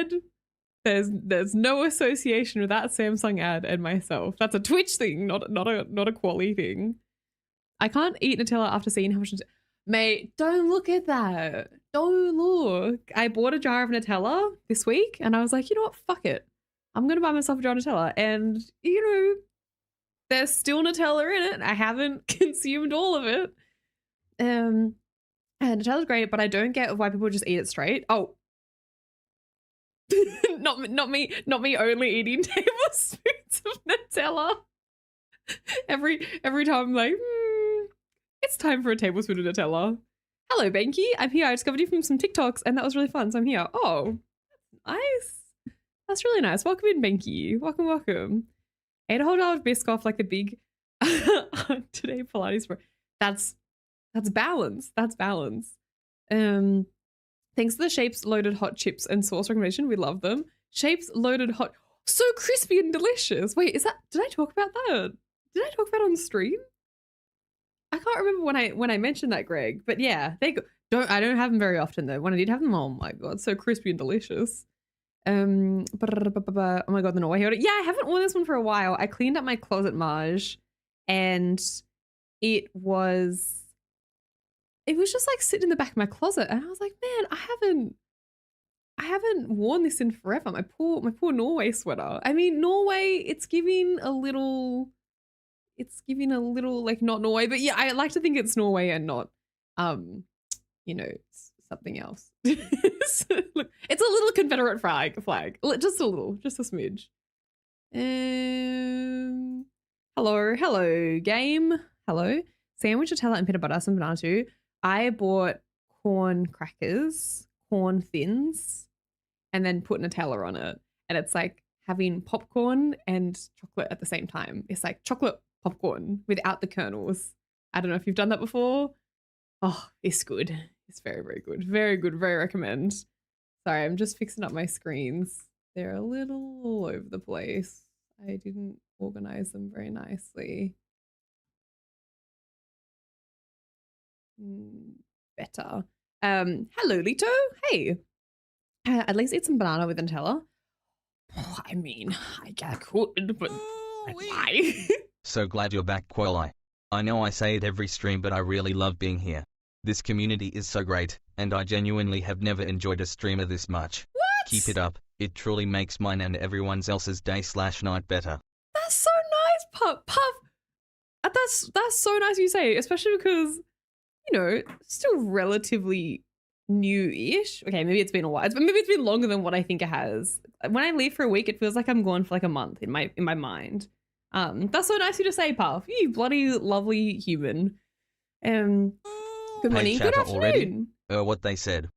ad. There's no association with that Samsung ad and myself. That's a Twitch thing, not a Kwoli thing. I can't eat Nutella after seeing how much. Mate, don't look at that. Don't look. I bought a jar of Nutella this week and I was like, you know what? Fuck it. I'm going to buy myself a jar of Nutella. And, you know, there's still Nutella in it. I haven't consumed all of it. And Nutella's great, but I don't get why people just eat it straight. Oh. not me only eating tablespoons of Nutella. Every time I'm like, it's time for a tablespoon of Nutella. Hello, Banky. I'm here. I discovered you from some TikToks and that was really fun. So I'm here. Oh, nice. That's really nice. Welcome in, Banky. Welcome, welcome. I ate a whole jar of Biscoff like the big today Pilates bro. That's balance. That's balance. Thanks to the Shapes Loaded Hot Chips and Sauce recommendation. We love them. Shapes Loaded Hot. So crispy and delicious. Wait, is that, did I talk about that? Did I talk about it on stream? I can't remember when I mentioned that, Greg. But yeah, I don't have them very often though. When I did have them, oh my god, so crispy and delicious. Oh my god, the Norway order. Yeah, I haven't worn this one for a while. I cleaned up my closet, Marge, and it was just like sitting in the back of my closet, and I was like, man, I haven't worn this in forever. My poor Norway sweater. I mean, Norway, it's giving a little like not Norway, but yeah, I like to think it's Norway and not, you know, something else. Look, it's a little Confederate flag, just a little, just a smidge. Hello, game. Hello. Sandwich, Nutella, and peanut butter, some banana too. I bought corn crackers, corn thins, and then put Nutella on it. And it's like having popcorn and chocolate at the same time. It's like chocolate popcorn without the kernels. I don't know if you've done that before. Oh, it's good. It's very, very good. Very good. Very recommend. Sorry, I'm just fixing up my screens. They're a little all over the place. I didn't organize them very nicely. Better. Hello, Lito. Hey. At least eat some banana with Nutella. Oh, I mean, I could, but why? So glad you're back, Kwoli. I know I say it every stream, but I really love being here. This community is so great, and I genuinely have never enjoyed a streamer this much. What? Keep it up. It truly makes mine and everyone else's day/night better. That's so nice, Puff. That's so nice you say, especially because, you know, still relatively new-ish. Okay, maybe it's been a while. Maybe it's been longer than what I think it has. When I leave for a week, it feels like I'm gone for like a month in my mind. That's so nice of you to say, Puff. You bloody lovely human. Good morning, good afternoon. Already? What they said.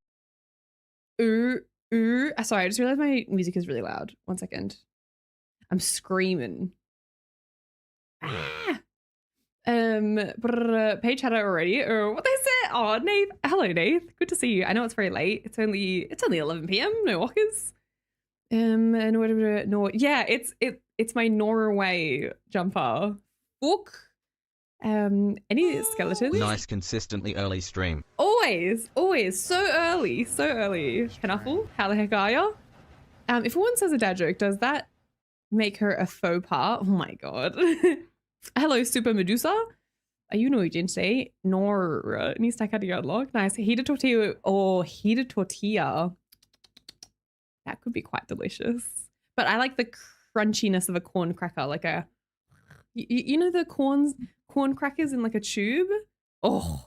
Sorry, I just realized my music is really loud. 1 second. I'm screaming. Page had it already. What they said? Oh, Nath. Hello, Nath. Good to see you. I know it's very late. It's only 11 p.m. No walkers. Yeah, it's my Norway jumper. Book. Any skeletons? Nice, consistently early stream. Always. So early. Knuffle, how the heck are ya? If a woman says a dad joke, does that make her a faux pas? Oh my god. Hello, Super Medusa. Are you Norwegian today? Nor. Ni snackar i unlock. Nice. Heated tortilla. Oh, heated tortilla. That could be quite delicious. But I like the crunchiness of a corn cracker. Like a, you know the corn crackers in like a tube? Oh,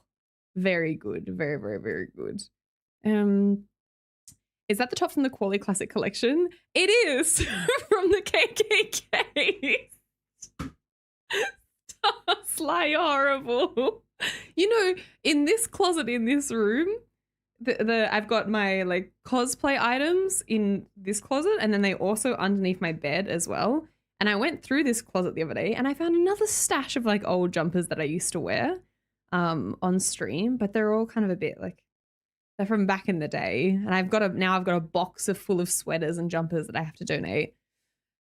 very good. Very, very, very good. Is that the top from the Kwoli Classic Collection? It is from the KKK. Sly horrible. You know, in this closet in this room, I've got my like cosplay items in this closet, and then they also underneath my bed as well. And I went through this closet the other day and I found another stash of like old jumpers that I used to wear on stream, but they're all kind of a bit like, they're from back in the day. And I've got a box full of sweaters and jumpers that I have to donate.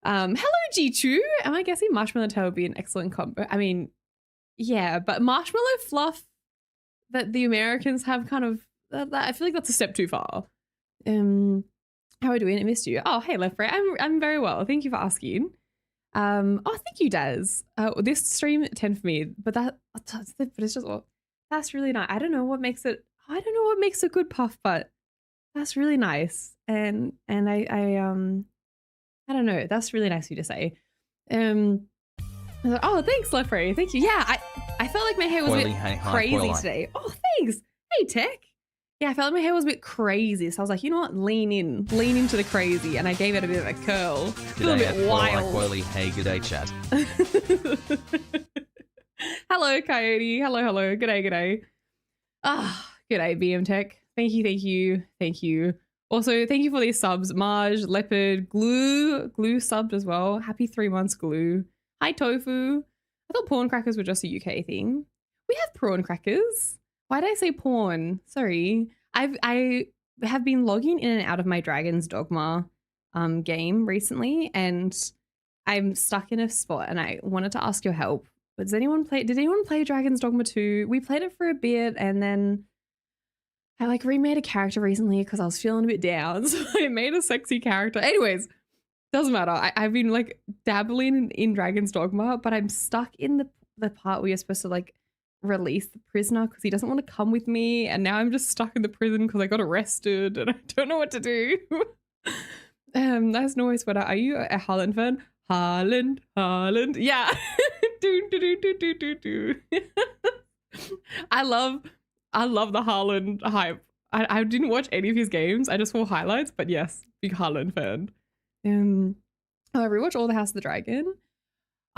Hello, G2. Am I guessing marshmallow tail would be an excellent combo? I mean, yeah, but marshmallow fluff that the Americans have kind of, I feel like that's a step too far. How are we doing? I missed you. Oh, hey, Left Right. I'm very well. Thank you for asking. Oh, thank you, Daz. This stream 10 for me, but it's just that's really nice. I don't know what makes it. I don't know what makes a good puff, but that's really nice. And I don't know. That's really nice of you to say. Oh, thanks, Left Right. Thank you. Yeah, I felt like my hair was Kwoli, a bit hey, hi, crazy Kwoli. today. Oh, thanks. Hey, Tech. Yeah, I felt like my hair was a bit crazy, so I was like, you know what, lean into the crazy, and I gave it a bit of a curl. Feel a G'day, bit wild. Kwoli. Hey, g'day, chat. Hello, Coyote. Hello. G'day. G'day, BM Tech. Thank you. Also, thank you for these subs. Marge, Leopard, Glue subbed as well. Happy 3 months, Glue. Hi, Tofu. I thought porn crackers were just a UK thing. We have prawn crackers. Why did I say porn? Sorry. I have been logging in and out of my Dragon's Dogma game recently, and I'm stuck in a spot, and I wanted to ask your help. Did anyone play Dragon's Dogma 2? We played it for a bit, and then I like remade a character recently because I was feeling a bit down, so I made a sexy character. Anyways, doesn't matter. I've been like dabbling in Dragon's Dogma, but I'm stuck in the part where you're supposed to like release the prisoner because he doesn't want to come with me, and now I'm just stuck in the prison because I got arrested and I don't know what to do. Nice noise sweater. Are you a Haaland fan? Haaland. Yeah. do. I love the Haaland hype. I didn't watch any of his games. I just saw highlights, but yes, big Haaland fan. I rewatched all the House of the Dragon.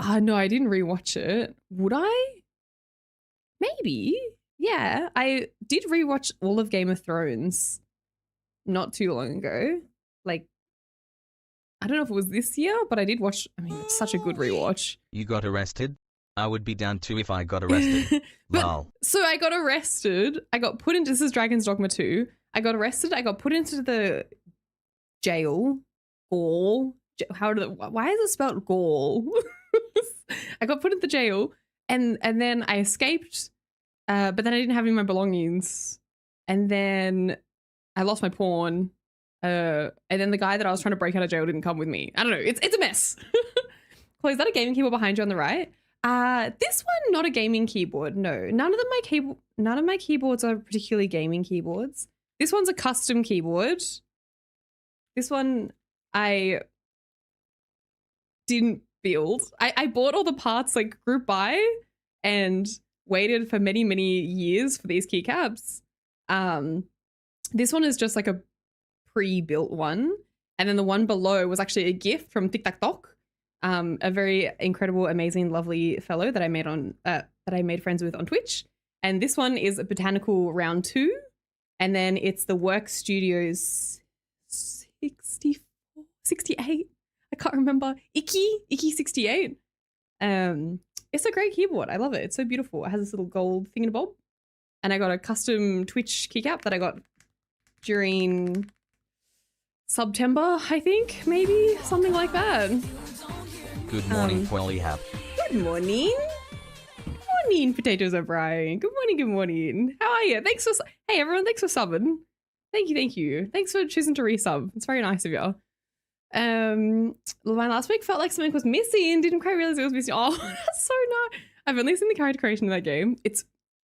No, I didn't rewatch it. Would I? Maybe. Yeah, I did rewatch all of Game of Thrones not too long ago. Like, I don't know if it was this year, but I did watch. I mean, it's such a good rewatch. You got arrested? I would be down too if I got arrested. Lol. So I got arrested. I got put into, this is Dragon's Dogma 2. I got arrested. I got put into the jail. Gaul. Why is it spelled Gaul? I got put in the jail, and then I escaped, but then I didn't have any of my belongings, and then I lost my pawn, and then the guy that I was trying to break out of jail didn't come with me. I don't know. It's a mess. Chloe, is that a gaming keyboard behind you on the right? This one, not a gaming keyboard. No, none of my keyboards are particularly gaming keyboards. This one's a custom keyboard. This one I didn't build. I bought all the parts like group buy and waited for many years for these keycaps. This one is just like a pre-built one, and then the one below was actually a gift from Tic Tac Toc, a very incredible, amazing, lovely fellow that I made friends with on Twitch. And this one is a Botanical Round 2, and then it's the Work Studios 68. I can't remember. Icky 68. It's a great keyboard. I love it. It's so beautiful. It has this little gold thingamabob. And I got a custom Twitch keycap that I got during September, I think, maybe something like that. Good morning, Kwoli Hap. Good morning. Good morning, Potatoes O'Brien. Good morning. How are you? Hey everyone, thanks for subbing. Thank you. Thanks for choosing to resub. It's very nice of you. My last week felt like something was missing. Didn't quite realize it was missing. Oh, that's so nice. I've only seen the character creation in that game. It's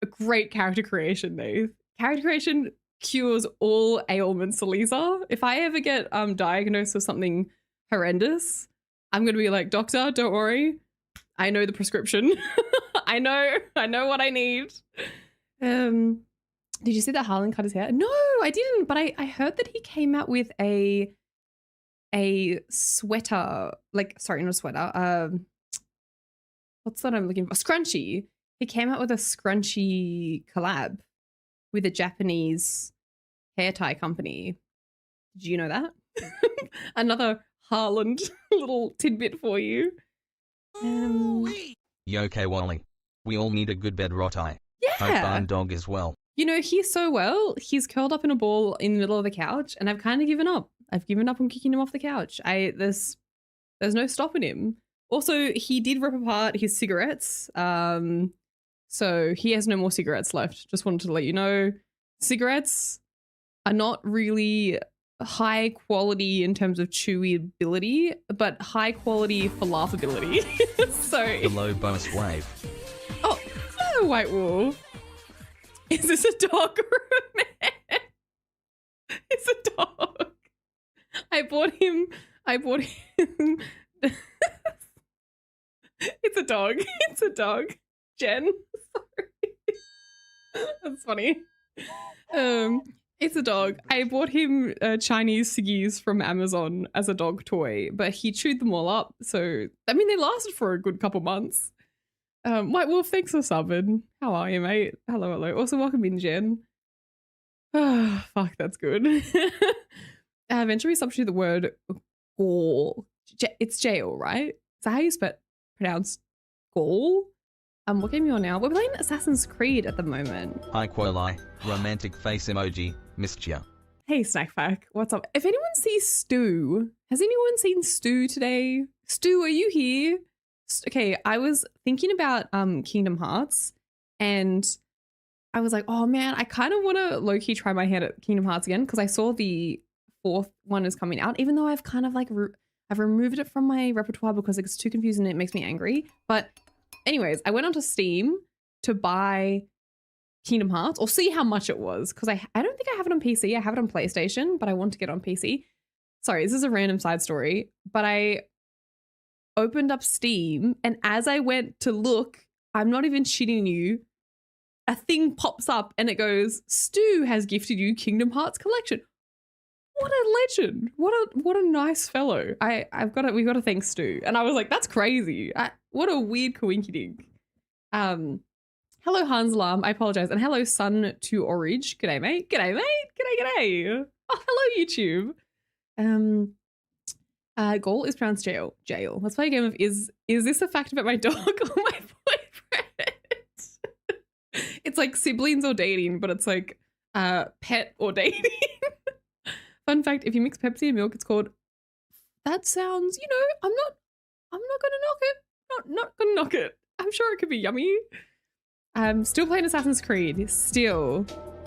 a great character creation, though. Character creation cures all ailments, Elisa. If I ever get diagnosed with something horrendous, I'm gonna be like, doctor, don't worry. I know the prescription. I know what I need. Did you see that Harlan cut his hair? No, I didn't, but I heard that he came out with a sweater, like, sorry, not a sweater. What's that I'm looking for? A scrunchie. He came out with a scrunchie collab with a Japanese hair tie company. Did you know that? Another Harland little tidbit for you. Yo, Kwoli. We all need a good bed rot eye. Yeah. Hope Barn Dog as well. You know, he's so well. He's curled up in a ball in the middle of the couch, and I've kind of given up. I've given up on kicking him off the couch. There's no stopping him. Also, he did rip apart his cigarettes. So he has no more cigarettes left. Just wanted to let you know. Cigarettes are not really high quality in terms of chewability, but high quality for laughability. So The low bonus wave. oh, hello, White Wolf. Is this a dog or a man? It's a dog. I bought him. It's a dog. It's a dog. Jen. Sorry. That's funny. It's a dog. I bought him Chinese ciggies from Amazon as a dog toy, but he chewed them all up. So, I mean, they lasted for a good couple months. White Wolf, thanks for subbing. How are you, mate? Hello, hello. Also, welcome in, Jen. Oh, fuck, that's good. Eventually, we substitute the word gall. It's jail, right? Is that how you pronounce gall? What game are you on now? We're playing Assassin's Creed at the moment. Hi Kwoli. Romantic face emoji. Missed ya. Hey, Snackpack. What's up? If anyone sees Stu, has anyone seen Stu today? Stu, are you here? Okay, I was thinking about Kingdom Hearts, and I was like, oh man, I kind of want to low-key try my hand at Kingdom Hearts again because I saw the 4th one is coming out, even though I've kind of like I've removed it from my repertoire because it's too confusing and it makes me angry. But anyways, I went onto Steam to buy Kingdom Hearts or see how much it was because I don't think I have it on PC. I have it on PlayStation, but I want to get it on PC. Sorry, this is a random side story, but I opened up Steam, and as I went to look, I'm not even shitting you, a thing pops up and it goes, Stu has gifted you Kingdom Hearts collection. What a legend. What a nice fellow. We got to thank Stu. And I was like, that's crazy. What a weird coinkydink. Hello, Hans Alarm. I apologize. And hello, Sun to Orange. G'day, mate. G'day, mate. G'day. Oh, hello, YouTube. Goal is pronounced jail. Jail. Let's play a game of is this a fact about my dog or my boyfriend? It's like siblings or dating, but it's like pet or dating. Fun fact, if you mix Pepsi and milk, it's called, that sounds, I'm not gonna knock it. Not gonna knock it. I'm sure it could be yummy. Still playing Assassin's Creed. Still.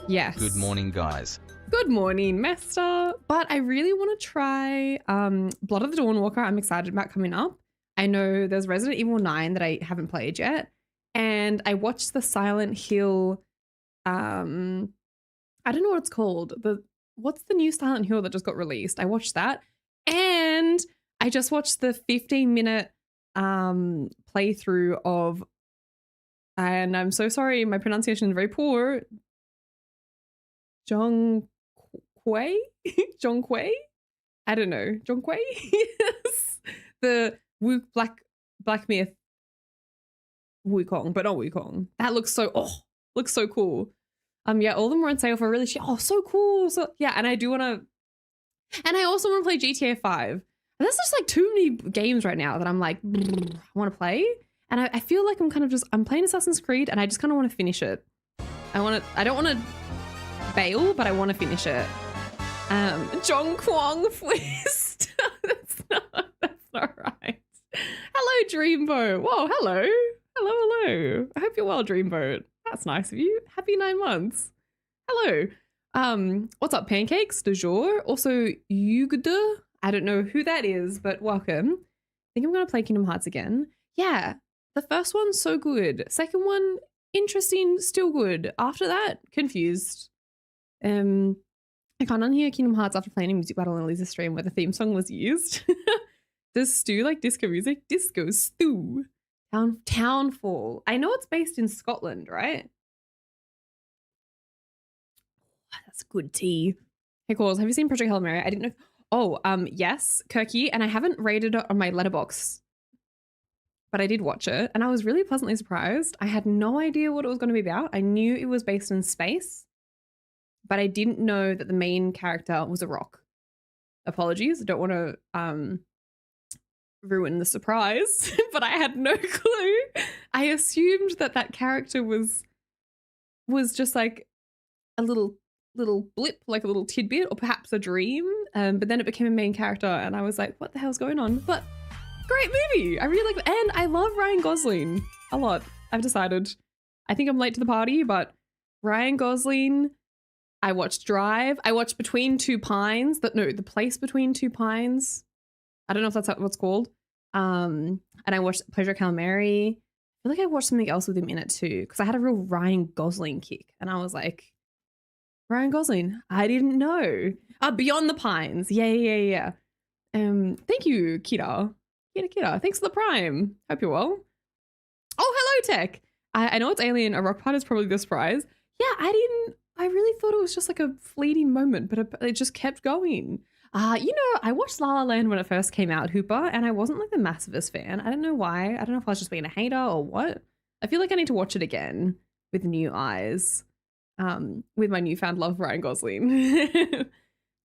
Yes. Good morning, guys. Good morning, Mester. But I really want to try Blood of the Dawnwalker. I'm excited about coming up. I know there's Resident Evil 9 that I haven't played yet. And I watched the Silent Hill, I don't know what it's called. What's the new Silent Hill that just got released? I watched that. And I just watched the 15-minute playthrough of, and I'm so sorry, my pronunciation is very poor, Zhong Kuei? Zhong Kuei? I don't know. Zhong Kuei? Yes. The Black Myth Wukong, but not Wukong. That looks so cool. Yeah, all of them were on sale for really cheap. Oh, so cool. So yeah, and I do want to, and I also want to play GTA 5. And that's just like too many games right now that I'm like, I want to play. And I feel like I'm playing Assassin's Creed and I just kind of want to finish it. I don't want to bail, but I want to finish it. Zhong Kuang Twist. That's not right. Hello, Dreamboat. Whoa, hello. Hello. I hope you're well, Dreamboat. That's nice of you. Happy 9 months. Hello. What's up, Pancakes? De jour. Also, Yugda. I don't know who that is, but welcome. I think I'm going to play Kingdom Hearts again. Yeah, the first one's so good. Second one, interesting, still good. After that, confused. I can't unhear Kingdom Hearts after playing a music battle in Elisa's stream where the theme song was used. Does Stu like disco music? Disco Stu. Townfall. I know it's based in Scotland, right? That's good tea. Hey, Calls, have you seen Project Hail Mary? I didn't know. Oh, yes, Kirky, and I haven't rated it on my letterbox, but I did watch it, and I was really pleasantly surprised. I had no idea what it was going to be about. I knew it was based in space, but I didn't know that the main character was a rock. Apologies, I don't want to ruin the surprise, but I had no clue. I assumed that character was just like a little blip, like a little tidbit, or perhaps a dream. But then it became a main character, and I was like, what the hell's going on? But great movie. I really like it. And I love Ryan Gosling a lot. I've decided. I think I'm late to the party, but Ryan Gosling I watched Drive. I watched Between Two Pines. The Place Between Two Pines. I don't know if that's what's called. And I watched Pleasure Calamari. I feel like I watched something else with him in it too, because I had a real Ryan Gosling kick, and I was like, Ryan Gosling, I didn't know. Beyond the Pines. Yeah. Thank you, Kira. Kira. Thanks for the Prime. Hope you're well. Oh, hello, Tech. I know it's Alien. A rock part is probably this prize. Yeah, I really thought it was just like a fleeting moment, but it just kept going. I watched La La Land when it first came out, Hooper, and I wasn't like the massivest fan. I don't know why. I don't know if I was just being a hater or what. I feel like I need to watch it again with new eyes, with my newfound love for Ryan Gosling.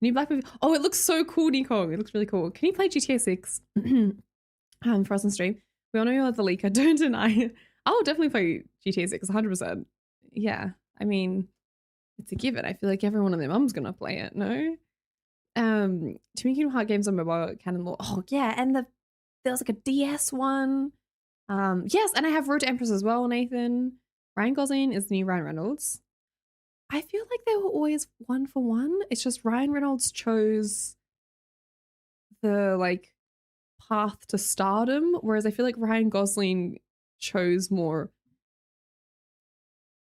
New Black movie. Oh, it looks so cool, Nico. It looks really cool. Can you play GTA 6 for us on stream? We all know you're the leaker. Don't deny it. I'll definitely play GTA 6, 100%. Yeah, I mean, it's a given. I feel like everyone and their mum's gonna play it, no? Too many Kingdom Hearts games on mobile canon law. Oh yeah, and there was like a DS one. Yes, and I have Road to Empress as well, Nathan. Ryan Gosling is the new Ryan Reynolds. I feel like they were always one for one. It's just Ryan Reynolds chose the like path to stardom, whereas I feel like Ryan Gosling chose more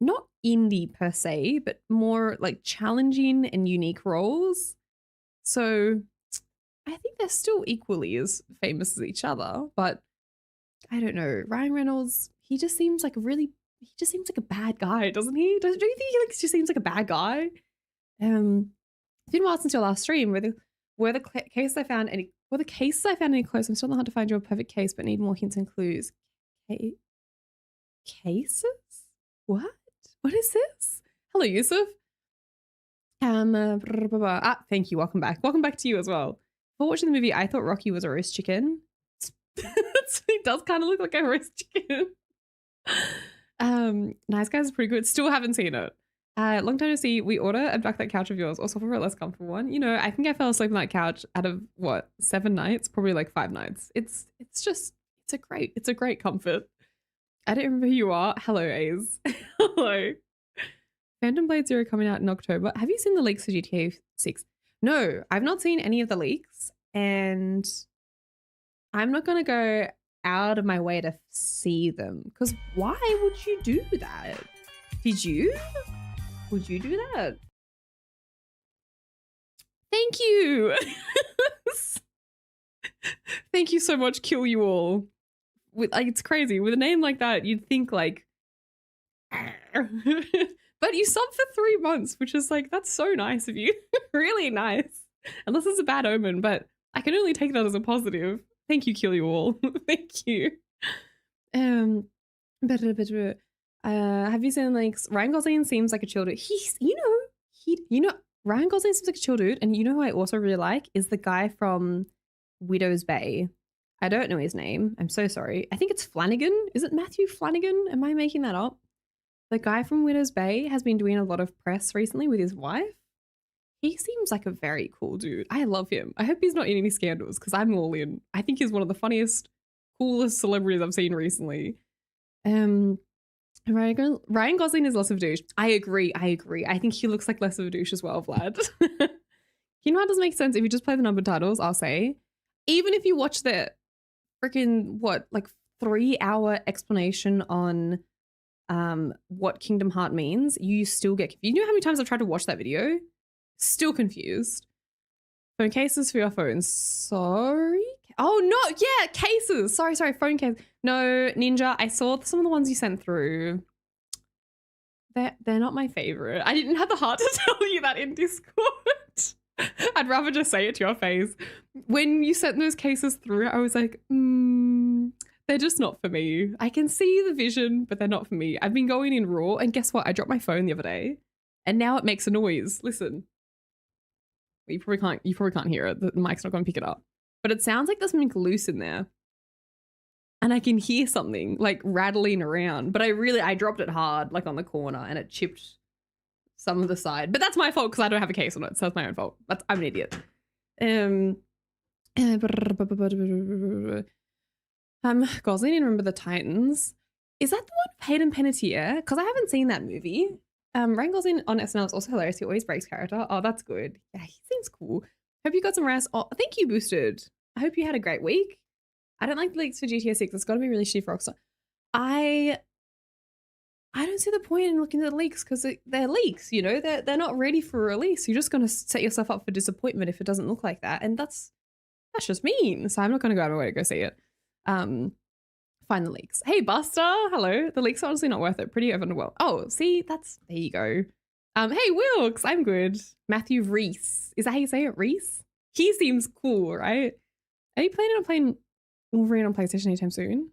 not indie per se, but more like challenging and unique roles. So I think they're still equally as famous as each other, but I don't know. Ryan Reynolds, he just seems like a bad guy, doesn't he? Don't you think he just seems like a bad guy? It's been a while since your last stream. Were the cases I found any close? I'm still on the hunt to find your perfect case, but need more hints and clues. Cases? What? What is this? Hello, Yusuf. Thank you. Welcome back. Welcome back to you as well. Before watching the movie, I thought Rocky was a roast chicken. It does kind of look like a roast chicken. Nice Guys is pretty good. Still haven't seen it. Long time to see. We order and back that couch of yours, or sofa for a less comfortable one. You know, I think I fell asleep on that couch out of what, 7 nights? Probably like 5 nights. It's a great comfort. I don't remember who you are. Hello, A's. Hello. Phantom Blade Zero coming out in October. Have you seen the leaks for GTA 6? No, I've not seen any of the leaks, and I'm not gonna go out of my way to see them, because why would you do that? Would you do that? Thank you. Thank you so much. Kill you all. It's crazy with a name like that. You'd think like but you sub for 3 months, which is like, that's so nice of you. Really nice. Unless it's a bad omen, but I can only take that as a positive. Thank you, Kill You All. Thank you. Have you seen like Ryan Gosling seems like a chill dude? Ryan Gosling seems like a chill dude, and you know who I also really like is the guy from Widow's Bay. I don't know his name. I'm so sorry. I think it's Flanagan. Is it Matthew Flanagan? Am I making that up? The guy from Widow's Bay has been doing a lot of press recently with his wife. He seems like a very cool dude. I love him. I hope he's not in any scandals, because I'm all in. I think he's one of the funniest, coolest celebrities I've seen recently. Ryan Gosling is less of a douche. I agree. I think he looks like less of a douche as well, Vlad. You know how it doesn't make sense if you just play the numbered titles, I'll say. Even if you watch the freaking, 3-hour explanation on what Kingdom Heart means, you still get confused. You know how many times I've tried to watch that video? Still confused. Phone cases for your phones. Sorry? Oh, no. Yeah, cases. Sorry. Phone case. No, Ninja, I saw some of the ones you sent through. They're not my favorite. I didn't have the heart to tell you that in Discord. I'd rather just say it to your face. When you sent those cases through, I was like, they're just not for me. I can see the vision, but they're not for me. I've been going in raw, and guess what? I dropped my phone the other day, and now it makes a noise. Listen. You probably can't hear it. The mic's not going to pick it up. But it sounds like there's something loose in there. And I can hear something like rattling around. But I dropped it hard, like on the corner, and it chipped some of the side. But that's my fault because I don't have a case on it, so it's my own fault. I'm an idiot. Gosling in Remember the Titans. Is that the one with Hayden Panettiere? Because I haven't seen that movie. Wrangle's in on SNL is also hilarious. He always breaks character. Oh, that's good. Yeah, he seems cool. Hope you got some rest. Oh, thank you, Boosted. I hope you had a great week. I don't like the leaks for GTA 6. It's got to be really shitty for Rockstar. I don't see the point in looking at the leaks because they're leaks, you know? They're not ready for release. You're just going to set yourself up for disappointment if it doesn't look like that. And that's just mean. So I'm not going to go out of my way to go see it. Find the leaks. Hey, Buster. Hello. The leaks are honestly not worth it. Pretty overwhelmed. Oh, see? There you go. Hey, Wilkes. I'm good. Matthew Reese. Is that how you say it? Reese? He seems cool, right? Are you planning on playing Wolverine on PlayStation anytime soon?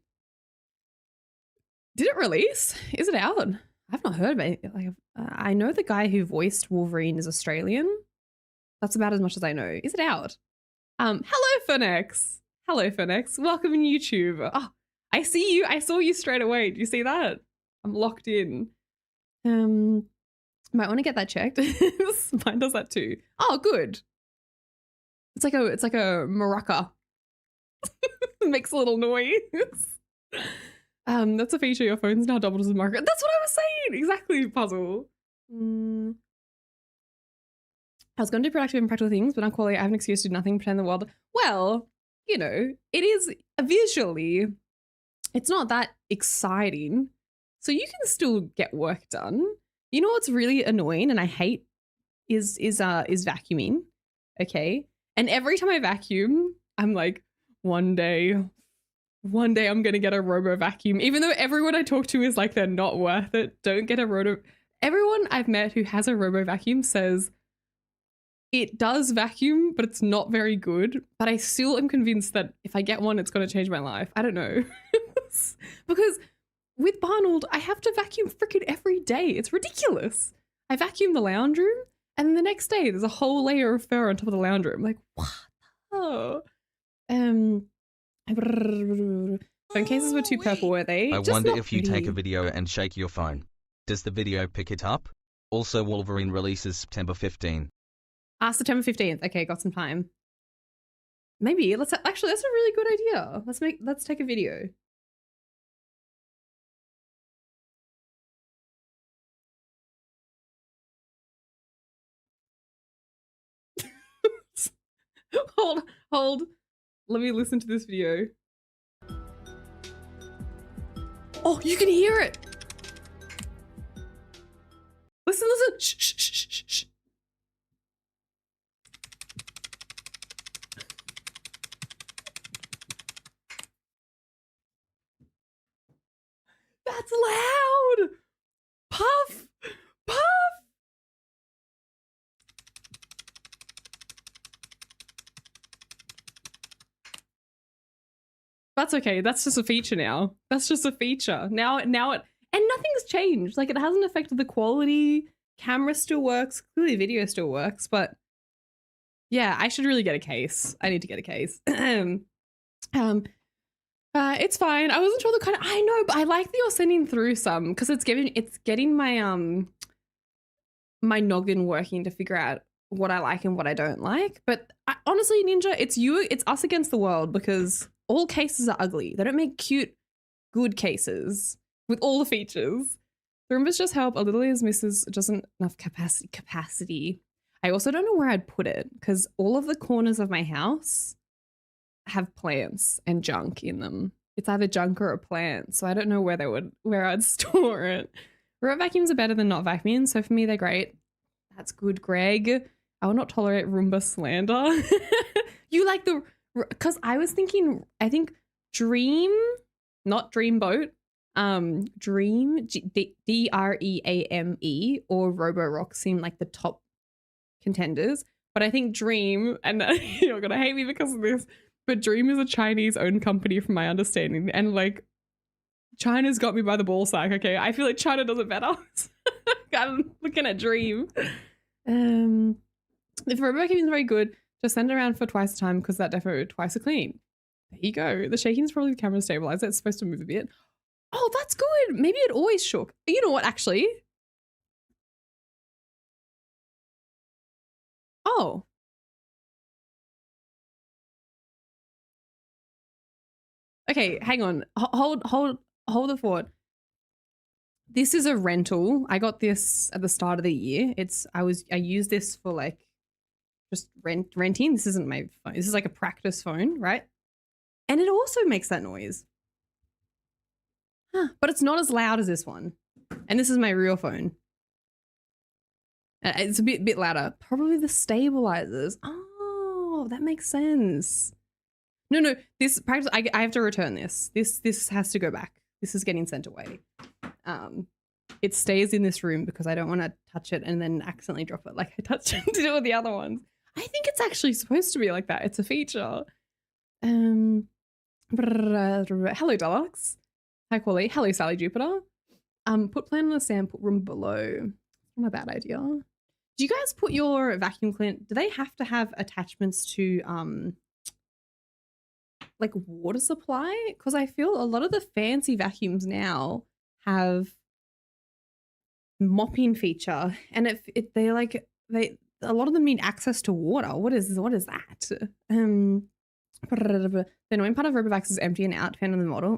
Did it release? Is it out? I've not heard about it. Like, I know the guy who voiced Wolverine is Australian. That's about as much as I know. Is it out? Hello, Phoenix. Hello, Phoenix. Welcome in YouTube. Oh, I see you. I saw you straight away. Do you see that? I'm locked in. Might want to get that checked. Mine does that too. Oh, good. It's like a maraca. It makes a little noise. That's a feature. Your phone's now doubled as a market. That's what I was saying. Exactly, puzzle. I was going to do productive and practical things, but on Kwoli, I have an excuse to do nothing, pretend the world. Well, you know, it is visually, it's not that exciting. So you can still get work done. You know what's really annoying and I hate is vacuuming. Okay. And every time I vacuum, I'm like, one day I'm going to get a robo vacuum, even though everyone I talk to is like, they're not worth it. Don't get a robo. Everyone I've met who has a robo vacuum says it does vacuum, but it's not very good. But I still am convinced that if I get one, it's going to change my life. I don't know. Because with Barnold, I have to vacuum freaking every day. It's ridiculous. I vacuum the lounge room and then the next day there's a whole layer of fur on top of the lounge room. Like, what? Oh. Phone cases were too purple, were they? I Just wonder not if you pretty. take a video and shake your phone. Does the video pick it up? Also, Wolverine releases September 15. September 15th. Okay, got some time. Maybe actually that's a really good idea. Let's take a video. Hold. Let me listen to this video. Oh, you can hear it. Listen. Shh. That's loud. Puff. That's okay. That's just a feature now. That's just a feature. Now it, and nothing's changed. Like, it hasn't affected the quality. Camera still works. Clearly video still works, but yeah, I should really get a case. I need to get a case. It's fine. I wasn't sure the kind of, I know, but I like that you're sending through some because it's getting my my noggin working to figure out what I like and what I don't like. But honestly, Ninja, it's us against the world because all cases are ugly. They don't make cute, good cases with all the features. The Roombas just help. A little is misses just enough capacity. I also don't know where I'd put it because all of the corners of my house have plants and junk in them. It's either junk or a plant, so I don't know where I'd store it. Robot vacuums are better than not vacuuming, so for me they're great. That's good, Greg. I will not tolerate Roomba slander. You like because I was thinking, I think Dream, not Dreamboat, Dream, DREAME or Roborock seem like the top contenders. But I think Dream, and you're going to hate me because of this, but Dream is a Chinese-owned company from my understanding. And like, China's got me by the ball sack, okay? I feel like China does it better. I'm looking at Dream. If Robot vacuum is very good, just send it around for twice the time because that defo twice a clean. There you go. The shaking is probably the camera stabilizer. It's supposed to move a bit. Oh, that's good. Maybe it always shook. You know what, actually? Oh. Okay, hang on. Hold the thought. This is a rental. I got this at the start of the year. I used this for like just renting. This isn't my phone. This is like a practice phone, right? And it also makes that noise. Huh. But it's not as loud as this one. And this is my real phone. It's a bit louder. Probably the stabilizers. Oh, that makes sense. No, this practice. I have to return this. This has to go back. This is getting sent away. It stays in this room because I don't want to touch it and then accidentally drop it like I touched it to do with the other ones. I think it's actually supposed to be like that. It's a feature. Hello, Deluxe. Hi, Kwoli. Hello, Sally Jupiter. Put plan on the sample room below. Not a bad idea. Do you guys put your vacuum cleaner? Do they have to have attachments to like water supply? Because I feel a lot of the fancy vacuums now have mopping feature, and a lot of them need access to water. What is that? The annoying part of RoboVax is empty and out, depending on the model.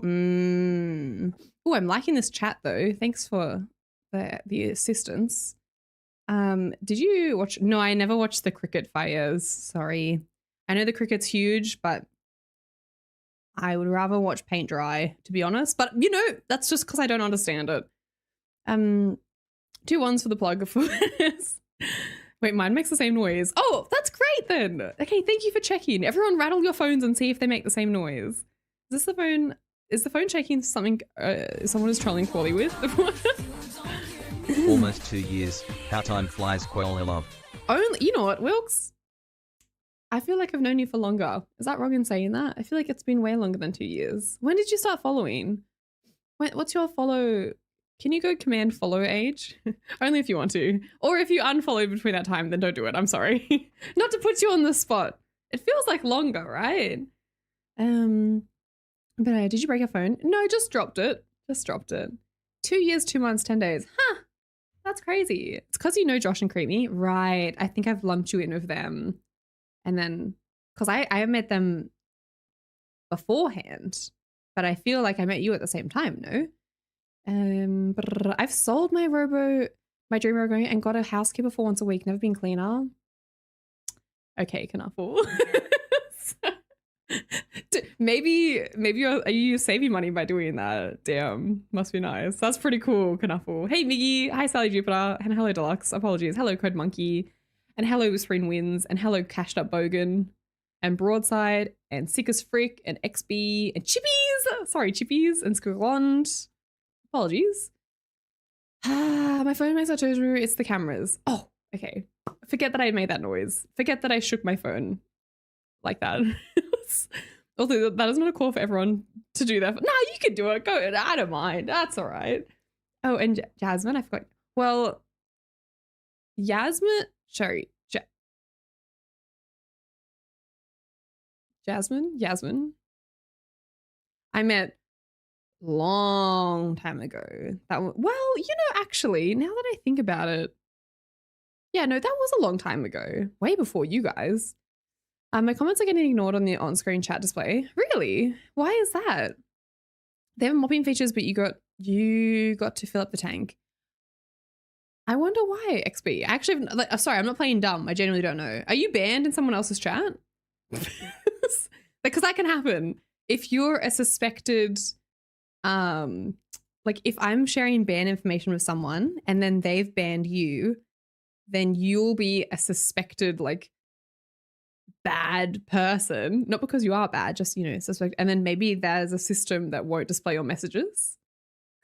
Oh, I'm liking this chat though. Thanks for the assistance. Did you watch? No, I never watched the cricket fires. Sorry. I know the cricket's huge, but I would rather watch paint dry, to be honest. But you know, that's just because I don't understand it. 2 1s for the plug. Wait, mine makes the same noise. Oh, that's great then. Okay, thank you for checking. Everyone rattle your phones and see if they make the same noise. Is this the phone? Is the phone checking something someone is trolling Kwoli with? Almost 2 years. How time flies, Kwoli love. Only, you know what, Wilkes? I feel like I've known you for longer. Is that wrong in saying that? I feel like it's been way longer than 2 years. When did you start following? What's your follow? Can you go command follow age? Only if you want to. Or if you unfollow between that time, then don't do it. I'm sorry. Not to put you on the spot. It feels like longer, right? But did you break your phone? No, just dropped it. 2 years, 2 months, 10 days. Huh. That's crazy. It's because you know Josh and Creamy. Right. I think I've lumped you in with them. And then, because I met them beforehand, but I feel like I met you at the same time, no? But I've sold my dream robo and got a housekeeper for once a week. Never been cleaner. Okay, Knuffle. Maybe are you saving money by doing that? Damn, must be nice. That's pretty cool, Knuffle. Hey, Miggy. Hi, Sally Jupiter. And hello, Deluxe. Apologies. Hello, Code Monkey. And hello, Whispering Winds. And hello, Cashed Up Bogan. And Broadside. And Sick as Frick. And XB. And Chippies. Sorry, Chippies. And Squiglond. Apologies. My phone makes that true. It's the cameras. Oh, okay. Forget that I made that noise. Forget that I shook my phone like that. Although that is not a call for everyone to do that. No, you can do it. Go. I don't mind. That's all right. Oh, and Jasmine, I forgot. Well, Jasmine. I met long time ago. Well, you know, actually, now that I think about it, yeah, no, that was a long time ago. Way before you guys. My comments are getting ignored on the on-screen chat display. Really? Why is that? They have mopping features, but you got to fill up the tank. I wonder why, XB. Actually, sorry, I'm not playing dumb. I genuinely don't know. Are you banned in someone else's chat? Because that can happen. If you're a suspected, like if I'm sharing ban information with someone and then they've banned you, then you'll be a suspected, like, bad person, not because you are bad, just, you know, suspect. And then maybe there's a system that won't display your messages,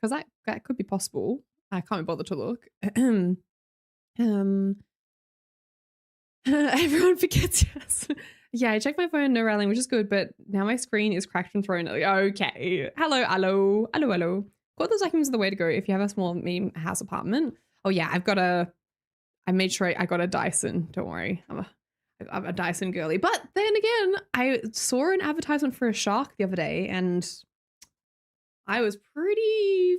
because that could be possible. I can't be bothered to look. Everyone forgets. Yes. Yeah, I checked my phone, no rallying, which is good, but now my screen is cracked and thrown. Okay. Hello. Got those vacuums are the way to go if you have a small meme house apartment. Oh yeah, I made sure I got a Dyson. Don't worry. I'm a Dyson girly. But then again, I saw an advertisement for a shark the other day and I was pretty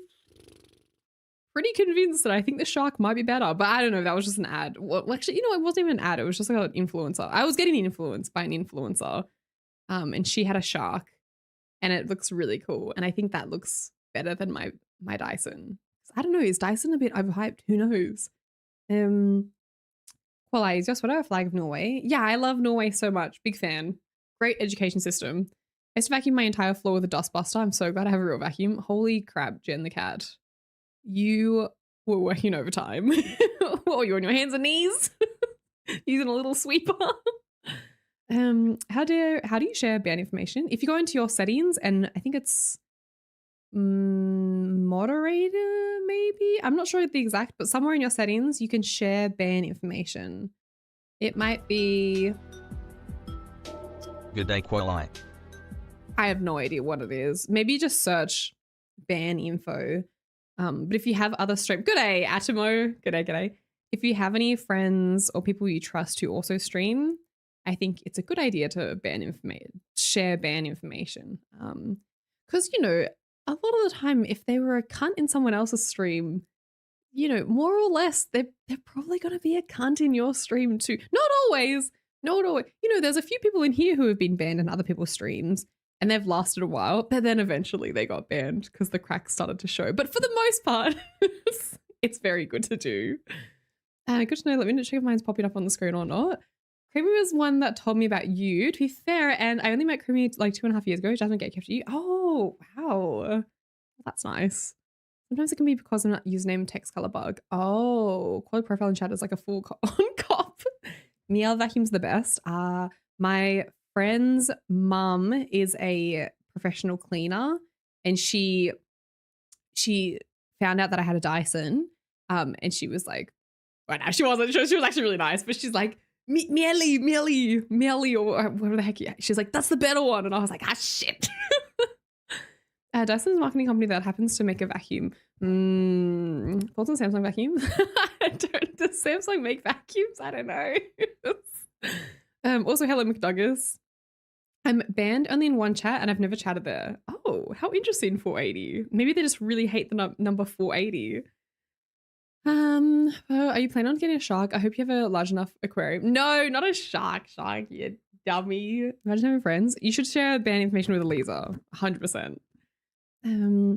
convinced that I think the shark might be better. But I don't know, that was just an ad. Well, actually, you know, it wasn't even an ad. It was just like an influencer. I was getting influenced by an influencer. And she had a shark and it looks really cool. And I think that looks better than my Dyson. I don't know. Is Dyson a bit overhyped? Who knows? Kwoli, is your sweater a flag of Norway? Yeah, I love Norway so much. Big fan. Great education system. I used to vacuum my entire floor with a dustbuster. I'm so glad I have a real vacuum. Holy crap, Jen the cat. You were working overtime. What were you on your hands and knees? Using a little sweeper. How do you share band information? If you go into your settings, and I think it's moderator, maybe? I'm not sure the exact, but somewhere in your settings, you can share band information. It might be... Good day, Kwoli. I have no idea what it is. Maybe just search band info. But if you have other stream... Good day, Atomo. Good day, good day. If you have any friends or people you trust who also stream, I think it's a good idea to share band information. Because, you know, a lot of the time, if they were a cunt in someone else's stream, you know, more or less, they're probably going to be a cunt in your stream too. Not always. Not always. You know, there's a few people in here who have been banned in other people's streams, and they've lasted a while, but then eventually they got banned because the cracks started to show. But for the most part, it's very good to do. Good to know. Let me check if mine's popping up on the screen or not. Creamy was one that told me about you, to be fair, and I only met Creamy like 2.5 years ago. Jasmine Gate kept you. Oh, wow. That's nice. Sometimes it can be because I'm not username text color bug. Oh, quality profile in chat is like a full on cop. Meow vacuum's the best. My friend's mum is a professional cleaner, and she found out that I had a Dyson, and she was like, well, no, she wasn't. She was actually really nice, but she's like, Mealy, or whatever the heck. She's like, that's the better one. And I was like, ah, shit. Dyson's a marketing company that happens to make a vacuum. Thoughts on Samsung vacuum? Does Samsung make vacuums? I don't know. Also, hello, McDouglas. I'm banned only in one chat and I've never chatted there. Oh, how interesting, 480. Maybe they just really hate the number 480. Are you planning on getting a shark? I hope you have a large enough aquarium. No, not a shark, you dummy. Imagine having friends. You should share band information with Eliza, 100%. I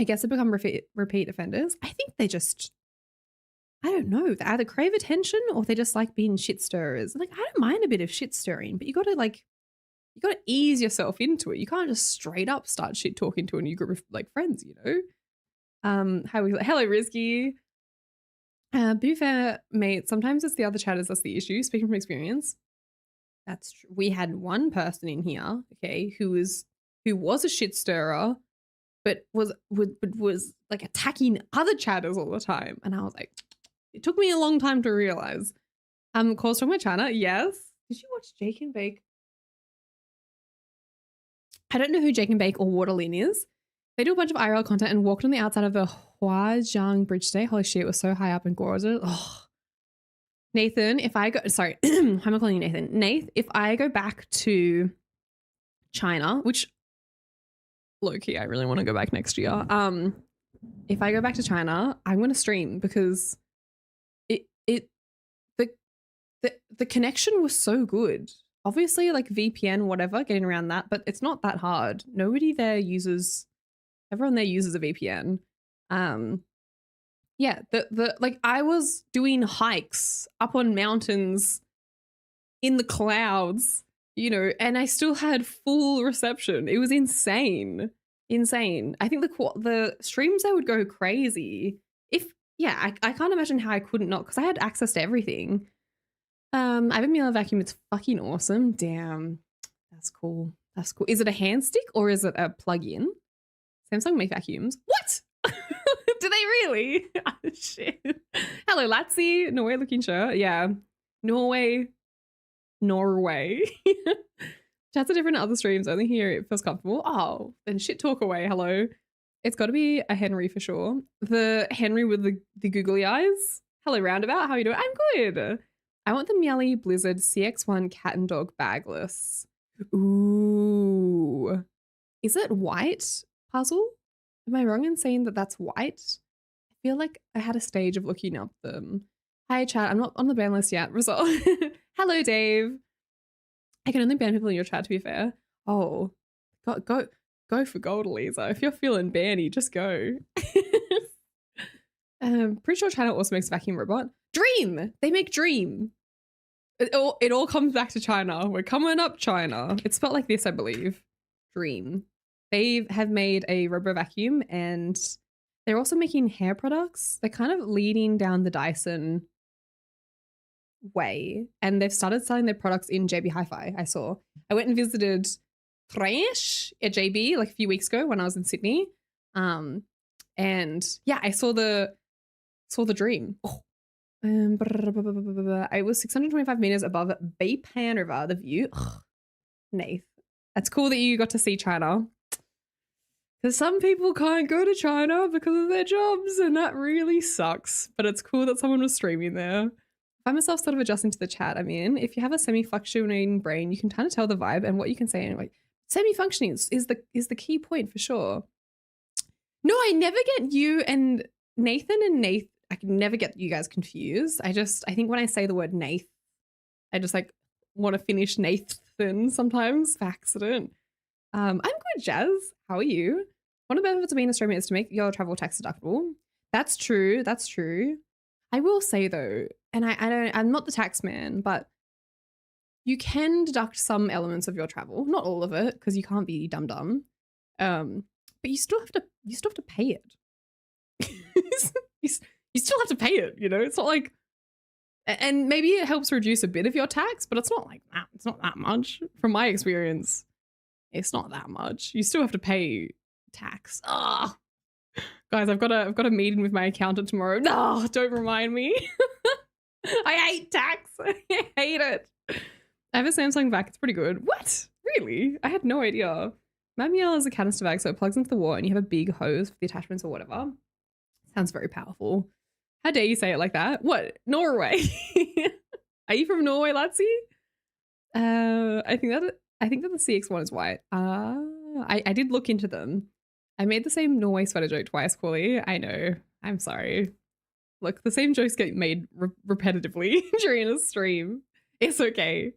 guess they become repeat offenders. I think they just, I don't know, they either crave attention or they just like being shit stirrers. Like, I don't mind a bit of shit stirring, but you gotta ease yourself into it. You can't just straight up start shit talking to a new group of like friends, you know? Hello, Rizky. Be fair, mate, sometimes it's the other chatters that's the issue. Speaking from experience, that's true. We had one person in here, okay, who was a shit stirrer, but was like attacking other chatters all the time. And I was like, it took me a long time to realize. Calls from my channel, yes. Did you watch Jake and Bake? I don't know who Jake and Bake or Waterlin is. They do a bunch of IRL content and walked on the outside of the Huajiang Bridge today. Holy shit, it was so high up and gorgeous. Oh. Nathan, if I go, sorry, I'm not calling you Nathan. Nath, if I go back to China, which low-key, I really want to go back next year. If I go back to China, I'm going to stream because the connection was so good. Obviously, like VPN, whatever, getting around that, but it's not that hard. Nobody there uses, everyone there uses a VPN. Yeah, like I was doing hikes up on mountains in the clouds, you know, and I still had full reception. It was insane. I think the streams there would go crazy. I can't imagine how I couldn't not, because I had access to everything. I have a Miele vacuum. It's fucking awesome. Damn, that's cool. That's cool. Is it a hand stick or is it a plug-in? Samsung make vacuums. What? Do they really? Oh, shit. Hello, Latzi. Norway looking shirt. Yeah. Norway. Chats are different to other streams. Only here it feels comfortable. Oh, then shit talk away. Hello. It's got to be a Henry for sure. The Henry with the googly eyes. Hello, Roundabout. How are you doing? I'm good. I want the Miele Blizzard CX1 cat and dog bagless. Ooh. Is it white puzzle? Am I wrong in saying that that's white? I feel like I had a stage of looking up them. Hi, chat. I'm not on the ban list yet. Result. Hello, Dave. I can only ban people in your chat, to be fair. Oh, go for gold, Eliza. If you're feeling banny, just go. Pretty sure China also makes a vacuum robot. Dream! They make Dream. It all comes back to China. We're coming up China. It's spelled like this, I believe. Dream. They have made a robo vacuum and they're also making hair products. They're kind of leading down the Dyson way. And they've started selling their products in JB Hi-Fi, I saw. I went and visited Trash at JB like a few weeks ago when I was in Sydney. And yeah, I saw the Dream. Oh. I was 625 meters above Beipan River, the view. Nath. That's cool that you got to see China. Because some people can't go to China because of their jobs, and that really sucks. But it's cool that someone was streaming there. I find myself sort of adjusting to the chat I'm in. If you have a semi-functioning brain, you can kind of tell the vibe and what you can say. And like, semi-functioning is the key point for sure. No, I never get you and Nathan and Nath. I can never get you guys confused. I think when I say the word Nath, I just like want to finish Nathan sometimes by accident. I'm good, Jazz. How are you? One of the benefits of being a streamer is to make your travel tax deductible. That's true. That's true. I will say though, and I'm not the tax man, but you can deduct some elements of your travel, not all of it, because you can't be dumb. But you still have to pay it. You still have to pay it, you know? It's not like, and maybe it helps reduce a bit of your tax, but it's not like that. It's not that much. From my experience, it's not that much. You still have to pay tax. Ah, guys, I've got a meeting with my accountant tomorrow. No, don't remind me. I hate tax. I hate it. I have a Samsung vac. It's pretty good. What? Really? I had no idea. Mamiel is a canister vac, so it plugs into the wall and you have a big hose for the attachments or whatever. Sounds very powerful. How dare you say it like that? What? Norway? Are you from Norway, Latzi? I think that the CX1 is white. I did look into them. I made the same Norway sweater joke twice, Kwoli. I know. I'm sorry. Look, the same jokes get made repetitively during a stream. It's okay.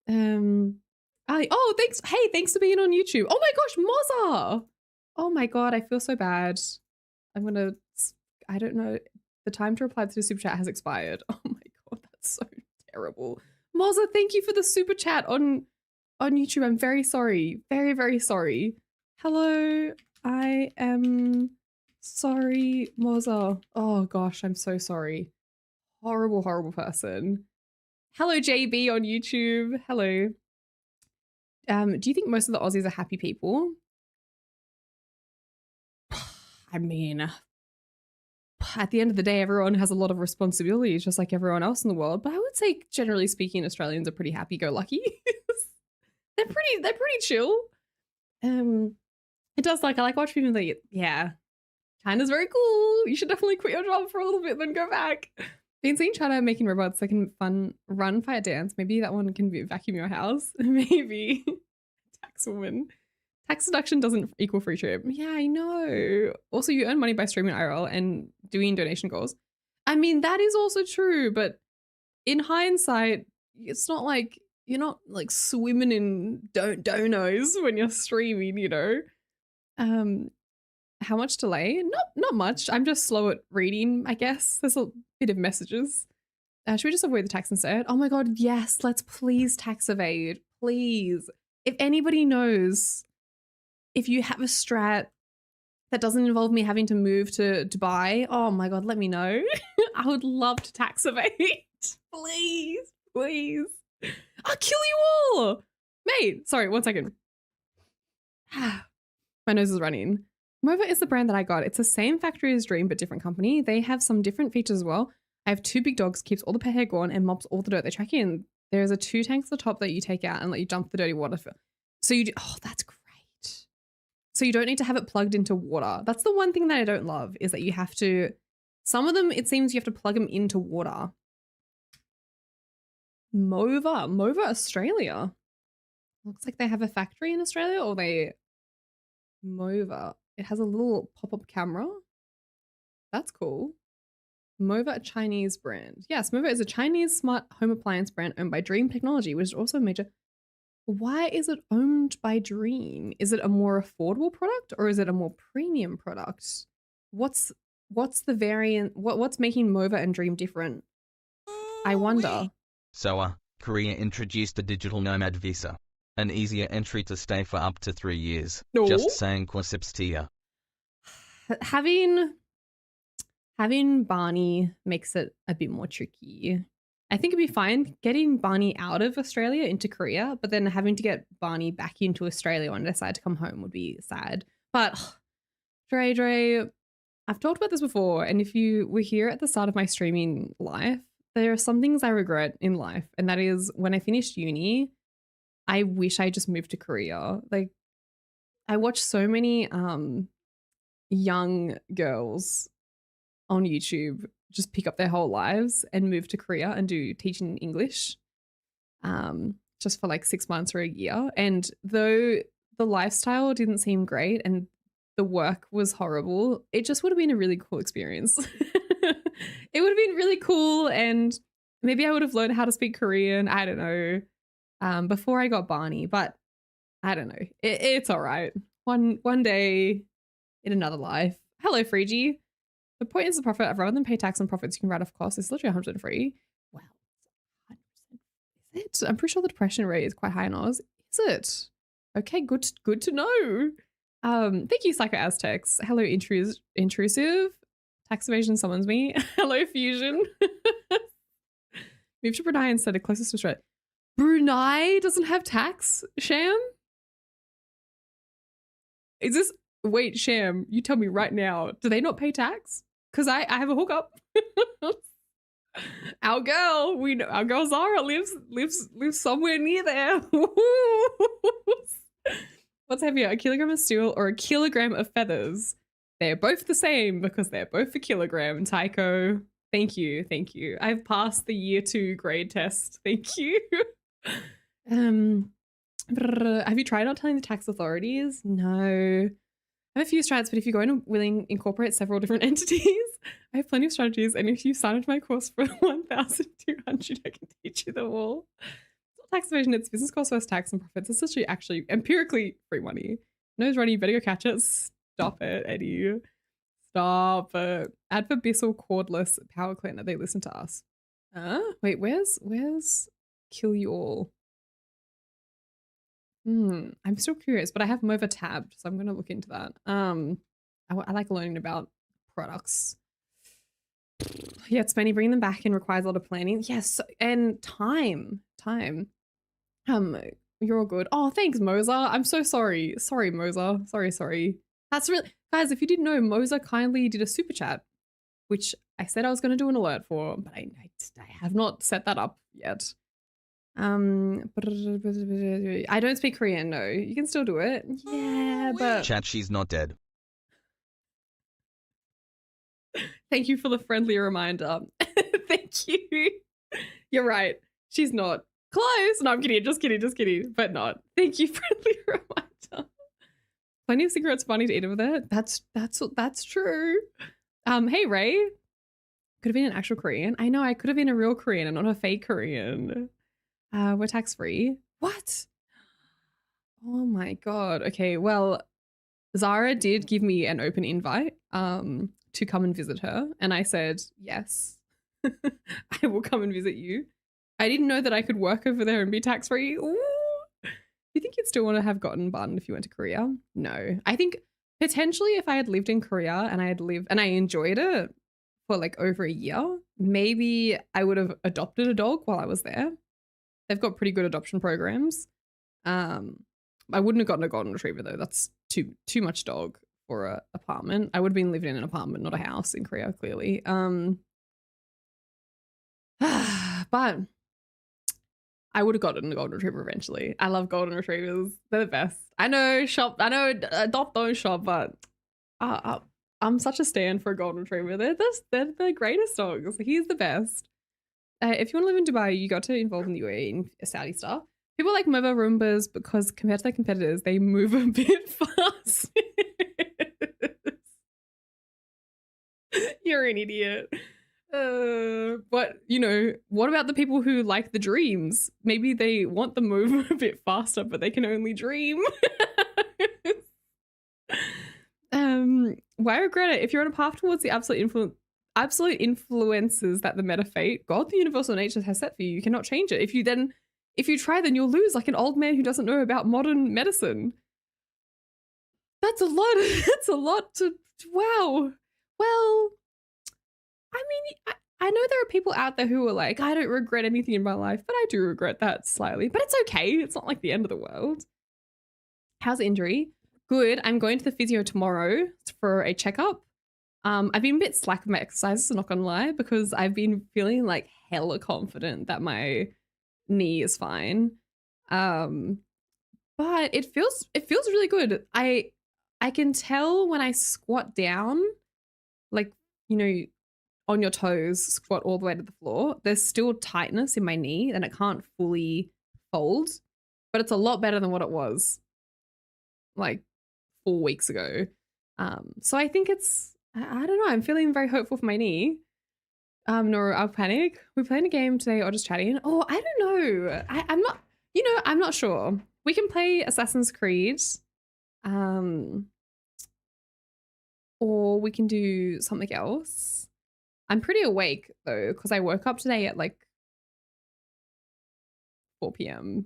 Oh, thanks. Hey, thanks for being on YouTube. Oh my gosh, Mozza. Oh my God, I feel so bad. I don't know. The time to reply to the super chat has expired. Oh my God, that's so terrible. Mozza, thank you for the super chat on YouTube. I'm very sorry. Very, very sorry. Hello, I am sorry, Mozza. Oh gosh, I'm so sorry. Horrible, horrible person. Hello, JB on YouTube. Hello. Do you think most of the Aussies are happy people? I mean, at the end of the day, everyone has a lot of responsibilities, just like everyone else in the world. But I would say, generally speaking, Australians are pretty happy-go-lucky. they're pretty chill. It does I like watch people that, yeah, China's very cool. You should definitely quit your job for a little bit, then go back. Been seeing China making robots that can run, fight, dance. Maybe that one can vacuum your house. Maybe. Tax woman. Tax deduction doesn't equal free trip. Yeah, I know. Also, you earn money by streaming IRL and doing donation goals. I mean, that is also true, but in hindsight, it's not like you're not like swimming in donos when you're streaming, you know. How much delay? Not much. I'm just slow at reading, I guess. There's a bit of messages. Should we just avoid the tax instead? Oh my God, yes. Let's please tax evade. Please. If anybody knows, if you have a strat that doesn't involve me having to move to Dubai, oh my God, let me know. I would love to tax evade. Please, please. I'll kill you all. Mate, sorry, 1 second. My nose is running. Mova is the brand that I got. It's the same factory as Dream, but different company. They have some different features as well. I have 2 big dogs, keeps all the pet hair gone and mops all the dirt they track in. There's a 2 tanks at the top that you take out and let you dump the dirty water. So you do, oh, that's great. So you don't need to have it plugged into water. That's the one thing that I don't love is that you have to, some of them, it seems you have to plug them into water. Mova Australia. Looks like they have a factory in Australia or Mova. It has a little pop-up camera. That's cool. Mova, a Chinese brand. Yes, Mova is a Chinese smart home appliance brand owned by Dream Technology, which is also a major... Why is it owned by Dream? Is it a more affordable product or is it a more premium product? What's What's the variant? What's making MOVA and Dream different? I wonder. So, Korea introduced the digital nomad visa. An easier entry to stay for up to 3 years. No. Just saying quasipstia. Having Barney makes it a bit more tricky. I think it'd be fine getting Barney out of Australia into Korea, but then having to get Barney back into Australia when I decide to come home would be sad. But Dre, I've talked about this before, and if you were here at the start of my streaming life, there are some things I regret in life, and that is when I finished uni, I wish I just moved to Korea. Like, I watched so many young girls on YouTube just pick up their whole lives and move to Korea and do teaching English just for like 6 months or a year. And though the lifestyle didn't seem great and the work was horrible, it just would have been a really cool experience. It would have been really cool, and maybe I would have learned how to speak Korean, I don't know, before I got Barney, but I don't know. It's all right. One day in another life. Hello, Freegie. The point is the profit. Rather than pay tax on profits you can write off costs, it's literally 100% free. Wow. 100%. Is it? I'm pretty sure the depression rate is quite high in Oz. Is it? Okay, good to know. Thank you, Psycho Aztecs. Hello, intrusive. Tax evasion summons me. Hello, Fusion. Move to Brunei instead of closest to Australia. Brunei doesn't have tax, Sham? Is this... Wait, Sham, you tell me right now, do they not pay tax? Because I have a hookup. Our girl Zara lives somewhere near there. What's heavier, a kilogram of steel or a kilogram of feathers? They're both the same because they're both a kilogram. Tycho, thank you. I've passed the year 2 grade test. Thank you. Have you tried not telling the tax authorities? No. I have a few strats, but if you go in and willing incorporate several different entities, I have plenty of strategies. And if you sign into my course for 1,200, I can teach you them all. It's not tax evasion, it's business cost versus tax and profits. It's literally actually empirically free money. Nose running, you better go catch it. Stop it, Eddie. Stop it. Add for Bissell cordless power cleaner. They listen to us. Wait, where's kill you all? I'm still curious, but I have MOVA tabbed, so I'm going to look into that. I like learning about products. Yeah, it's funny. Bringing them back in requires a lot of planning. Yes, and time. You're all good. Oh, thanks, Moza. I'm so sorry. Sorry, Moza. Sorry. That's really... Guys, if you didn't know, Moza kindly did a super chat, which I said I was going to do an alert for, but I have not set that up yet. I don't speak Korean, no. You can still do it. Yeah, but... Chat, she's not dead. Thank you for the friendly reminder. Thank you. You're right. She's not. Close. No, I'm kidding. Just kidding. But not. Thank you, friendly reminder. Plenty of cigarettes funny to eat over there. That's true. Hey, Ray. Could have been an actual Korean. I know, I could have been a real Korean and not a fake Korean. We're tax-free. What? Oh my god. Okay, well, Zara did give me an open invite to come and visit her, and I said, yes, I will come and visit you. I didn't know that I could work over there and be tax-free. Ooh. You think you'd still want to have gotten bun if you went to Korea? No. I think potentially if I had lived in Korea and I enjoyed it for like over a year, maybe I would have adopted a dog while I was there. They've got pretty good adoption programs. I wouldn't have gotten a golden retriever though. That's too much dog for an apartment. I would have been living in an apartment, not a house in Korea, clearly. But I would have gotten a golden retriever eventually. I love golden retrievers. They're the best. I know adopt, don't shop, but I'm such a stan for a golden retriever. They're the greatest dogs. He's the best. If you want to live in Dubai, you got to involve in the UAE and Saudi stuff. People like MOVA Roombas because compared to their competitors, they move a bit fast. You're an idiot. But, what about the people who like the dreams? Maybe they want the move a bit faster, but they can only dream. Why regret it? If you're on a path towards the absolute influences that the meta fate, God, the universal nature has set for you, you cannot change it. If you try, then you'll lose like an old man who doesn't know about modern medicine. That's a lot. That's a lot to, wow. Well, I mean, I know there are people out there who are like, I don't regret anything in my life, but I do regret that slightly. But it's okay. It's not like the end of the world. How's the injury? Good. I'm going to the physio tomorrow for a checkup. I've been a bit slack with my exercises, I'm not gonna lie, because I've been feeling like hella confident that my knee is fine. But it feels really good. I can tell when I squat down, like, you know, on your toes, squat all the way to the floor, there's still tightness in my knee and it can't fully fold, but it's a lot better than what it was like 4 weeks ago. So I think it's, I don't know, I'm feeling very hopeful for my knee. Nora, I'll panic. We're playing a game today or just chatting. Oh, I don't know. I'm not, you know, I'm not sure. We can play Assassin's Creed. Or we can do something else. I'm pretty awake though, because I woke up today at like 4 p.m.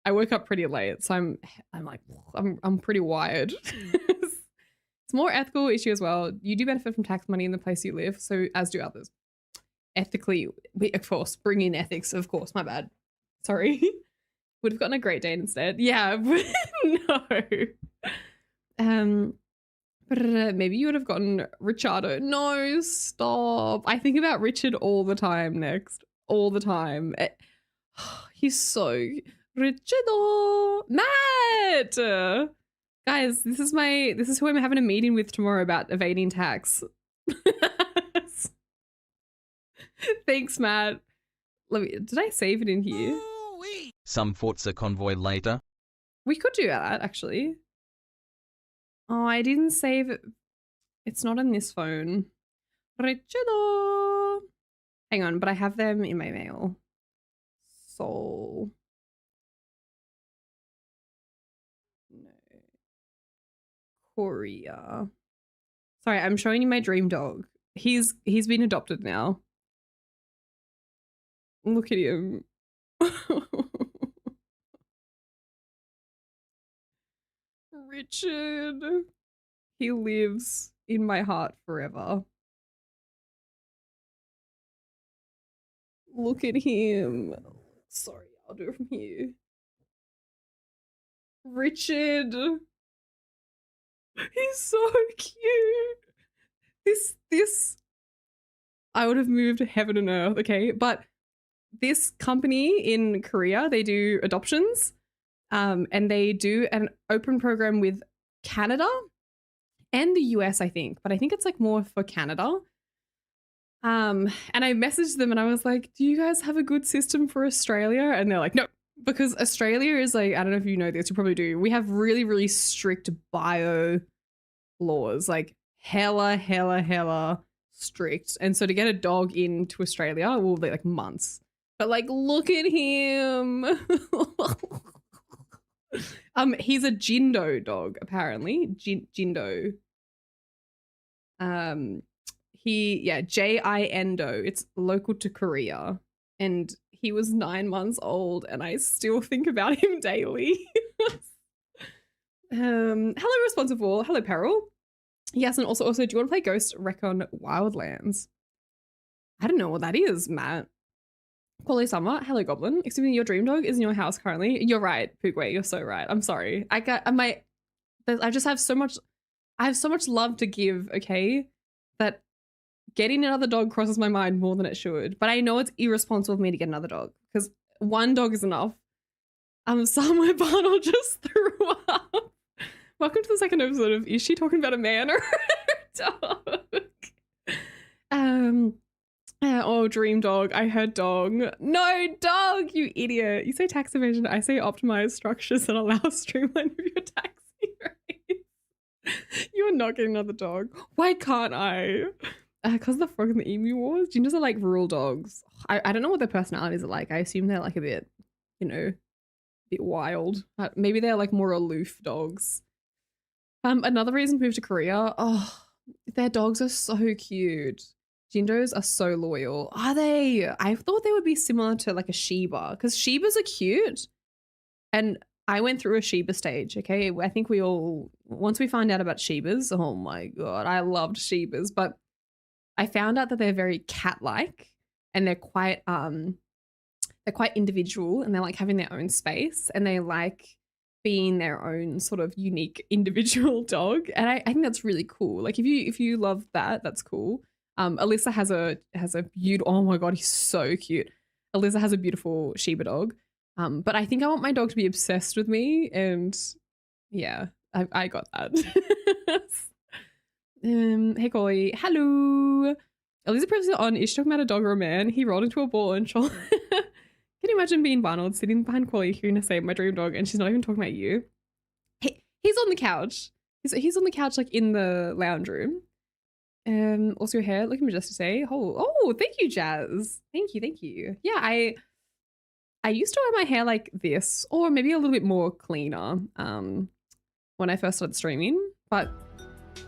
I woke up pretty late, so I'm pretty wired. It's more ethical issue as well. You do benefit from tax money in the place you live, so as do others. Ethically, we of course bring in ethics. Of course, my bad. Sorry. Would have gotten a Great Dane instead. Yeah, no. Maybe you would have gotten Richardo. No, stop. I think about Richard all the time next. All the time. He's so Richardo. Matt! Guys, this is who I'm having a meeting with tomorrow about evading tax. Thanks, Matt. Did I save it in here? Some Forza convoy later. We could do that, actually. Oh, I didn't save it. It's not on this phone. Richardo. Hang on, but I have them in my mail. Soul. No. Korea. Sorry, I'm showing you my dream dog. He's been adopted now. Look at him. Richard. He lives in my heart forever. Look at him. Sorry, I'll do it from here. Richard. He's so cute. This I would have moved heaven and earth, okay? But this company in Korea, they do adoptions. And they do an open program with Canada and the US, I think, but I think it's like more for Canada. And I messaged them and I was like, do you guys have a good system for Australia? And they're like, no, because Australia is like, I don't know if you know this, you probably do. We have really, really strict bio laws, like hella strict. And so to get a dog into Australia will be like months. But like, look at him. He's a Jindo dog, apparently. Jindo. Jindo. It's local to Korea. And he was 9 months old and I still think about him daily. Hello, Responsible. Hello, Peril. Yes, and also, do you want to play Ghost Recon Wildlands? I don't know what that is, Matt. Kwoli Summer, hello Goblin. Excuse me, your dream dog is in your house currently. You're right, Pugway, you're so right. I'm sorry. I just have so much, I have so much love to give, okay? That getting another dog crosses my mind more than it should. But I know it's irresponsible of me to get another dog because one dog is enough. Somewhere Barnell just threw up. Welcome to the second episode of Is She Talking About a Man or a dog? Oh, dream dog. I heard dog. No, dog, you idiot. You say tax evasion. I say optimize structures that allow streamline of your taxi rates. You're not getting another dog. Why can't I? Because the Frog and the Emu Wars. Gingers are like rural dogs. I don't know what their personalities are like. I assume they're like a bit, you know, a bit wild. Maybe they're like more aloof dogs. Another reason to move to Korea. Oh, Their dogs are so cute. Gindos are so loyal. Are they? I thought they would be similar to like a Shiba because Shibas are cute. And I went through a Shiba stage, okay? I think we all, once we find out about Shibas, oh my God, I loved Shibas. But I found out that they're very cat-like and they're quite individual and they're like having their own space and they like being their own sort of unique individual dog. And I think that's really cool. Like if you love that, that's cool. Alyssa has a beautiful, oh my God, he's so cute. Alyssa has a beautiful Shiba dog. But I think I want my dog to be obsessed with me and yeah, I got that. Hey Kwoli, hello. Alyssa previously on, is she talking about a dog or a man? He rolled into a ball and Can you imagine being Barnold sitting behind Kwoli hearing her say my dream dog and she's not even talking about you? He's on the couch. He's on the couch like in the lounge room. Also your hair looking majestic today. Oh, thank you, Jazz. Thank you. Yeah, I used to wear my hair like this or maybe a little bit more cleaner when I first started streaming, but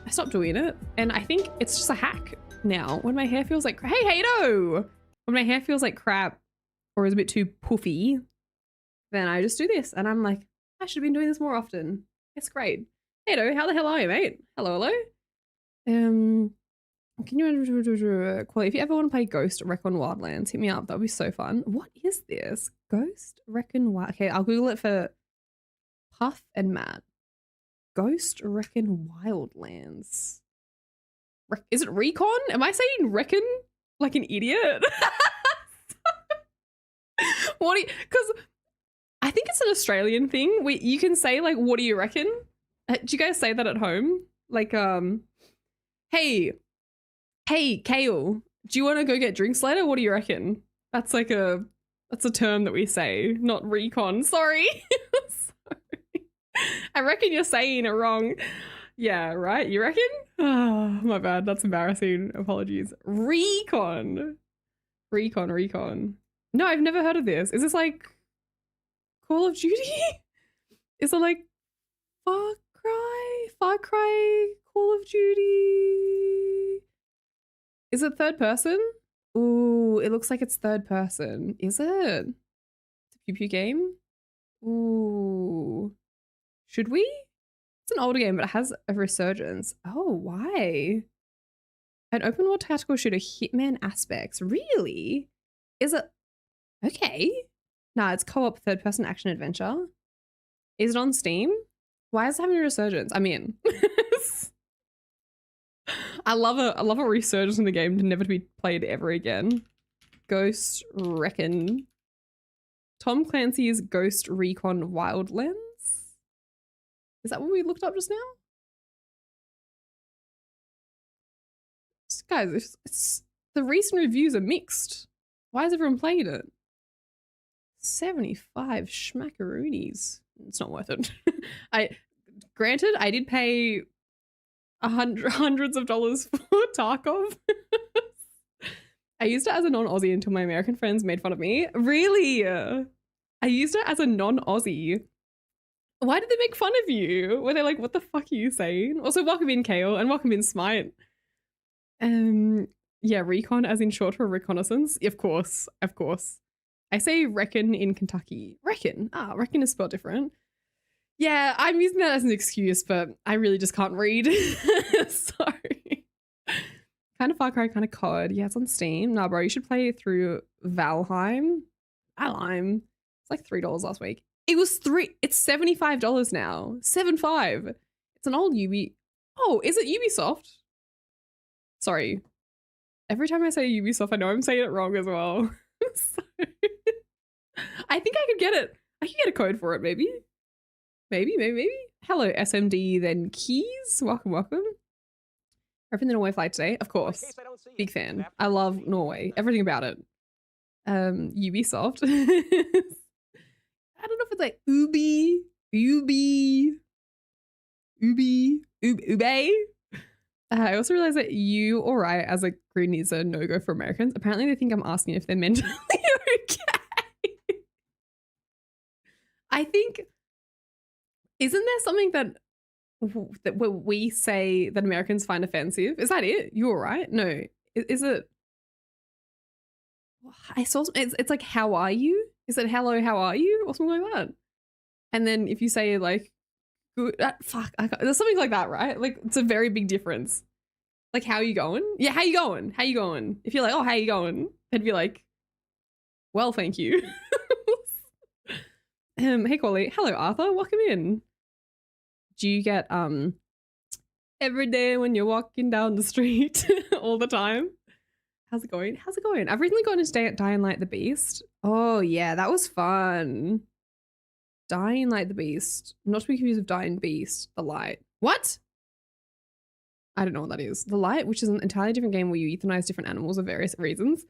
I stopped doing it and I think it's just a hack now. When my hair feels like, hey Hato! When my hair feels like crap or is a bit too puffy, then I just do this and I'm like, I should have been doing this more often. It's great. Hato, how the hell are you, mate? Hello. Can you, Kwoli, if you ever want to play Ghost Recon Wildlands, hit me up. That would be so fun. What is this? Ghost Recon Wild. Okay, I'll Google it for Puff and Matt. Ghost Recon Wildlands. Is it Recon? Am I saying Recon like an idiot? What do you, because I think it's an Australian thing. You can say like, what do you reckon? Do you guys say that at home? Like, hey, Kale, do you want to go get drinks later? What do you reckon? That's like that's a term that we say, not recon. Sorry. Sorry. I reckon you're saying it wrong. Yeah, right? You reckon? Oh, my bad. That's embarrassing. Apologies. Recon. No, I've never heard of this. Is this like Call of Duty? Is it like Far Cry, Call of Duty? Is it third person? Ooh, it looks like it's third person. Is it? It's a pew pew game? Ooh. Should we? It's an older game, but it has a resurgence. Oh, why? An open world tactical shooter, Hitman aspects. Really? Is it? Okay. Nah, it's co-op third person action adventure. Is it on Steam? Why is it having a resurgence? I'm in. I love a resurgence in the game to never to be played ever again. Ghost Recon. Tom Clancy's Ghost Recon Wildlands? Is that what we looked up just now? Guys, it's the recent reviews are mixed. Why is everyone playing it? 75 schmackaroonies. It's not worth it. Granted, I did pay hundreds of dollars for Tarkov. I used it as a non-Aussie until my American friends made fun of me. Really? I used it as a non-Aussie. Why did they make fun of you? Were they like, what the fuck are you saying? Also, welcome in, Kale, and welcome in, Smite. Yeah, recon as in short for reconnaissance. Of course. I say reckon in Kentucky. Reckon. Reckon is spelled different. Yeah, I'm using that as an excuse, but I really just can't read. Sorry. Kind of Far Cry, kind of COD. Yeah, it's on Steam. Nah, bro, you should play through Valheim. It's like $3 last week. It's $75 now. $75. It's an old Ubi. Oh, is it Ubisoft? Sorry. Every time I say Ubisoft, I know I'm saying it wrong as well. So, I think I could get it. I could get a code for it, maybe. Maybe. Hello, SMD, then Keys. Welcome. Hoping the Norway flight today. Of course. Big fan. I love Norway. Everything about it. Ubisoft. I don't know if it's like Ubi. I also realized that you or I as a green is a no-go for Americans. Apparently they think I'm asking if they're mentally okay. I think, isn't there something that that what we say that Americans find offensive. Is that it? You're right. No, is it? I saw it's like how are you? Is it hello? How are you? Or something like that. And then if you say like good, fuck, there's something like that, right? Like it's a very big difference. Like how you going? Yeah, how you going? How you going? If you're like, oh, how you going? I'd be like, well, thank you. Hey Kwoli, hello Arthur, welcome in. Do you get every day when you're walking down the street all the time? How's it going? How's it going? I've recently gone into Dying Light the Beast. Oh yeah, that was fun. Dying Light the Beast. Not to be confused with Dying Beast, the Light. What? I don't know what that is. The Light, which is an entirely different game where you euthanize different animals for various reasons.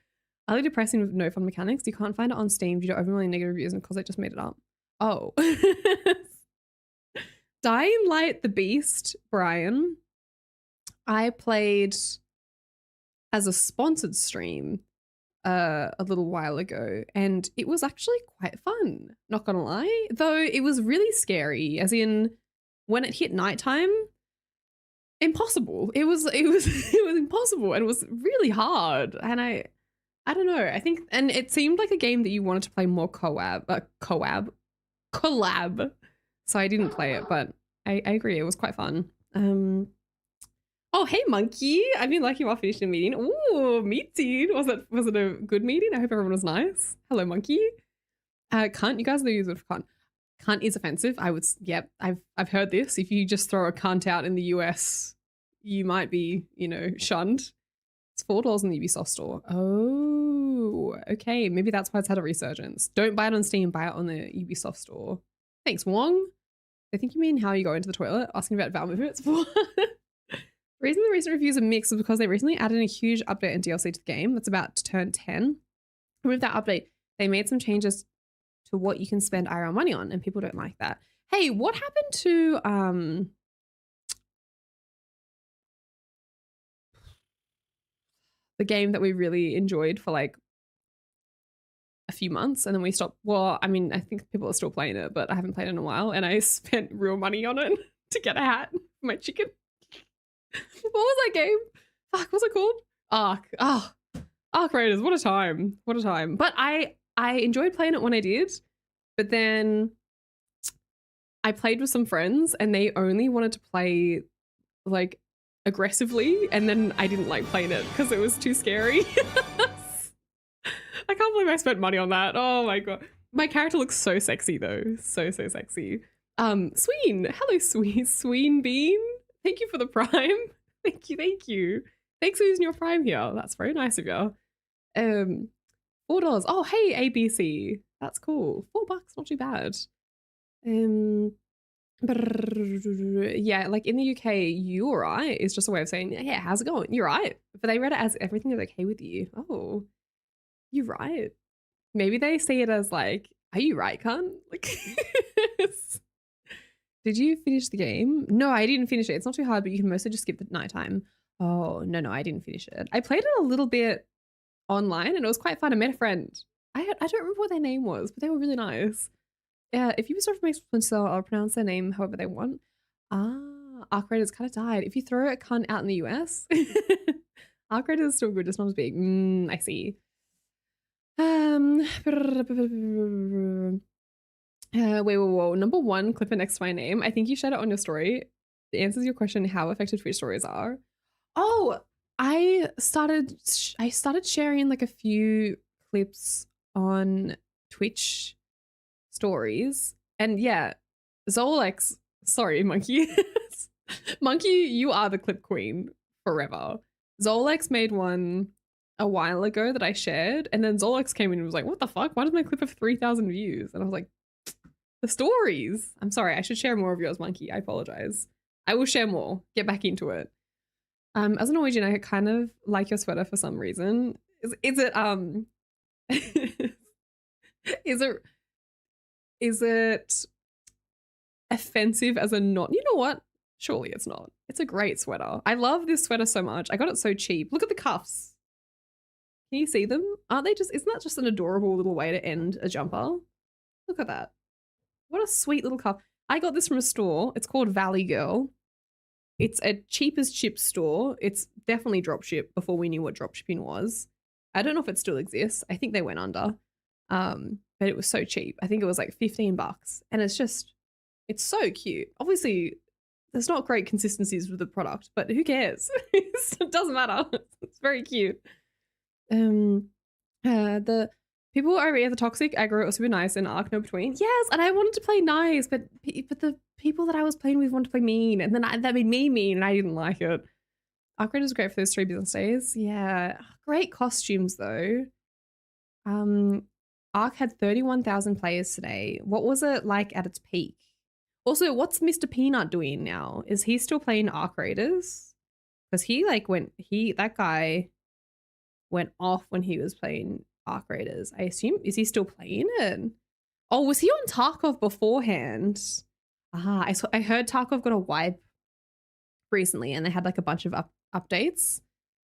Highly depressing with no fun mechanics. You can't find it on Steam due to overwhelming negative reviews and because I just made it up. Oh. Dying Light the Beast, Brian, I played as a sponsored stream a little while ago, and it was actually quite fun, not gonna lie. Though it was really scary, as in when it hit nighttime, impossible. It was impossible, and it was really hard. And I don't know. I think, and it seemed like a game that you wanted to play more collab. So I didn't play it, but I agree, it was quite fun. Oh, hey Monkey! I've been liking while finishing the meeting. Ooh, meeting. Was it a good meeting? I hope everyone was nice. Hello, Monkey. Cunt. You guys know the use of cunt. Cunt is offensive. Yep. I've heard this. If you just throw a cunt out in the US, you might be, shunned. It's $4 in the Ubisoft store. Oh, okay. Maybe that's why it's had a resurgence. Don't buy it on Steam. Buy it on the Ubisoft store. Thanks, Wong. I think you mean how you go into the toilet, asking about Valve movements. The reason the recent reviews are mixed is because they recently added a huge update and DLC to the game that's about to turn 10. With that update, they made some changes to what you can spend IRL money on, and people don't like that. Hey, what happened to the game that we really enjoyed for like a few months, and then we stopped? Well, I mean, I think people are still playing it, but I haven't played it in a while, and I spent real money on it to get a hat for my chicken. What was that game? Fuck, what's it called? Ark. Oh, Ark Raiders. What a time. What a time. But I enjoyed playing it when I did, but then I played with some friends and they only wanted to play like aggressively, and then I didn't like playing it because it was too scary. I can't believe I spent money on that. Oh my god. My character looks so sexy though. So sexy. Sween. Hello, Sween Bean. Thank you for the Prime. Thank you. Thanks for using your Prime here. That's very nice of you. $4. Oh, hey, ABC. That's cool. $4, not too bad. Yeah, like in the UK, you alright is just a way of saying, yeah, how's it going? You're right. But they read it as everything is okay with you. Oh, you right. Maybe they see it as like, are you right, cunt? Like, did you finish the game? No, I didn't finish it. It's not too hard, but you can mostly just skip the nighttime. Oh, no, I didn't finish it. I played it a little bit online and it was quite fun. I met a friend. I don't remember what their name was, but they were really nice. Yeah, if Ubisoft makes Splinter Cell, I'll pronounce their name however they want. Ark Raiders kind of died. If you throw a cunt out in the US, Ark Raiders is still good, just not as big. I see. Whoa. Number 1, clip it next to my name. I think you shared it on your story. It answers your question how effective Twitch stories are. Oh, I started sharing like a few clips on Twitch stories. And yeah, Zolex, sorry, Monkey. Monkey, you are the clip queen forever. Zolex made one a while ago that I shared, and then Zolex came in and was like, what the fuck? Why does my clip have 3,000 views? And I was like, the stories. I'm sorry, I should share more of yours, Monkey. I apologize. I will share more. Get back into it. As a Norwegian, I kind of like your sweater for some reason. Is it offensive as a not? You know what? Surely it's not. It's a great sweater. I love this sweater so much. I got it so cheap. Look at the cuffs. Can you see them? Aren't they just, isn't that just an adorable little way to end a jumper? Look at that. What a sweet little cuff. I got this from a store. It's called Valley Girl. it's a cheap as chip store. It's definitely dropship before we knew what dropshipping was. I don't know if it still exists. I think they went under. But it was so cheap. I think it was like $15. And it's so cute. Obviously, there's not great consistencies with the product, but who cares? It doesn't matter. It's very cute. The people over here, the toxic aggro are super nice and Arc no between. Yes, and I wanted to play nice, but the people that I was playing with wanted to play mean, and then that made me mean, and I didn't like it. Arc Raid is great for those 3 business days. Yeah, great costumes though. Arc had 31,000 players today. What was it like at its peak? Also, what's Mr. Peanut doing now? Is he still playing Arc Raiders? Because that guy went off when he was playing Arc Raiders. I assume, is he still playing it? Oh, was he on Tarkov beforehand? I heard Tarkov got a wipe recently and they had like a bunch of updates.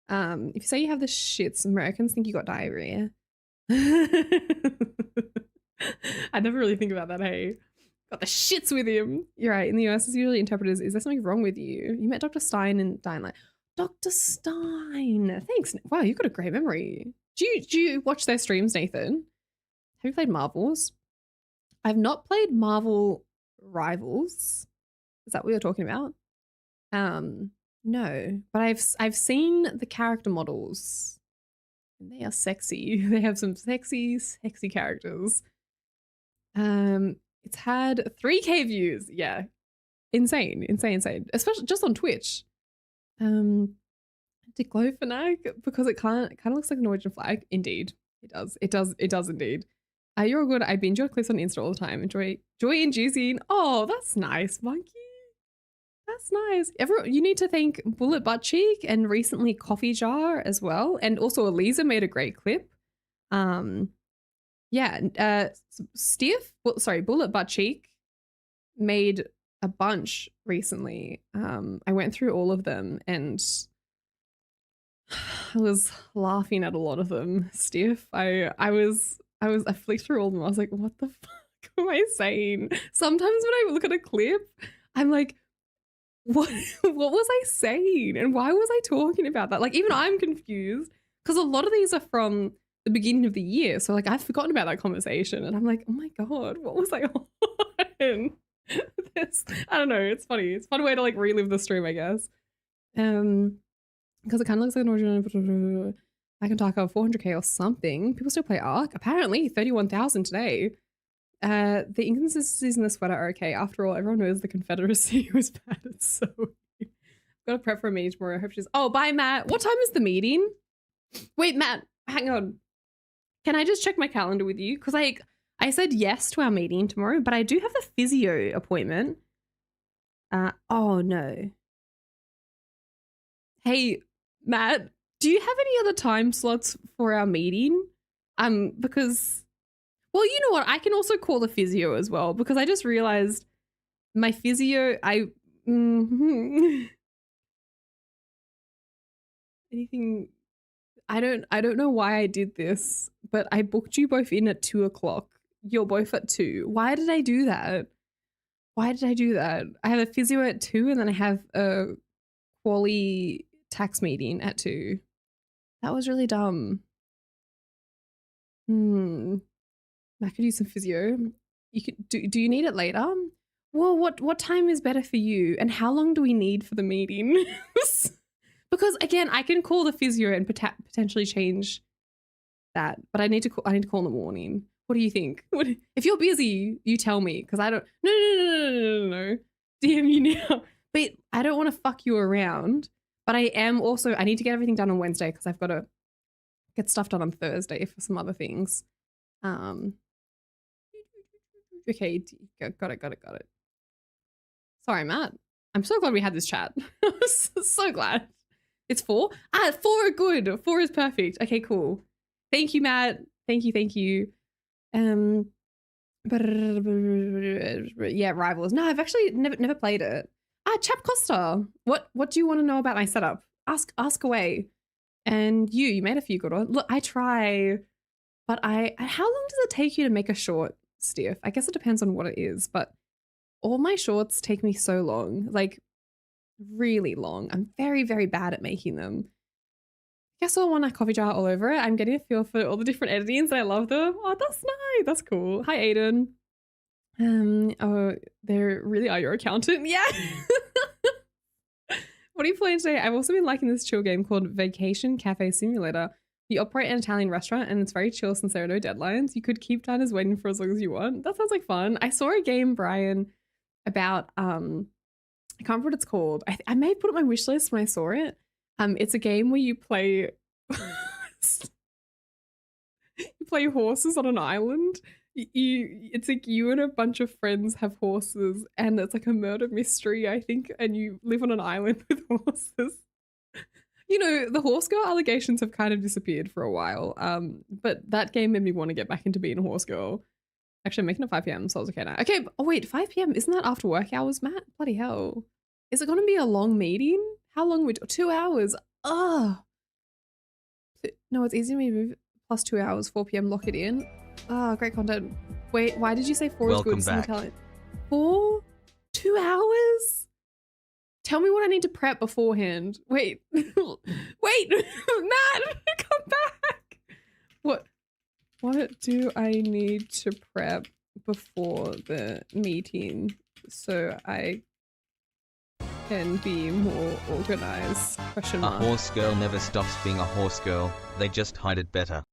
If you say you have the shits, Americans think you got diarrhea. I never really think about that, hey. Got the shits with him. You're right. In the US, it's usually interpreted as, is there something wrong with you? You met Dr. Stein and Dying Light. Dr. Stein. Thanks. Wow, you've got a great memory. Do you watch their streams, Nathan? Have you played Marvels? I've not played Marvel Rivals. Is that what you're talking about? No. But I've seen the character models. And they are sexy. They have some sexy characters. It's had 3K views. Yeah. Insane. Especially just on Twitch. Diclofenac, because it kind of looks like a Norwegian flag. Indeed. It does indeed. You're all good. I binge your clips on Insta all the time. Joy inducing. Oh, that's nice, Monkey. That's nice. You need to thank Bullet Butt Cheek and recently Coffee Jar as well. And also Eliza made a great clip. Bullet Butt Cheek made a bunch recently. I went through all of them and I was laughing at a lot of them. Stiff. I flicked through all of them. I was like, what the fuck am I saying? Sometimes when I look at a clip, I'm like, what was I saying? And why was I talking about that? Like, even I'm confused because a lot of these are from the beginning of the year. So like, I've forgotten about that conversation and I'm like, oh my God, what was I on? I don't know. It's funny. It's a fun way to like relive the stream, I guess. Because it kind of looks like an original. I can talk about 400k or something. People still play Arc. Apparently 31,000 today. The inconsistencies in the sweater are okay. After all, everyone knows the Confederacy was bad. It's so weird. Got to prep for a meeting tomorrow. I hope she's. Oh, bye, Matt. What time is the meeting? Wait, Matt, hang on. Can I just check my calendar with you? Because I said yes to our meeting tomorrow, but I do have a physio appointment. Oh no. Hey, Matt, do you have any other time slots for our meeting? Because, well, you know what? I can also call the physio as well because I just realized my physio, anything, I don't know why I did this, but I booked you both in at 2 o'clock. You're both at 2. Why did I do that? I have a physio at 2 and then I have a Kwoli tax meeting at 2. That was really dumb. I could use some physio. You could do you need it later? Well, what time is better for you? And how long do we need for the meeting? Because again, I can call the physio and potentially change that, but I need to call in the morning. What do you think? If you're busy, you tell me because I don't. No. DM you now. But I don't want to fuck you around. But I am also. I need to get everything done on Wednesday because I've got to get stuff done on Thursday for some other things. Okay, got it. Sorry, Matt. I'm so glad we had this chat. So glad. It's 4? 4 are good. 4 is perfect. Okay, cool. Thank you, Matt. Thank you. Yeah, Rivals. No, I've actually never played it. Chap Costa. What do you want to know about my setup? Ask away. And you made a few good ones. Look, I try, but how long does it take you to make a short, Stiff? I guess it depends on what it is, but all my shorts take me so long. Like, Really long. I'm very, very bad at making them. I saw one at Coffee Jar all over it. I'm getting a feel for all the different editings and I love them. Oh, that's nice. That's cool. Hi, Aiden. Oh, they really are your accountant. Yeah. What are you playing today? I've also been liking this chill game called Vacation Cafe Simulator. You operate an Italian restaurant and it's very chill since there are no deadlines. You could keep diners waiting for as long as you want. That sounds like fun. I saw a game, Brian, about I can't remember what it's called. I may have put it on my wish list when I saw it. It's a game where you play you play horses on an island. It's like you and a bunch of friends have horses and it's like a murder mystery, I think, and you live on an island with horses. You know, the horse girl allegations have kind of disappeared for a while, but that game made me want to get back into being a horse girl. Actually, I'm making it 5 p.m, so I was okay now. Okay, oh wait, 5 p.m, isn't that after work hours, Matt? Bloody hell. Is it going to be a long meeting? How long would 2 hours? Ugh. No, it's easy to move plus 2 hours, 4 p.m, lock it in. Oh, great content. Wait, why did you say 4 Welcome is good? back. 4? 2 hours? Tell me what I need to prep beforehand. Wait. Wait, Matt, come back. What do I need to prep before the meeting so I can be more organized? Question mark. A horse girl never stops being a horse girl. They just hide it better.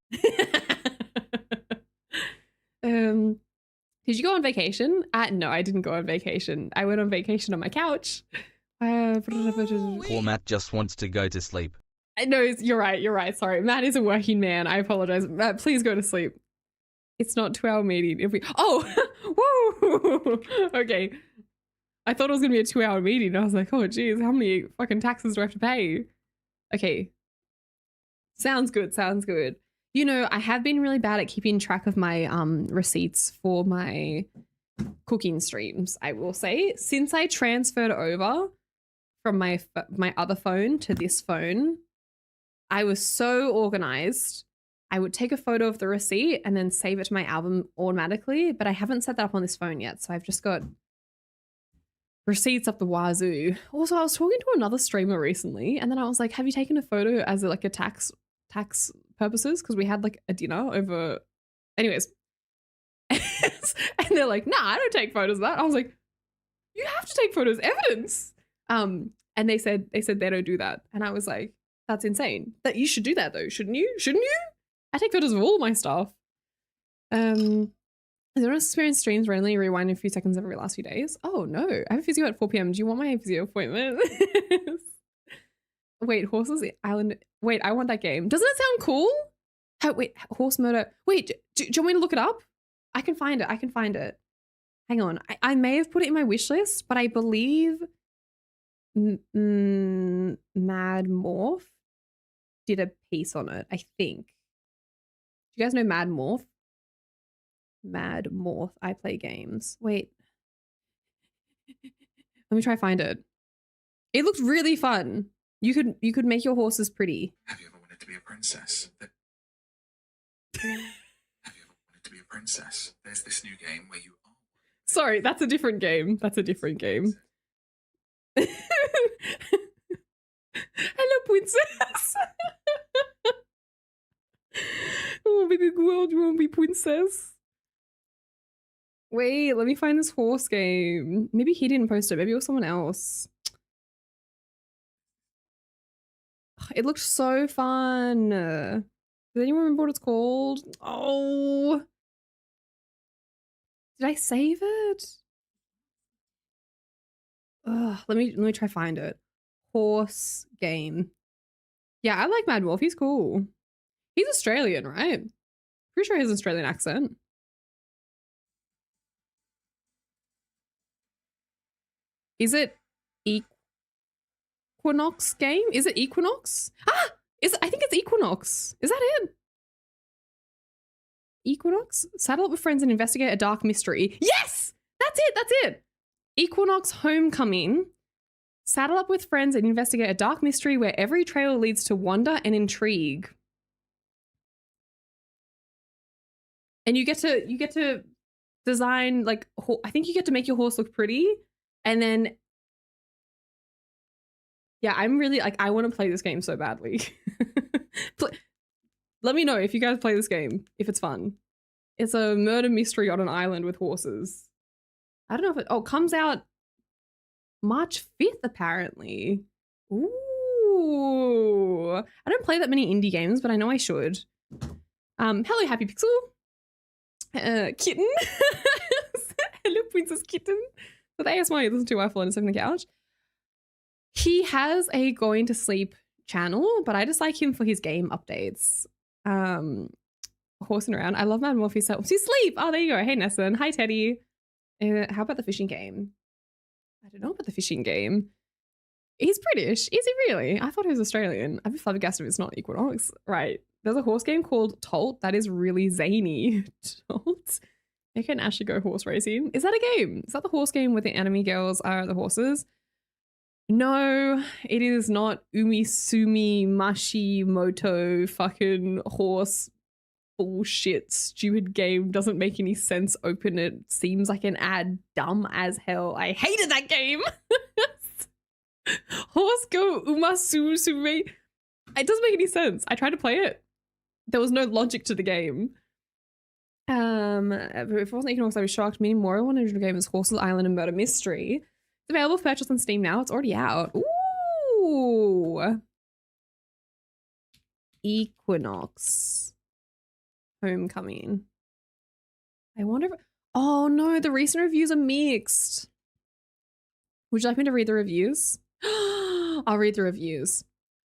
Did you go on vacation? No, I didn't go on vacation. I went on vacation on my couch. Poor Matt just wants to go to sleep. No, you're right. Sorry. Matt is a working man. I apologize. Matt, please go to sleep. It's not 2-hour meeting. If we woo! Okay. I thought it was gonna be a 2-hour meeting. I was like, oh geez, how many fucking taxes do I have to pay? Okay. Sounds good. You know, I have been really bad at keeping track of my receipts for my cooking streams, I will say. Since I transferred over from my other phone to this phone, I was so organized. I would take a photo of the receipt and then save it to my album automatically, but I haven't set that up on this phone yet, so I've just got receipts up the wazoo. Also, I was talking to another streamer recently, and then I was like, have you taken a photo as like a tax purposes? Because we had like a dinner over... Anyways. And they're like, nah, I don't take photos of that. I was like, you have to take photos, evidence. And they said they don't do that. And I was like, that's insane. That you should do that though, shouldn't you? I take photos of all my stuff. Is there an experience streams randomly rewind a few seconds every last few days? Oh no, I have a physio at 4 p.m. Do you want my physio appointment? Wait, Horses Island. Wait, I want that game. Doesn't it sound cool? Wait, horse murder. Wait, do you want me to look it up? I can find it. Hang on. I may have put it in my wish list, but I believe Mad Morph did a piece on it, I think. Do you guys know Mad Morph? Mad Morph. I play games. Wait. Let me try to find it. It looks really fun. You could make your horses pretty. Have you ever wanted to be a princess? Have you ever wanted to be a princess? There's this new game where you are. Sorry, that's a different game. Hello, princess. Oh, baby girl, do you want to be princess? Wait, let me find this horse game. Maybe he didn't post it. Maybe it was someone else. It looked so fun. Does anyone remember what it's called? Oh. Did I save it? Ugh, let me try find it. Horse game. Yeah, I like Mad Wolf. He's cool. He's Australian, right? Pretty sure he has an Australian accent. Is it Equinox game? Is it Equinox? Ah! I think it's Equinox. Is that it? Equinox? Saddle up with friends and investigate a dark mystery. Yes! That's it! Equinox Homecoming. Saddle up with friends and investigate a dark mystery where every trail leads to wonder and intrigue. And you get to design, like, I think you get to make your horse look pretty, and then Yeah, I'm really like, I want to play this game so badly. Let me know if you guys play this game, if it's fun. It's a murder mystery on an island with horses. I don't know if it, oh, it comes out March 5th, apparently. Ooh. I don't play that many indie games, but I know I should. Hello, Happy Pixel. Kitten. Hello, Princess Kitten. But the ASMR you listen to while falling asleep on the couch. He has a going to sleep channel, but I just like him for his game updates. Horsing around. I love Mad Morpheus. So sleep. Oh, there you go. Hey, Nesson. Hi, Teddy. How about the fishing game? I don't know about the fishing game. He's British. Is he really? I thought he was Australian. I'd be flabbergasted if it's not Equinox. Right. There's a horse game called Tolt that is really zany. Tolt. They can actually go horse racing. Is that a game? Is that the horse game where the anime girls are the horses? No, it is not Umisumi Mashi Moto fucking horse bullshit stupid game. Doesn't make any sense. Open it. Seems like an ad. Dumb as hell. I hated that game. Horse go Umasumi. It doesn't make any sense. I tried to play it. There was no logic to the game. If it wasn't Equinox, I was shocked. Many more one original game is Horses Island and Murder Mystery. It's available for purchase on Steam now. It's already out. Ooh. Equinox. Homecoming. I wonder if... Oh no, the recent reviews are mixed. Would you like me to read the reviews? I'll read the reviews.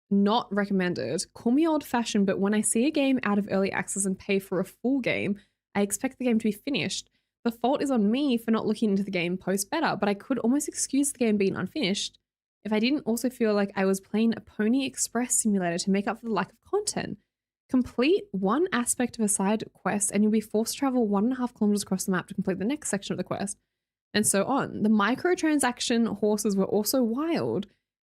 Not recommended. Call me old-fashioned, but when I see a game out of early access and pay for a full game, I expect the game to be finished. The fault is on me for not looking into the game post-beta, but I could almost excuse the game being unfinished if I didn't also feel like I was playing a Pony Express simulator to make up for the lack of content. Complete one aspect of a side quest and you'll be forced to travel 1.5 kilometers across the map to complete the next section of the quest, and so on. The microtransaction horses were also wild.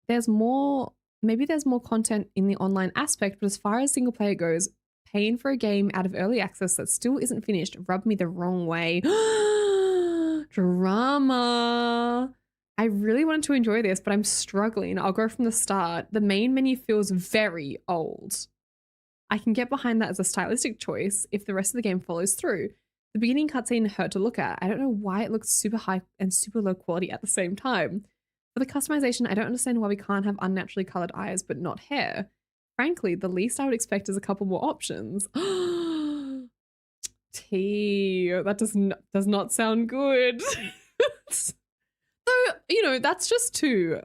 Maybe there's more content in the online aspect, but as far as single player goes, paying for a game out of early access that still isn't finished rubbed me the wrong way. Drama. I really wanted to enjoy this, but I'm struggling. I'll go from the start. The main menu feels very old. I can get behind that as a stylistic choice if the rest of the game follows through. The beginning cutscene hurt to look at. I don't know why it looks super high and super low quality at the same time. For the customization, I don't understand why we can't have unnaturally colored eyes but not hair. Frankly, the least I would expect is a couple more options. T, that does not sound good. So, you know, that's just two.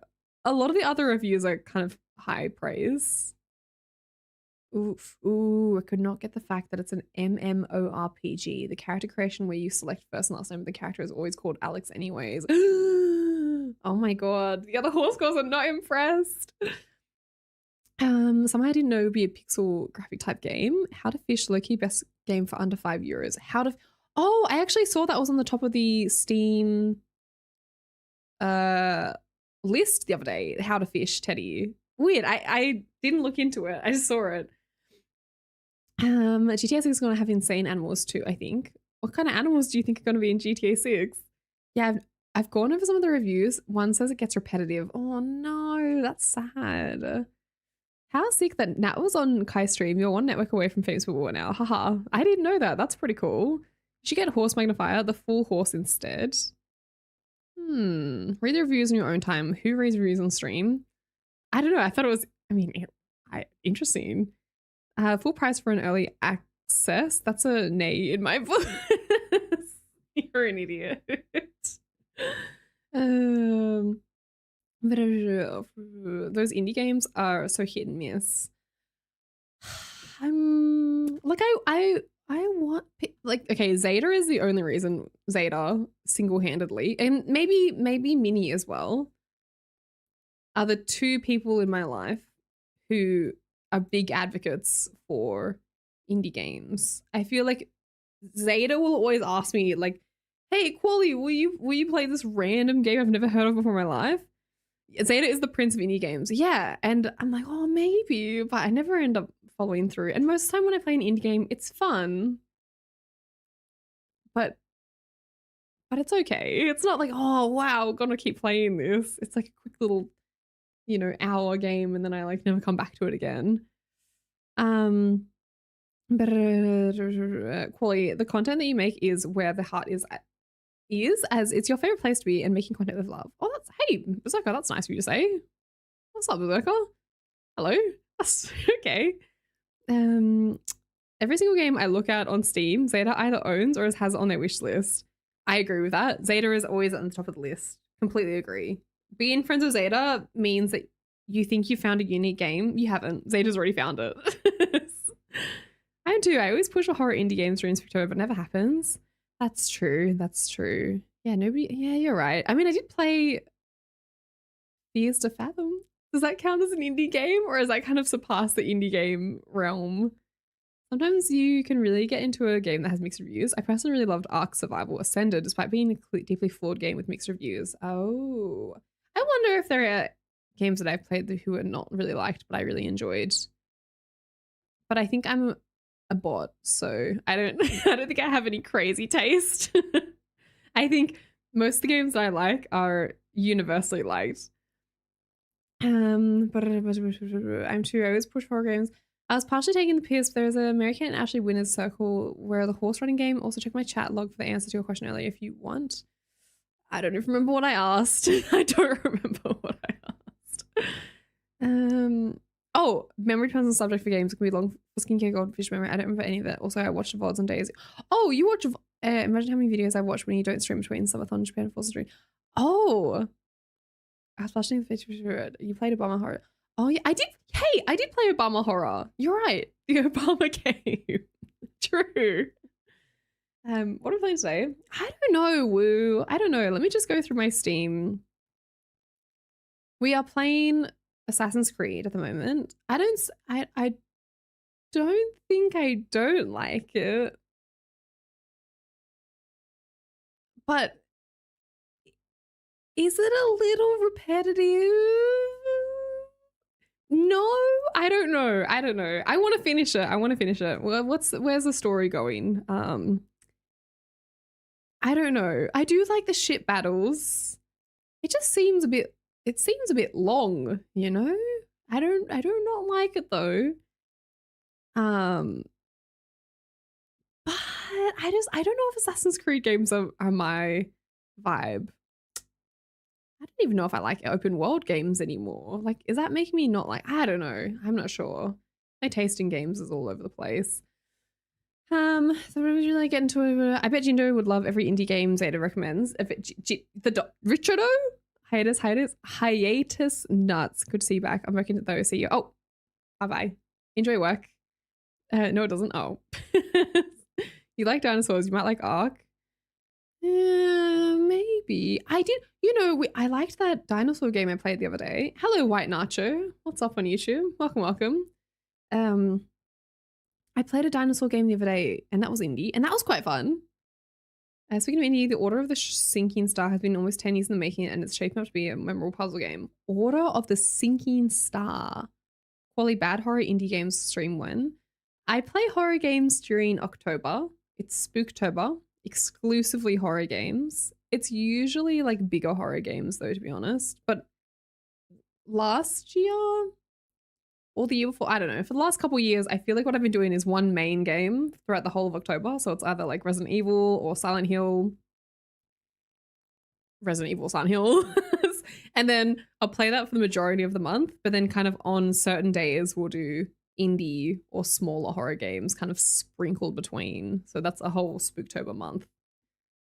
A lot of the other reviews are kind of high praise. Oof. Ooh, I could not get the fact that it's an MMORPG. The character creation where you select first and last name of the character is always called Alex anyways. Oh my god. The other horse girls are not impressed. Somehow I didn't know it would be a pixel graphic type game. How to Fish, low-key best game for under €5. Oh, I actually saw that was on the top of the Steam list the other day. How to Fish, Teddy. Weird. I didn't look into it. I just saw it. GTA 6 is going to have insane animals too, I think. What kind of animals do you think are going to be in GTA 6? Yeah, I've gone over some of the reviews. One says it gets repetitive. Oh no, that's sad. How sick that Nat was on Kai's stream. You're one network away from famous people now. Haha. I didn't know that. That's pretty cool. You should get a horse magnifier, the full horse instead. Read the reviews in your own time. Who reads reviews on stream? I don't know. I thought it was, interesting. Full price for an early access. That's a nay in my book. You're an idiot. But those indie games are so hit and miss. I'm like, I want, like, okay, Zeta is the only reason, Zeta single-handedly, and maybe Minnie as well, are the two people in my life who are big advocates for indie games. I feel like Zeta will always ask me, like, hey, Kwoli, will you play this random game I've never heard of before in my life? Zeta is the prince of indie games. Yeah, and I'm like, oh, maybe, but I never end up following through. And most of the time when I play an indie game, it's fun. But it's okay. It's not like, oh, wow, gonna keep playing this. It's like a quick little, you know, hour game and then I like never come back to it again. Quality, the content that you make is where the heart is as it's your favorite place to be and making content with love. Oh, that's, hey, Berserker, that's nice of you to say. What's up, Berserker? Hello? That's okay. Every single game I look at on Steam, Zeta either owns or has it on their wish list. I agree with that. Zeta is always on the top of the list. Completely agree. Being friends with Zeta means that you think you found a unique game. You haven't. Zeta's already found it. I am too. I always push for horror indie games during Spectober, but it never happens. That's true. That's true. Yeah, nobody. Yeah, you're right. I mean, I did play Fears to Fathom. Does that count as an indie game, or is that kind of surpassed the indie game realm? Sometimes you can really get into a game that has mixed reviews. I personally really loved Ark Survival Ascended, despite being a deeply flawed game with mixed reviews. Oh, I wonder if there are games that I've played who are not really liked, but I really enjoyed. But I think I'm a bot, so I don't think I have any crazy taste. I think most of the games that I like are universally liked. But I'm too. I always push horror games. I was partially taking the piss, but there's a Mary Kate and Ashley Winners Circle where the horse running game. Also check my chat log for the answer to your question earlier if you want. I don't even remember what I asked. I don't remember what I asked. Oh, memory depends on subject for games. It can be long for skincare, goldfish memory. I don't remember any of that. Also, I watched the VODs on days. Oh, you watch. Imagine how many videos I watch when you don't stream between Subathon, Japan, and Forza Stream. Oh, I was flashing the Facebook. You played Obama Horror. Oh yeah, I did. Hey, I did play Obama Horror. You're right. The Obama game. True. What are we playing today? I don't know, Woo. I don't know. Let me just go through my Steam. We are playing Assassin's Creed at the moment. I don't think I don't like it. But is it a little repetitive? No, I don't know. I want to finish it. Well, where's the story going? I don't know. I do like the ship battles. It just seems a bit long, you know? I do not like it though. But I don't know if Assassin's Creed games are my vibe. I don't even know if I like open world games anymore. Like, is that making me not like, I don't know. I'm not sure. My taste in games is all over the place. So what would you like get into it? I bet Jindo would love every indie game Zeta recommends. Richardo? Hiatus nuts. Good to see you back. I'm working at those. See you. Oh, bye-bye. Enjoy work. No, it doesn't. Oh. You like dinosaurs. You might like Ark. Maybe. I did. You know, I liked that dinosaur game I played the other day. Hello, White Nacho. What's up on YouTube? Welcome. I played a dinosaur game the other day, and that was indie, and that was quite fun. Speaking of indie, The Order of the Sinking Star has been almost 10 years in the making, and it's shaping up to be a memorable puzzle game. Order of the Sinking Star. Kwoli bad horror indie games stream when. I play horror games during October. It's Spooktober. Exclusively horror games. It's usually like bigger horror games though, to be honest. But last year or the year before, I don't know, for the last couple of years, I feel like what I've been doing is one main game throughout the whole of October. So it's either like Resident Evil or Silent Hill. And then I'll play that for the majority of the month, but then kind of on certain days we'll do indie or smaller horror games kind of sprinkled between. So that's a whole Spooktober month.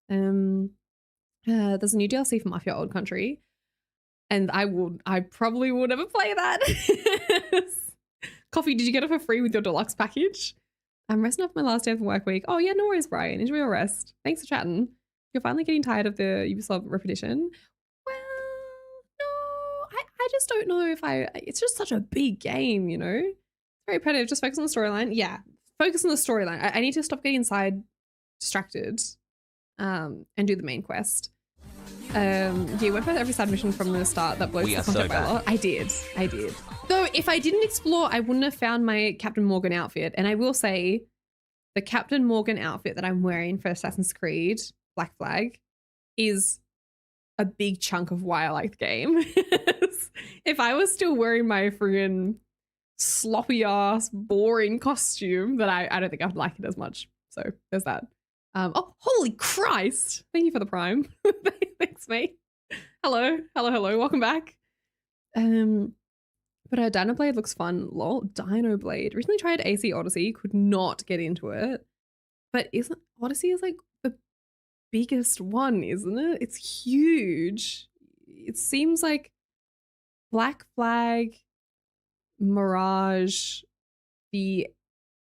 There's a new DLC for Mafia Old Country, and I probably will never play that. Coffee, did you get it for free with your deluxe package? I'm resting up my last day of the work week. Oh yeah, no worries, Brian. Enjoy your rest. Thanks for chatting. You're finally getting tired of the Ubisoft repetition. Well, no, I just don't know if it's just such a big game, you know? Very repetitive. Just focus on the storyline. Yeah, focus on the storyline. I need to stop getting distracted and do the main quest. Yeah, went past every side mission from the start. That blows the content by a lot. I did. Though if I didn't explore, I wouldn't have found my Captain Morgan outfit. And I will say the Captain Morgan outfit that I'm wearing for Assassin's Creed Black Flag is a big chunk of why I like the game. If I was still wearing my friggin' sloppy ass, boring costume, then I don't think I'd like it as much. So there's that. Oh, holy Christ! Thank you for the prime. Thanks, mate. Hello. Welcome back. But her Dino Blade looks fun. Lol. Dino Blade. Recently tried AC Odyssey. Could not get into it. But isn't Odyssey is like the biggest one, isn't it? It's huge. It seems like Black Flag, Mirage, the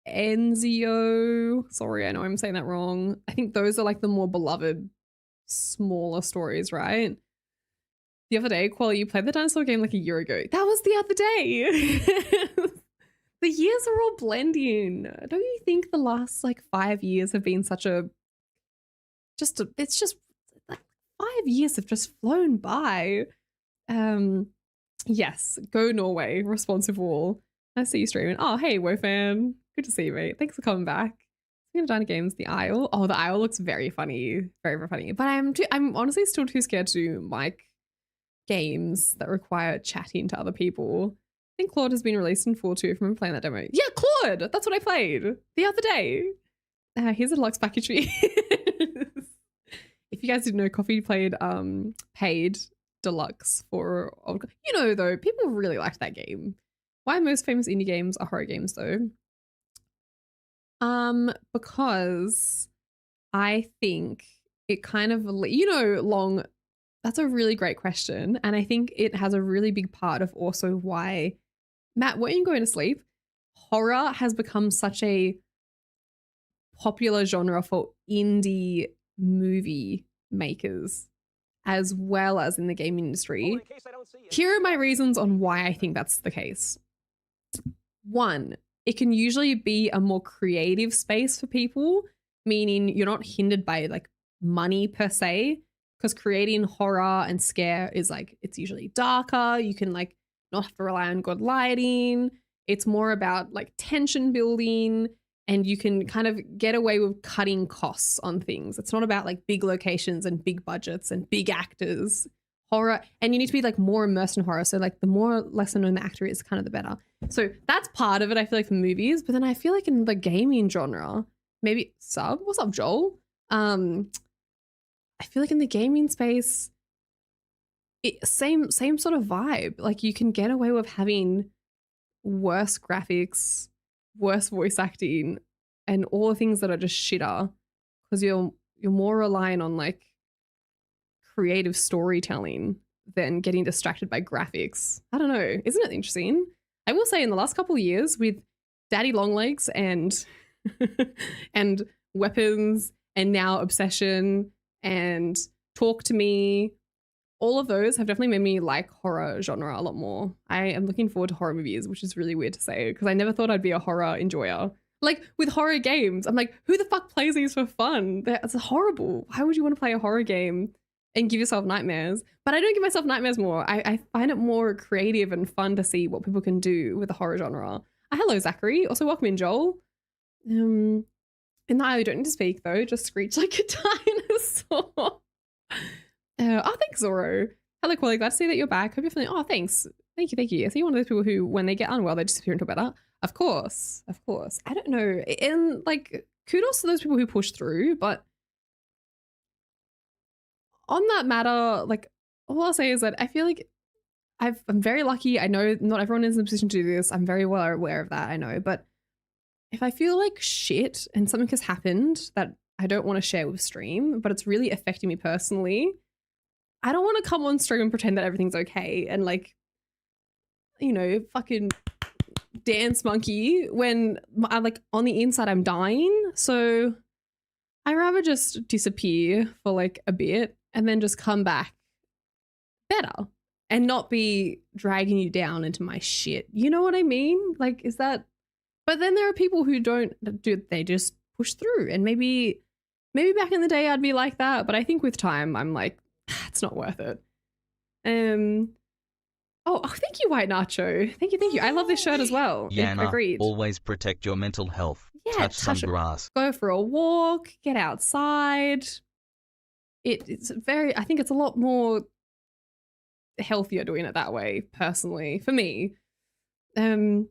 Enzio. Sorry, I know I'm saying that wrong. I think those are like the more beloved, smaller stories, right? The other day, Kwoli, you played the dinosaur game like a year ago. That was the other day. The years are all blending. Don't you think the last like 5 years have been such a it's just like 5 years have just flown by. Yes, go Norway, responsive wall. I see you streaming. Oh, hey, Wofan. Good to see you, mate. Thanks for coming back. Speaking of Dino games, the Isle. Oh, the Isle looks very funny. Very, very funny. But I'm honestly still too scared to do mic games that require chatting to other people. I think Claude has been released in 4.2 if I remember playing that demo. Yeah, Claude! That's what I played the other day. Here's a deluxe package for you. If you guys didn't know, Coffee played paid deluxe for, you know, though, people really liked that game. Why most famous indie games are horror games though? Because I think it kind of, you know, that's a really great question. And I think it has a really big part of also why, Matt, weren't you going to sleep? Horror has become such a popular genre for indie movie makers as well as in the gaming industry. Here are my reasons on why I think that's the case. One, it can usually be a more creative space for people, meaning you're not hindered by like money per se, because creating horror and scare is like, it's usually darker. You can like not have to rely on good lighting. It's more about like tension building, and you can kind of get away with cutting costs on things. It's not about like big locations and big budgets and big actors. Horror, and you need to be like more immersed in horror. So like the more lesser known the actor is, kind of the better. So that's part of it, I feel like, for movies. But then I feel like in the gaming genre, maybe what's up, Joel? I feel like in the gaming space, same sort of vibe. Like you can get away with having worse graphics, worse voice acting, and all the things that are just shitter, because you're more relying on like creative storytelling than getting distracted by graphics. I don't know. Isn't it interesting? I will say in the last couple of years with Daddy Longlegs and and Weapons and now Obsession and Talk to Me, all of those have definitely made me like horror genre a lot more. I am looking forward to horror movies, which is really weird to say because I never thought I'd be a horror enjoyer. Like with horror games, I'm like, who the fuck plays these for fun? That's horrible. Why would you want to play a horror game and give yourself nightmares? But I don't give myself nightmares more. I find it more creative and fun to see what people can do with the horror genre. Hello, Zachary. Also, welcome in, Joel. And no, you don't need to speak though. Just screech like a dinosaur. Oh, thanks, Zoro. Hello, Kwoli. Glad to see that you're back. Hope you're feeling. Oh, thanks. Thank you. I see you're one of those people who, when they get unwell, they disappear into better. Of course. I don't know. And like, kudos to those people who push through. But on that matter, like, all I'll say is that I feel like I'm very lucky. I know not everyone is in a position to do this. I'm very well aware of that. I know. But if I feel like shit and something has happened that I don't want to share with stream, but it's really affecting me personally, I don't want to come on stream and pretend that everything's okay and like, you know, fucking dance monkey when I'm like on the inside I'm dying. So I'd rather just disappear for like a bit and then just come back better and not be dragging you down into my shit. You know what I mean? Like, is that, but then there are people who don't do, they just push through, and maybe back in the day I'd be like that, but I think with time I'm like, it's not worth it. Oh, thank you, White Nacho. Thank you. I love this shirt as well. Yana, agreed. always protect your mental health. Yeah, touch some grass. Go for a walk, get outside. It's very, I think it's a lot more, healthier doing it that way, personally, for me. I'm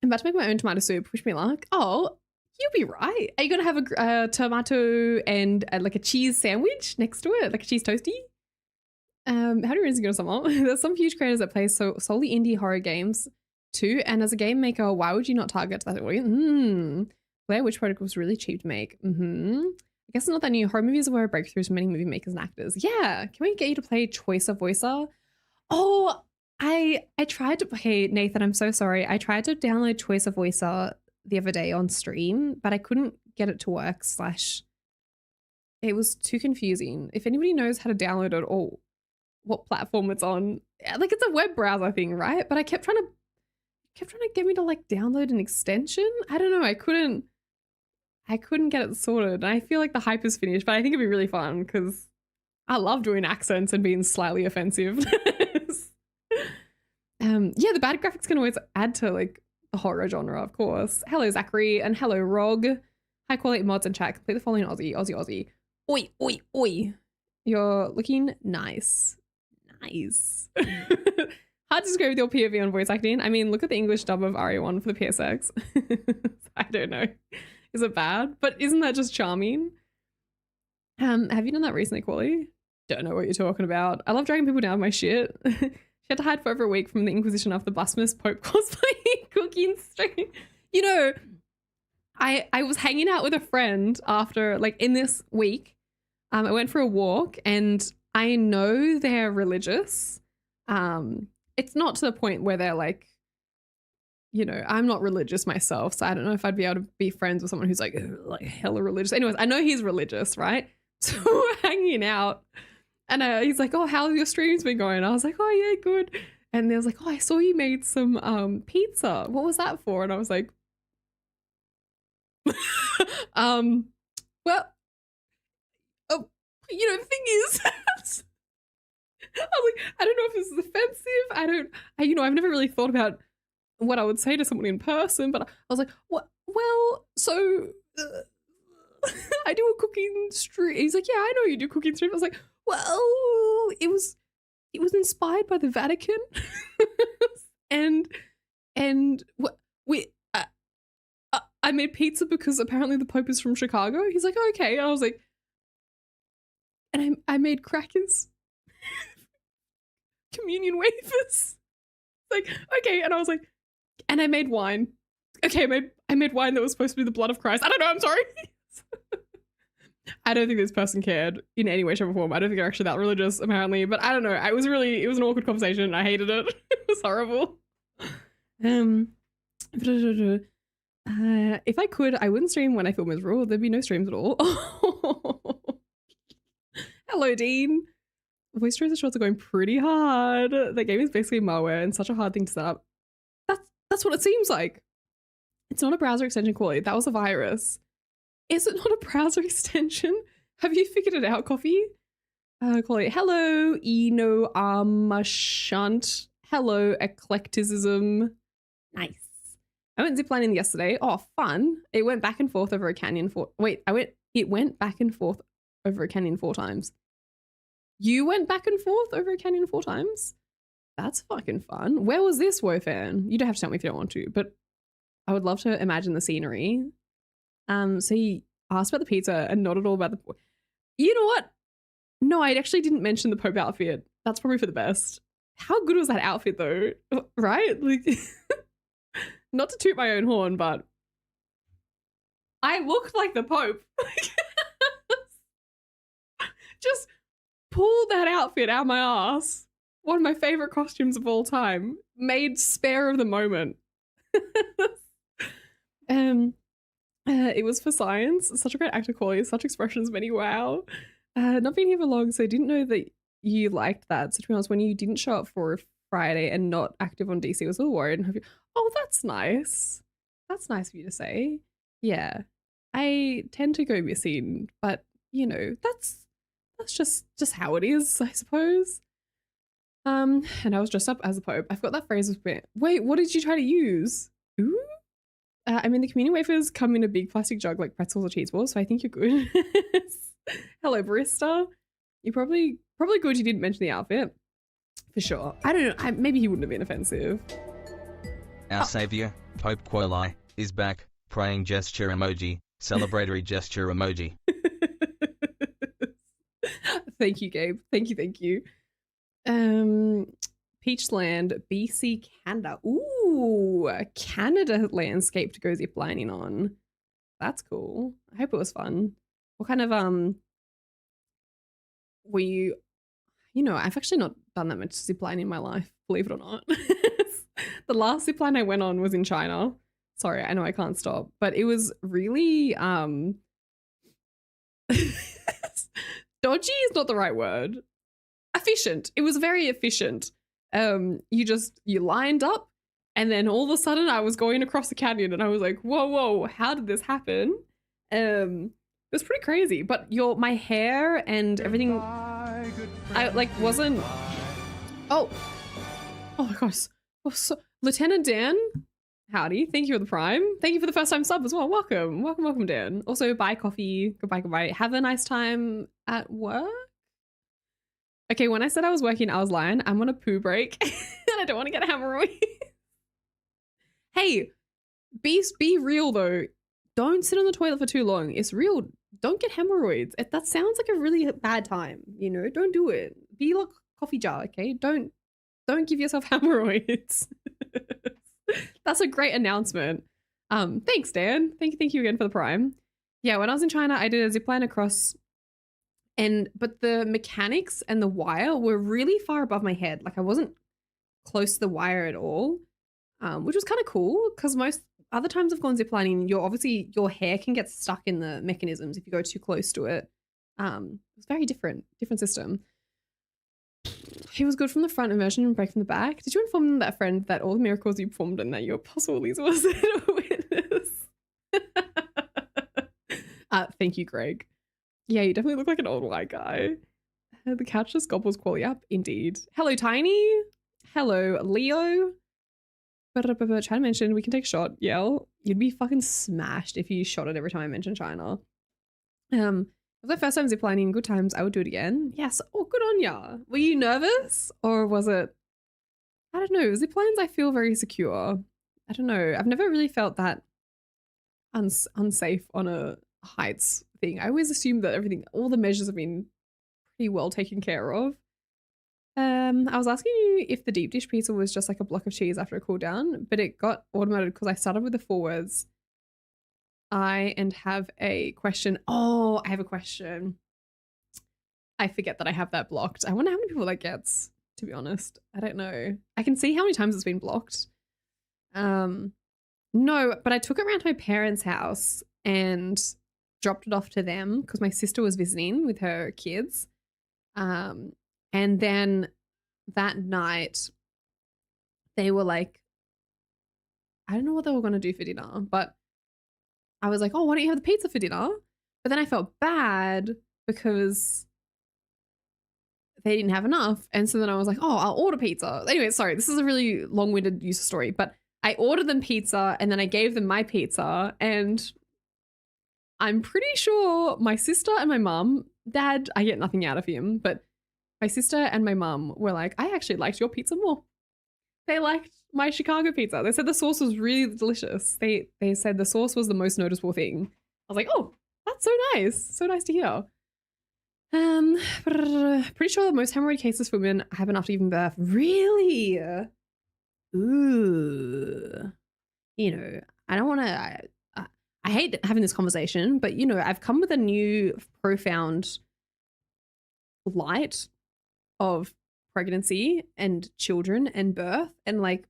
about to make my own tomato soup. Wish me luck. Oh, you'll be right. Are you going to have a tomato and like a cheese sandwich next to it? Like a cheese toasty? How do you really go to someone? There's some huge creators that play solely indie horror games too. And as a game maker, why would you not target that audience? Blair Witch Project was really cheap to make. I guess it's not that new. Horror movies were breakthroughs for many movie makers and actors. Yeah. Can we get you to play Choice of Voicer? Oh, I tried to. Hey, Nathan, I'm so sorry. I tried to download Choice of Voicer the other day on stream, but I couldn't get it to work. / it was too confusing. If anybody knows how to download it or what platform it's on, like it's a web browser thing, right? But I kept trying to get me to like download an extension. I don't know. I couldn't get it sorted. And I feel like the hype is finished, but I think it'd be really fun because I love doing accents and being slightly offensive. Yeah, the bad graphics can always add to like the horror genre, of course. Hello, Zachary, and hello, Rog. High quality mods and chat. Complete the following Aussie, Aussie, Aussie. Oi, oi, oi. You're looking nice. Nice. Hard to describe with your POV on voice acting. I mean, look at the English dub of RE1 for the PSX. I don't know. Is it bad? But isn't that just charming? Have you done that recently, Kwoli? Don't know what you're talking about. I love dragging people down with my shit. She had to hide for over a week from the Inquisition after the blasphemous Pope cosplay cooking stream. You know, I was hanging out with a friend after, like, in this week. I went for a walk and I know they're religious. It's not to the point where they're like, you know, I'm not religious myself, so I don't know if I'd be able to be friends with someone who's like hella religious. Anyways, I know he's religious, right? So we're hanging out and he's like, oh, how's your streams been going? I was like, oh yeah, good. And they was like, oh, I saw you made some pizza. What was that for? And I was like, well, oh, you know, the thing is, I was like, I don't know if this is offensive. I've never really thought about what I would say to someone in person, but I was like, what? Well, so I do a cooking stream. He's like, yeah, I know you do cooking stream. I was like, well, it was inspired by the Vatican, and what I made pizza because apparently the Pope is from Chicago. He's like, oh, okay, and I was like, and I made crackers, communion wafers. Like, okay, and I was like, and I made wine. Okay, I made wine that was supposed to be the blood of Christ. I don't know, I'm sorry. I don't think this person cared in any way, shape, or form. I don't think they're actually that religious, apparently. But I don't know. It was an awkward conversation. I hated it. It was horrible. If I could, I wouldn't stream when I feel miserable. There'd be no streams at all. Hello, Dean. Voice tracer shorts are going pretty hard. The game is basically malware and such a hard thing to set up. That's what it seems like. It's not a browser extension, Quality. That was a virus. Is it not a browser extension? Have you figured it out, Coffee? Quality. Hello, Eno Shunt. Hello, Eclecticism. Nice. I went ziplining yesterday. Oh, fun. It went back and forth over a canyon it went back and forth over a canyon 4 times. You went back and forth over a canyon 4 times? That's fucking fun. Where was this, Wofan? You don't have to tell me if you don't want to, but I would love to imagine the scenery. So he asked about the pizza and not at all about the... You know what? No, I actually didn't mention the Pope outfit. That's probably for the best. How good was that outfit though? Right? Like, not to toot my own horn, but I looked like the Pope. Just pulled that outfit out my ass. One of my favorite costumes of all time. Made spare of the moment. It was for science. Such a great actor quality. Such expressions, many wow. Not been here for long, so I didn't know that you liked that. So to be honest, when you didn't show up for Friday and not active on DC, I was a little worried. And oh, that's nice. That's nice of you to say. Yeah. I tend to go missing, but you know, that's just how it is, I suppose. And I was dressed up as a Pope. I forgot that phrase was bit. Wait, what did you try to use? Ooh? I mean, the communion wafers come in a big plastic jug like pretzels or cheese balls, so I think you're good. Hello, barista. You're probably good you didn't mention the outfit. For sure. I don't know. Maybe he wouldn't have been offensive. Our savior, Pope Kwoli, is back. Praying gesture emoji. Celebratory gesture emoji. Thank you, Gabe. Thank you. Peachland, BC, Canada. Ooh, a Canada landscape to go ziplining on. That's cool. I hope it was fun. What kind of were you? You know, I've actually not done that much zipline in my life, believe it or not. The last zipline I went on was in China. Sorry, I know I can't stop, but it was really dodgy is not the right word. Efficient. It was very efficient. You lined up, and then all of a sudden I was going across the canyon, and I was like, whoa, how did this happen? It was pretty crazy. But my hair and everything, I like wasn't. Oh my gosh. Oh, so, Lieutenant Dan, howdy. Thank you for the prime. Thank you for the first time sub as well. Welcome, Dan. Also, bye coffee. Goodbye. Have a nice time at work. Okay, when I said I was working, I was lying. I'm on a poo break and I don't want to get hemorrhoids. Hey, be real though. Don't sit on the toilet for too long. It's real. Don't get hemorrhoids. That sounds like a really bad time. You know, don't do it. Be like a coffee jar, okay? Don't give yourself hemorrhoids. That's a great announcement. Thanks, Dan. Thank you again for the prime. Yeah, when I was in China, I did a zipline across, but the mechanics and the wire were really far above my head. Like I wasn't close to the wire at all, which was kind of cool because most other times I've gone ziplining, your hair can get stuck in the mechanisms if you go too close to it. It's very different system. He was good from the front, immersion and break from the back. Did you inform that friend that all the miracles you performed and that your apostle Lisa was a witness? Thank you, Greg. Yeah, you definitely look like an old white guy. The couch just gobbles Kwoli up. Indeed. Hello, Tiny. Hello, Leo. China mentioned we can take a shot. Yell. You'd be fucking smashed if you shot it every time I mentioned China. It was my first time ziplining. Good times. I would do it again. Yes. Oh, good on ya. Were you nervous or was it? I don't know. Ziplines, I feel very secure. I don't know. I've never really felt that unsafe on a heights thing. I always assumed that all the measures have been pretty well taken care of. I was asking you if the deep dish pizza was just like a block of cheese after it cooled down, but it got automated because I started with the 4 words. I have a question. Oh, I have a question. I forget that I have that blocked. I wonder how many people that gets, to be honest. I don't know. I can see how many times it's been blocked. No, but I took it around to my parents' house and dropped it off to them because my sister was visiting with her kids. And then that night they were like, I don't know what they were going to do for dinner, but I was like, oh, why don't you have the pizza for dinner? But then I felt bad because they didn't have enough. And so then I was like, oh, I'll order pizza. Anyway, sorry, this is a really long-winded user story, but I ordered them pizza and then I gave them my pizza. And I'm pretty sure my sister and my mum, Dad, I get nothing out of him, but my sister and my mum were like, I actually liked your pizza more. They liked my Chicago pizza. They said the sauce was really delicious. They said the sauce was the most noticeable thing. I was like, oh, that's so nice. So nice to hear. Pretty sure most hemorrhoid cases for women happen after giving birth. Really? Ooh. You know, I don't want to... I hate having this conversation, but, you know, I've come with a new profound light of pregnancy and children and birth, and like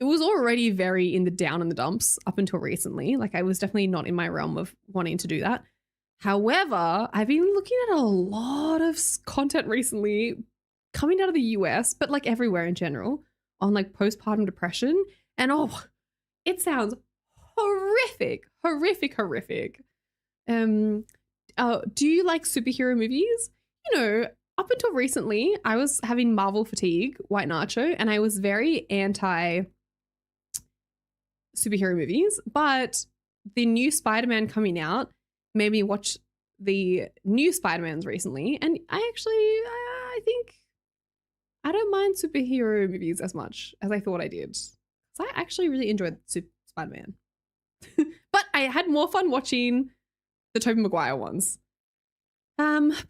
it was already very in the down and the dumps up until recently. Like I was definitely not in my realm of wanting to do that. However, I've been looking at a lot of content recently coming out of the US, but like everywhere in general, on like postpartum depression, and oh, it sounds horrific. Do you like superhero movies? You know, up until recently, I was having Marvel fatigue, white nacho, and I was very anti superhero movies. But the new Spider-Man coming out made me watch the new Spider-Mans recently, and I think I don't mind superhero movies as much as I thought I did. So I actually really enjoyed Spider-Man. But I had more fun watching the Tobey Maguire ones. Skywars,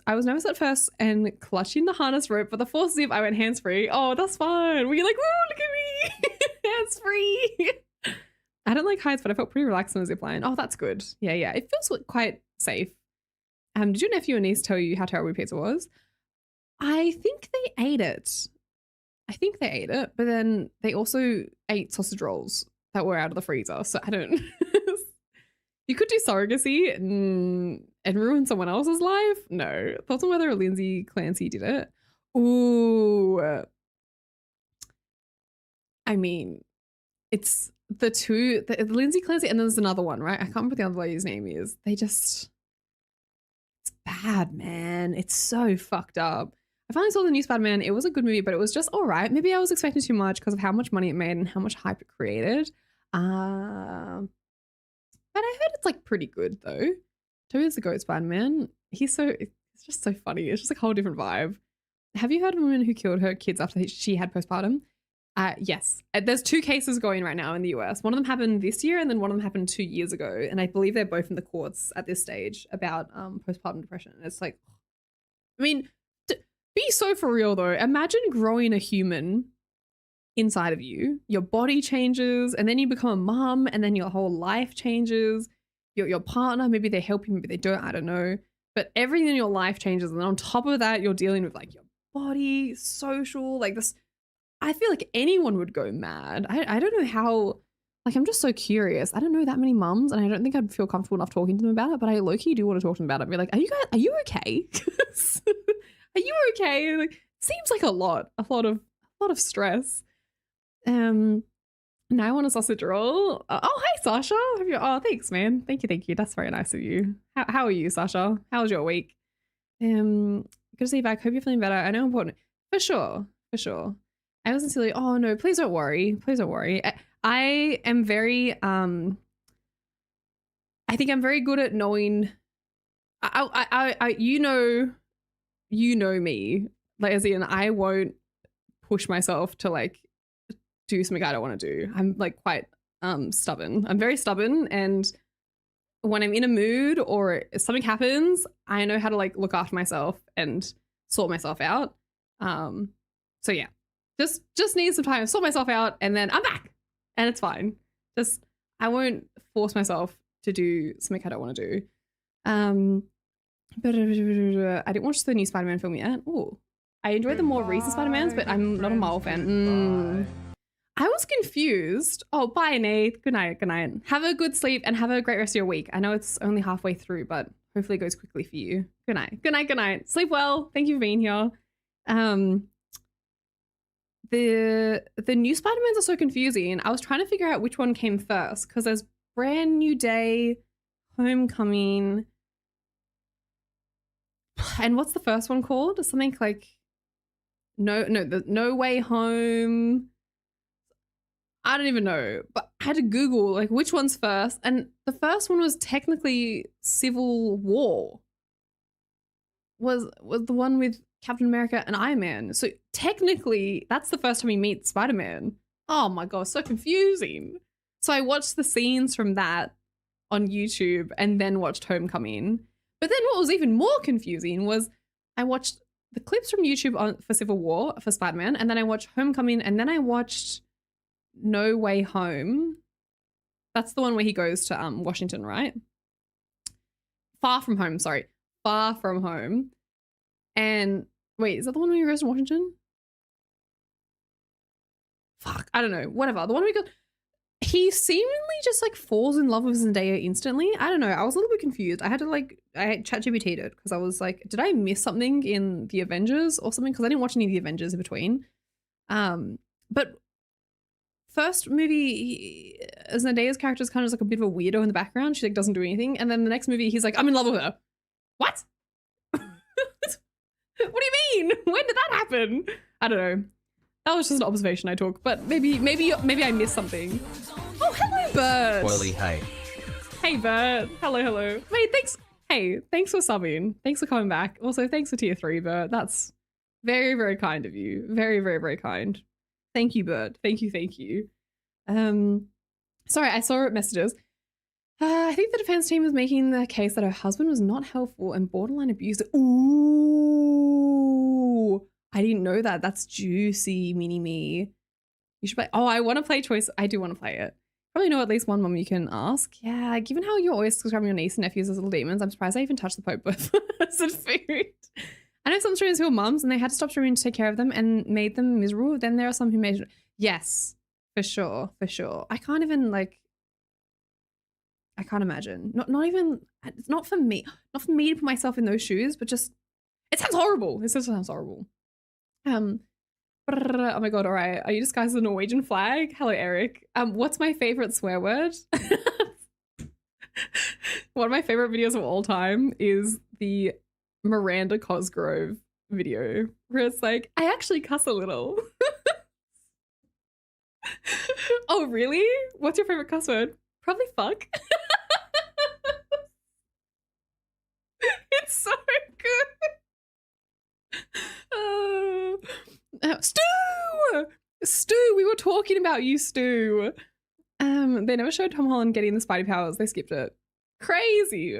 I was nervous at first and clutching the harness rope, but the fourth zip I went hands-free. Oh, that's fun. Were you like, woo, look at me, hands-free. I don't like heights, but I felt pretty relaxed on the zip line. Oh, that's good. Yeah, yeah, it feels quite safe. Did your nephew and niece tell you how terrible pizza was? I think they ate it. But then they also ate sausage rolls that were out of the freezer, so I don't... You could do surrogacy and ruin someone else's life? No. Thoughts on whether Lindsay Clancy did it? Ooh. I mean, it's the two, the Lindsay Clancy, and then there's another one, right? I can't remember what the other lady's name is. It's bad, man. It's so fucked up. I finally saw the new Spider-Man. It was a good movie, but it was just all right. Maybe I was expecting too much because of how much money it made and how much hype it created. But I heard it's like pretty good though. Toby's the GOAT Spider-Man. It's just so funny. It's just like a whole different vibe. Have you heard of a woman who killed her kids after she had postpartum? Yes. There's 2 cases going right now in the US. One of them happened this year and then one of them happened 2 years ago. And I believe they're both in the courts at this stage about postpartum depression. And it's like, I mean, be so for real though. Imagine growing a human inside of you, your body changes, and then you become a mom, and then your whole life changes. Your partner, maybe they help you, maybe they don't, I don't know. But everything in your life changes, and then on top of that, you're dealing with like your body, social, like this. I feel like anyone would go mad. I don't know how. Like, I'm just so curious. I don't know that many mums, and I don't think I'd feel comfortable enough talking to them about it. But I low-key do want to talk to them about it. Be like, are you okay? Are you okay? Like, seems like a lot of stress. Now I want a sausage roll. Oh, hi, Sasha. Oh, thanks, man. Thank you. That's very nice of you. How are you, Sasha? How was your week? Good to see you back. Hope you're feeling better. I know important. For sure. I wasn't silly. Oh no, please don't worry. I am very, I think I'm very good at knowing, you know me, like, as in I won't push myself to like do something I don't want to do. I'm like quite stubborn. I'm very stubborn, and when I'm in a mood or something happens, I know how to like look after myself and sort myself out. So yeah, just need some time to sort myself out, and then I'm back, and it's fine. I won't force myself to do something I don't want to do. But I didn't watch the new Spider-Man film yet. Oh, I enjoyed the more recent Spider-Mans, but I'm not a Marvel fan. I was confused. Oh, bye, Nate. Good night. Have a good sleep and have a great rest of your week. I know it's only halfway through, but hopefully it goes quickly for you. Good night. Sleep well. Thank you for being here. The new Spider-Mans are so confusing. I was trying to figure out which one came first because there's Brand New Day, Homecoming, and what's the first one called? Something like No Way Home. I don't even know, but I had to Google like which one's first, and the first one was technically Civil War. Was the one with Captain America and Iron Man. So technically, that's the first time we meet Spider-Man. Oh my god, so confusing. So I watched the scenes from that on YouTube and then watched Homecoming. But then what was even more confusing was I watched the clips from YouTube for Civil War for Spider-Man, and then I watched Homecoming, and then I watched No Way Home. That's the one where he goes to Washington, right? Far From Home. And wait, is that the one where he goes to Washington? Fuck, I don't know. Whatever. The one where he seemingly just like falls in love with Zendaya instantly. I don't know. I was a little bit confused. I had ChatGPT'd it because I was like, did I miss something in the Avengers or something? Because I didn't watch any of the Avengers in between. But first movie, Zendaya's character is kind of like a bit of a weirdo in the background. She like doesn't do anything. And then the next movie, he's like, I'm in love with her. What? What do you mean? When did that happen? I don't know. That was just an observation I took, but maybe I missed something. Oh, hello, Bert. Kwoli, hey. Hey, Bert. Hello. Wait, thanks. Hey, thanks for subbing. Thanks for coming back. Also, thanks for tier 3, Bert. That's Very, very kind of you. Very, very, very kind. Thank you, Bird. Thank you, thank you. Sorry, I saw messages. I think the defense team was making the case that her husband was not helpful and borderline abusive. Ooh, I didn't know that. That's juicy, mini me. You should play. Oh, I want to play choice. I do want to play it. Probably know at least one mum you can ask. Yeah, given how you're always describing your niece and nephews as little demons, I'm surprised I even touched the Pope with food. I know some streamers who are mums and they had to stop streaming to take care of them and made them miserable. Then there are some who made. Yes, for sure, for sure. I can't even like. I can't imagine. Not even. It's not for me. Not for me to put myself in those shoes, but just. It sounds horrible. It just sounds horrible. Oh my god! All right. Are you disguised as a Norwegian flag? Hello, Eric. What's my favorite swear word? One of my favorite videos of all time is the Miranda Cosgrove video where it's like, I actually cuss a little. Oh, really? What's your favorite cuss word? Probably fuck. It's so good. Stu, we were talking about you, Stu. They never showed Tom Holland getting the Spidey powers. They skipped it. Crazy.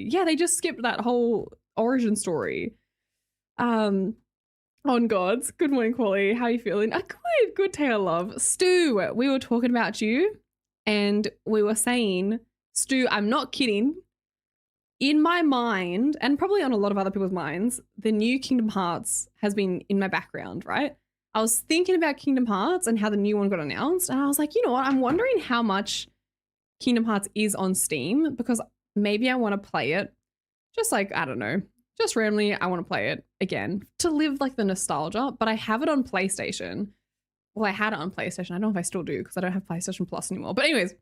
Yeah, they just skipped that whole origin story. On gods. Good morning, Kwoli. How are you feeling? Good, Taylor Love. Stu, we were talking about you and we were saying, Stu, I'm not kidding. In my mind, and probably on a lot of other people's minds, the new Kingdom Hearts has been in my background, right? I was thinking about Kingdom Hearts and how the new one got announced, and I was like, you know what? I'm wondering how much Kingdom Hearts is on Steam because maybe I want to play it. Just like, I don't know, just randomly, I want to play it again to live like the nostalgia, but I have it on PlayStation. Well, I had it on PlayStation. I don't know if I still do because I don't have PlayStation Plus anymore. But anyways,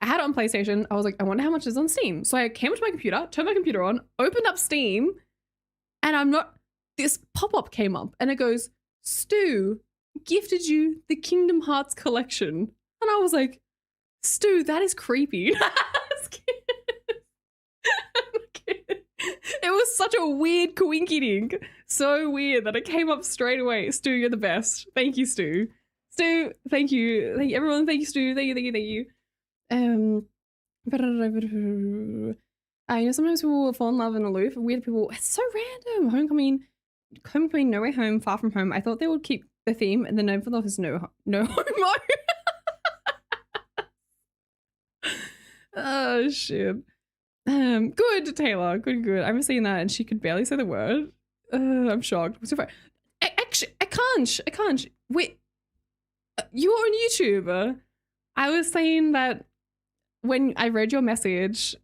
I had it on PlayStation. I was like, I wonder how much is on Steam. So I came to my computer, turned my computer on, opened up Steam, and this pop-up came up and it goes, Stu gifted you the Kingdom Hearts collection. And I was like, Stu, that is creepy. It was such a weird coinky-dink. So weird that it came up straight away. Stu, you're the best. Thank you, Stu. Stu, thank you. Thank you, everyone. Thank you, Stu. Thank you. You know, sometimes people will fall in love and aloof. Weird people. It's so random. Homecoming, No Way Home, Far From Home. I thought they would keep the theme, and the name for love is no homo. Oh shit. Good, Taylor. Good. I was seeing that, and she could barely say the word. I'm shocked. Actually, I can't. Wait, you're on YouTube. I was saying that. When I read your message,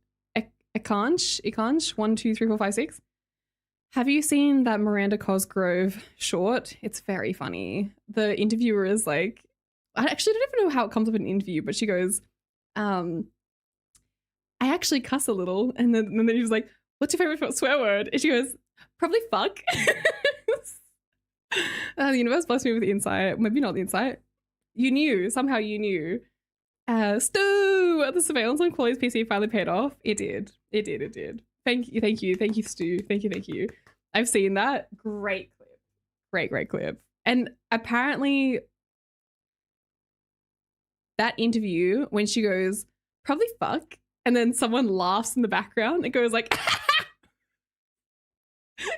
Ikanch, 1, 2, 3, 4, 5, 6. Have you seen that Miranda Cosgrove short? It's very funny. The interviewer is like, I actually don't even know how it comes up in an interview, but she goes, I actually cuss a little. And then he was like, what's your favorite swear word? And she goes, probably fuck. The universe blessed me with insight. Maybe not the insight. You knew. Somehow you knew. Stu, the surveillance on Kwoli's PC finally paid off. It did. Thank you, Stu. Thank you. I've seen that. Great clip. Great clip. And apparently that interview, when she goes, probably fuck, and then someone laughs in the background, it goes like,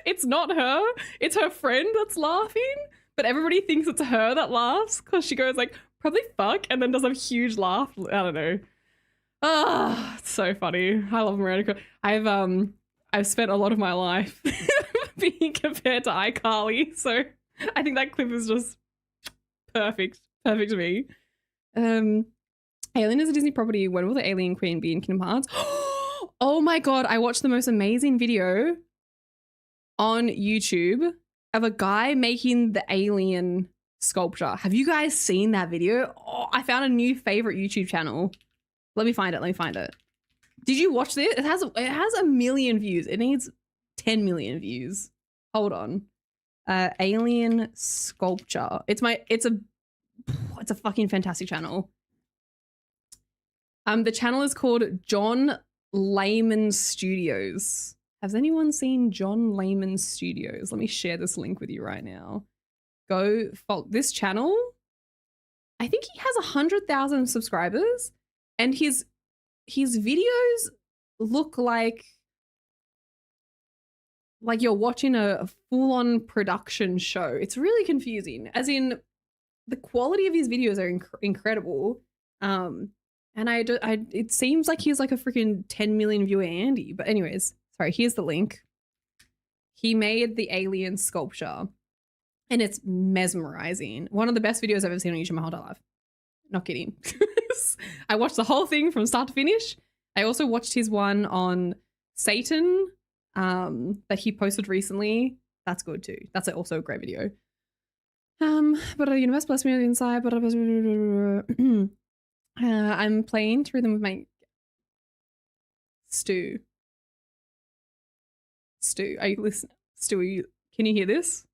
it's not her, it's her friend that's laughing, but everybody thinks it's her that laughs because she goes like, probably fuck, and then does a huge laugh. I don't know. Ah, it's so funny. I love Miranda. I've spent a lot of my life being compared to iCarly, so I think that clip is just perfect to me. Alien is a Disney property. When will the Alien Queen be in Kingdom Hearts? Oh my god, I watched the most amazing video on YouTube of a guy making the alien sculpture. Have you guys seen that video? Oh, I found a new favorite YouTube channel. Let me find it. Did you watch this? It has 1 million views. It needs 10 million views. Hold on. Alien sculpture. It's a fucking fantastic channel. The channel is called John Layman Studios. Has anyone seen John Layman Studios? Let me share this link with you right now. Go follow this channel. I think he has 100,000 subscribers, and his videos look like you're watching a full-on production show. It's really confusing. As in, the quality of his videos are incredible. And it seems like he's like a freaking 10 million viewer Andy. But anyways, sorry, here's the link. He made the alien sculpture, and it's mesmerizing. One of the best videos I've ever seen on YouTube in my whole life. Not kidding. I watched the whole thing from start to finish. I also watched his one on Satan that he posted recently. That's good too. That's also a great video. But the universe blessed me on the inside. But I'm playing through them with my Stu. Are you listening? Stu, can you hear this?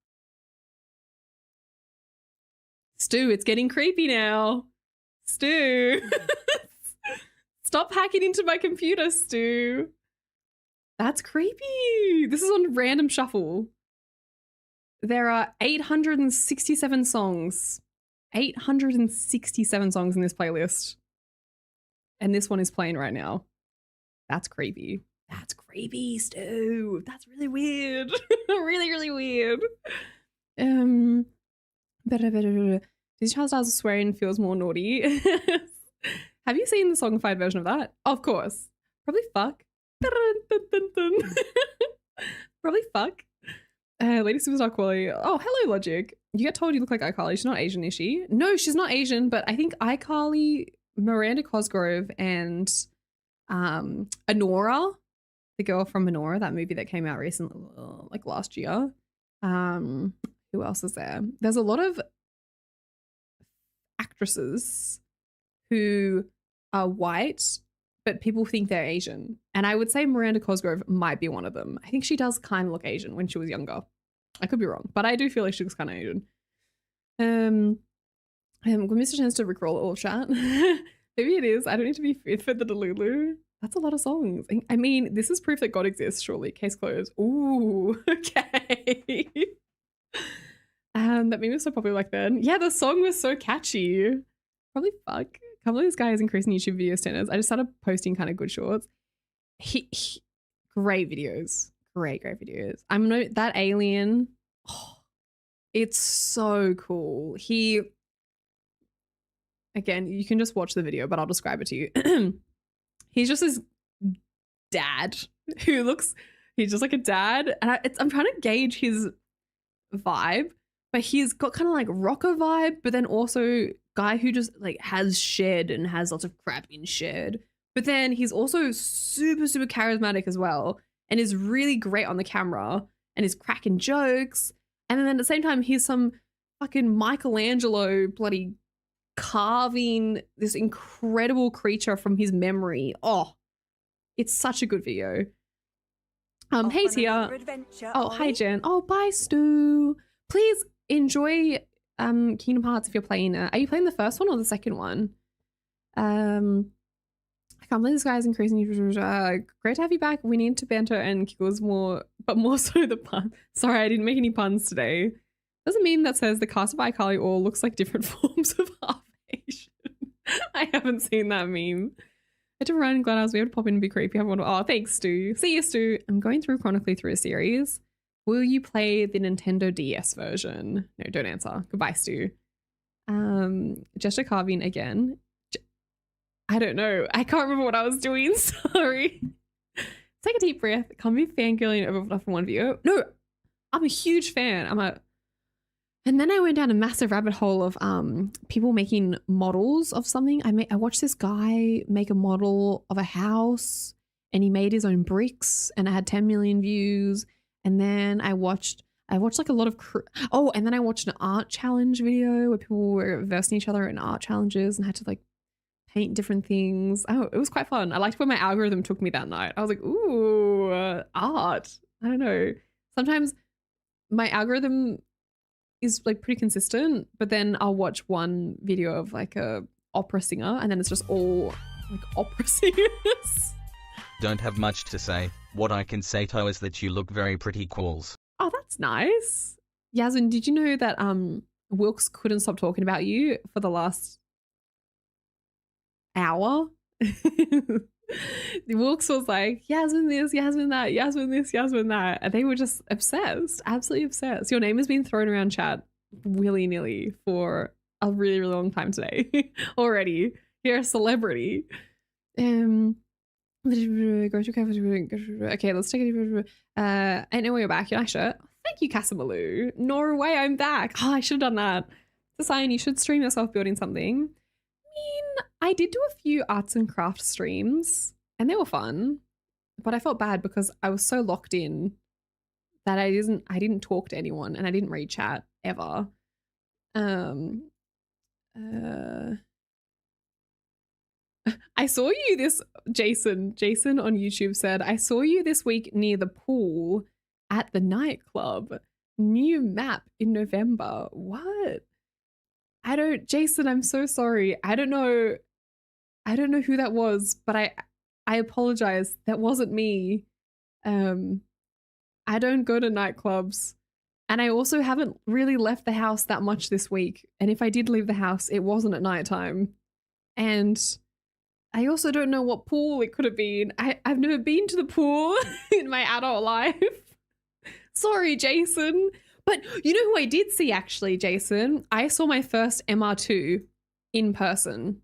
Stu, it's getting creepy now. Stu. Stop hacking into my computer, Stu. That's creepy. This is on random shuffle. There are 867 songs. 867 songs in this playlist. And this one is playing right now. That's creepy. That's creepy, Stu. That's really weird. Really, really weird. These child styles of swearing feels more naughty. Have you seen the songified version of that? Of course. Probably fuck. Probably fuck. Lady Superstar Kwoli. Oh, hello, Logic. You get told you look like iCarly. She's not Asian, is she? No, she's not Asian, but I think iCarly, Miranda Cosgrove, and Honora, the girl from Honora, that movie that came out recently, like last year. Who else is there? There's a lot of actresses who are white, but people think they're Asian. And I would say Miranda Cosgrove might be one of them. I think she does kind of look Asian when she was younger. I could be wrong, but I do feel like she looks kind of Asian. When Mr. tends to rickroll all chat. Maybe it is. I don't need to be for the Delulu. That's a lot of songs. I mean, this is proof that God exists, surely. Case closed. Ooh, okay. That meme was so popular back then. Yeah, the song was so catchy. Probably fuck. Can't believe this guy is increasing YouTube video standards. I just started posting kind of good shorts. Great videos. Great videos. That alien. Oh, it's so cool. Again, you can just watch the video, but I'll describe it to you. He's just this dad he's just like a dad. And I'm trying to gauge his vibe, but he's got kind of like rocker vibe, but then also guy who just like has shed and has lots of crap in shed. But then he's also super, super charismatic as well, and is really great on the camera and is cracking jokes. And then at the same time, he's some fucking Michelangelo bloody carving this incredible creature from his memory. Oh, it's such a good video. Hey Tia. Oh, hi Jen. Oh, bye Stu. Please enjoy Kingdom Hearts if you're playing it. Are you playing the first one or the second one? I can't believe this guy is increasing. Great to have you back. We need to banter and giggles more, but more so the pun. Sorry, I didn't make any puns today. There's a meme that says the cast of iCarly all looks like different forms of half Asian. I haven't seen that meme. I had to run. Glad I was able to pop in and be creepy. Oh, thanks, Stu. See you, Stu. I'm going chronically through a series. Will you play the Nintendo DS version? No, don't answer. Goodbye, Stu. Gesture carving again. I don't know. I can't remember what I was doing. Sorry. Take a deep breath. Can't be fangirling over from one video. No, I'm a huge fan. And then I went down a massive rabbit hole of people making models of something. I watched this guy make a model of a house, and he made his own bricks, and it had 10 million views. And then I watched like a lot of and then I watched an art challenge video where people were versing each other in art challenges and had to like paint different things. Oh, it was quite fun. I liked where my algorithm took me that night. I was like, ooh, art. I don't know. Sometimes my algorithm is like pretty consistent, but then I'll watch one video of like a opera singer, and then it's just all like opera singers. Don't have much to say. What I can say, To, is that you look very pretty, Qualls. Oh, that's nice. Yasmin, did you know that Wilkes couldn't stop talking about you for the last hour? Wilkes was like, Yasmin this, Yasmin that, Yasmin this, Yasmin that. And they were just obsessed, absolutely obsessed. Your name has been thrown around chat willy-nilly for a really, really long time today already. You're a celebrity. Okay, let's take it. I know you're back. Your nice shirt. Thank you, Casamalu. Norway, I'm back. Oh, I should have done that. Design, you should stream yourself building something. I mean, I did do a few arts and crafts streams and they were fun, but I felt bad because I was so locked in that I didn't talk to anyone and I didn't read chat ever. I saw you this, Jason on YouTube said, I saw you this week near the pool at the nightclub. New map in November. What? Jason, I'm so sorry. I don't know who that was, but I apologize. That wasn't me. I don't go to nightclubs. And I also haven't really left the house that much this week. And if I did leave the house, it wasn't at nighttime. And I also don't know what pool it could have been. I've never been to the pool in my adult life. Sorry, Jason. But you know who I did see actually, Jason? I saw my first MR2 in person.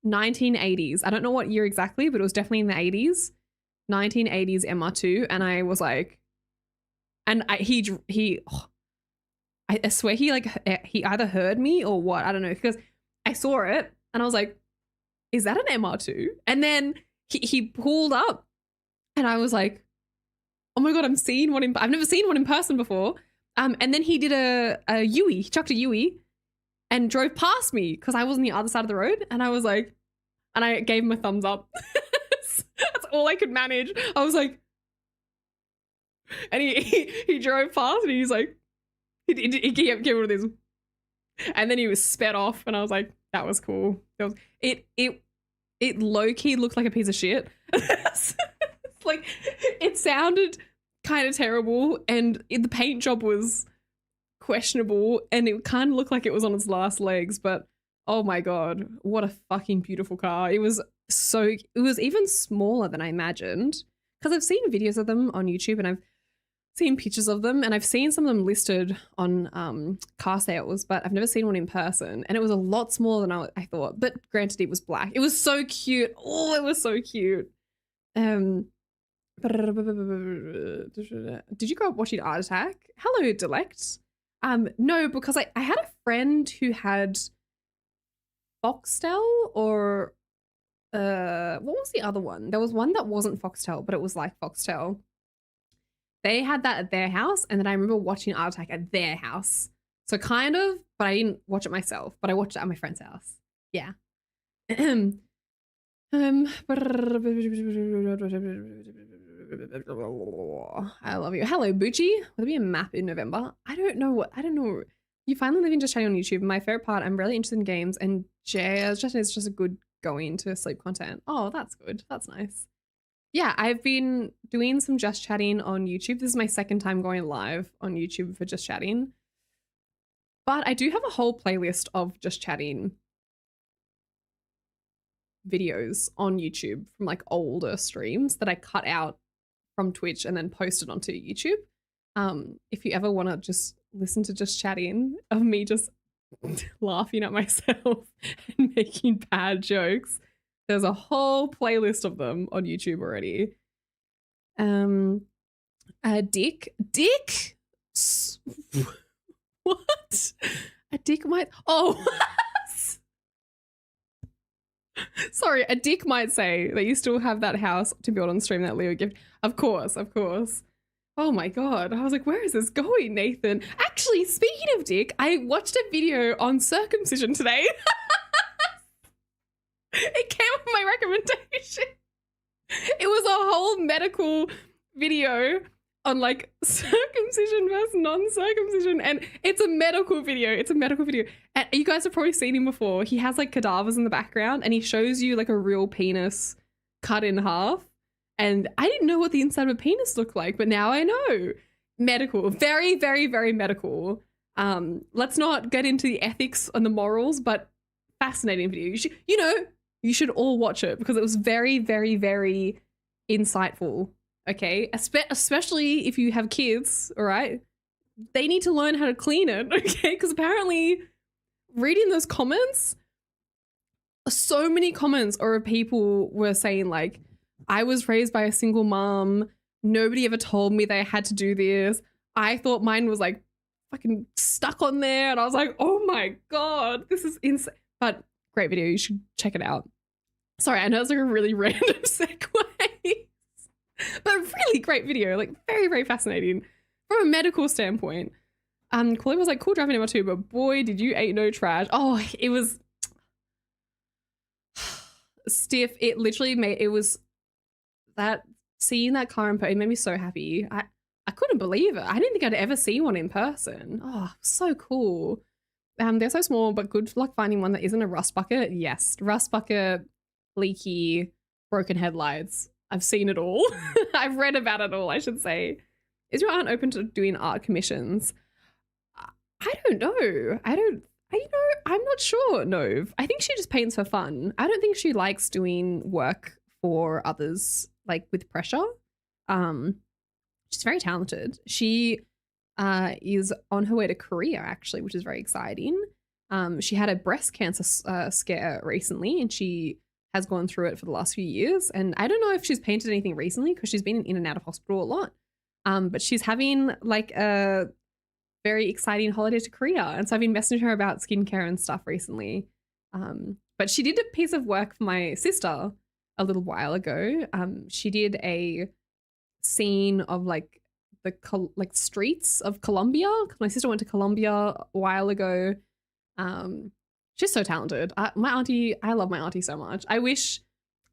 1980s. I don't know what year exactly, but it was definitely in the 80s. 1980s MR2. And I was like, and I swear he either heard me or what, I don't know, because I saw it and I was like, is that an MR2? And then he pulled up and I was like, oh my God, I've never seen one in person before. And then he did a Yui, he chucked a Yui and drove past me because I was on the other side of the road and I was like, and I gave him a thumbs up. That's all I could manage. I was like, and he drove past and he's like, he gave one of these. And then he was sped off and I was like, that was cool. It low-key looked like a piece of shit. Like, it sounded kind of terrible and the paint job was questionable and it kind of looked like it was on its last legs, but oh my God, what a fucking beautiful car. It was even smaller than I imagined because I've seen videos of them on YouTube and I've seen pictures of them and I've seen some of them listed on car sales, but I've never seen one in person and it was a lot smaller than I thought, but granted it was black. It was so cute. Oh, it was so cute. Did you grow up watching Art Attack? Hello, Delect. No, because I had a friend who had Foxtel or what was the other one? There was one that wasn't Foxtel, but it was like Foxtel. They had that at their house, and then I remember watching Art Attack at their house. So kind of, but I didn't watch it myself, but I watched it at my friend's house. Yeah. I love you. Hello, Bucci. Will there be a map in November? I don't know. You finally live in Just Chatting on YouTube. My favorite part, I'm really interested in games, and Just is just a good going to sleep content. Oh, that's good. That's nice. Yeah, I've been doing some Just Chatting on YouTube. This is my second time going live on YouTube for Just Chatting. But I do have a whole playlist of Just Chatting videos on YouTube from like older streams that I cut out from Twitch and then posted onto YouTube. If you ever want to just listen to Just Chatting of me just laughing at myself and making bad jokes, there's a whole playlist of them on YouTube already. Dick? What? A dick might... Oh! Sorry, a dick might say that you still have that house to build on stream that Leo gift. Of course, of course. Oh my God. I was like, where is this going, Nathan? Actually, speaking of dick, I watched a video on circumcision today. It came up my recommendation. It was a whole medical video on like circumcision versus non-circumcision, and it's a medical video. And you guys have probably seen him before. He has like cadavers in the background and he shows you like a real penis cut in half, And I didn't know what the inside of a penis looked like, but now I know. Medical, very, very, very medical. Let's not get into the ethics and the morals, but fascinating video. You should all watch it because it was very, very, very insightful. Okay, especially if you have kids. All right, they need to learn how to clean it. Okay, because apparently, reading those comments, so many comments or people were saying like, I was raised by a single mom. Nobody ever told me they had to do this. I thought mine was like fucking stuck on there. And I was like, oh my God, this is insane. But great video. You should check it out. Sorry, I know it's like a really random segue. But really great video. Like very, very fascinating from a medical standpoint. Kwoli was like, cool driving MR2, but boy, did you ain't no trash. Oh, it was stiff. It literally made, it was that, seeing that car in person, it made me so happy. I couldn't believe it. I didn't think I'd ever see one in person. Oh, so cool. They're so small, but good luck finding one that isn't a rust bucket. Yes, rust bucket, leaky, broken headlights. I've seen it all. I've read about it all, I should say. Is your aunt open to doing art commissions? I don't know. I'm not sure, no. I think she just paints for fun. I don't think she likes doing work for others, like with pressure. She's very talented. She is on her way to Korea, actually, which is very exciting. She had a breast cancer scare recently, and she has gone through it for the last few years. And I don't know if she's painted anything recently because she's been in and out of hospital a lot. But she's having like a very exciting holiday to Korea. And so I've been messaging her about skincare and stuff recently. But she did a piece of work for my sister a little while ago. She did a scene of like the streets of Colombia. My sister went to Colombia a while ago. She's so talented. My auntie, I love my auntie so much. I wish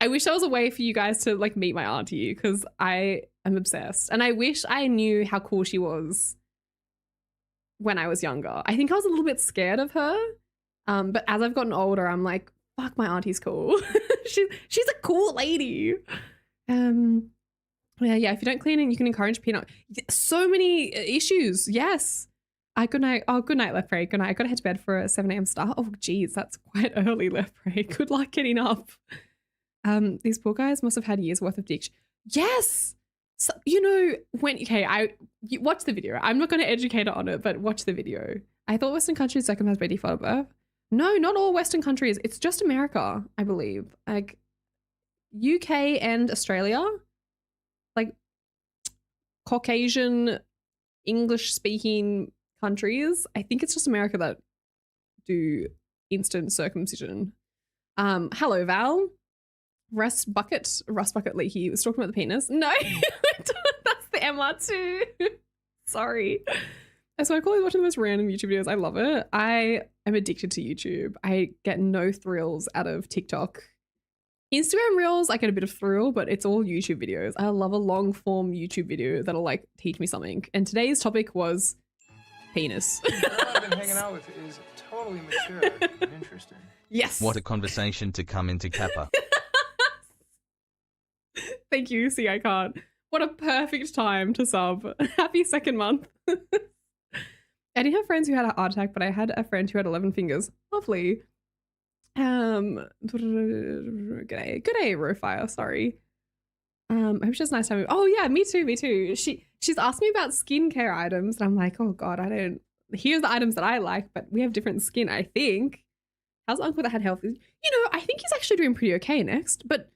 there was a way for you guys to like meet my auntie because I am obsessed. And I wish I knew how cool she was when I was younger. I think I was a little bit scared of her. But as I've gotten older, I'm like, fuck, my auntie's cool. she's a cool lady. Yeah, if you don't clean it, you can encourage peanut. So many issues. Yes. Good night. Oh, good night, Left Pray. Good night. I gotta head to bed for a 7 a.m. start. Oh, geez, that's quite early, Left Pray. Good luck getting up. These poor guys must have had years worth of diction. Yes. So, watch the video. I'm not going to educate her on it, but watch the video. I thought Western countries circumcised by default at birth. No, not all Western countries. It's just America, I believe. Like UK and Australia, like Caucasian English speaking countries. I think it's just America that do instant circumcision. Hello, Val. Rust bucket leaky. He was talking about the penis. No, that's the MR2. Sorry. So I call it watching the most random YouTube videos. I love it. I am addicted to YouTube. I get no thrills out of TikTok. Instagram Reels, I get a bit of thrill, but it's all YouTube videos. I love a long form YouTube video that'll like teach me something. And today's topic was penis. The girl I've been hanging out with is totally mature and interesting. Yes. What a conversation to come into Kappa. Thank you. See, I can't. What a perfect time to sub. Happy second month. I didn't have friends who had a heart attack, but I had a friend who had 11 fingers. Lovely. Good day, Rofire. Sorry. I hope she has a nice time. Oh yeah, me too. She's asked me about skincare items, and I'm like, oh god, here's the items that I like, but we have different skin, I think. How's the uncle that had health? I think he's actually doing pretty okay next, but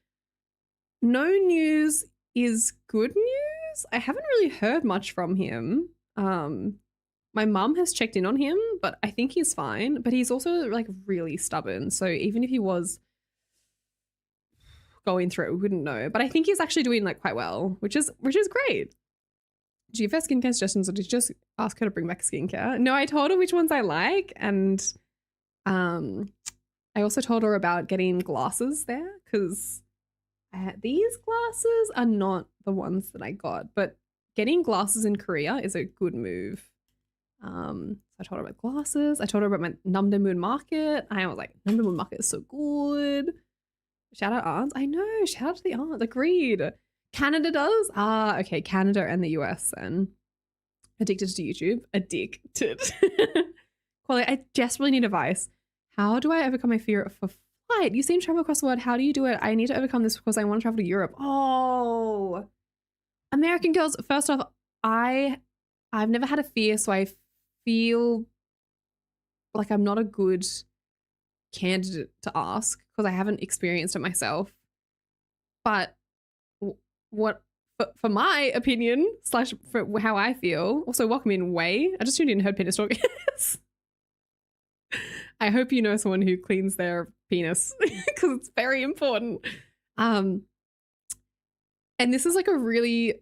no news is good news. I haven't really heard much from him. My mum has checked in on him, but I think he's fine. But he's also like really stubborn. So even if he was going through it, we wouldn't know. But I think he's actually doing like quite well, which is great. Did you give her skincare suggestions, or did you just ask her to bring back skincare? No, I told her which ones I like, and I also told her about getting glasses there because these glasses are not the ones that I got, but getting glasses in Korea is a good move. So I told her about glasses. I told her about my Namdae Moon Market. I was like, Namdae Moon Market is so good. Shout out aunts. I know. Shout out to the aunts. Agreed. Canada does? Ah, okay. Canada and the US then. Addicted to YouTube. Addicted. Kwoli, I desperately need advice. How do I overcome my fear for flight? You seem to travel across the world. How do you do it? I need to overcome this because I want to travel to Europe. Oh, American girls. First off, I've never had a fear, so I feel like I'm not a good candidate to ask because I haven't experienced it myself. But what, for my opinion / for how I feel, also welcome in Way. I just tuned in and heard penis talk. I hope you know someone who cleans their penis because it's very important. And this is like a really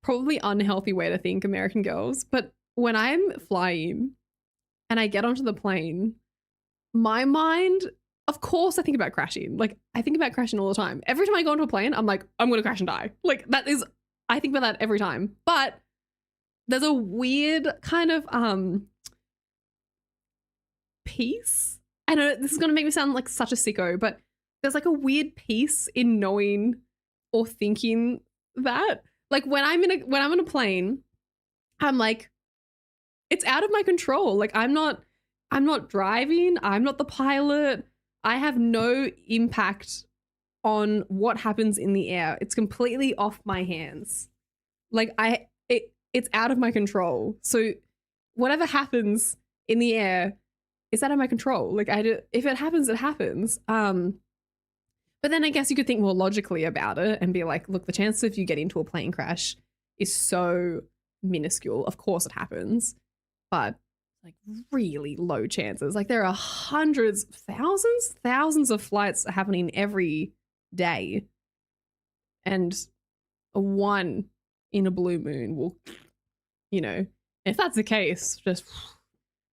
probably unhealthy way to think, American girls. But when I'm flying and I get onto the plane, my mind, of course, I think about crashing. Like, I think about crashing all the time. Every time I go onto a plane, I'm like, I'm going to crash and die. Like, that is, I think about that every time. But there's a weird kind of peace. I know this is going to make me sound like such a sicko, but there's like a weird peace in knowing or thinking that. Like, when I'm in a plane, I'm like, it's out of my control. Like, I'm not driving. I'm not the pilot. I have no impact on what happens in the air. It's completely off my hands. Like, it's out of my control. So whatever happens in the air is out of my control. Like, if it happens, it happens. But then I guess you could think more logically about it and be like, look, the chance of you getting into a plane crash is so minuscule. Of course it happens, but like really low chances. Like, there are hundreds, thousands of flights happening every day. And a one in a blue moon will, if that's the case, just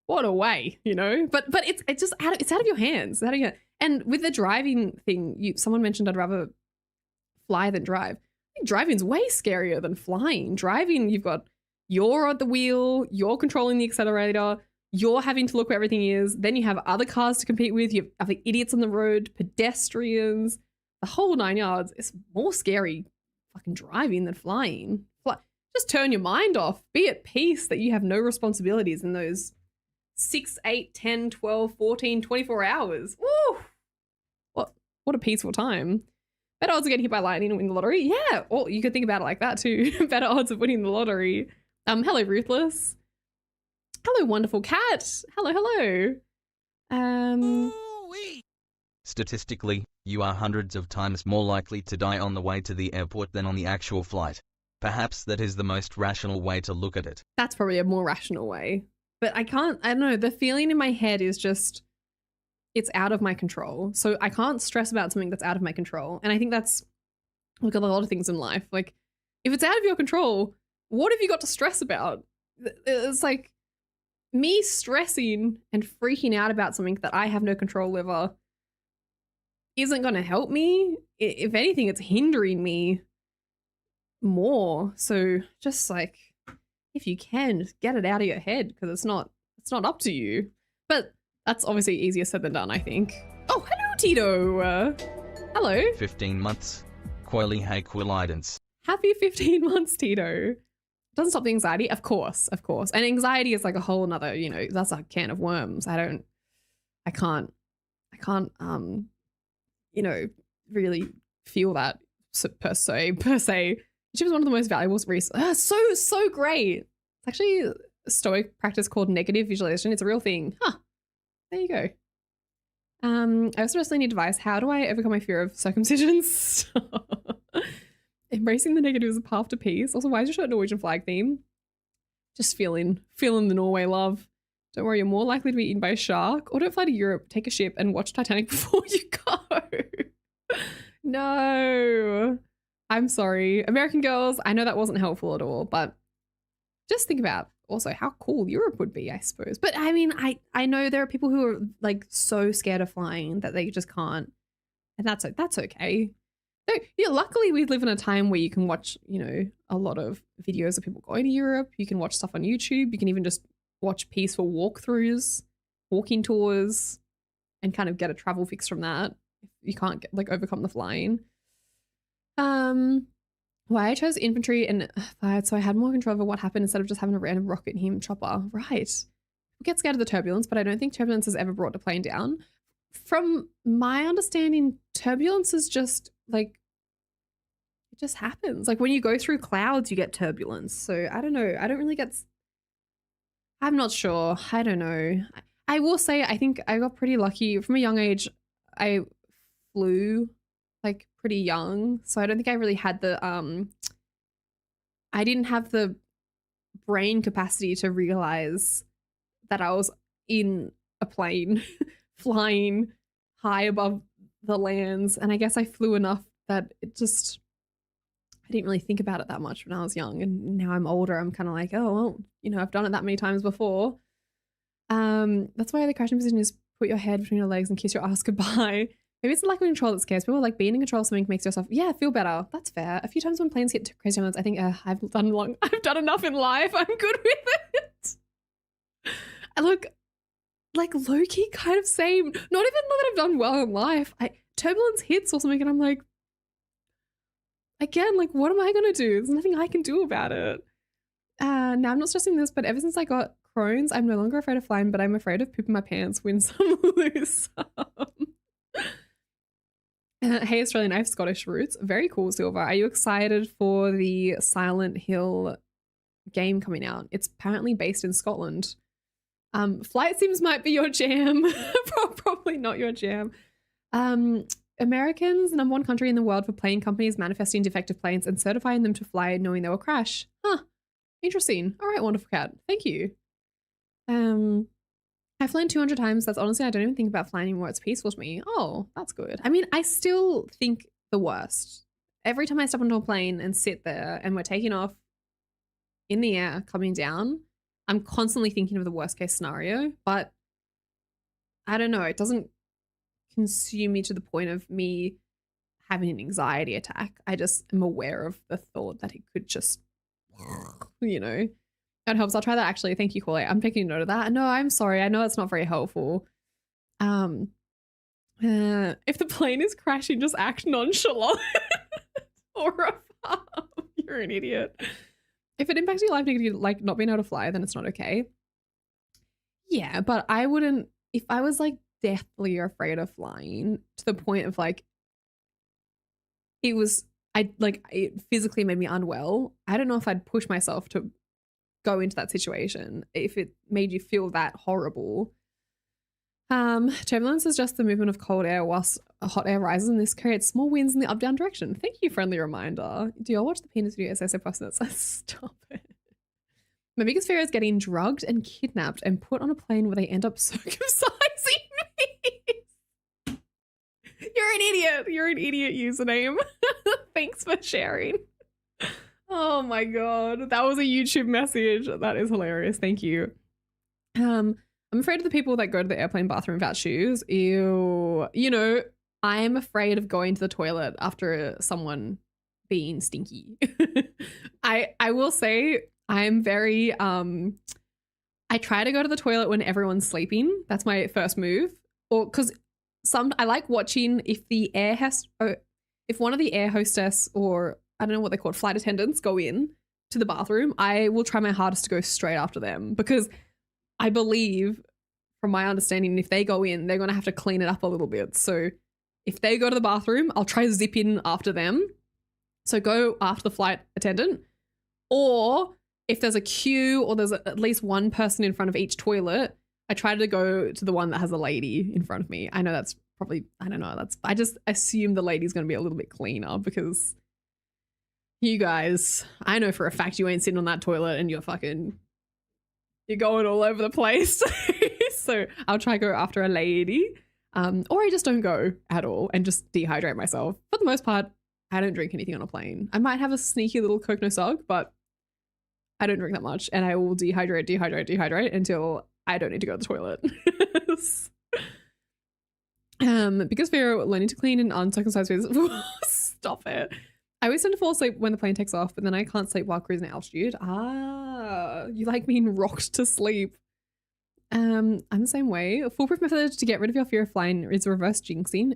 what a way, But it's just it's out of your hands. And with the driving thing, someone mentioned I'd rather fly than drive. I think driving's way scarier than flying. Driving, you're at the wheel, you're controlling the accelerator, you're having to look where everything is. Then you have other cars to compete with. You have other idiots on the road, pedestrians, the whole 9 yards. It's more scary fucking driving than flying. Just turn your mind off. Be at peace that you have no responsibilities in those 6, 8, 10, 12, 14, 24 hours. Woo! What a peaceful time. Better odds of getting hit by lightning and winning the lottery. Yeah, or you could think about it like that too. Better odds of winning the lottery. Hello, Ruthless. Hello, wonderful cat. Hello. Statistically, you are hundreds of times more likely to die on the way to the airport than on the actual flight. Perhaps that is the most rational way to look at it. That's probably a more rational way. But I don't know, the feeling in my head is just, it's out of my control. So I can't stress about something that's out of my control. And I think that's, look at a lot of things in life. Like, if it's out of your control, what have you got to stress about? It's like me stressing and freaking out about something that I have no control over isn't going to help me. If anything, it's hindering me more. So just like, if you can, just get it out of your head because it's not up to you. But that's obviously easier said than done, I think. Oh, hello, Tito. Hello. 15 months. Kwoli, hey, Kwilidance. Happy 15 months, Tito. Doesn't stop the anxiety, of course. And anxiety is like a whole nother, that's a can of worms. I can't, really feel that per se. She was one of the most valuable resources. So great. It's actually a Stoic practice called negative visualization. It's a real thing. There you go. I also just need advice. How do I overcome my fear of circumcisions? Embracing the negative is a path to peace. Also, why is your shirt Norwegian flag theme? Just feeling the Norway love. Don't worry, you're more likely to be eaten by a shark. Or don't fly to Europe, take a ship and watch Titanic before you go. No. I'm sorry. American girls, I know that wasn't helpful at all, but just think about also how cool Europe would be, I suppose. But I mean, I know there are people who are like so scared of flying that they just can't. And that's okay. Yeah, luckily we live in a time where you can watch, a lot of videos of people going to Europe. You can watch stuff on YouTube. You can even just watch peaceful walkthroughs, walking tours, and kind of get a travel fix from that. If you can't overcome the flying. Why I chose infantry and fired so I had more control over what happened instead of just having a random rocket him chopper. Right. We get scared of the turbulence, but I don't think turbulence has ever brought the plane down. From my understanding, turbulence is just like, it just happens. Like when you go through clouds, you get turbulence. So I don't know. I don't really get, I'm not sure. I don't know. I will say, I think I got pretty lucky from a young age. I flew like pretty young. So I don't think I really had the, I didn't have the brain capacity to realize that I was in a plane flying high above the lands. And I guess I flew enough that it just, I didn't really think about it that much when I was young. And now I'm older, I'm kind of like, oh, well, you know, I've done it that many times before. That's why the crashing position is put your head between your legs and kiss your ass goodbye. Maybe it's the lack of control that scares people. Like being in control of something makes yourself, yeah, feel better. That's fair. A few times when planes get to crazy moments, I think I've done enough in life. I'm good with it. I look like low-key kind of same. Not even that I've done well in life. Turbulence hits or something and I'm like, again, like what am I gonna do? There's nothing I can do about it. Now I'm not stressing this, but ever since I got Crohn's, I'm no longer afraid of flying, but I'm afraid of pooping my pants, win some, lose some. Hey Australian, I have Scottish roots. Very cool, Silver. Are you excited for the Silent Hill game coming out? It's apparently based in Scotland. Flight sims might be your jam. Probably not your jam. Americans, number one country in the world for plane companies manifesting defective planes and certifying them to fly knowing they will crash. Huh. Interesting. All right, wonderful cat. Thank you. I've flown 200 times. That's honestly, I don't even think about flying anymore. It's peaceful to me. Oh, that's good. I mean, I still think the worst. Every time I step onto a plane and sit there and we're taking off in the air, coming down, I'm constantly thinking of the worst case scenario, but I don't know. It doesn't consume me to the point of me having an anxiety attack. I just am aware of the thought that it could just, you know, that helps. I'll try that actually. Thank you, Kwoli. I'm taking note of that. No, I'm sorry. I know it's not very helpful. If the plane is crashing, just act nonchalant or a farm. You're an idiot. If it impacts your life negatively, like not being able to fly, then it's not okay. Yeah, but I wouldn't, if I was like deathly afraid of flying to the point of like, it physically made me unwell. I don't know if I'd push myself to go into that situation if it made you feel that horrible. Turbulence is just the movement of cold air whilst hot air rises, and this creates small winds in the up-down direction. Thank you, friendly reminder. Do y'all watch the penis videos? I so posted it. Stop it. My biggest fear is getting drugged and kidnapped and put on a plane where they end up circumcising me. You're an idiot. You're an idiot username. Thanks for sharing. Oh my god. That was a YouTube message. That is hilarious. Thank you. I'm afraid of the people that go to the airplane bathroom without shoes. Ew. You know, I am afraid of going to the toilet after someone being stinky. I will say I'm very I try to go to the toilet when everyone's sleeping. That's my first move. Or because I like watching if one of the air hostess or I don't know what they're called, flight attendants go in to the bathroom, I will try my hardest to go straight after them because I believe, from my understanding, if they go in, they're going to have to clean it up a little bit. So if they go to the bathroom, I'll try to zip in after them. So go after the flight attendant. Or if there's a queue or there's at least one person in front of each toilet, I try to go to the one that has a lady in front of me. I know that's probably, I don't know. I just assume the lady's going to be a little bit cleaner because you guys, I know for a fact you ain't sitting on that toilet and you're going all over the place. So I'll try to go after a lady. Or I just don't go at all and just dehydrate myself. For the most part, I don't drink anything on a plane. I might have a sneaky little Coke No Sog, but I don't drink that much. And I will dehydrate until I don't need to go to the toilet. Because fear learning to clean in uncircumcised ways. Stop it. I always tend to fall asleep when the plane takes off, but then I can't sleep while cruising at altitude. You like being rocked to sleep. I'm the same way. A foolproof method to get rid of your fear of flying is reverse jinxing.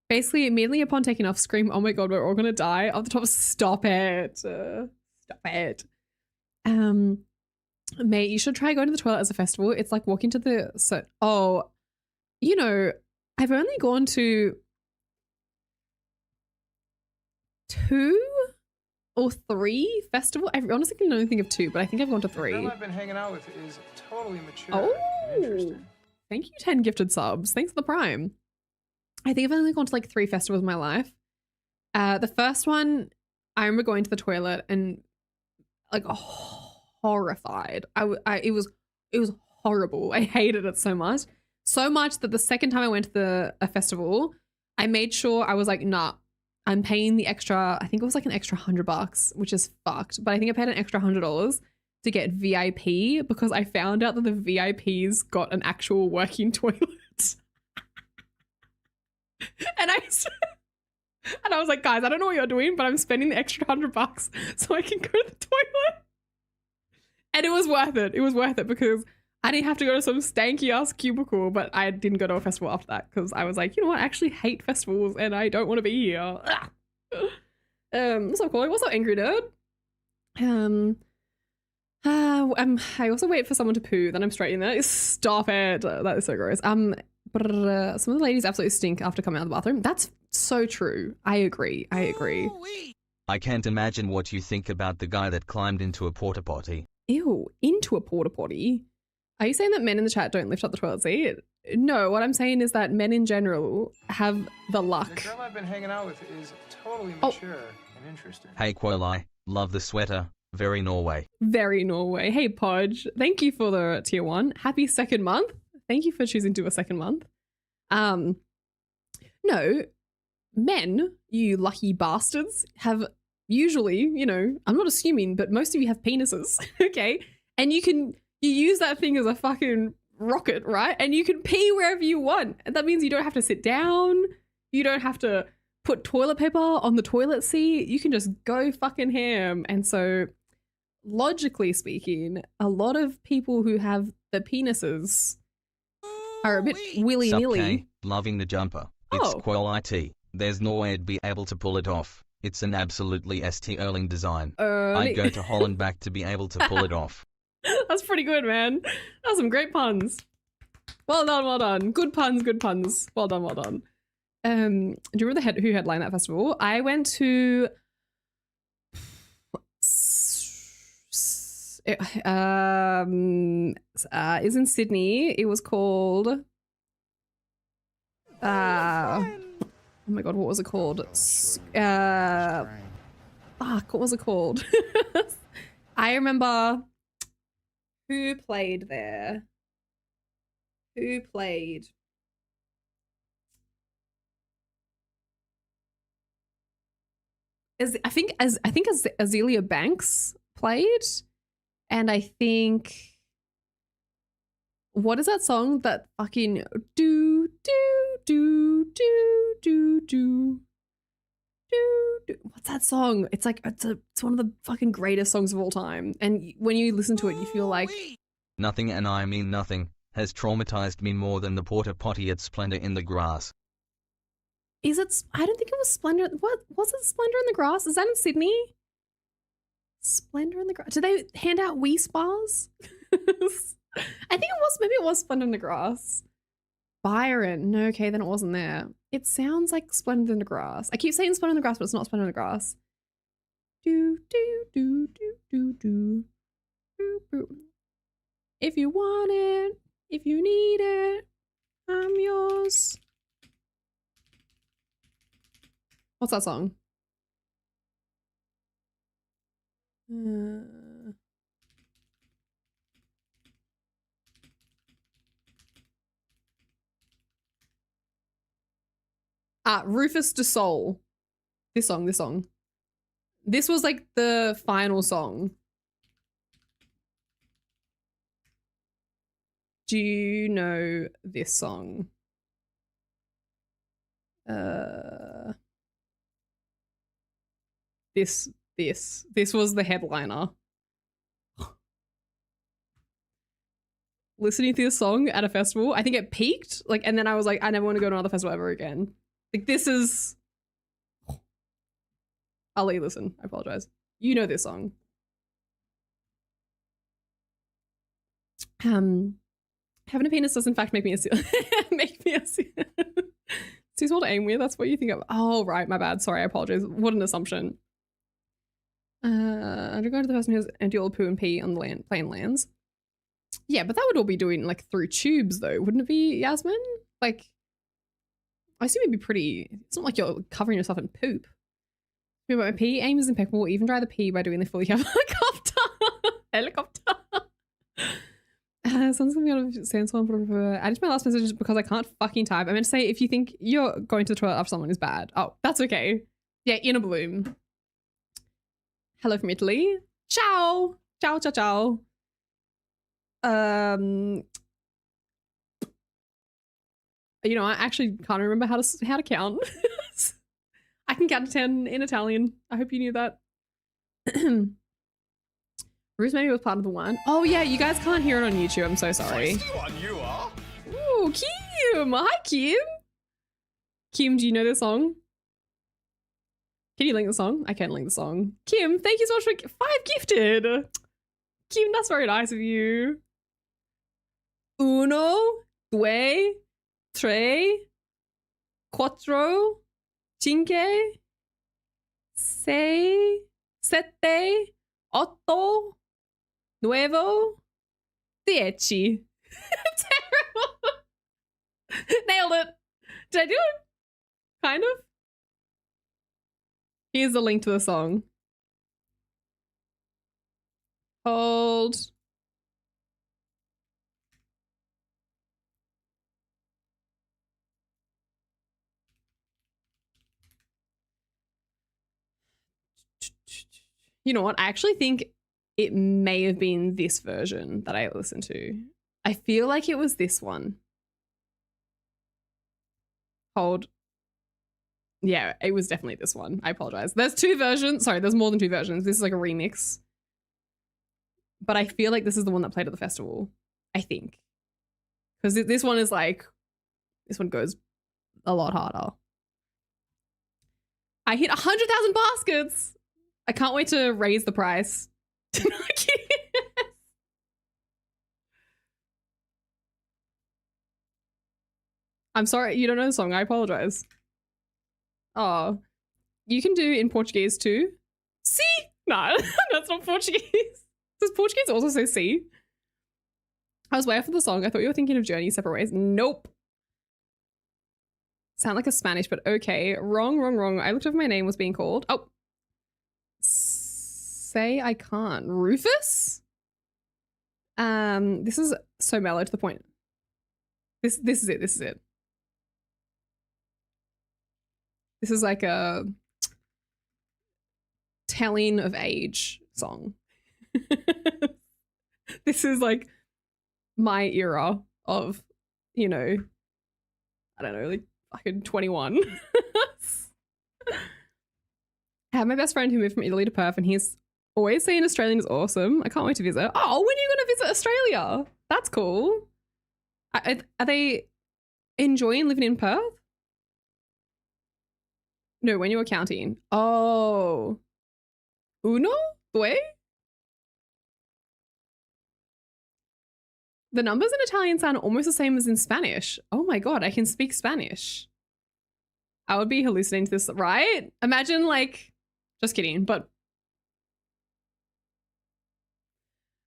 Basically, immediately upon taking off, scream, "Oh my god, we're all gonna die!" Off the top, stop it, stop it. Mate, you should try going to the toilet as a festival. It's like walking to the you know, I've only gone to 2 or 3 festival. I honestly can only think of 2, but I think I've gone to 3. The girl I've been hanging out with is totally mature Oh, and interesting. thank you, 10 gifted subs. Thanks for the prime. I think I've only gone to like 3 festivals in my life. The first one, I remember going to the toilet and like horrified. It was horrible. I hated it so much that the second time I went to a festival, I made sure I was like, nah, I'm paying the extra. I think it was like an extra $100, which is fucked. But I think I paid an extra $100 to get VIP because I found out that the VIPs got an actual working toilet. And I was like, guys, I don't know what you're doing, but I'm spending the extra $100 so I can go to the toilet. And it was worth it. It was worth it because I didn't have to go to some stanky ass cubicle, but I didn't go to a festival after that because I was like, you know what? I actually hate festivals and I don't want to be here. What's up, Kwoli? What's up, Angry Nerd? I also wait for someone to poo, then I'm straight in there. Stop it. That is so gross. Some of the ladies absolutely stink after coming out of the bathroom. That's so true. I agree. I can't imagine what you think about the guy that climbed into a porta potty. Ew, into a porta potty? Are you saying that men in the chat don't lift up the toilet seat? No, what I'm saying is that men in general have the luck. The girl I've been hanging out with is totally mature and interesting. Hey Kwoli, love the sweater. Very Norway. Very Norway. Hey Podge, thank you for the tier 1. Happy 2nd month. Thank you for choosing to do a 2nd month. No, men, you lucky bastards, have usually, you know, I'm not assuming, but most of you have penises, okay? And you use that thing as a fucking rocket, right? And you can pee wherever you want. And that means you don't have to sit down. You don't have to put toilet paper on the toilet seat. You can just go fucking ham. And so, logically speaking, a lot of people who have the penises are a bit willy-nilly. Sup, Kay? Loving the jumper. It's Kwoli. There's no way I'd be able to pull it off. It's an absolutely St. Erling design. I'd go to Holland back to be able to pull it off. That's pretty good, man. That's some great puns. Well done, well done. Good puns, good puns. Well done, well done. Do you remember who headlined that festival? I went to... is in Sydney. It was called... oh my god, what was it called? Fuck, what was it called? I remember who played there. Who played? I think Azealia Banks played, and I think what is that song that fucking do do do do do do do? What's that song? It's like it's one of the fucking greatest songs of all time, and when you listen to it, you feel like nothing, and I mean nothing, has traumatized me more than the porta potty at Splendor in the Grass. Is it? I don't think it was Splendor. What was it? Splendor in the Grass? Is that in Sydney? Splendor in the Grass. Do they hand out Wii Spas? I think it was. Maybe it was Splendor in the Grass. Byron. No, okay, then it wasn't there. It sounds like Splendor in the Grass. I keep saying Splendor in the Grass, but it's not Splendor in the Grass. Do do do do do do. Boop, boop. If you want it, if you need it, I'm yours. What's that song? Rufus Du Sol. This song. This was like the final song. Do you know this song? This was the headliner. Listening to this song at a festival, I think it peaked, like, and then I was like, I never want to go to another festival ever again. Like this is. I'll let you listen. I apologize. You know this song. Having a penis does in fact make me a make me a too small to aim with. That's what you think of. Oh right, my bad. Sorry, I apologize. What an assumption. Undergo to the person who has empty all poo and pee on the plain lands. Yeah, but that would all be doing like through tubes though, wouldn't it be, Yasmin? Like, I assume it'd be pretty. It's not like you're covering yourself in poop. My pee aim is impeccable. Even dry the pee by doing the fully helicopter. Someone's gonna be able to sandstorm. I just my last message because I can't fucking type. I meant to say if you think you're going to the toilet after someone is bad. Oh, that's okay. Yeah, in a bloom. Hello from Italy. Ciao. Ciao, ciao, ciao. You know, I actually can't remember how to count. I can count to 10 in Italian. I hope you knew that. Bruce maybe was part of the one. Oh yeah, you guys can't hear it on YouTube. I'm so sorry. You are. Ooh, Kim. Hi, Kim. Kim, do you know this song? Can you link the song? I can't link the song. Kim, thank you so much for 5 gifted. Kim, that's very nice of you. Uno, due, tre, quattro, cinque, sei, sette, otto, nuevo, dieci. Terrible. Nailed it. Did I do it? Kind of. Here's the link to the song. Hold. You know what? I actually think it may have been this version that I listened to. I feel like it was this one. Hold. Yeah, it was definitely this one. I apologize. There's 2 versions. Sorry, there's more than 2 versions. This is like a remix. But I feel like this is the one that played at the festival. I think. Because this one is like, this one goes a lot harder. I hit 100,000 baskets. I can't wait to raise the price. I'm sorry, you don't know the song. I apologize. Oh, you can do in Portuguese too. Si? No, that's not Portuguese. Does Portuguese also say si? I was waiting for the song. I thought you were thinking of Journey Separate Ways. Nope. Sound like a Spanish, but okay. Wrong, wrong, wrong. I looked up my name was being called. Oh. Say I can't. Rufus? This is so mellow to the point. This is it. This is it. This is like a telling of age song. This is like my era of, you know, I don't know, like fucking 21. I have my best friend who moved from Italy to Perth and he's always saying Australian is awesome. I can't wait to visit. Oh, when are you going to visit Australia? That's cool. Are they enjoying living in Perth? No, when you were counting. Oh. Uno? Due? The numbers in Italian sound almost the same as in Spanish. Oh my God, I can speak Spanish. I would be hallucinating to this, right? Imagine like, just kidding, but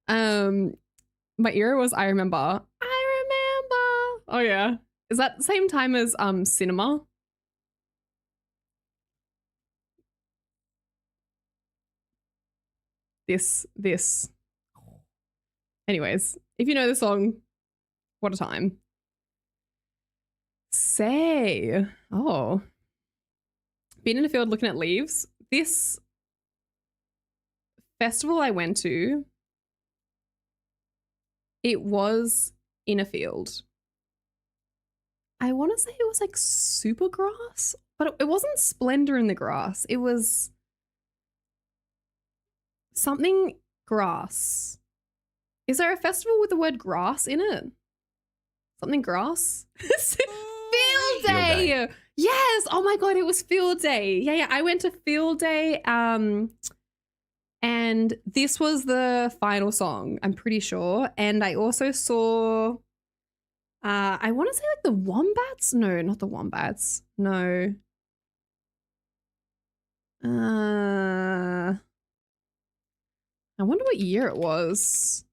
my era was I remember. Oh yeah. Is that the same time as cinema? This. Anyways, if you know the song, what a time. Say. Oh. Been in a field looking at leaves. This festival I went to, it was in a field. I want to say it was like super grass, but it wasn't splendor in the grass. It was something grass. Is there a festival with the word grass in it? Something grass? Field day! Yes. Oh my God, it was field day. Yeah, I went to field day. And this was the final song, I'm pretty sure. And I also saw, I want to say like the Wombats. No, not the Wombats. No. I wonder what year it was.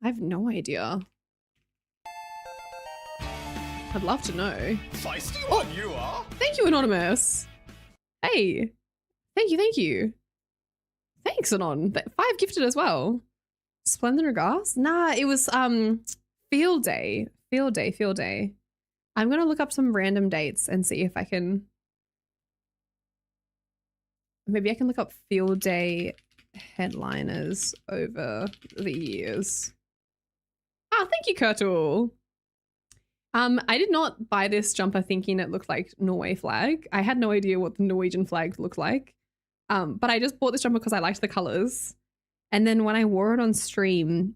I have no idea. I'd love to know. Feisty one you are. Thank you, Anonymous. Hey. Thank you. Thanks, Anon. 5 gifted as well. Splendid regards? Nah, it was field day. Field day. I'm gonna look up some random dates and see if I can. Maybe I can look up field day headliners over the years. Ah, thank you, Kurtul. I did not buy this jumper thinking it looked like Norway flag. I had no idea what the Norwegian flag looked like. But I just bought this jumper because I liked the colors. And then when I wore it on stream,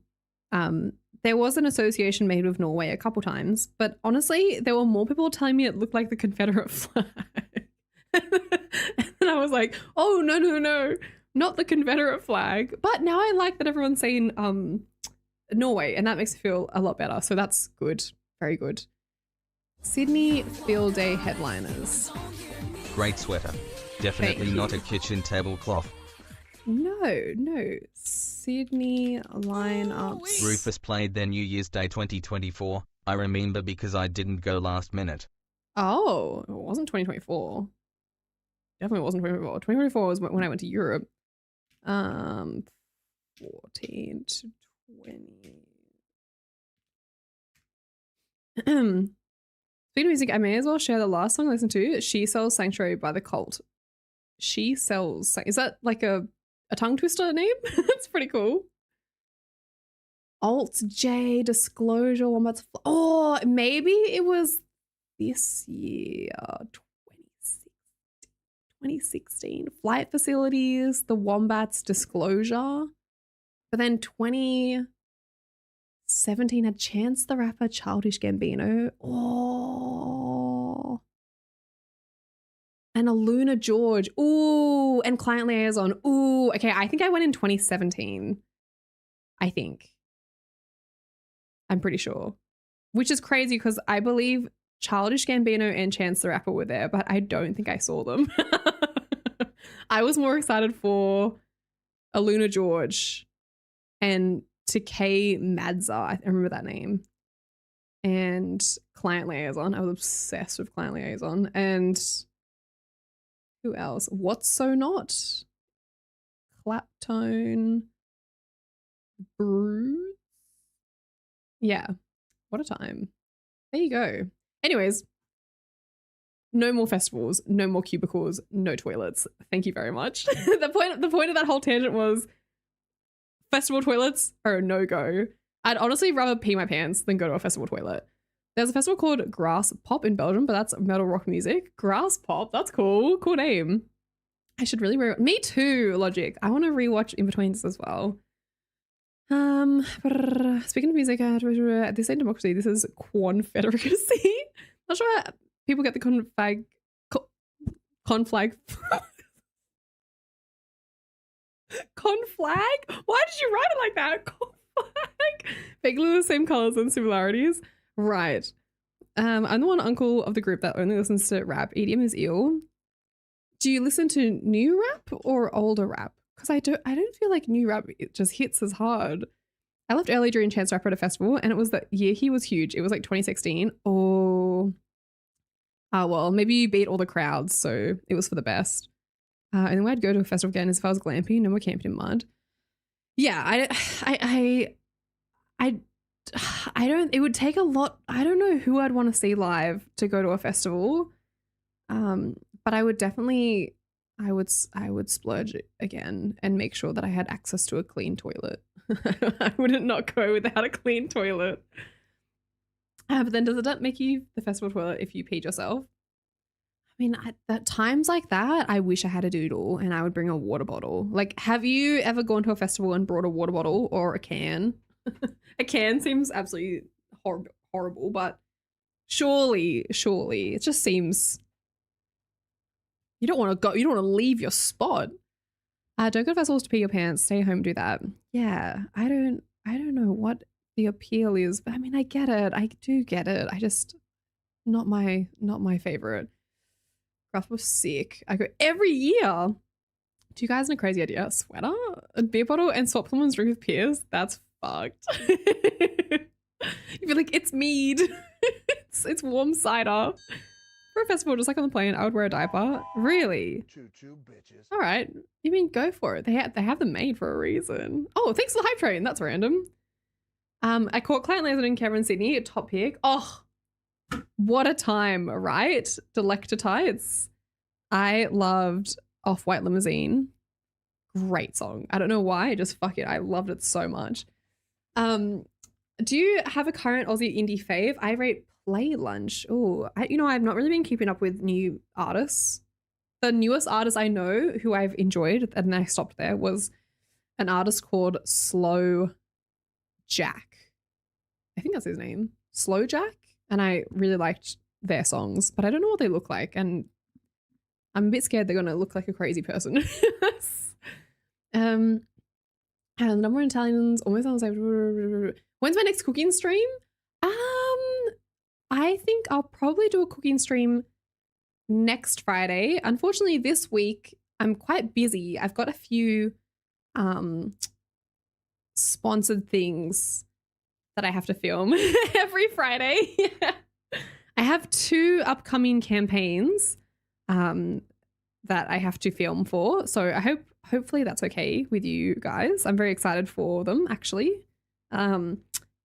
there was an association made with Norway a couple times. But honestly, there were more people telling me it looked like the Confederate flag. And I was like, oh, no, not the Confederate flag. But now I like that everyone's saying Norway, and that makes me feel a lot better. So that's good. Very good. Sydney Field Day headliners. Great sweater. Definitely not a kitchen tablecloth. No. Sydney lineups. Rufus played their New Year's Day 2024. I remember because I didn't go last minute. Oh, it wasn't 2024. Definitely wasn't 2024. 2024 was when I went to Europe. 14 to 20. Speaking of music, I may as well share the last song I listened to. She Sells Sanctuary by The Cult. She Sells. Is that like a tongue twister name? That's pretty cool. Alt J, Disclosure, Wombats. Oh, maybe it was this year, 2016. Flight Facilities, The Wombats, Disclosure. But then 2017 had Chance the Rapper, Childish Gambino. Oh. And a Luna George. Ooh. And Client Liaison. Ooh. Okay, I think I went in 2017. I think. I'm pretty sure. Which is crazy because I believe Childish Gambino and Chance the Rapper were there, but I don't think I saw them. I was more excited for a Luna George and Takei Madza. I remember that name. And Client Liaison. I was obsessed with Client Liaison. And who else? What's So Not? Claptone. Brood. Yeah. What a time. There you go. Anyways, no more festivals, no more cubicles, no toilets. Thank you very much. The point of that whole tangent was festival toilets are a no-go. I'd honestly rather pee my pants than go to a festival toilet. There's a festival called Grass Pop in Belgium, but that's metal rock music. Grass Pop, that's cool. Cool name. I should really me too, Logic. I want to rewatch In-Betweens as well. Speaking of music, this ain't democracy. This is Confederacy. Not sure how people get the conflag. Conflag. Conflag? Why did you write it like that? Conflag. Vaguely the same colors and similarities. Right. I'm the one uncle of the group that only listens to rap. EDM is ill. Do you listen to new rap or older rap? Because I don't feel like new rap it just hits as hard. I left early during Chance the Rapper at a festival, and it was the year he was huge. It was like 2016. Oh, well, maybe you beat all the crowds, so it was for the best. And the way I'd go to a festival again is if I was glamping, no more camping in mud. Yeah, I don't. It would take a lot. I don't know who I'd want to see live to go to a festival. But I would definitely. I would splurge again and make sure that I had access to a clean toilet. I wouldn't not go without a clean toilet. But then does it make you the festival toilet if you peed yourself? I mean, at times like that, I wish I had a doodle and I would bring a water bottle. Like, have you ever gone to a festival and brought a water bottle or a can? A can seems absolutely horrible, but Surely. It just seems you don't want to go. You don't want to leave your spot. Don't go to festivals to pee your pants. Stay home, do that. Yeah, I don't know what the appeal is, but I mean, I get it. I do get it. I just not my favorite. Gruff was sick. I go every year. Do you guys know a crazy idea? A sweater, a beer bottle, and swap someone's drink with peers? That's fucked. You'd be like, it's mead. it's warm cider. For a festival, just like on the plane, I would wear a diaper. Really? Choo-choo, bitches. All right. You mean go for it. They have them made for a reason. Oh, thanks for the hype train. That's random. I caught Client Laser in Cameron, Sydney. Top pick. Oh, what a time, right? Delecta Tights. I loved Off-White Limousine. Great song. I don't know why. Just fuck it. I loved it so much. Do you have a current Aussie indie fave? I rate Play Lunch. Oh, I've not really been keeping up with new artists. The newest artist I know who I've enjoyed, and then I stopped there, was an artist called Slow Jack. I think that's his name. Slow Jack. And I really liked their songs, but I don't know what they look like. And I'm a bit scared they're going to look like a crazy person. And the number of Italians almost sounds like. When's my next cooking stream? I think I'll probably do a cooking stream next Friday. Unfortunately, this week I'm quite busy. I've got a few sponsored things that I have to film every Friday. I have 2 upcoming campaigns that I have to film for. So I hopefully that's okay with you guys. I'm very excited for them, actually. But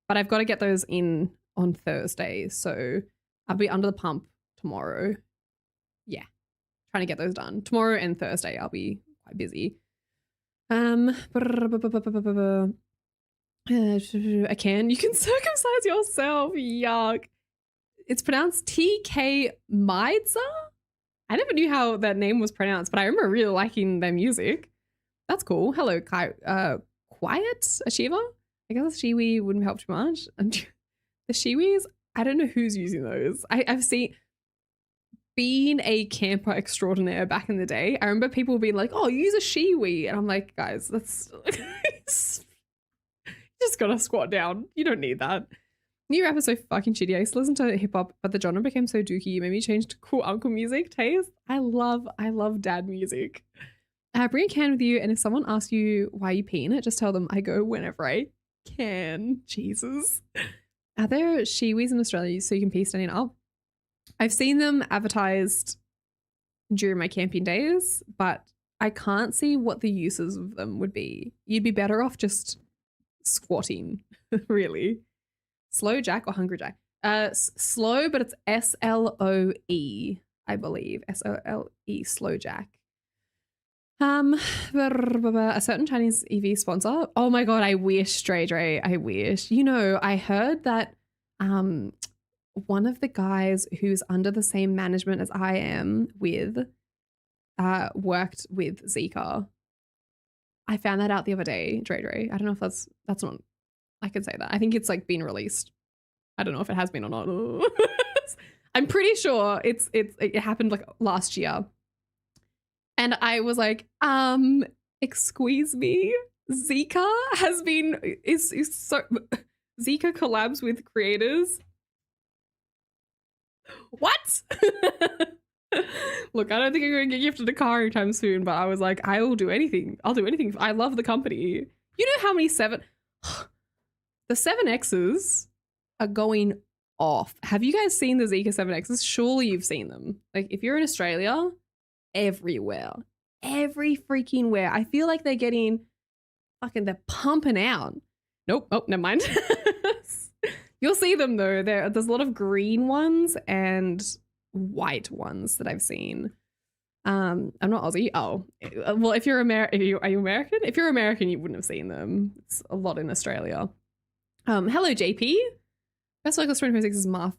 I've got to get those in on Thursday. So I'll be under the pump tomorrow. Yeah, trying to get those done. Tomorrow and Thursday I'll be quite busy. You can circumcise yourself. Yuck. It's pronounced TK Meidzer. I never knew how that name was pronounced, but I remember really liking their music. That's cool. Hello, Quiet Achiever. I guess the Shiwi wouldn't help too much. And the Shiwis, I don't know who's using those. I've seen, being a camper extraordinaire back in the day, I remember people being like, oh, use a Shiwi. And I'm like, guys, that's just gotta squat down. You don't need that. New rap is so fucking shitty. I used to listen to hip hop, but the genre became so dookie. It made me change to cool uncle music taste. I love dad music. Bring a can with you, and if someone asks you why you pee in it, just tell them I go whenever I can. Jesus. Are there Shiwis in Australia so you can pee standing up? I've seen them advertised during my camping days, but I can't see what the uses of them would be. You'd be better off just squatting, really. Slow Jack or Hungry Jack? Slow, but it's SLOE, I believe. SOLE, Slow Jack. A certain Chinese EV sponsor. Oh my god, I wish, Dre, I wish. You know, I heard that one of the guys who's under the same management as I am with worked with Zika. I found that out the other day, Dre. I don't know if that's not, I can say that. I think it's like been released. I don't know if it has been or not. I'm pretty sure it happened like last year. And I was like, excuse me, Zika is so, Zika collabs with creators. What? Look, I don't think I'm going to get gifted a car anytime soon, but I was like, I will do anything. I'll do anything. I love the company. You know how many the 7Xs are going off. Have you guys seen the Zika 7Xs? Surely you've seen them. Like if you're in Australia, everywhere, every freaking where. I feel like they're pumping out. Nope. Oh, never mind. You'll see them though. There's a lot of green ones and white ones that I've seen. I'm not Aussie. Oh, well, if you're are you American? If you're American, you wouldn't have seen them. It's a lot in Australia. Hello, JP. Best local 2026 is Mapra.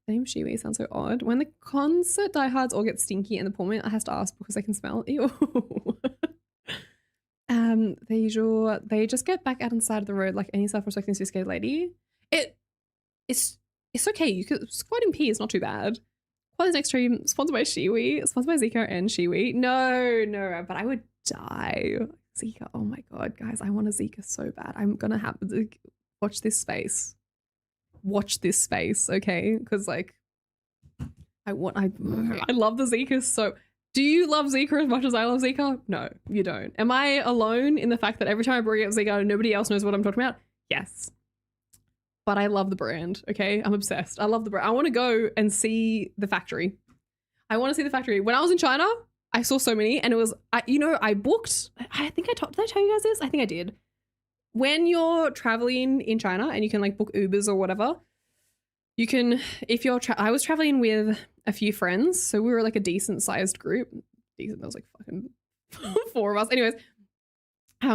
The name Shiwi sounds so odd. When the concert diehards all get stinky and the poor man has to ask because they can smell. Ew. They just get back out on the side of the road like any self-respecting sophisticated lady. It's It's okay. You could squatting P is not too bad. Quali's next stream sponsored by Shiwi, sponsored by Zika and Shiwi. No, but I would die. Zika. Oh my god, guys, I want a Zika so bad. I'm gonna have to watch this space. Watch this space, okay? Because like, I love the Zika so. Do you love Zika as much as I love Zika? No, you don't. Am I alone in the fact that every time I bring up Zika, nobody else knows what I'm talking about? Yes. But I love the brand, okay? I'm obsessed. I love the brand. I want to go and see the factory. I want to see the factory. When I was in China, I saw so many, and it was, I booked, I think did I tell you guys this? I think I did. When you're traveling in China and you can like book Ubers or whatever, you can, if you're, I was traveling with a few friends, so we were like a decent sized group. Decent, there was like fucking 4 of us. Anyways,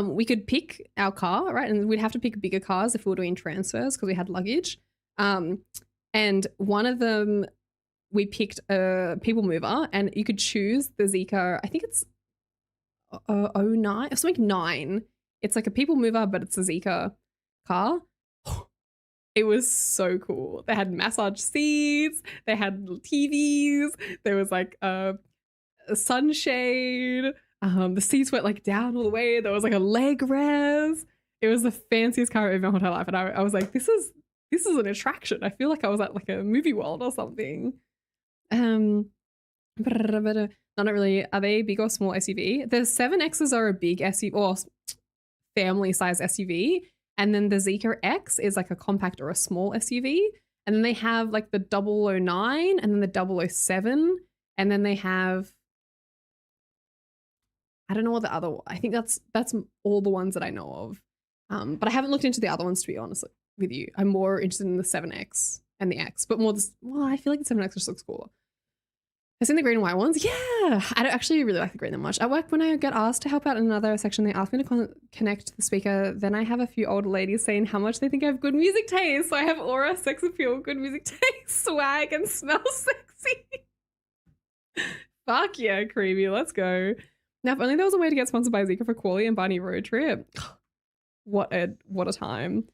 we could pick our car, right? And we'd have to pick bigger cars if we were doing transfers because we had luggage. And one of them, we picked a people mover, and you could choose the Zika. I think it's 09 or something 9. It's like a people mover, but it's a Zika car. It was so cool. They had massage seats. They had TVs. There was like a sunshade. The seats went like down all the way. There was like a leg rest. It was the fanciest car I've ever in my whole life. And I was like, this is an attraction. I feel like I was at like a movie world or something. Not really. Are they big or small SUV? The 7Xs are a big SUV or family size SUV. And then the Zika X is like a compact or a small SUV. And then they have like the 009 and then the 007. And then they have, I don't know what the other, I think that's all the ones that I know of. But I haven't looked into the other ones, to be honest with you. I'm more interested in the 7X and the X, but more this, well, I feel like the 7X just looks cooler. I've seen the green and white ones. Yeah, I don't actually really like the green that much. At work, when I get asked to help out in another section, they ask me to connect the speaker. Then I have a few older ladies saying how much they think I have good music taste. So I have aura, sex appeal, good music taste, swag, and smell sexy. Fuck yeah, creamy. Let's go. Now, if only there was a way to get sponsored by Zika for Kwoli and Barney road trip. What a time.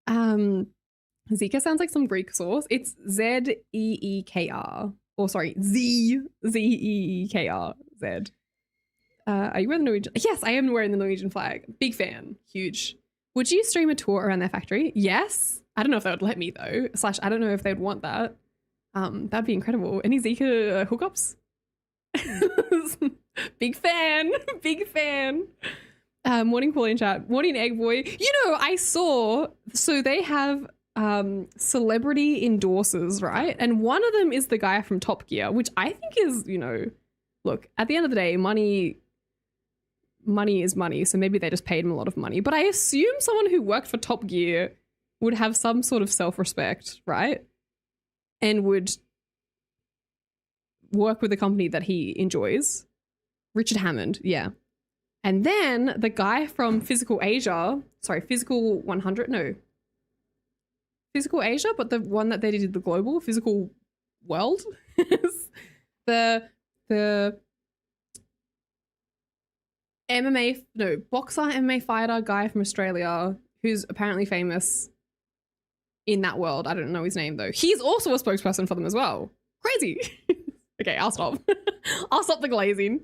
Zika sounds like some Greek sauce. It's Zeekr. Or sorry, Zeekr. Z. Are you wearing the Norwegian? Yes, I am wearing the Norwegian flag. Big fan. Huge. Would you stream a tour around their factory? Yes. I don't know if they would let me though. / I don't know if they'd want that. That'd be incredible. Any Zika hookups? Big fan. Big fan. Morning Kwoli in chat. Morning Egg Boy. You know, I saw, so they have celebrity endorsers, right? And one of them is the guy from Top Gear, which I think is, you know, look, at the end of the day, money is money, so maybe they just paid him a lot of money. But I assume someone who worked for Top Gear would have some sort of self-respect, right? And would work with a company that he enjoys. Richard Hammond, yeah. And then the guy from Physical Asia, sorry, Physical 100, no. Physical Asia, but the one that they did the global, Physical World. the MMA, no, boxer, MMA fighter guy from Australia who's apparently famous in that world. I don't know his name though. He's also a spokesperson for them as well. Crazy. Okay, I'll stop. I'll stop the glazing.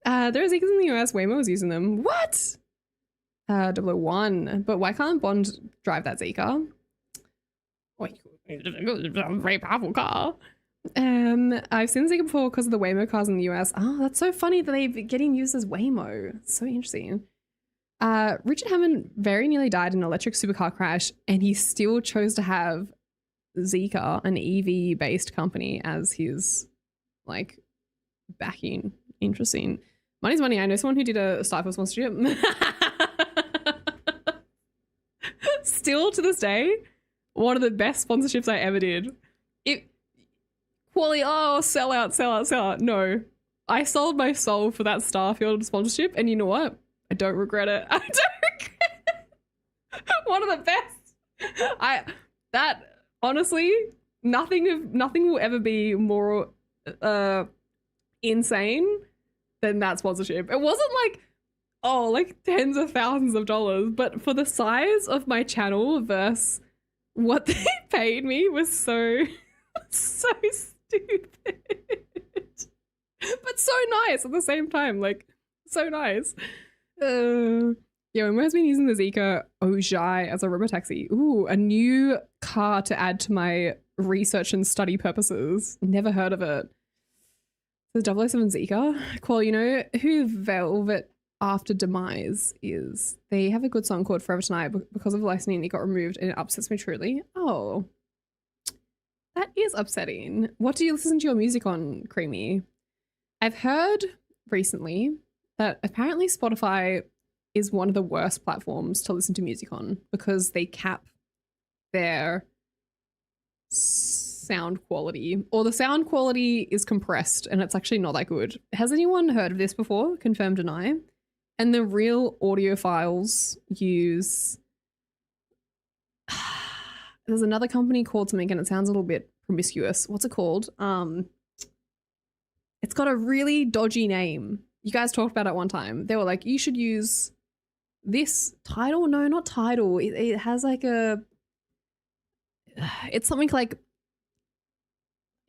There are Zikas in the US. Waymo is using them. What? 001. But why can't Bond drive that Zika? Very powerful car. I've seen Zika before because of the Waymo cars in the US. Oh, that's so funny that they're getting used as Waymo. It's so interesting. Richard Hammond very nearly died in an electric supercar crash, and he still chose to have Zika, an EV-based company, as his like backing. Interesting. Money's money. I know someone who did a Stifle sponsorship. Still to this day, one of the best sponsorships I ever did. Kwoli, oh, sell out. No, I sold my soul for that Starfield sponsorship, and you know what? I don't regret it. I don't regret it. One of the best. Honestly, nothing will ever be more insane than that sponsorship. It wasn't like, oh, like tens of thousands of dollars, but for the size of my channel versus what they paid me was so stupid. But so nice at the same time. Like, so nice. Yeah, when has been using the Zika Ojai as a robotaxi. Ooh, a new car to add to my research and study purposes. Never heard of it. The 007 Zika. Qual, you know who Velvet After Demise is? They have a good song called Forever Tonight, but because of licensing, it got removed and it upsets me truly. Oh, that is upsetting. What do you listen to your music on, Creamy? I've heard recently that apparently Spotify is one of the worst platforms to listen to music on because they cap their sound quality, or the sound quality is compressed and it's actually not that good. Has anyone heard of this before? Confirm, deny. And the real audiophiles use there's another company called something and it sounds a little bit promiscuous. What's it called? It's got a really dodgy name. You guys talked about it one time. They were like, you should use this Tidal. No, not Tidal. It has like a, it's something like,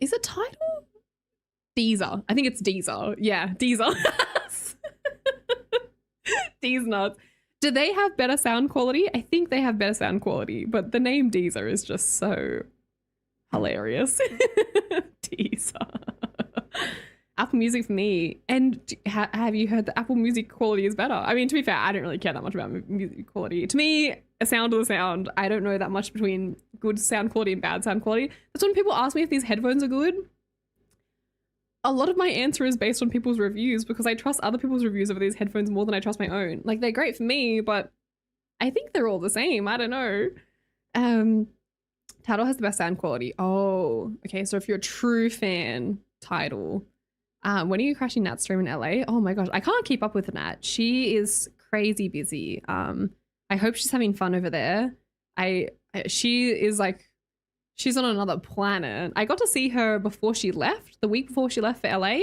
is it Tidal? Deezer. I think it's Deezer. Yeah, Deezer. Deezer nuts. Do they have better sound quality? I think they have better sound quality, but the name Deezer is just so hilarious. Deezer. Apple Music for me. And have you heard that Apple Music quality is better? I mean, to be fair, I don't really care that much about music quality. To me, a sound of the sound. I don't know that much between good sound quality and bad sound quality. That's when people ask me if these headphones are good. A lot of my answer is based on people's reviews because I trust other people's reviews over these headphones more than I trust my own. Like, they're great for me, but I think they're all the same. I don't know. Tidal has the best sound quality. Oh, okay. So if you're a true fan, Tidal. When are you crashing Nat's stream in LA? Oh my gosh, I can't keep up with Nat. She is crazy busy. I hope she's having fun over there. She is like, she's on another planet. I got to see her before she left, the week before she left for LA.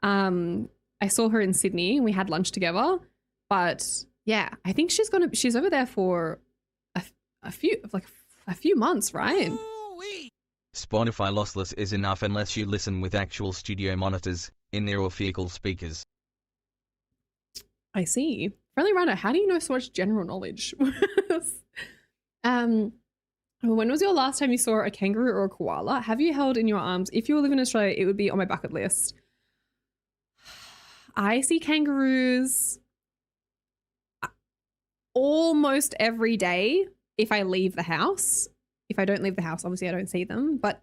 I saw her in Sydney and we had lunch together. But yeah, I think she's over there for a few months, right? Spotify lossless is enough unless you listen with actual studio monitors in their or vehicle speakers. I see. Friendly Runner, how do you know so much general knowledge? When was your last time you saw a kangaroo or a koala? Have you held in your arms? If you were living in Australia, it would be on my bucket list. I see kangaroos almost every day if I leave the house. If I don't leave the house, obviously I don't see them. But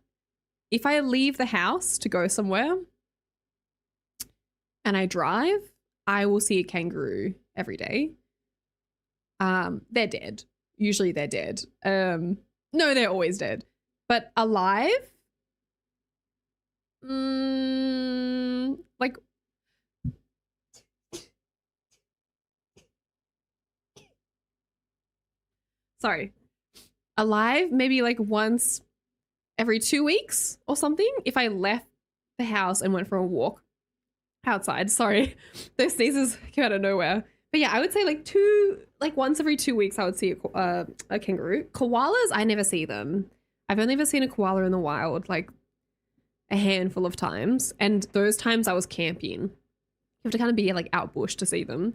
if I leave the house to go somewhere and I drive, I will see a kangaroo every day. They're dead. Usually they're dead. No, they're always dead. But alive? Like, sorry. Alive, maybe like once every 2 weeks or something. If I left the house and went for a walk outside. Sorry, those sneezes came out of nowhere. But yeah, I would say like once every 2 weeks I would see a kangaroo. Koalas, I never see them. I've only ever seen a koala in the wild, like a handful of times. And those times I was camping. You have to kind of be like out bush to see them.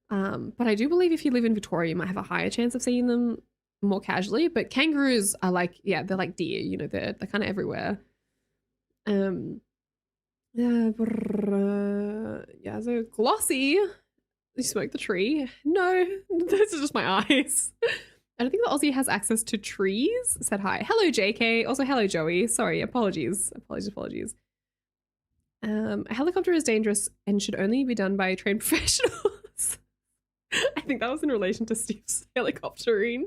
But I do believe if you live in Victoria, you might have a higher chance of seeing them more casually. But kangaroos are like, yeah, they're like deer, you know, they're kind of everywhere. Yeah, so Glossy, you smoked the tree. No, those are just my eyes. I don't think the Aussie has access to trees. Said hi. Hello, JK. Also, hello, Joey. Sorry, apologies. A helicopter is dangerous and should only be done by trained professionals. I think that was in relation to Steve's helicoptering.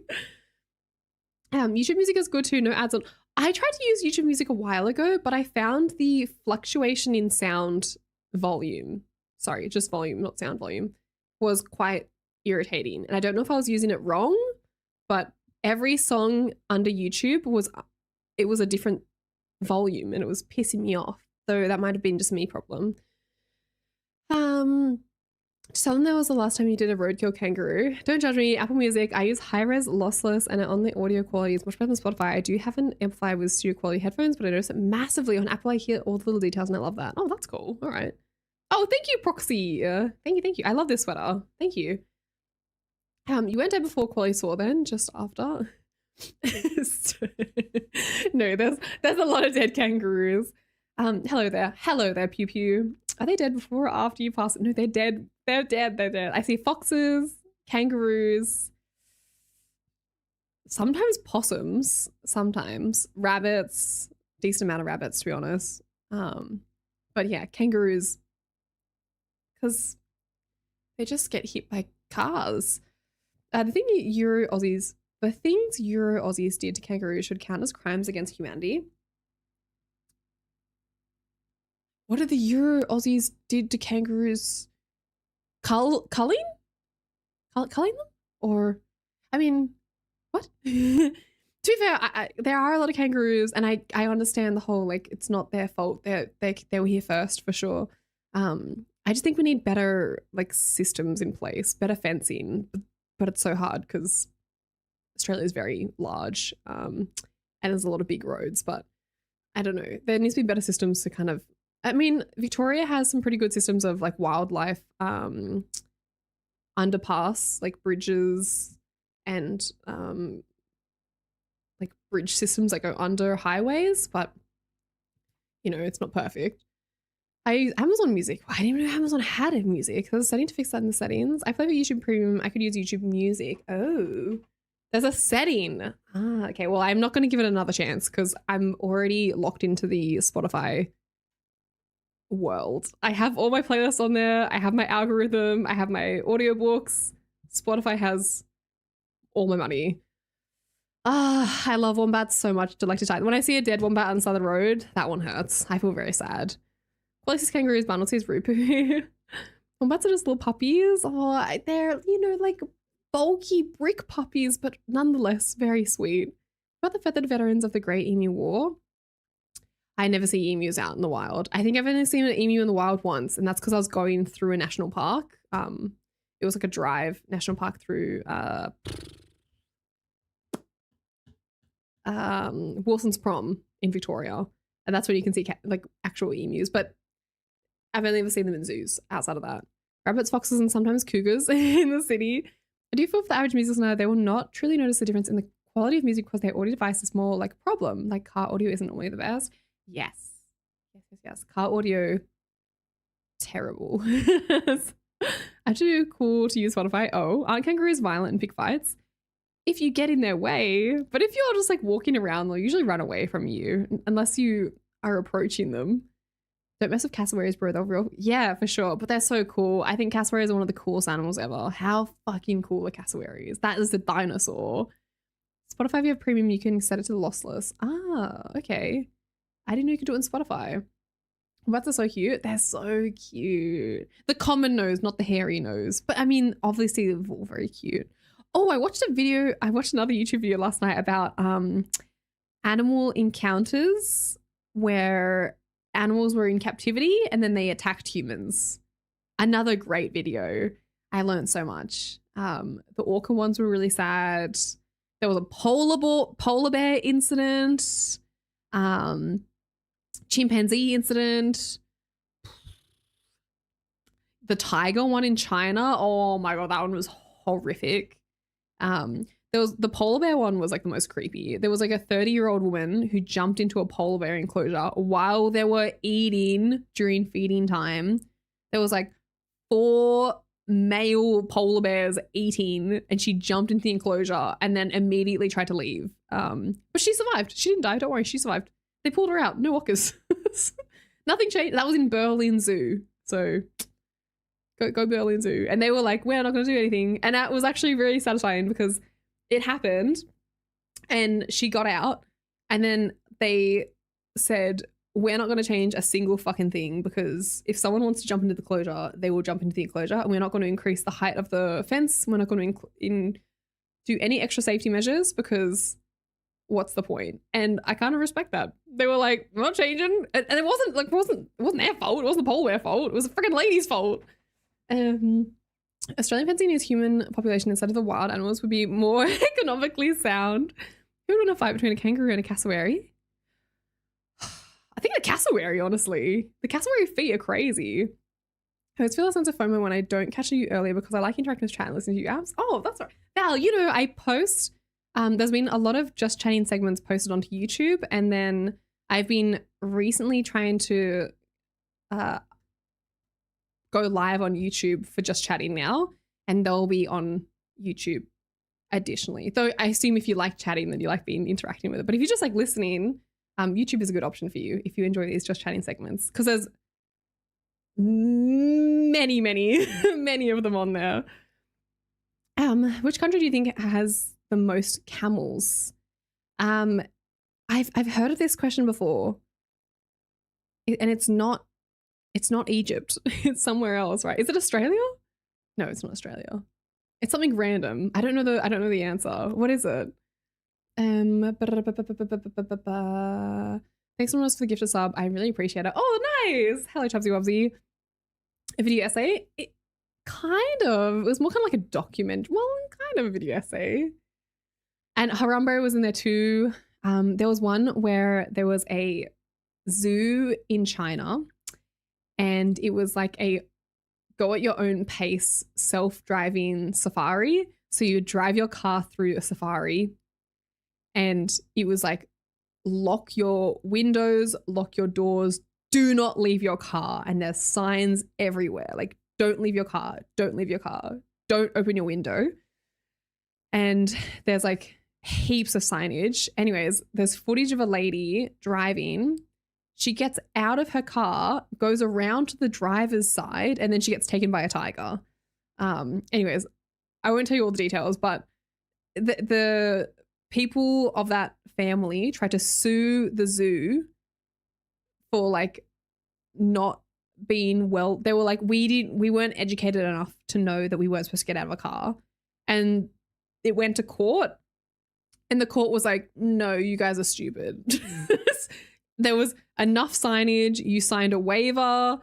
YouTube Music is good too. No ads on. I tried to use YouTube Music a while ago, but I found the fluctuation in sound volume. Sorry, just volume, not sound volume. Was quite irritating. And I don't know if I was using it wrong, but every song under YouTube was a different volume and it was pissing me off. So that might have been just me problem. Just tell them that was the last time you did a roadkill kangaroo. Don't judge me. Apple Music, I use high-res lossless and on the audio quality is much better than Spotify. I do have an amplifier with studio quality headphones, but I notice it massively on Apple. I hear all the little details and I love that. Oh, that's cool. All right. Oh, thank you, Proxy. Thank you. I love this sweater. Thank you. You went dead before Kwoli saw then, just after. No, there's a lot of dead kangaroos. Hello there, Pew Pew. Are they dead before or after you pass? No, they're dead. They're dead. I see foxes, kangaroos, sometimes possums, sometimes rabbits, decent amount of rabbits to be honest. But yeah, kangaroos, because they just get hit by cars. The things Euro Aussies did to kangaroos should count as crimes against humanity. What did the Euro Aussies did to kangaroos? Culling them? Or, I mean, what? To be fair, there are a lot of kangaroos, and I understand the whole, like, it's not their fault. They were here first for sure. I just think we need better, like, systems in place, better fencing. But it's so hard because Australia is very large, and there's a lot of big roads. But I don't know. There needs to be better systems to kind of. I mean, Victoria has some pretty good systems of like wildlife underpass, like bridges and like bridge systems that go under highways, but you know, it's not perfect. I use Amazon Music. I didn't even know Amazon had music. There's a setting to fix that in the settings. I play with YouTube Premium. I could use YouTube Music. Oh, there's a setting. Ah, okay. Well, I'm not going to give it another chance because I'm already locked into the Spotify world. I have all my playlists on there. I have my algorithm. I have my audiobooks. Spotify has all my money. I love wombats so much. To die. When I see a dead wombat on the side of the road, that one hurts. I feel very sad. Closest kangaroos, Barnel's Rupu. Wombats are just little puppies. Oh, they're, you know, like bulky brick puppies, but nonetheless very sweet. About the feathered veterans of the Great Emu War. I never see emus out in the wild. I think I've only seen an emu in the wild once, and that's because I was going through a national park. It was like a drive national park through Wilson's Prom in Victoria, and that's when you can see like actual emus. But I've only ever seen them in zoos outside of that. Rabbits, foxes, and sometimes cougars in the city. I do feel for the average music listener, they will not truly notice the difference in the quality of music because their audio device is more like a problem. Like car audio isn't normally the best. Yes. Car audio, terrible. Actually cool to use Spotify. Oh, aren't kangaroos violent in big fights? If you get in their way, but if you're just like walking around, they'll usually run away from you unless you are approaching them. Don't mess with cassowaries, bro. They're real. Yeah, for sure. But they're so cool. I think cassowaries are one of the coolest animals ever. How fucking cool are cassowaries? That is a dinosaur. Spotify, if you have premium, you can set it to lossless. Ah, okay. I didn't know you could do it on Spotify. Wombats are so cute. They're so cute. The common nose, not the hairy nose. But I mean, obviously they're all very cute. Oh, I watched another YouTube video last night about animal encounters where animals were in captivity and then they attacked humans. Another great video. I learned so much. The orca ones were really sad. There was a polar bear incident. Chimpanzee incident. The tiger one in China. Oh my god, that one was horrific. There was the polar bear one was like the most creepy. There was like a 30-year-old woman who jumped into a polar bear enclosure while they were eating during feeding time. There was like 4 male polar bears eating and she jumped into the enclosure and then immediately tried to leave. But she survived. She didn't die. Don't worry. She survived. They pulled her out. No walkers. Nothing changed. That was in Berlin Zoo. So go Berlin Zoo. And they were like, we're not going to do anything. And that was actually very satisfying because it happened and she got out and then they said, we're not going to change a single fucking thing because if someone wants to jump into the enclosure, they will jump into the enclosure and we're not going to increase the height of the fence. We're not going to do any extra safety measures because what's the point? And I kind of respect that. They were like, we're not changing. And it wasn't their fault. It wasn't the polar bear fault. It was a freaking lady's fault. Australian fencing needs human population instead of the wild animals would be more economically sound. Who would win a fight between a kangaroo and a cassowary? I think a cassowary, honestly. The cassowary feet are crazy. I always feel a sense of FOMO when I don't catch you earlier because I like interacting with chat and listening to you apps. Oh, that's right. Val, you know, I post, there's been a lot of Just Chatting segments posted onto YouTube, and then I've been recently trying to go live on YouTube for Just Chatting now, and they'll be on YouTube additionally. Though I assume if you like chatting, then you like being interacting with it. But if you're just like listening, YouTube is a good option for you if you enjoy these Just Chatting segments, because there's many of them on there. Which country do you think has the most camels? I've heard of this question before, and it's not Egypt. It's somewhere else, right? Is it Australia? No, it's not Australia. It's something random. I don't know the answer. What is it? Thanks so much for the gift of sub. I really appreciate it. Oh, nice. Hello, Chubsy Wubsy. A video essay? It was more kind of like a document. Well, kind of a video essay. And Harambe was in there too. There was one where there was a zoo in China, and it was like a go at your own pace self-driving safari. So you drive your car through a safari, and it was like lock your windows, lock your doors, do not leave your car. And there's signs everywhere like don't leave your car, don't leave your car, don't open your window. And there's like heaps of signage. Anyways, there's footage of a lady driving. She gets out of her car, goes around to the driver's side, and then she gets taken by a tiger. Anyways, I won't tell you all the details, but the people of that family tried to sue the zoo for like not being well. They were like, we weren't educated enough to know that we weren't supposed to get out of a car. And it went to court, and the court was like, no, you guys are stupid. There was enough signage. You signed a waiver.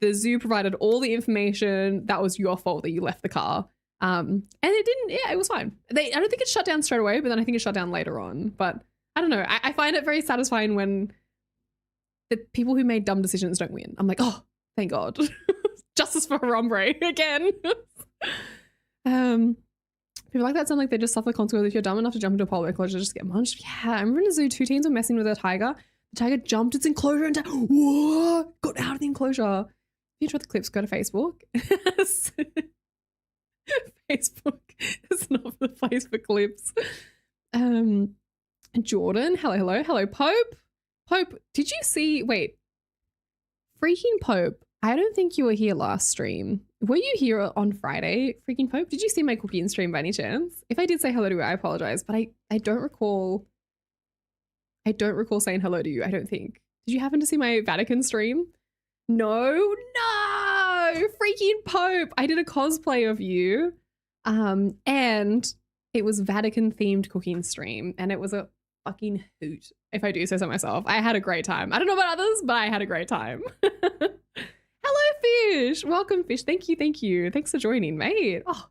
The zoo provided all the information. That was your fault that you left the car. And it didn't, yeah, it was fine. I don't think it shut down straight away, but then I think it shut down later on. But I don't know. I find it very satisfying when the people who made dumb decisions don't win. I'm like, oh, thank God. Justice for Harambe again. People like that sound like they just suffer the consequences. If you're dumb enough to jump into a polar enclosure, just get munched. Yeah, I remember in a zoo, 2 teens were messing with a tiger. The tiger jumped its enclosure and got out of the enclosure. If you enjoyed the clips, go to Facebook. Facebook is not the place for clips. Jordan, hello. Pope, did you see, wait, freaking Pope, I don't think you were here last stream. Were you here on Friday, freaking Pope? Did you see my cooking stream by any chance? If I did say hello to you, I apologize, but I don't recall saying hello to you, I don't think. Did you happen to see my Vatican stream? No, freaking Pope. I did a cosplay of you, and it was Vatican themed cooking stream, and it was a fucking hoot, if I do say so myself. I had a great time. I don't know about others, but I had a great time. Hello, Fish. Welcome, Fish. Thank you. Thanks for joining, mate. Oh,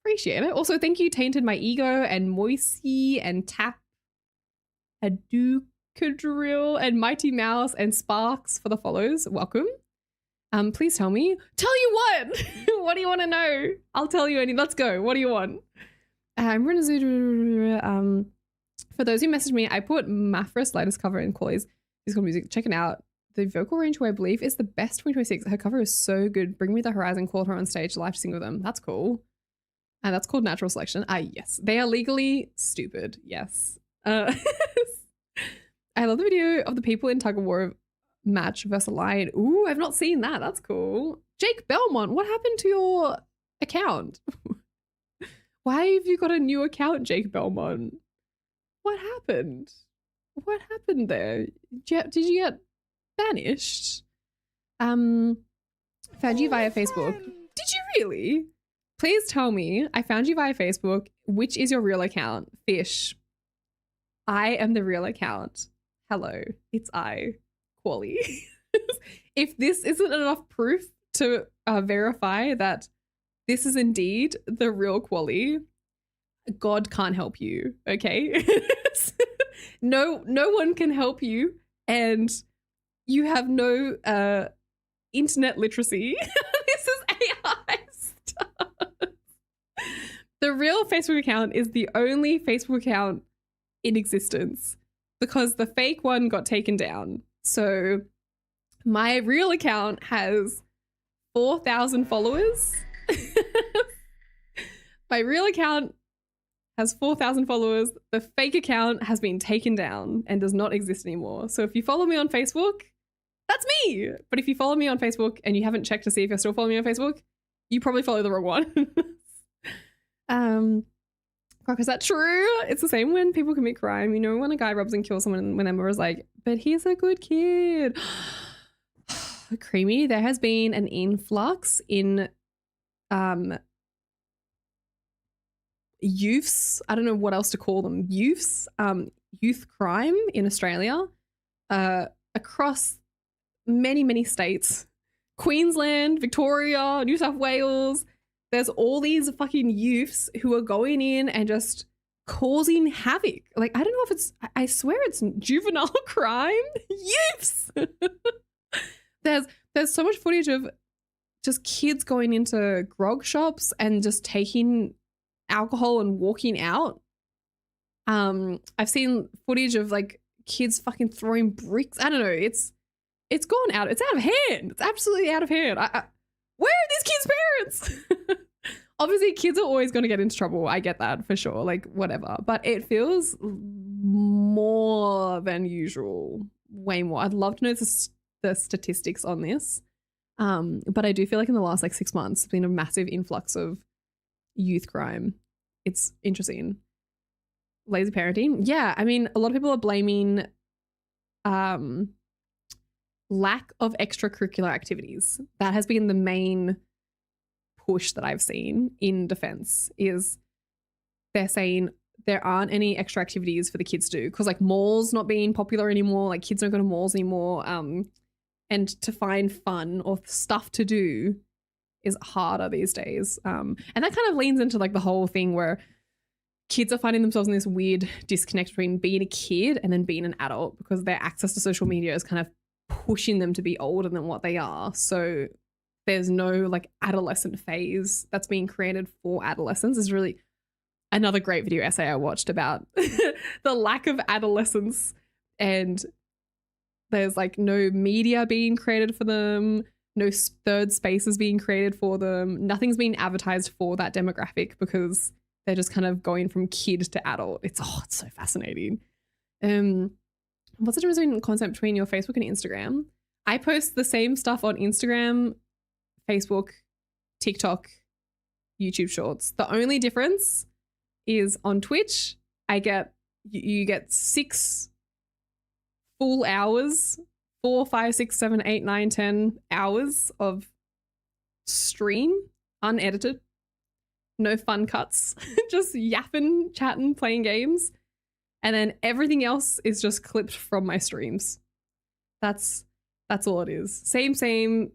appreciate it. Also, thank you, Tainted My Ego, and Moisey, and Tap, Hadukadrill, and Mighty Mouse, and Sparks for the follows. Welcome. Please tell me. Tell you what? What do you want to know? I'll tell you any. Let's go. What do you want? I'm going to for those who messaged me, I put Mafra's latest cover in Kwoli's G.Skill music. Check it out. The vocal range, who I believe is the best 2026. Her cover is so good. Bring Me the Horizon, called her on stage live to sing with them. That's cool. And that's called Natural Selection. Yes. They are legally stupid. Yes. I love the video of the people in tug of war match versus a lion. Ooh, I've not seen that. That's cool. Jake Belmont, what happened to your account? Why have you got a new account, Jake Belmont? What happened? What happened there? Did you get banished? Found you via Facebook. Did you really? Please tell me. I found you via Facebook. Which is your real account? Fish. I am the real account. Hello, it's I, Kwoli. If this isn't enough proof to verify that this is indeed the real Kwoli. God can't help you, okay? no one can help you, and you have no internet literacy. This is AI stuff. The real Facebook account is the only Facebook account in existence because the fake one got taken down. So my real account has 4,000 followers. My real account has 4,000 followers. The fake account has been taken down and does not exist anymore. So if you follow me on Facebook, that's me. But if you follow me on Facebook and you haven't checked to see if you're still following me on Facebook, you probably follow the wrong one. Fuck, is that true? It's the same when people commit crime. You know, when a guy robs and kills someone, when Emma was like, but he's a good kid. Creamy, there has been an influx in youths, I don't know what else to call them, youth crime in Australia, across many states. Queensland, Victoria, New South Wales. There's all these fucking youths who are going in and just causing havoc. Like, I don't know if it's, I swear it's juvenile crime. Youths! There's so much footage of just kids going into grog shops and just taking alcohol and walking out. I've seen footage of like kids fucking throwing bricks. I don't know. It's gone out. It's out of hand. It's absolutely out of hand. Where are these kids' parents? Obviously, kids are always going to get into trouble. I get that for sure. Like, whatever. But it feels more than usual. Way more. I'd love to know the statistics on this. But I do feel like in the last like 6 months, there's been a massive influx of youth crime. It's interesting. Lazy parenting. Yeah, I mean, a lot of people are blaming lack of extracurricular activities. That has been the main push that I've seen in defense, is they're saying there aren't any extra activities for the kids to do because like malls not being popular anymore, like kids don't go to malls anymore, and to find fun or stuff to do is harder these days. And that kind of leans into like the whole thing where kids are finding themselves in this weird disconnect between being a kid and then being an adult because their access to social media is kind of pushing them to be older than what they are. So there's no like adolescent phase that's being created for adolescents. Is really another great video essay I watched about the lack of adolescence, and there's like no media being created for them, no third spaces being created for them. Nothing's being advertised for that demographic because they're just kind of going from kid to adult. It's so fascinating. What's the difference in content between your Facebook and Instagram? I post the same stuff on Instagram, Facebook, TikTok, YouTube Shorts. The only difference is on Twitch, you get 6 full hours, 4, 5, 6, 7, 8, 9, 10 hours of stream, unedited, no fun cuts, just yapping, chatting, playing games. And then everything else is just clipped from my streams. That's all it is. Same,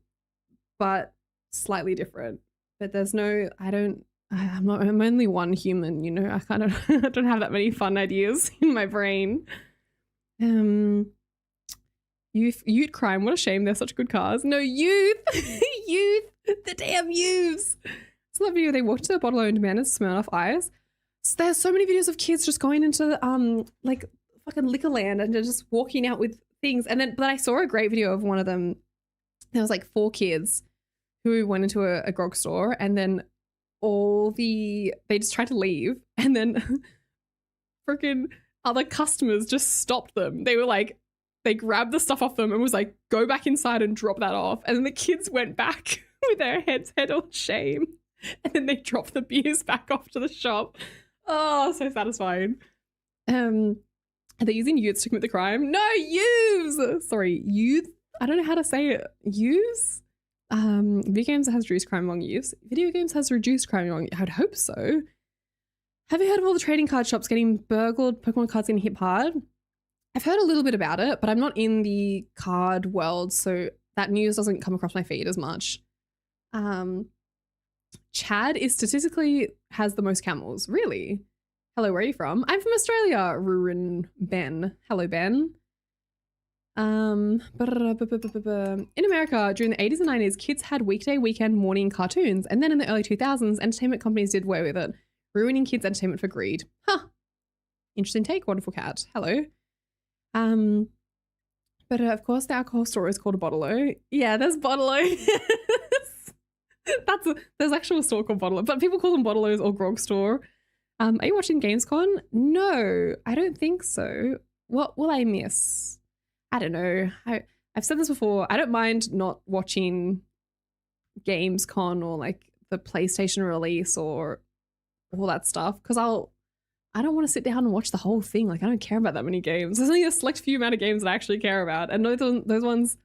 but slightly different. But there's no, I'm only one human, you know. I don't have that many fun ideas in my brain. Youth crime, what a shame, they're such good cars. No, youth, the damn youths. It's that video they walked to their bottle-owned man and smell off ice. There's so many videos of kids just going into like fucking Liquorland and just walking out with things. And then, but I saw a great video of one of them. There was like 4 kids who went into a grog store, and then they just tried to leave, and then freaking other customers just stopped them. They were like, they grabbed the stuff off them and was like, go back inside and drop that off. And then the kids went back with their heads head on shame, and then they dropped the beers back off to the shop. Oh, so satisfying. Are they using youths to commit the crime? No, youths! Sorry, youth? I don't know how to say it. Youths? Video games has reduced crime among youths. Video games has reduced crime among youths. I would hope so. Have you heard of all the trading card shops getting burgled, Pokemon cards getting hit hard? I've heard a little bit about it, but I'm not in the card world, so that news doesn't come across my feed as much. Chad is statistically has the most camels. Really? Hello, where are you from? I'm from Australia. Ruin Ben. Hello, Ben. In America, during the 80s and 90s, kids had weekday, weekend, morning cartoons. And then in the early 2000s, entertainment companies did away with it, ruining kids' entertainment for greed. Huh. Interesting take. Wonderful cat. Hello. But of course, the alcohol store is called a bottle-o. Yeah, there's bottle-o. There's actually a store called bottle-o, but people call them bottle-os or grog store. Are you watching Gamescom? No, I don't think so. What will I miss? I don't know. I've said this before. I don't mind not watching Gamescom or like the PlayStation release or all that stuff because I don't want to sit down and watch the whole thing. Like I don't care about that many games. There's only a select few amount of games that I actually care about, and those ones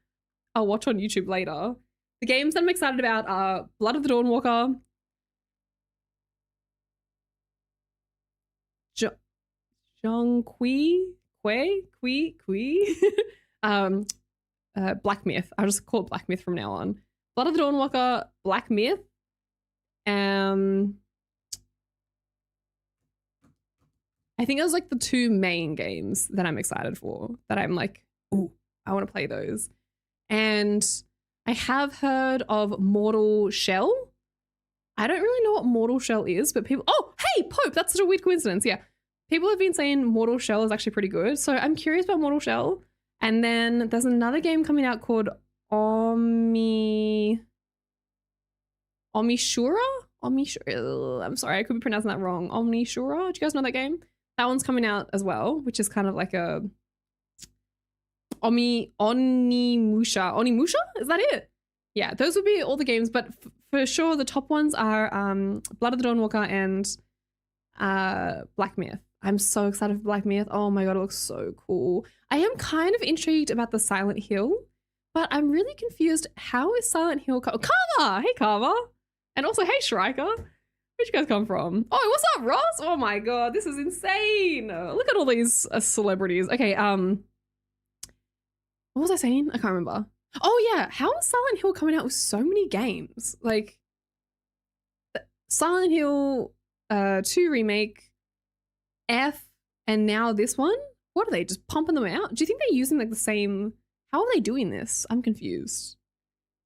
I'll watch on YouTube later. The games that I'm excited about are Blood of the Dawnwalker, Black Myth. I'll just call it Black Myth from now on. Blood of the Dawnwalker, Black Myth, I think it was like the two main games that I'm excited for, that I'm like, ooh, I want to play those. And I have heard of Mortal Shell. I don't really know what Mortal Shell is, but people, oh, hey, Pope, that's such a weird coincidence. Yeah. People have been saying Mortal Shell is actually pretty good. So I'm curious about Mortal Shell. And then there's another game coming out called Omishura? I'm sorry, I could be pronouncing that wrong. Omnishura? Do you guys know that game? That one's coming out as well, which is kind of like a Onimusha? Is that it? Yeah, those would be all the games, but for sure the top ones are Blood of the Dawnwalker and Black Myth. I'm so excited for Black Myth. Oh my god, it looks so cool. I am kind of intrigued about the Silent Hill, but I'm really confused. How is Silent Hill Karma! Hey Karma! And also, hey Shrika! Where'd you guys come from? Oh, what's up, Ross? Oh my god, this is insane! Look at all these celebrities. Okay, what was I saying? I can't remember. Oh yeah, how is Silent Hill coming out with so many games? Like, Silent Hill 2 Remake, F, and now this one? What are they, just pumping them out? Do you think they're using like the same... How are they doing this? I'm confused.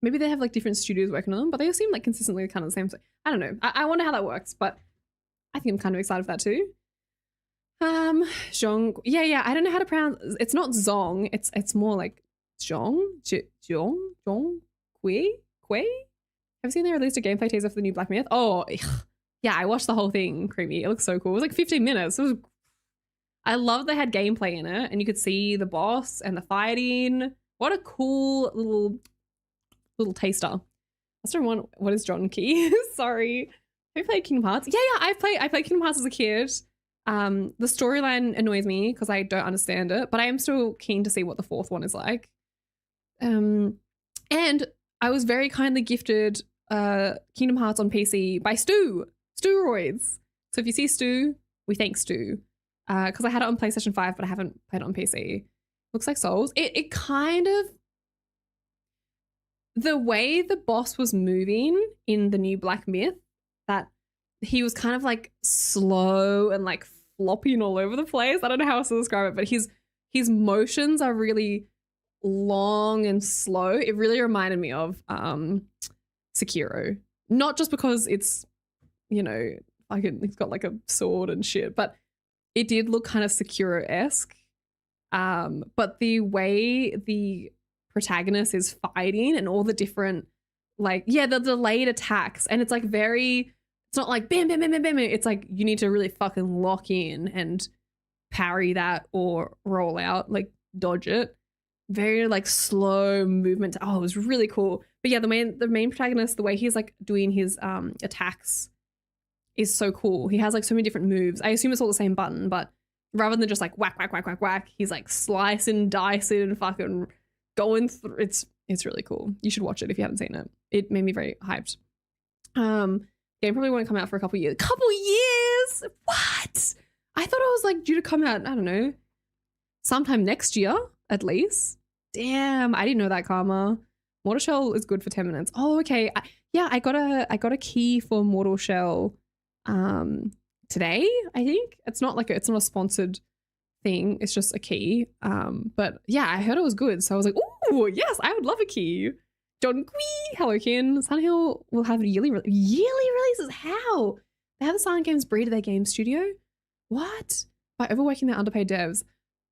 Maybe they have like different studios working on them, but they all seem like consistently kind of the same. I don't know. I wonder how that works, but I think I'm kind of excited for that too. Zhong. Yeah. I don't know how to pronounce. It's not Zong. It's more like Zhong. Kwei. Have you seen they released a gameplay teaser for the new Black Myth? Oh, yeah. I watched the whole thing. Creamy. It looks so cool. It was like 15 minutes. I love they had gameplay in it, and you could see the boss and the fighting. What a cool little taster. That's the one. What is John Key? Sorry. Have you played Kingdom Hearts? Yeah. I played Kingdom Hearts as a kid. The storyline annoys me because I don't understand it, but I am still keen to see what the fourth one is like. And I was very kindly gifted Kingdom Hearts on PC by Stewroids. So if you see Stu, we thank Stu. Because I had it on PlayStation 5, but I haven't played it on PC. Looks like Souls. It kind of... The way the boss was moving in the new Black Myth, that he was kind of like slow and like flopping all over the place. I don't know how else to describe it, but his motions are really long and slow. It really reminded me of Sekiro. Not just because it's, you know, like it's got like a sword and shit, but it did look kind of Sekiro-esque. But the way the protagonist is fighting and all the different, like, yeah, the delayed attacks, and it's like it's not like bam, bam, bam, bam, bam. It's like you need to really fucking lock in and parry that or roll out, like dodge it. Very like slow movement. Oh, it was really cool. But yeah, the main protagonist, the way he's like doing his attacks is so cool. He has like so many different moves. I assume it's all the same button, but rather than just like whack, whack, whack, whack, whack, he's like slicing, dicing, and fucking going through. It's really cool. You should watch it if you haven't seen it. It made me very hyped. Game probably won't come out for a couple years. Couple years? What? I thought it was like due to come out, I don't know, sometime next year at least. Damn, I didn't know that, Karma. Mortal Shell is good for 10 minutes. Oh, okay. yeah, I got a key for Mortal Shell today, I think. It's not a sponsored thing, it's just a key. But yeah, I heard it was good, so I was like, oh yes, I would love a key. John Quee, hello Kin. Silent Hill will have yearly releases. How? They have the Silent Games breed their game studio? What? By overworking their underpaid devs.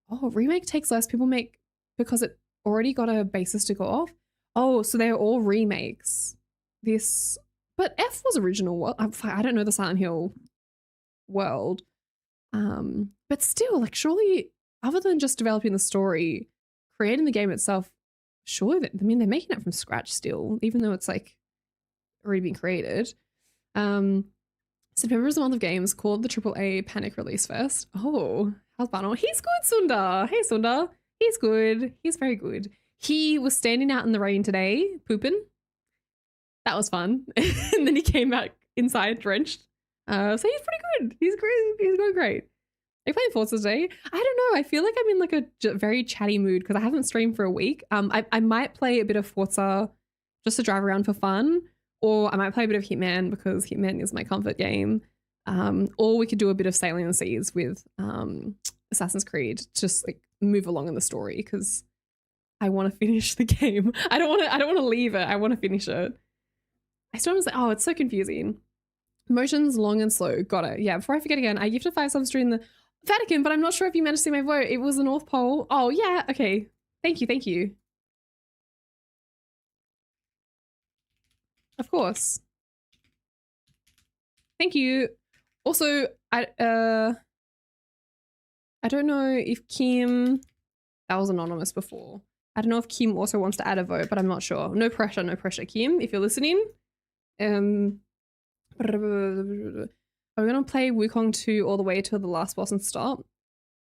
Oh, remake takes less. People make because it already got a basis to go off. Oh, so they're all remakes. But F was original. Well, I don't know the Silent Hill world. But still, like, surely, other than just developing the story, creating the game itself, surely, I mean, they're making it from scratch still, even though it's like already been created. September is the month of games called the AAA Panic Release Fest. Oh, how's Bano? He's good, Sunda. Hey, Sunda. He's good. He's very good. He was standing out in the rain today, pooping. That was fun. And then he came back inside drenched. So he's pretty good. He's great. He's going great. Are you playing Forza today? I don't know. I feel like I'm in like a very chatty mood because I haven't streamed for a week. I might play a bit of Forza just to drive around for fun, or I might play a bit of Hitman because Hitman is my comfort game. Or we could do a bit of Sailing the Seas with Assassin's Creed, just like move along in the story because I want to finish the game. I don't want to leave it. I want to finish it. I still was like, oh, it's so confusing. Motions long and slow. Got it. Yeah. Before I forget again, I gifted 5 subs during the Vatican, but I'm not sure if you managed to see my vote. It was the North Pole. Oh yeah. Okay. Thank you. Thank you. Of course. Thank you. Also, I don't know if Kim, that was anonymous before. I don't know if Kim also wants to add a vote, but I'm not sure. No pressure, Kim, if you're listening. Are we gonna play Wukong 2 all the way to the last boss and stop?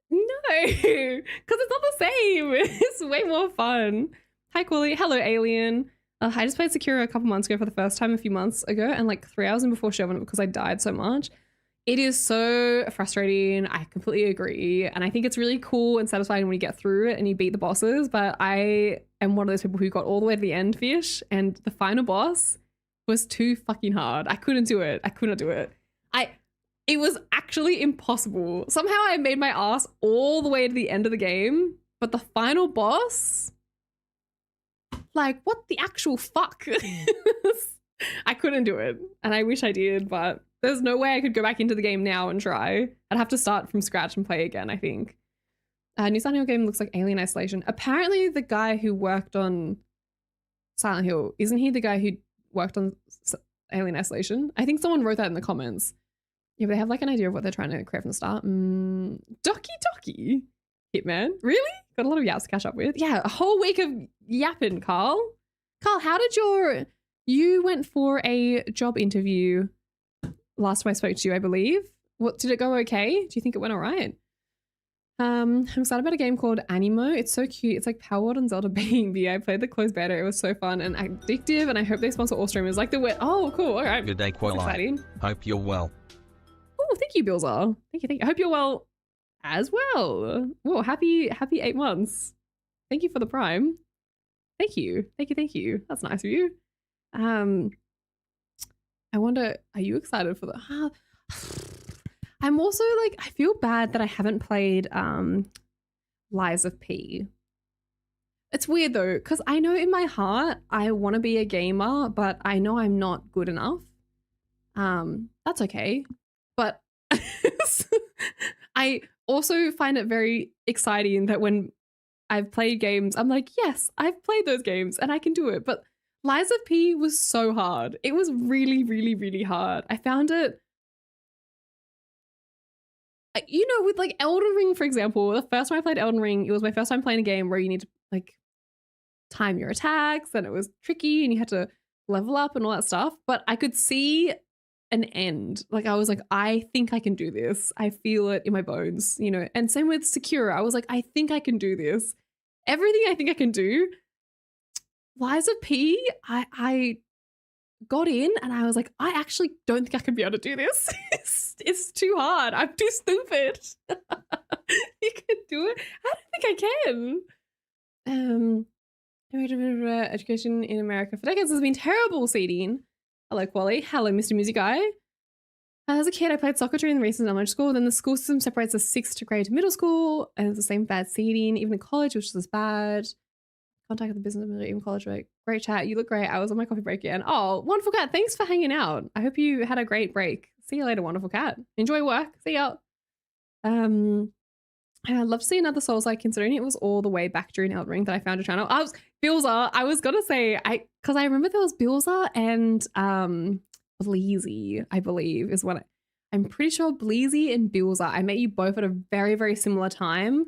No, because it's not the same. It's way more fun. Hi, Kwoli. Hello, Alien. I just played Sekiro a couple months ago for the first time a few months ago, and like 3 hours in before shoving it because I died so much. It is so frustrating. I completely agree. And I think it's really cool and satisfying when you get through it and you beat the bosses. But I am one of those people who got all the way to the end, Fish, and the final boss was too fucking hard. I couldn't do it. I couldn't do it. It was actually impossible. Somehow I made my ass all the way to the end of the game, but the final boss, like, what the actual fuck? I couldn't do it, and I wish I did, but there's no way I could go back into the game now and try. I'd have to start from scratch and play again, I think. New Silent Hill game looks like Alien Isolation. Apparently the guy who worked on Silent Hill, isn't he the guy who worked on Alien Isolation? I think someone wrote that in the comments. Yeah, but they have like an idea of what they're trying to create from the start. Doki Hitman. Really? Got a lot of yaps to catch up with. Yeah, a whole week of yapping, Carl. Carl, how did you went for a job interview last time I spoke to you, I believe. What, did it go okay? Do you think it went all right? I'm excited about a game called Animo. It's so cute. It's like Power Word and Zelda Baby. I played the closed beta. It was so fun and addictive, and I hope they sponsor all streamers like the wet. Oh, cool. All right. Good day, Kwoli. Hope you're well. Oh, thank you, Bilzar. Thank you. I hope you're well as well. Whoa, happy 8 months. Thank you for the prime. Thank you. That's nice of you. I wonder, are you excited for the... I'm also like, I feel bad that I haven't played Lies of P. It's weird though, because I know in my heart I want to be a gamer, but I know I'm not good enough. That's okay. But I also find it very exciting that when I've played games, I'm like, yes, I've played those games and I can do it. But Lies of P was so hard. It was really, really, really hard. I found it, you know, with like Elden Ring, for example, the first time I played Elden Ring, it was my first time playing a game where you need to like time your attacks and it was tricky and you had to level up and all that stuff. But I could see an end. Like I was like, I think I can do this. I feel it in my bones, you know. And same with Sekiro. I was like, I think I can do this. Everything I think I can do. Lies of P, I got in and I was like, I actually don't think I could be able to do this. It's too hard. I'm too stupid. You can do it. I don't think I can. Education in America for decades has been terrible, Seeding. Hello, Kwoli. Hello, Mr. Music Guy. As a kid, I played soccer during the recent elementary school. Then the school system separates the 6th grade to middle school, and it's the same bad seating. Even in college, which is as bad. Contact with the business manager, even college. Like, great chat. You look great. I was on my coffee break again. Oh, wonderful cat. Thanks for hanging out. I hope you had a great break. See you later, wonderful cat. Enjoy work. See ya. I'd love to see another Souls-like, considering it was all the way back during Elden Ring that I found your channel. Bilza. I was gonna say because I remember there was Bilza and Bleezy, I believe, is what I'm pretty sure Bleezy and Bilza. I met you both at a very, very similar time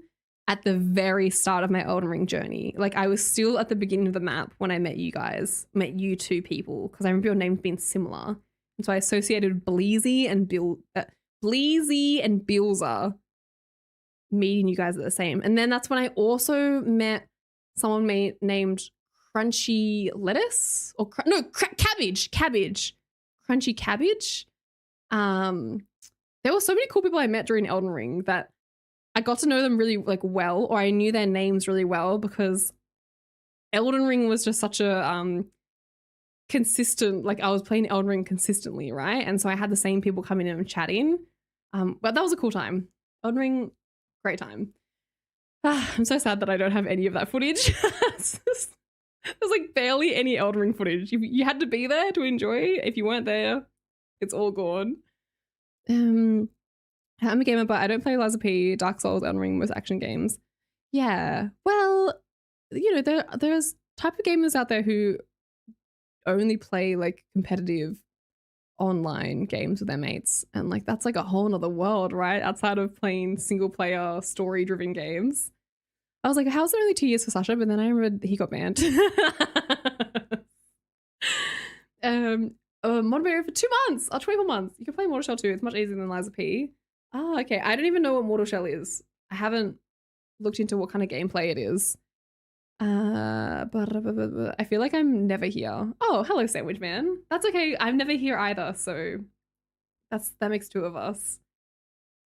at the very start of my Elden Ring journey. Like, I was still at the beginning of the map when I met you guys, met you two people, because I remember your names being similar. And so I associated Bleezy and Bilza meeting you guys at the same. And then that's when I also met someone named Crunchy Lettuce or Cabbage. Crunchy Cabbage. There were so many cool people I met during Elden Ring that I got to know them really well, or I knew their names really well, because Elden Ring was just such a consistent, I was playing Elden Ring consistently, right? And so I had the same people coming in and chatting. But that was a cool time. Elden Ring, great time. I'm so sad that I don't have any of that footage. There's barely any Elden Ring footage. You had to be there to enjoy. If you weren't there, it's all gone. I'm a gamer, but I don't play Liza P, Dark Souls, Elden Ring, most action games. Yeah, well, there's type of gamers out there who only play competitive online games with their mates, and that's a whole nother world, right? Outside of playing single player story driven games. I was like, how's it only 2 years for Sasha? But then I remember he got banned. Moderator for 2 months or 24 months. You can play Mortal Shell 2. It's much easier than Liza P. Ah, okay. I don't even know what Mortal Shell is. I haven't looked into what kind of gameplay it is. But I feel like I'm never here. Oh, hello, Sandwich Man. That's okay. I'm never here either, so that makes 2 of us.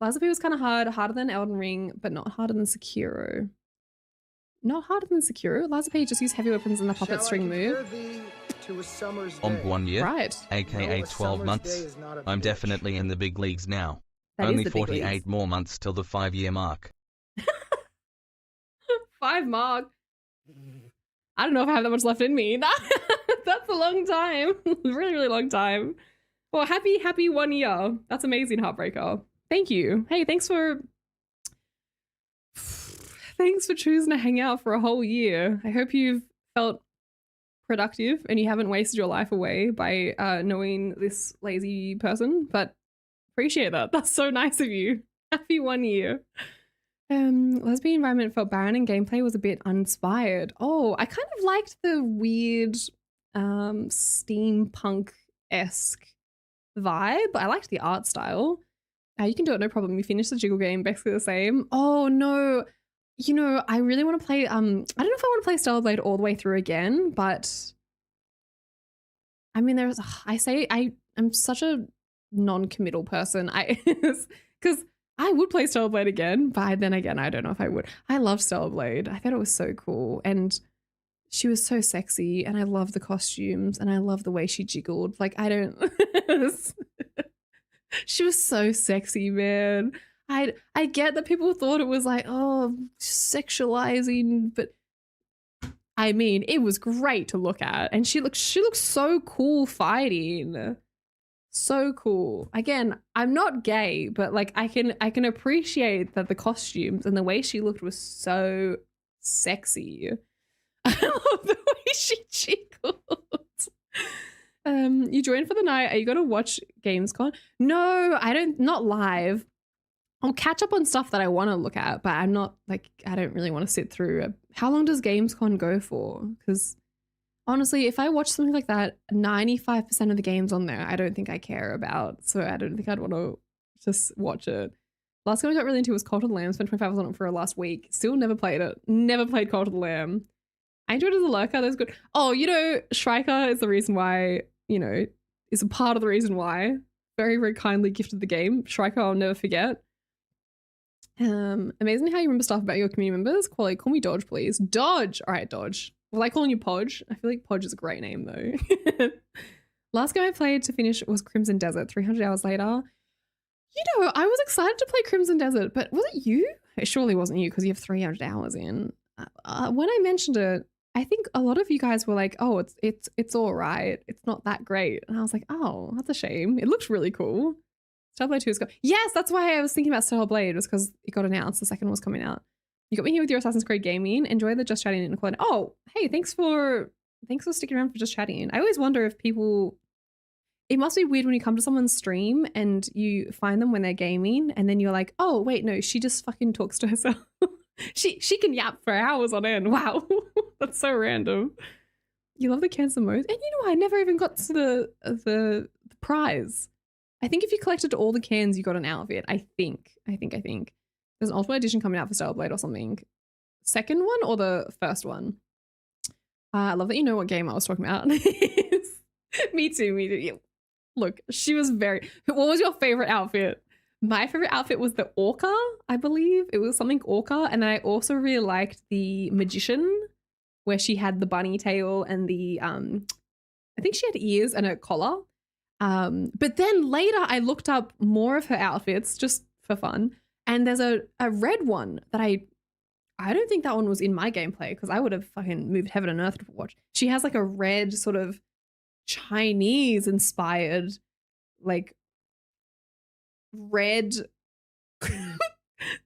Liza P was kind of harder than Elden Ring, but not harder than Sekiro. Not harder than Sekiro. Liza P just used heavy weapons in the puppet string move. On 1 year, right? aka 12 months. I'm definitely in the big leagues now. That Only is the big 48 leagues. more months till the 5-year mark. 5 mark. I don't know if I have that much left in me. That's a long time. Really, really long time. Well, happy 1 year. That's amazing, Heartbreaker. Thank you. Hey, thanks for choosing to hang out for a whole year. I hope you've felt productive and you haven't wasted your life away by knowing this lazy person, but appreciate that. That's so nice of you. Happy 1 year. Lesbian environment felt barren and gameplay was a bit uninspired. Oh, I kind of liked the weird steampunk-esque vibe. I liked the art style. You can do it, no problem. You finish the Jiggle game, basically the same. Oh no, I really want to play, I don't know if I want to play Stellar Blade all the way through again, but I mean, I'm such a non-committal person. Because I would play Stellar Blade again, but then again, I don't know if I would. I love Stellar Blade. I thought it was so cool. And she was so sexy, and I love the costumes, and I love the way she jiggled. She was so sexy, man. I get that people thought it was sexualizing, but I mean, it was great to look at. And she looked so cool fighting. So cool. Again, I'm not gay, but I can appreciate that the costumes and the way she looked was so sexy. I love the way she jiggled. You joined for the night. Are you gonna watch Gamescom? No, not live. I'll catch up on stuff that I want to look at, but I'm not I don't really want to sit through. How long does Gamescom go for? Because honestly, if I watch something like that, 95% of the games on there, I don't think I care about. So I don't think I'd want to just watch it. Last game I got really into was Cult of the Lamb. Spent 25 hours on it for last week. Still never played it. Never played Cult of the Lamb. I enjoyed it as a lurker. That was good. Oh, Shrika is the reason why, is a part of the reason why. Very, very kindly gifted the game. Shrika, I'll never forget. Amazing how you remember stuff about your community members. Kwoli, call me Dodge, please. Dodge! All right, Dodge. Well, I calling you Podge. I feel like Podge is a great name, though. Last game I played to finish was Crimson Desert, 300 hours later. You know, I was excited to play Crimson Desert, but was it you? It surely wasn't you because you have 300 hours in. When I mentioned it, I think a lot of you guys were like, "Oh, it's all right. It's not that great." And I was like, "Oh, that's a shame. It looks really cool." Stellar Blade 2 is yes, that's why I was thinking about Stellar Blade, was because it got announced. The second one was coming out. You got me here with your Assassin's Creed gaming. Enjoy the Just Chatting in Quality. Oh, hey, thanks for sticking around for Just Chatting. I always wonder if people. It must be weird when you come to someone's stream and you find them when they're gaming, and then you're like, "Oh, wait, no, she just fucking talks to herself." she can yap for hours on end. Wow, that's so random. You love the cancer mode, and you know I never even got to the prize. I think if you collected all the cans, you got an outfit. I think. There's an Ultimate Edition coming out for Stellar Blade or something. Second one or the first one? I love that you know what game I was talking about. Me too. Yeah. Look, she was very... What was your favorite outfit? My favorite outfit was the Orca, I believe. It was something Orca. And then I also really liked the Magician, where she had the bunny tail and the... I think she had ears and a collar. But then later I looked up more of her outfits just for fun. And there's a red one that I don't think that one was in my gameplay because I would have fucking moved heaven and earth to watch. She has like a red sort of Chinese inspired, like red,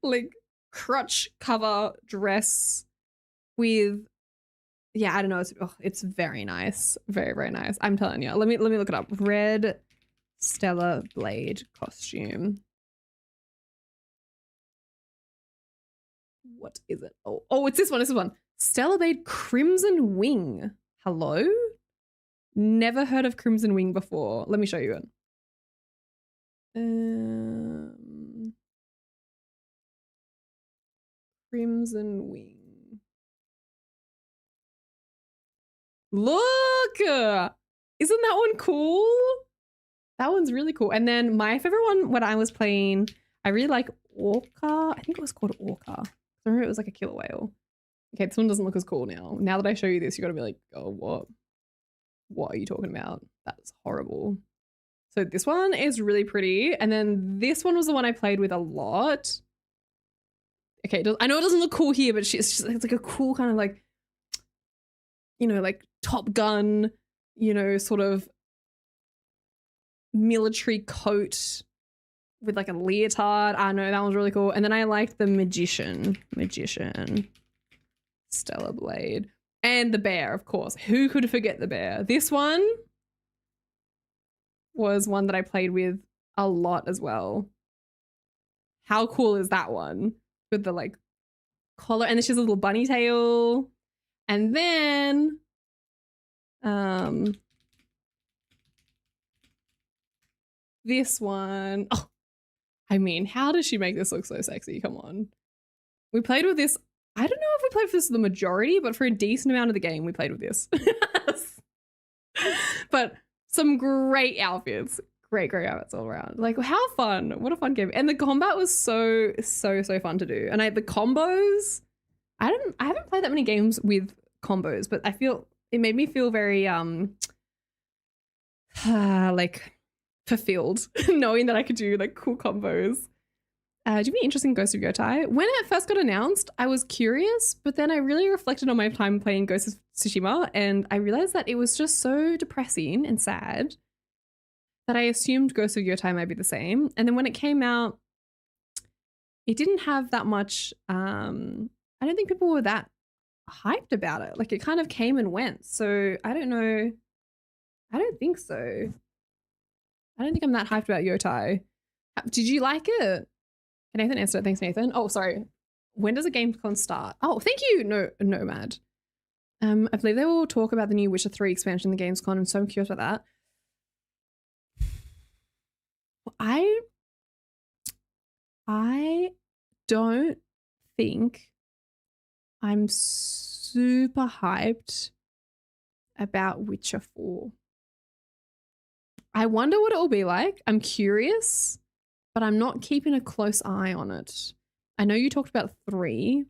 like crotch cover dress with, yeah, I don't know. It's very nice. Very, very nice. I'm telling you. Let me look it up. Red Stellar Blade costume. What is it? Oh, it's this one. It's this one. Stellar Blade Crimson Wing. Hello? Never heard of Crimson Wing before. Let me show you it. Crimson Wing. Look! Isn't that one cool? That one's really cool. And then my favorite one when I was playing, I really like Orca. I think it was called Orca. I remember it was like a killer whale. Okay, this one doesn't look as cool now. Now that I show you this, you gotta be like, oh, what? What are you talking about? That's horrible. So this one is really pretty. And then this one was the one I played with a lot. Okay, I know it doesn't look cool here, but it's like a cool kind of like, you know, like Top Gun, you know, sort of military coat with like a leotard. I know that one's really cool. And then I liked the Magician, Stellar Blade. And the bear, of course. Who could forget the bear? This one was one that I played with a lot as well. How cool is that one? With the like collar, and then she has a little bunny tail. And then this one. Oh, I mean, how does she make this look so sexy? Come on. We played with this. I don't know if we played with this the majority, but for a decent amount of the game, we played with this. But some great outfits. Great outfits all around. Like, how fun. What a fun game. And the combat was so fun to do. And the combos, I haven't played that many games with combos, but I feel it made me feel very like fulfilled knowing that I could do like cool combos. Do you have any interest in Ghost of Yotai? When it first got announced, I was curious, but then I really reflected on my time playing Ghost of Tsushima, and I realized that it was just so depressing and sad that I assumed Ghost of Yotai might be the same. And then when it came out, it didn't have that much, I don't think people were that hyped about it. Like, it kind of came and went. So I don't know. I don't think so. I don't think I'm that hyped about Yotai. Did you like it? Nathan answered it. Thanks, Nathan. Oh, sorry. When does a GameCon start? Oh, thank you, Nomad. I believe they will talk about the new Witcher 3 expansion in the Gamescom. I'm so curious about that. I don't think I'm super hyped about Witcher 4. I wonder what it will be like. I'm curious, but I'm not keeping a close eye on it. I know you talked about 3,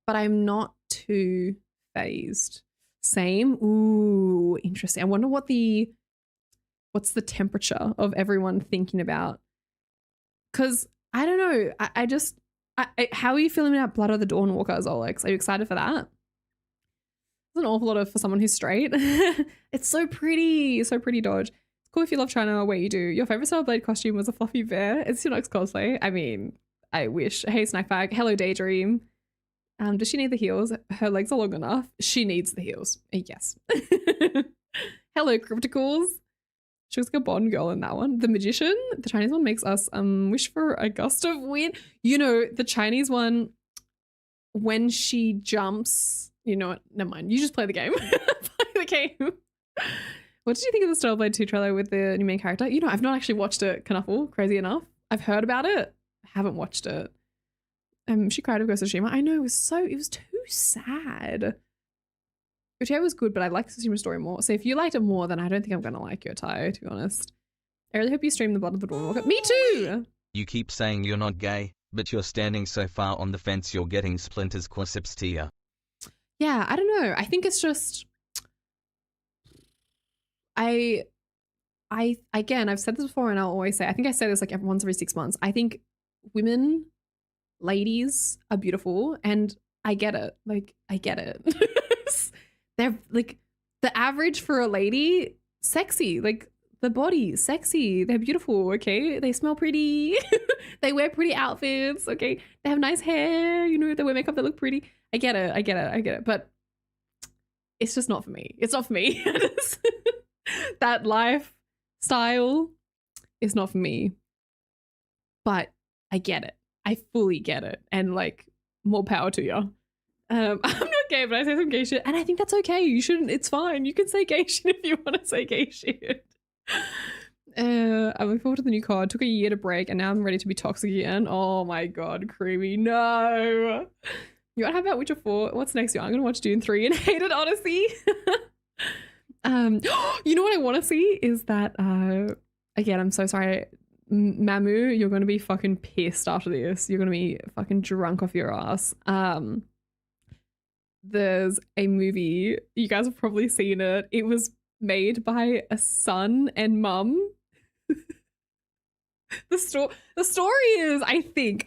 but I'm not too phased. Same. Ooh, interesting. I wonder what the what's the temperature of everyone thinking about? Because I don't know. How are you feeling about Blood of the Dawnwalker, Zolex? Are you excited for that? It's an awful lot for someone who's straight. It's so pretty. So pretty, Dodge. It's cool if you love China, what you do. Your favorite Solar Blade costume was a fluffy bear. It's your next cosplay. I mean, I wish. Hey, Snackbag. Hello, Daydream. Does she need the heels? Her legs are long enough. She needs the heels. Yes. Hello, Crypticals. She was like a Bond girl in that one. The Magician, the Chinese one, makes us wish for a gust of wind. You know, the Chinese one, when she jumps, you know what? Never mind. You just play the game. Play the game. What did you think of the Stellar Blade 2 trailer with the new main character? You know, I've not actually watched it, Knuffle, crazy enough. I've heard about it. I haven't watched it. She cried of Ghost of Tsushima. I know, it was too sad. Yotai was good, but I like the Tsushima story more. So if you liked it more, then I don't think I'm going to like Yotai, to be honest. I really hope you stream the Blood of the Dawnwalker. Me too! You keep saying you're not gay, but you're standing so far on the fence you're getting splinters quadriceps tier. Yeah, I don't know. I think it's just... Again, I've said this before and I'll always say, I think I say this like once every 6 months. I think women, ladies are beautiful and I get it. Like, I get it. They're like the average for a lady, sexy, like the body, sexy. They're beautiful, okay? They smell pretty. They wear pretty outfits, okay? They have nice hair, you know, they wear makeup, they look pretty. I get it. But it's just not for me. It's not for me. That lifestyle is not for me. But I get it. I fully get it. And like, more power to you. I'm not gay, but I say some gay shit, and I think that's okay. You shouldn't. It's fine. You can say gay shit if you want to say gay shit. I'm looking forward to the new COD. Took a year to break, and now I'm ready to be toxic again. Oh my god, creamy. No. You want to have about Witcher 4? What's next? I'm gonna watch Dune 3 and Hated Odyssey. You know what I want to see is that. Again, I'm so sorry, Mamu. You're gonna be fucking pissed after this. You're gonna be fucking drunk off your ass. There's a movie, you guys have probably seen it. It was made by a son and mum. The story is, I think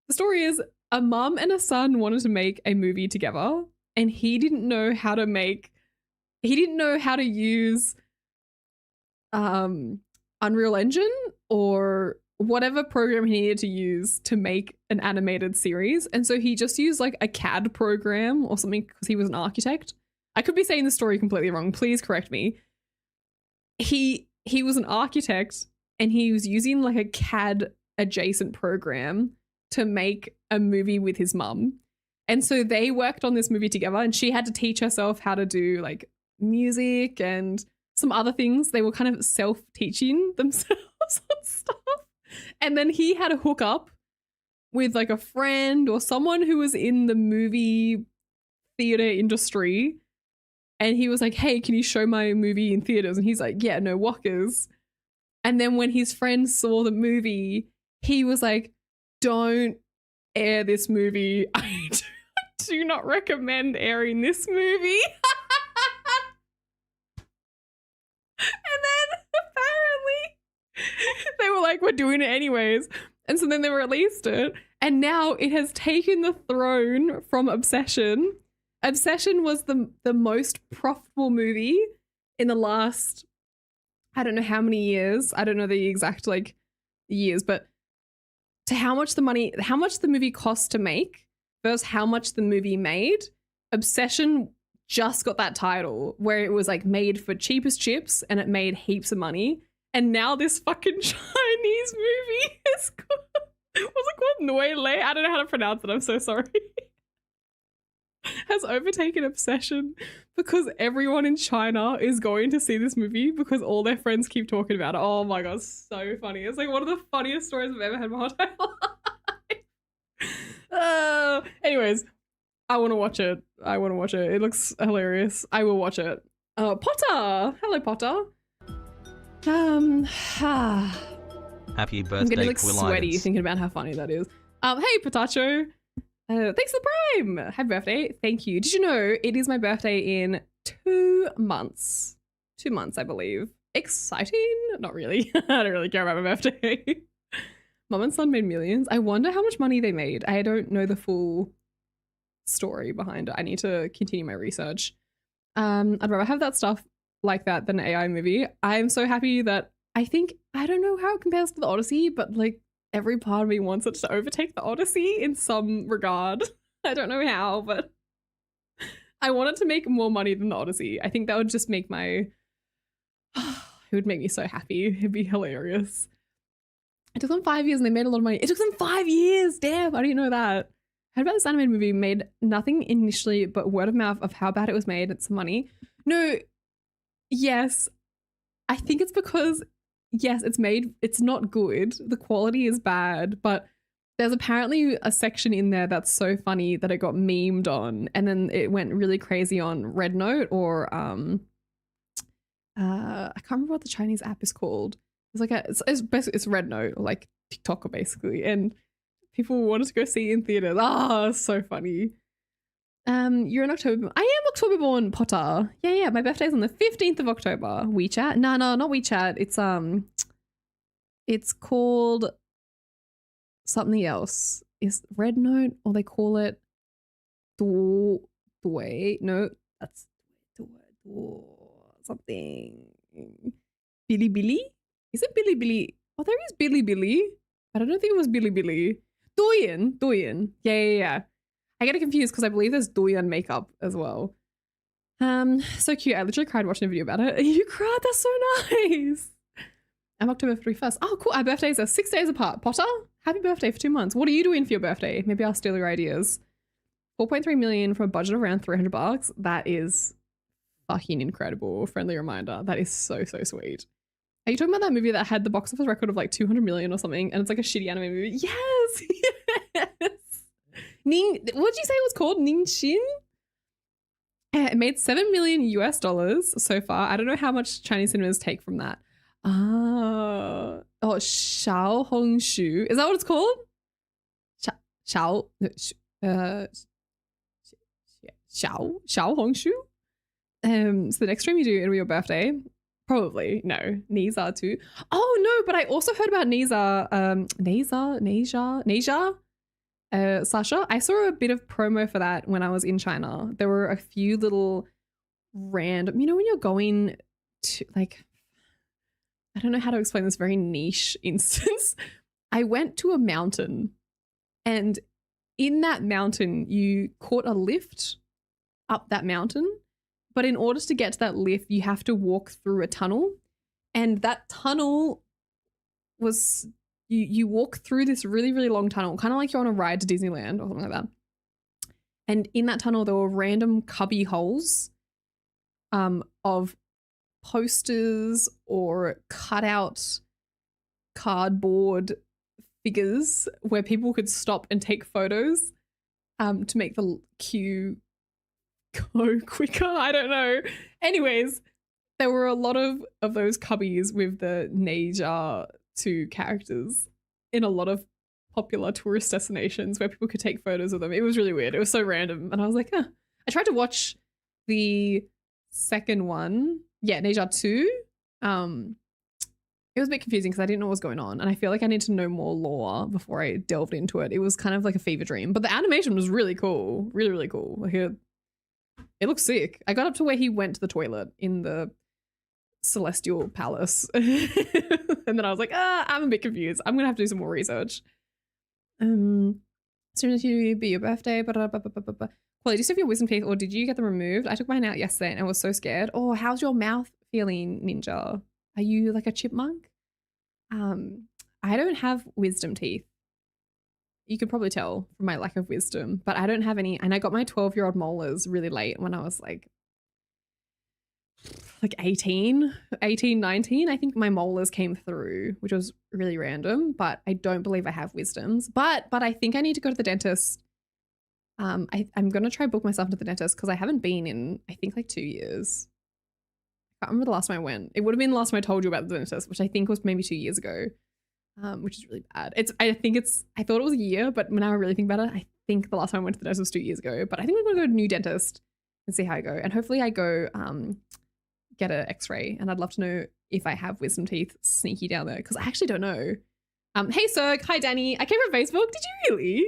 the story is a mum and a son wanted to make a movie together, and he didn't know how to use Unreal Engine or whatever program he needed to use to make an animated series. And so he just used like a CAD program or something because he was an architect. I could be saying the story completely wrong. Please correct me. He was an architect and he was using like a CAD adjacent program to make a movie with his mum. And so they worked on this movie together, and she had to teach herself how to do like music and some other things. They were kind of self-teaching themselves on stuff. And then he had a hookup with like a friend or someone who was in the movie theater industry. And he was like, hey, can you show my movie in theaters? And he's like, yeah, no walkers. And then when his friend saw the movie, he was like, don't air this movie. I do not recommend airing this movie. And then apparently they were like, we're doing it anyways. And so then they released it. And now it has taken the throne from Obsession. Obsession was the most profitable movie in the last, I don't know how many years. I don't know the exact like years, but to how much the movie cost to make versus how much the movie made, Obsession just got that title where it was like made for cheapest chips and it made heaps of money. And now this fucking Chinese movie is called, what's it called? Noile? I don't know how to pronounce it. I'm so sorry. Has overtaken Obsession because everyone in China is going to see this movie because all their friends keep talking about it. Oh my god, so funny. It's like one of the funniest stories I've ever had in my whole entire life. Anyways, I want to watch it. It looks hilarious. I will watch it. Potter! Hello, Potter. Happy birthday, I'm getting like sweaty Quillitis. thinking about how funny that is. Hey, Potacho. Thanks for the Prime. Happy birthday. Thank you. Did you know it is my birthday in 2 months? 2 months, I believe. exciting. Not really. I don't really care about my birthday. Mum and son made millions. I wonder how much money they made. I don't know the full story behind it. I need to continue my research. I'd rather have that stuff like that than an AI movie. I'm so happy that I don't know how it compares to the Odyssey, but like every part of me wants it to overtake the Odyssey in some regard. I don't know how, but I want it to make more money than the Odyssey. I think that would just make it would make me so happy. It'd be hilarious. It took them 5 years and they made a lot of money. It took them 5 years. Damn, I didn't know that. I heard about this animated movie, made nothing initially but word of mouth of how bad it was made and some money. No, yes. I think it's because, yes, it's not good. The quality is bad, but there's apparently a section in there that's so funny that it got memed on, and then it went really crazy on Red Note or I can't remember what the Chinese app is called. It's like it's basically it's Red Note or like TikToker basically, and people wanted to go see it in theaters. It's so funny. You're an October. I am October born, Potter. Yeah. My birthday's on the 15th of October. WeChat? No, not WeChat. It's called something else. Is Red Note, or they call it Dway? No, that's something. Billy? Is it Billy? Oh, there is Billy. I don't think it was Billy. Doyen. Yeah. I get it confused because I believe there's Doyen makeup as well. So cute. I literally cried watching a video about it. You cried? That's so nice. I'm October 31st. Oh, cool. Our birthdays are 6 days apart. Potter, happy birthday for 2 months. What are you doing for your birthday? Maybe I'll steal your ideas. 4.3 million from a budget of around $300. That is fucking incredible. Friendly reminder. That is so sweet. Are you talking about that movie that had the box office record of like 200 million or something, and it's like a shitty anime movie? Yes. What did you say it was called? Ningxin? It made $7 million US so far. I don't know how much Chinese cinemas take from that. Oh, Xiao Hongshu. Is that what it's called? Xiao Hongshu? So the next stream you do, it'll be your birthday. Probably. No. Nisa too. Oh no, but I also heard about Nisa. Sasha. I saw a bit of promo for that when I was in China. There were a few little random, when you're going to like, I don't know how to explain this very niche instance. I went to a mountain, and in that mountain, you caught a lift up that mountain. But in order to get to that lift, you have to walk through a tunnel. And that tunnel was, you walk through this really, really long tunnel, kind of like you're on a ride to Disneyland or something like that. And in that tunnel, there were random cubby holes of posters or cutout cardboard figures where people could stop and take photos to make the queue go quicker. I don't know. Anyways, there were a lot of those cubbies with the Neja 2 characters in a lot of popular tourist destinations where people could take photos of them. It was really weird. It was so random. And I was like, I tried to watch the second one. Yeah, Neja 2. It was a bit confusing because I didn't know what was going on. And I feel like I need to know more lore before I delved into it. It was kind of like a fever dream. But the animation was really cool. Really, really cool. Like it looks sick. I got up to where he went to the toilet in the Celestial Palace. And then I was like, I'm a bit confused. I'm going to have to do some more research. Soon as you be your birthday. Kwoli, do you still have your wisdom teeth or did you get them removed? I took mine out yesterday and I was so scared. Oh, how's your mouth feeling, Ninja? Are you like a chipmunk? I don't have wisdom teeth. You could probably tell from my lack of wisdom, but I don't have any. And I got my 12-year-old molars really late when I was like 18, 19. I think my molars came through, which was really random, but I don't believe I have wisdoms. But I think I need to go to the dentist. I'm going to try book myself to the dentist because I haven't been in, I think, like 2 years. I can't remember the last time I went. It would have been the last time I told you about the dentist, which I think was maybe 2 years ago. Which is really bad. I thought it was a year, but when I really think about it, I think the last time I went to the dentist was 2 years ago. But I think we're going to go to a new dentist and see how I go. And hopefully I go get an x-ray, and I'd love to know if I have wisdom teeth sneaky down there, because I actually don't know. Hey Serg, hi Danny. I came from Facebook. Did you really?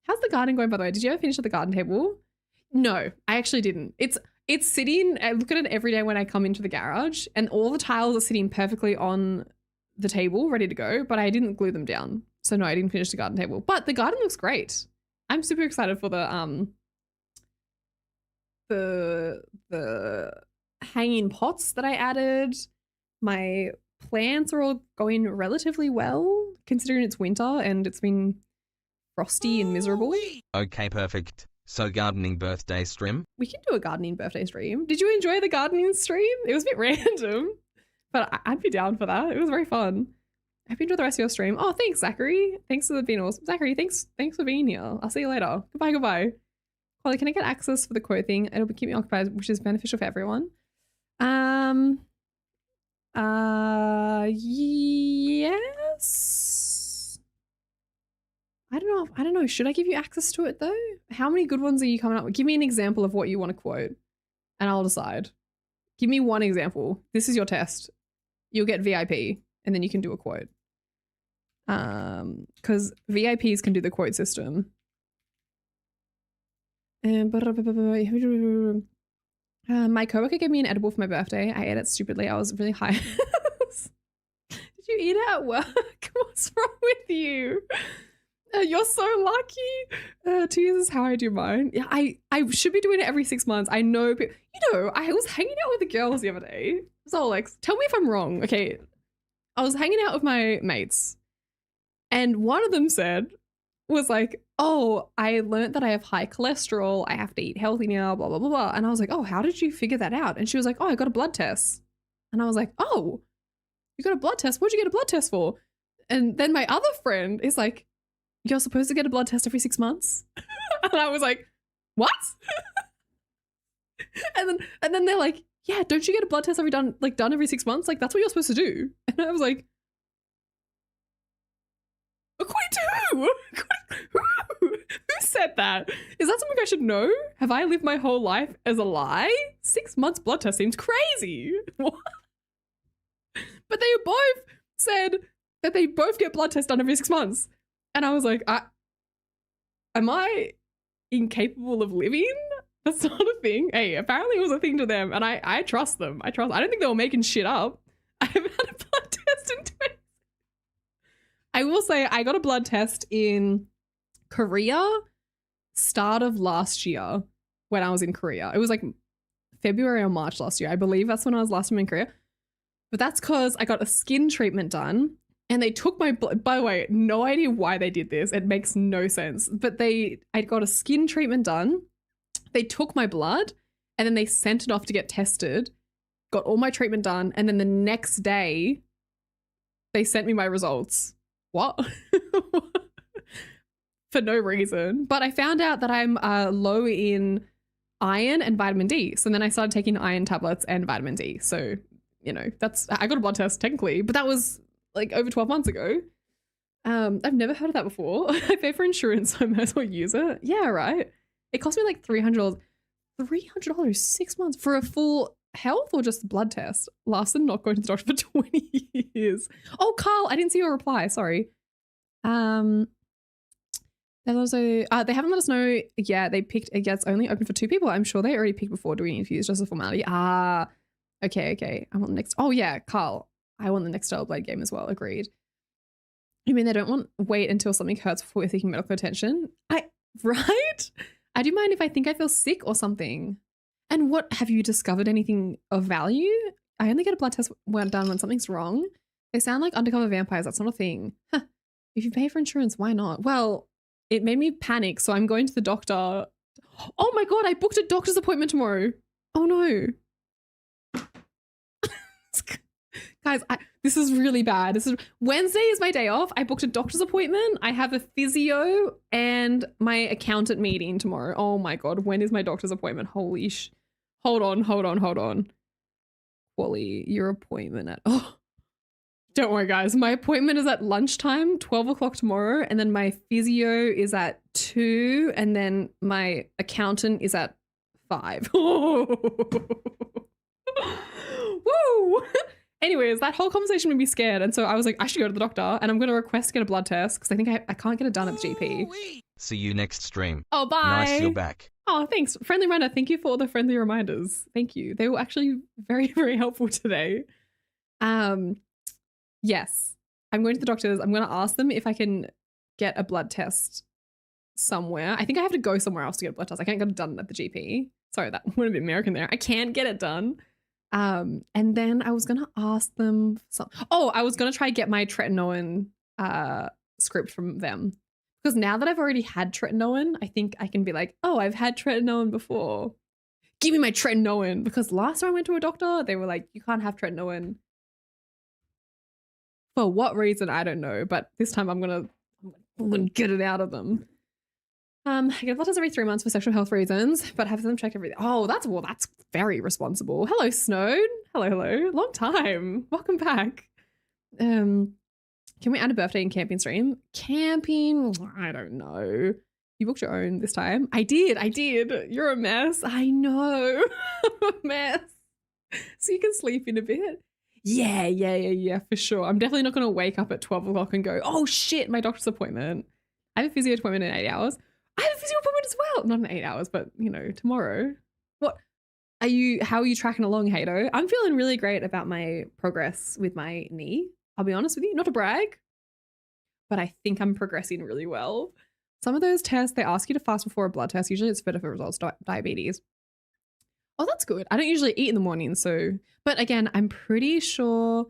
How's the garden going, by the way? Did you ever finish at the garden table? No, I actually didn't. It's sitting, I look at it every day when I come into the garage, and all the tiles are sitting perfectly on the table, ready to go, but I didn't glue them down. So no, I didn't finish the garden table, but the garden looks great. I'm super excited for the hanging pots that I added. My plants are all going relatively well, considering it's winter and it's been frosty and miserable. Okay, perfect. So gardening birthday stream? We can do a gardening birthday stream. Did you enjoy the gardening stream? It was a bit random, but I'd be down for that. It was very fun. I hope you enjoy the rest of your stream. Oh, thanks, Zachary. Thanks for being awesome. Zachary, thanks for being here. I'll see you later. Goodbye. Kwoli, can I get access for the quote thing? It'll keep me occupied, which is beneficial for everyone. Yes. I don't know. Should I give you access to it though? How many good ones are you coming up with? Give me an example of what you want to quote and I'll decide. Give me one example. This is your test. You'll get VIP and then you can do a quote. Because VIPs can do the quote system. My coworker gave me an edible for my birthday. I ate it stupidly. I was really high. Did you eat it at work? What's wrong with you? You're so lucky. 2 years is how I do mine. Yeah, I should be doing it every 6 months. I know, but I was hanging out with the girls the other day. So like, tell me if I'm wrong. Okay, I was hanging out with my mates, and one of them was like, oh, I learned that I have high cholesterol. I have to eat healthy now, blah, blah, blah, blah. And I was like, oh, how did you figure that out? And she was like, oh, I got a blood test. And I was like, oh, you got a blood test? What'd you get a blood test for? And then my other friend is like, you're supposed to get a blood test every 6 months? And I was like, what? and then they're like, yeah, don't you get a blood test done every 6 months? Like, that's what you're supposed to do. And I was like, according to who? Who said that? Is that something I should know? Have I lived my whole life as a lie? 6 months blood test seems crazy. What? But they both said that they both get blood tests done every 6 months. And I was like, am I incapable of living? That's not a thing. Hey, apparently it was a thing to them, and I trust them. I don't think they were making shit up. I haven't had a blood test in 20. I will say I got a blood test in Korea start of last year when I was in Korea. It was like February or March last year. I believe that's when I was last time in Korea. But that's because I got a skin treatment done. And they took my blood. By the way, no idea why they did this. It makes no sense. But I got a skin treatment done. They took my blood and then they sent it off to get tested. Got all my treatment done. And then the next day, they sent me my results. What? For no reason. But I found out that I'm low in iron and vitamin D. So then I started taking iron tablets and vitamin D. So, I got a blood test technically, but that was like over 12 months ago. I've never heard of that before. I pay for insurance, so I might as well use it. Yeah, right. It cost me like $300. $300, 6 months for a full health or just blood test? Larson not going to the doctor for 20 years. Oh, Carl, I didn't see your reply. Sorry. They haven't let us know. Yeah, they picked. It gets only open for 2 people. I'm sure they already picked before doing interviews, just a formality. Okay. I want the next. Oh yeah, Carl. I want the next Stellar Blade game as well. Agreed. You mean they don't wait until something hurts before you're seeking medical attention? Right? I do mind if I think I feel sick or something. And what, have you discovered anything of value? I only get a blood test done when something's wrong. They sound like undercover vampires. That's not a thing. Huh. If you pay for insurance, why not? Well, it made me panic. So I'm going to the doctor. Oh my God, I booked a doctor's appointment tomorrow. Oh no. Guys, this is really bad. Wednesday is my day off. I booked a doctor's appointment. I have a physio and my accountant meeting tomorrow. Oh my God, when is my doctor's appointment? Holy Hold on. Kwoli, your appointment at... Oh, don't worry, guys. My appointment is at lunchtime, 12 o'clock tomorrow. And then my physio is at 2. And then my accountant is at 5. woo! Anyways, that whole conversation made me scared. And so I was like, I should go to the doctor and I'm going to request to get a blood test because I think I can't get it done at the GP. See you next stream. Oh, bye. Nice you're back. Oh, thanks. Friendly reminder. Thank you for all the friendly reminders. Thank you. They were actually very, very helpful today. Yes. I'm going to the doctors. I'm going to ask them if I can get a blood test somewhere. I think I have to go somewhere else to get a blood test. I can't get it done at the GP. Sorry, that wouldn't be American there. I can't get it done. And then I was going to ask them I was going to try get my tretinoin script from them. Because now that I've already had tretinoin, I think I can be like, oh, I've had tretinoin before. Give me my tretinoin. Because last time I went to a doctor, they were like, you can't have tretinoin. For what reason, I don't know. But this time I'm gonna get it out of them. I get blood tests every 3 months for sexual health reasons, but have them checked every. Oh, that's very responsible. Hello, Snowed. Hello. Long time. Welcome back. Can we add a birthday and camping stream? Camping? I don't know. You booked your own this time. I did. You're a mess. I know. I'm a mess. So you can sleep in a bit. Yeah, for sure. I'm definitely not going to wake up at 12 o'clock and go, oh shit, my doctor's appointment. I have a physio appointment in 8 hours. I have a physio appointment as well. Not in 8 hours, but tomorrow. How are you tracking along, Hato? I'm feeling really great about my progress with my knee. I'll be honest with you, not to brag, but I think I'm progressing really well. Some of those tests, they ask you to fast before a blood test. Usually it's better for results diabetes. Oh, that's good. I don't usually eat in the morning, but again, I'm pretty sure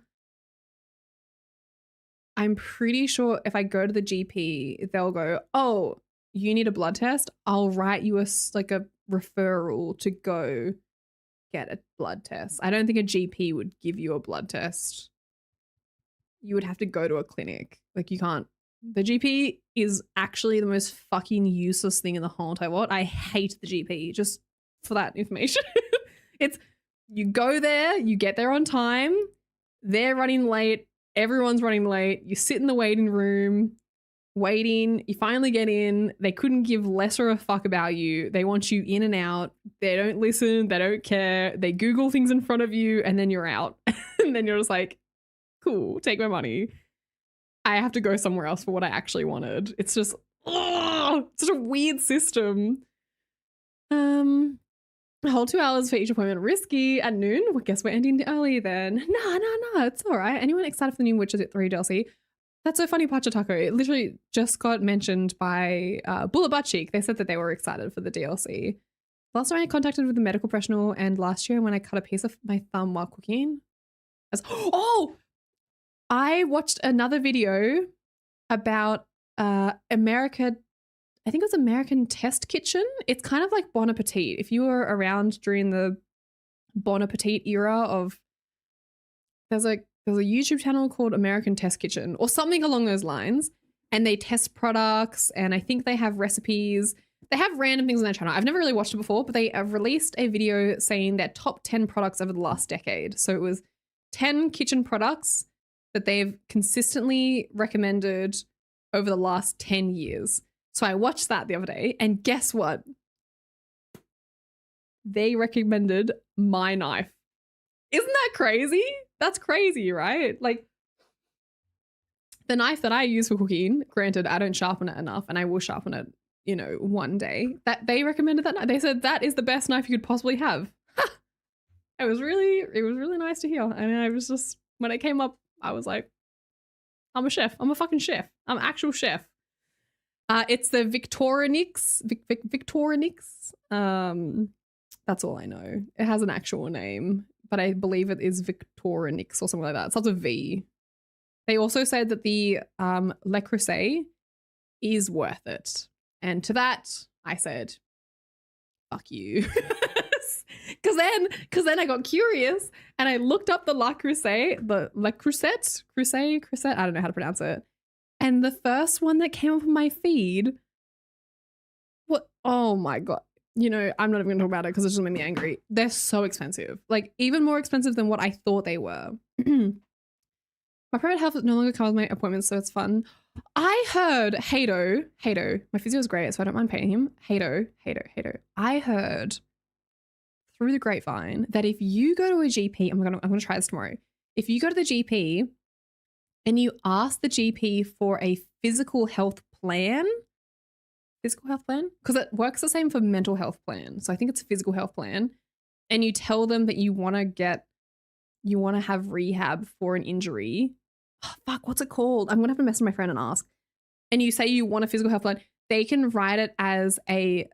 if I go to the GP, they'll go, oh, you need a blood test. I'll write you a referral to go get a blood test. I don't think a GP would give you a blood test. You would have to go to a clinic. Like you can't. The GP is actually the most fucking useless thing in the whole entire world. I hate the GP just for that information. It's you go there, you get there on time, they're running late, everyone's running late, you sit in the waiting room, waiting, you finally get in, they couldn't give lesser a fuck about you, they want you in and out, they don't listen, they don't care, they Google things in front of you, and then you're out. And then you're just like, cool, take my money. I have to go somewhere else for what I actually wanted. It's just, such a weird system. A whole 2 hours for each appointment. Risky at noon. Well, guess we're ending early then. No, it's all right. Anyone excited for the new Witcher 3 DLC? That's so funny, Pacha Taco. It literally just got mentioned by Bullet Butt Cheek. They said that they were excited for the DLC. Last time I contacted with a medical professional, and last year when I cut a piece of my thumb while cooking. I watched another video about America. I think it was American Test Kitchen. It's kind of like Bon Appetit. If you were around during the Bon Appetit era of, there's a YouTube channel called American Test Kitchen or something along those lines, and they test products, and I think they have recipes. They have random things on their channel. I've never really watched it before, but they have released a video saying their top 10 products over the last decade. So it was 10 kitchen products that they've consistently recommended over the last 10 years. So I watched that the other day, and guess what? They recommended my knife. Isn't that crazy? That's crazy, right? Like, the knife that I use for cooking, granted, I don't sharpen it enough, and I will sharpen it, one day. That they recommended that knife. They said that is the best knife you could possibly have. It was really nice to hear. And I was just, when it came up, I was like, I'm a chef. I'm a fucking chef. I'm an actual chef. It's the Victorinix. Victorinix. That's all I know. It has an actual name, but I believe it is Victorinix or something like that. It starts with V. They also said that the Le Creuset is worth it. And to that, I said, fuck you. Because then I got curious and I looked up the Le Creuset, I don't know how to pronounce it. And the first one that came up on my feed, oh my God. I'm not even going to talk about it because it just made me angry. They're so expensive. Like, even more expensive than what I thought they were. My private health no longer covers my appointments, so it's fun. I heard Hato, my physio is great, so I don't mind paying him. Hato. I heard through the grapevine that if you go to a GP, I'm gonna try this tomorrow. If you go to the GP and you ask the GP for a physical health plan, because it works the same for mental health plan. So I think it's a physical health plan, and you tell them that you want to have rehab for an injury. Oh, fuck, what's it called? I'm gonna have to message my friend and ask. And you say you want a physical health plan, they can write it as a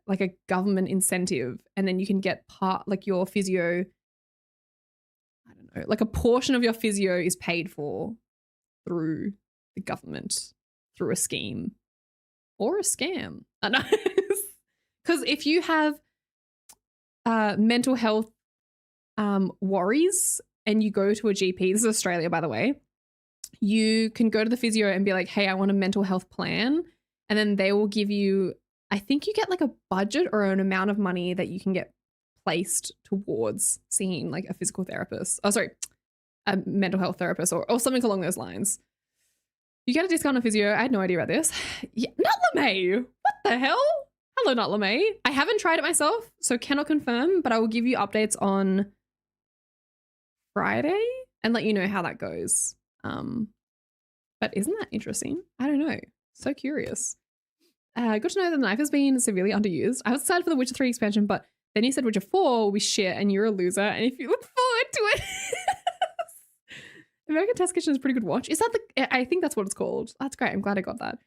government incentive, and then you can get your physio. I don't know, like a portion of your physio is paid for through the government through a scheme or a scam. I know, because if you have mental health worries and you go to a GP, this is Australia, by the way, you can go to the physio and be like, hey, I want a mental health plan. And then they will give you, I think you get like a budget or an amount of money that you can get placed towards seeing like a physical therapist. Oh, sorry, a mental health therapist or something along those lines. You get a discount on physio. I had no idea about this. Yeah, Nut LeMay. What the hell? Hello, Nut LeMay. I haven't tried it myself, so cannot confirm, but I will give you updates on Friday and let you know how that goes. But isn't that interesting? I don't know. So curious. Good to know that the knife has been severely underused. I was excited for the Witcher 3 expansion, but then you said Witcher 4 will be shit and you're a loser. And if you look forward to it, American Test Kitchen is a pretty good watch. Is that I think that's what it's called. That's great. I'm glad I got that.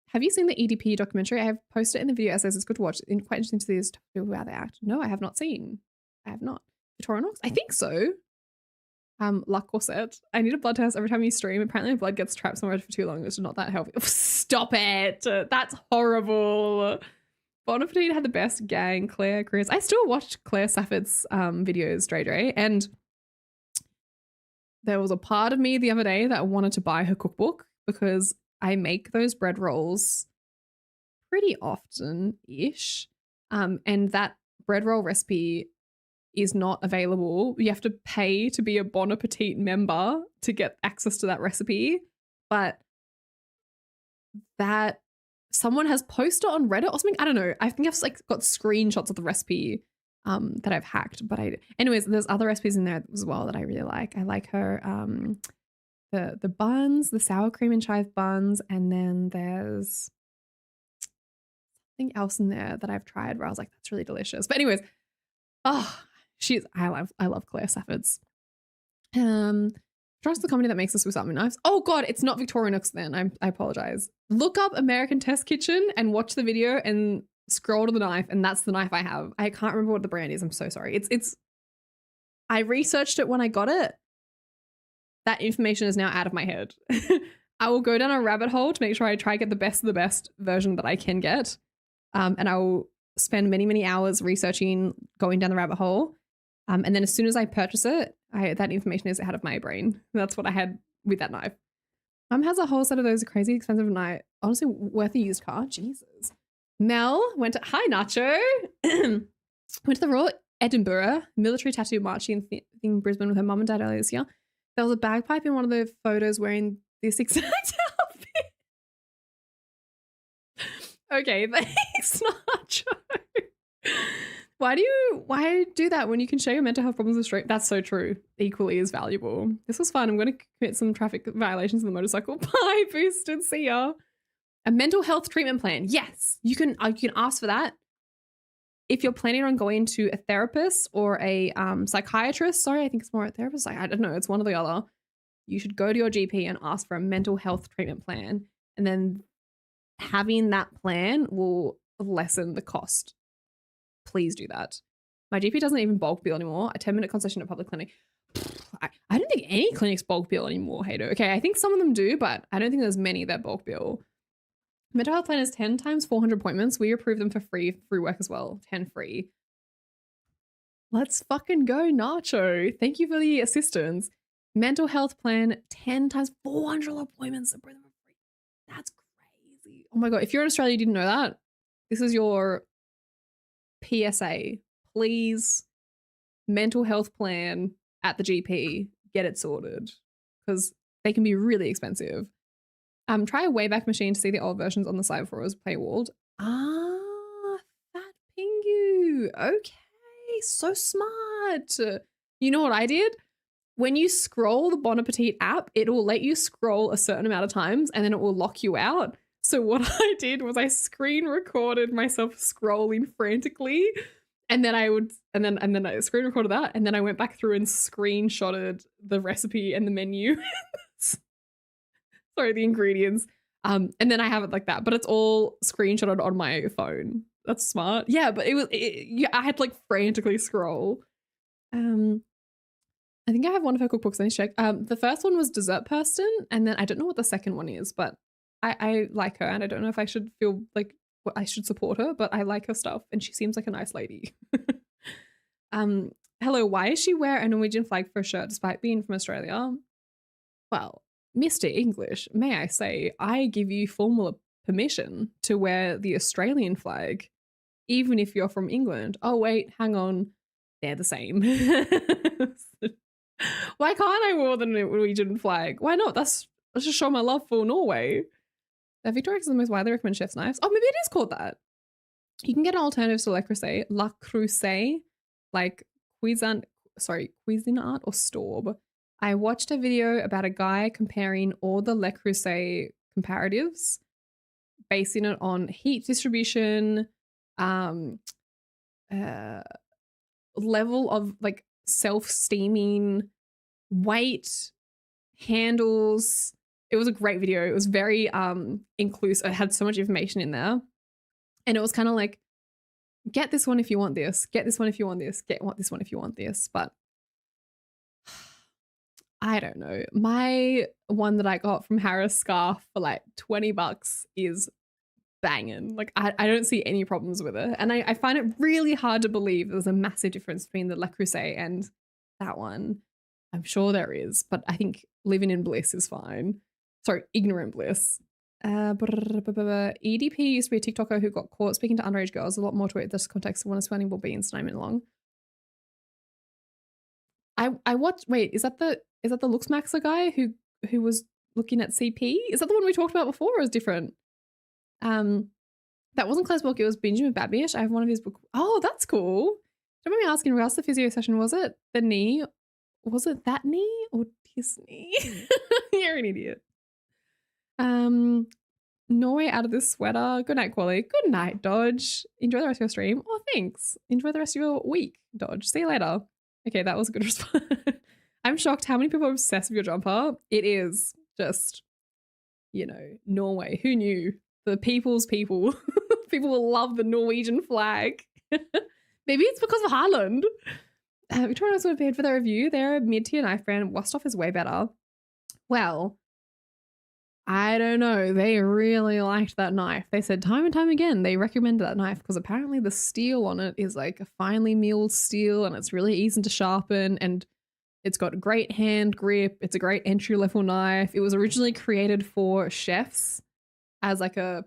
Have you seen the EDP documentary? I have posted it in the video essays. It's good to watch. It's quite interesting to see these people how they act. No, I have not seen. I have not. Victorinox? I think so. La Corset. I need a blood test every time you stream. Apparently my blood gets trapped somewhere for too long. It's not that healthy. Stop it. That's horrible. Bon Appetit had the best gang. Claire, Chris. I still watched Claire Safford's videos, Dre, and there was a part of me the other day that wanted to buy her cookbook because I make those bread rolls pretty often-ish. And that bread roll recipe is not available. You have to pay to be a Bon Appetit member to get access to that recipe. But that someone has posted on Reddit or something. I don't know. I think I've got screenshots of the recipe that I've hacked. But anyways, there's other recipes in there as well that I really like. I like her the buns, the sour cream and chive buns, and then there's something else in there that I've tried where I was like, that's really delicious. But anyways, I love Claire Safford's. Trust the company that makes the Swiss Army knives. Oh god, it's not Victorinox then. I apologize. Look up American Test Kitchen and watch the video and scroll to the knife, and that's the knife I have. I can't remember what the brand is. I'm so sorry. It's I researched it when I got it. That information is now out of my head. I will go down a rabbit hole to make sure I try to get the best of the best version that I can get. And I will spend many, many hours researching, going down the rabbit hole. And then as soon as I purchase it, that information is out of my brain. That's what I had with that knife. Mum has a whole set of those crazy expensive knives. Honestly, worth a used car. Jesus. Mel went to, hi Nacho. Went to the Royal Edinburgh military tattoo marching thing in Brisbane with her mum and dad earlier this year. There was a bagpipe in one of the photos wearing this exact outfit. Okay, thanks, Nacho. Why do that when you can share your mental health problems with straight? That's so true. Equally as valuable. This was fun. I'm going to commit some traffic violations on the motorcycle. Bye, boosted. See ya. A mental health treatment plan. Yes, you can ask for that. If you're planning on going to a therapist or a psychiatrist, sorry, I think it's more a therapist. I don't know. It's one or the other. You should go to your GP and ask for a mental health treatment plan. And then having that plan will lessen the cost. Please do that. My GP doesn't even bulk bill anymore. A 10-minute consultation at a public clinic. I don't think any clinics bulk bill anymore, Hato. Okay, I think some of them do, but I don't think there's many that bulk bill. Mental health plan is 10 times 400 appointments. We approve them for free through work as well. 10 free. Let's fucking go, Nacho. Thank you for the assistance. Mental health plan, 10 times 400 appointments. Approve them for free. That's crazy. Oh my God. If you're in Australia, you didn't know that. This is your PSA. Please, mental health plan at the GP. Get it sorted because they can be really expensive. Try a Wayback Machine to see the old versions on the side before it was paywalled. Fat Pingu. Okay, so smart. What? You know what I did? When you scroll the Bon Appetit app, it will let you scroll a certain amount of times and then it will lock you out. So what I did was I screen recorded myself scrolling frantically, and then I screen recorded that, and then I went back through and screenshotted the recipe and the menu. Sorry, the ingredients. And then I have it like that, but it's all screenshotted on my phone. That's smart. Yeah, but I had to like frantically scroll. I think I have one of her cookbooks. Let me check. The first one was Dessert Person, and then I don't know what the second one is, but I like her, and I don't know if I should feel like I should support her, but I like her stuff, and she seems like a nice lady. Hello, why does she wear a Norwegian flag for a shirt despite being from Australia? Well, Mr. English, may I say, I give you formal permission to wear the Australian flag, even if you're from England. Oh, wait, hang on. They're the same. Why can't I wear the Norwegian flag? Why not? Let's just show my love for Norway. Victorix is the most widely recommended chef's knives. Oh, maybe it is called that. You can get alternatives to Le Creuset, like Cuisinart or Storb. I watched a video about a guy comparing all the Le Creuset comparatives, basing it on heat distribution, level of like self-steaming, weight, handles. It was a great video. It was very inclusive. It had so much information in there. And it was kind of like, get this one if you want this, get this one if you want this, this one if you want this. But I don't know. My one that I got from Harris Scarf for like $20 is banging. Like I don't see any problems with it. And I find it really hard to believe there's a massive difference between the Le Creuset and that one. I'm sure there is, but I think living in bliss is fine. Sorry, ignorant bliss. EDP used to be a TikToker who got caught speaking to underage girls. A lot more to it. This context of one is sweating will be in 9 minutes long. I watched. Wait, is that the Luxmaxer guy who was looking at CP? Is that the one we talked about before, or is it different? That wasn't Claire's book. It was Benjamin Babish. I have one of his books. Oh, that's cool. Don't mind me asking. Regards to the physio session, was it the knee? Was it that knee or his knee? You're an idiot. Norway out of this sweater. Good night, Kwoli. Good night, Dodge. Enjoy the rest of your stream. Oh, thanks. Enjoy the rest of your week, Dodge. See you later. Okay, that was a good response. I'm shocked how many people are obsessed with your jumper. It is just, Norway. Who knew? The people's people. People will love the Norwegian flag. Maybe it's because of Haaland. Victoria was paid for their review. They're a mid-tier knife brand. Wusthof is way better. Well, I don't know. They really liked that knife. They said time and time again they recommended that knife because apparently the steel on it is like a finely milled steel and it's really easy to sharpen and it's got great hand grip. It's a great entry-level knife. It was originally created for chefs as like a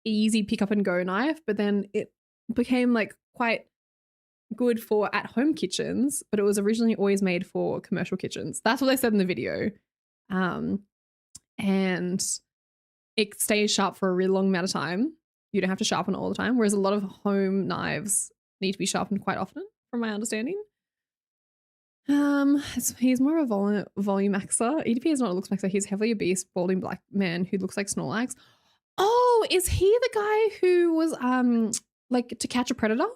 easy pick up and go knife, but then it became like quite good for at-home kitchens, but it was originally always made for commercial kitchens. That's what they said in the video. And it stays sharp for a really long amount of time. You don't have to sharpen it all the time, whereas a lot of home knives need to be sharpened quite often, from my understanding. He's more of a volume maxer. EDP is not a looks maxer. He's heavily obese, balding black man who looks like Snorlax. Oh, is he the guy who was like To Catch a Predator?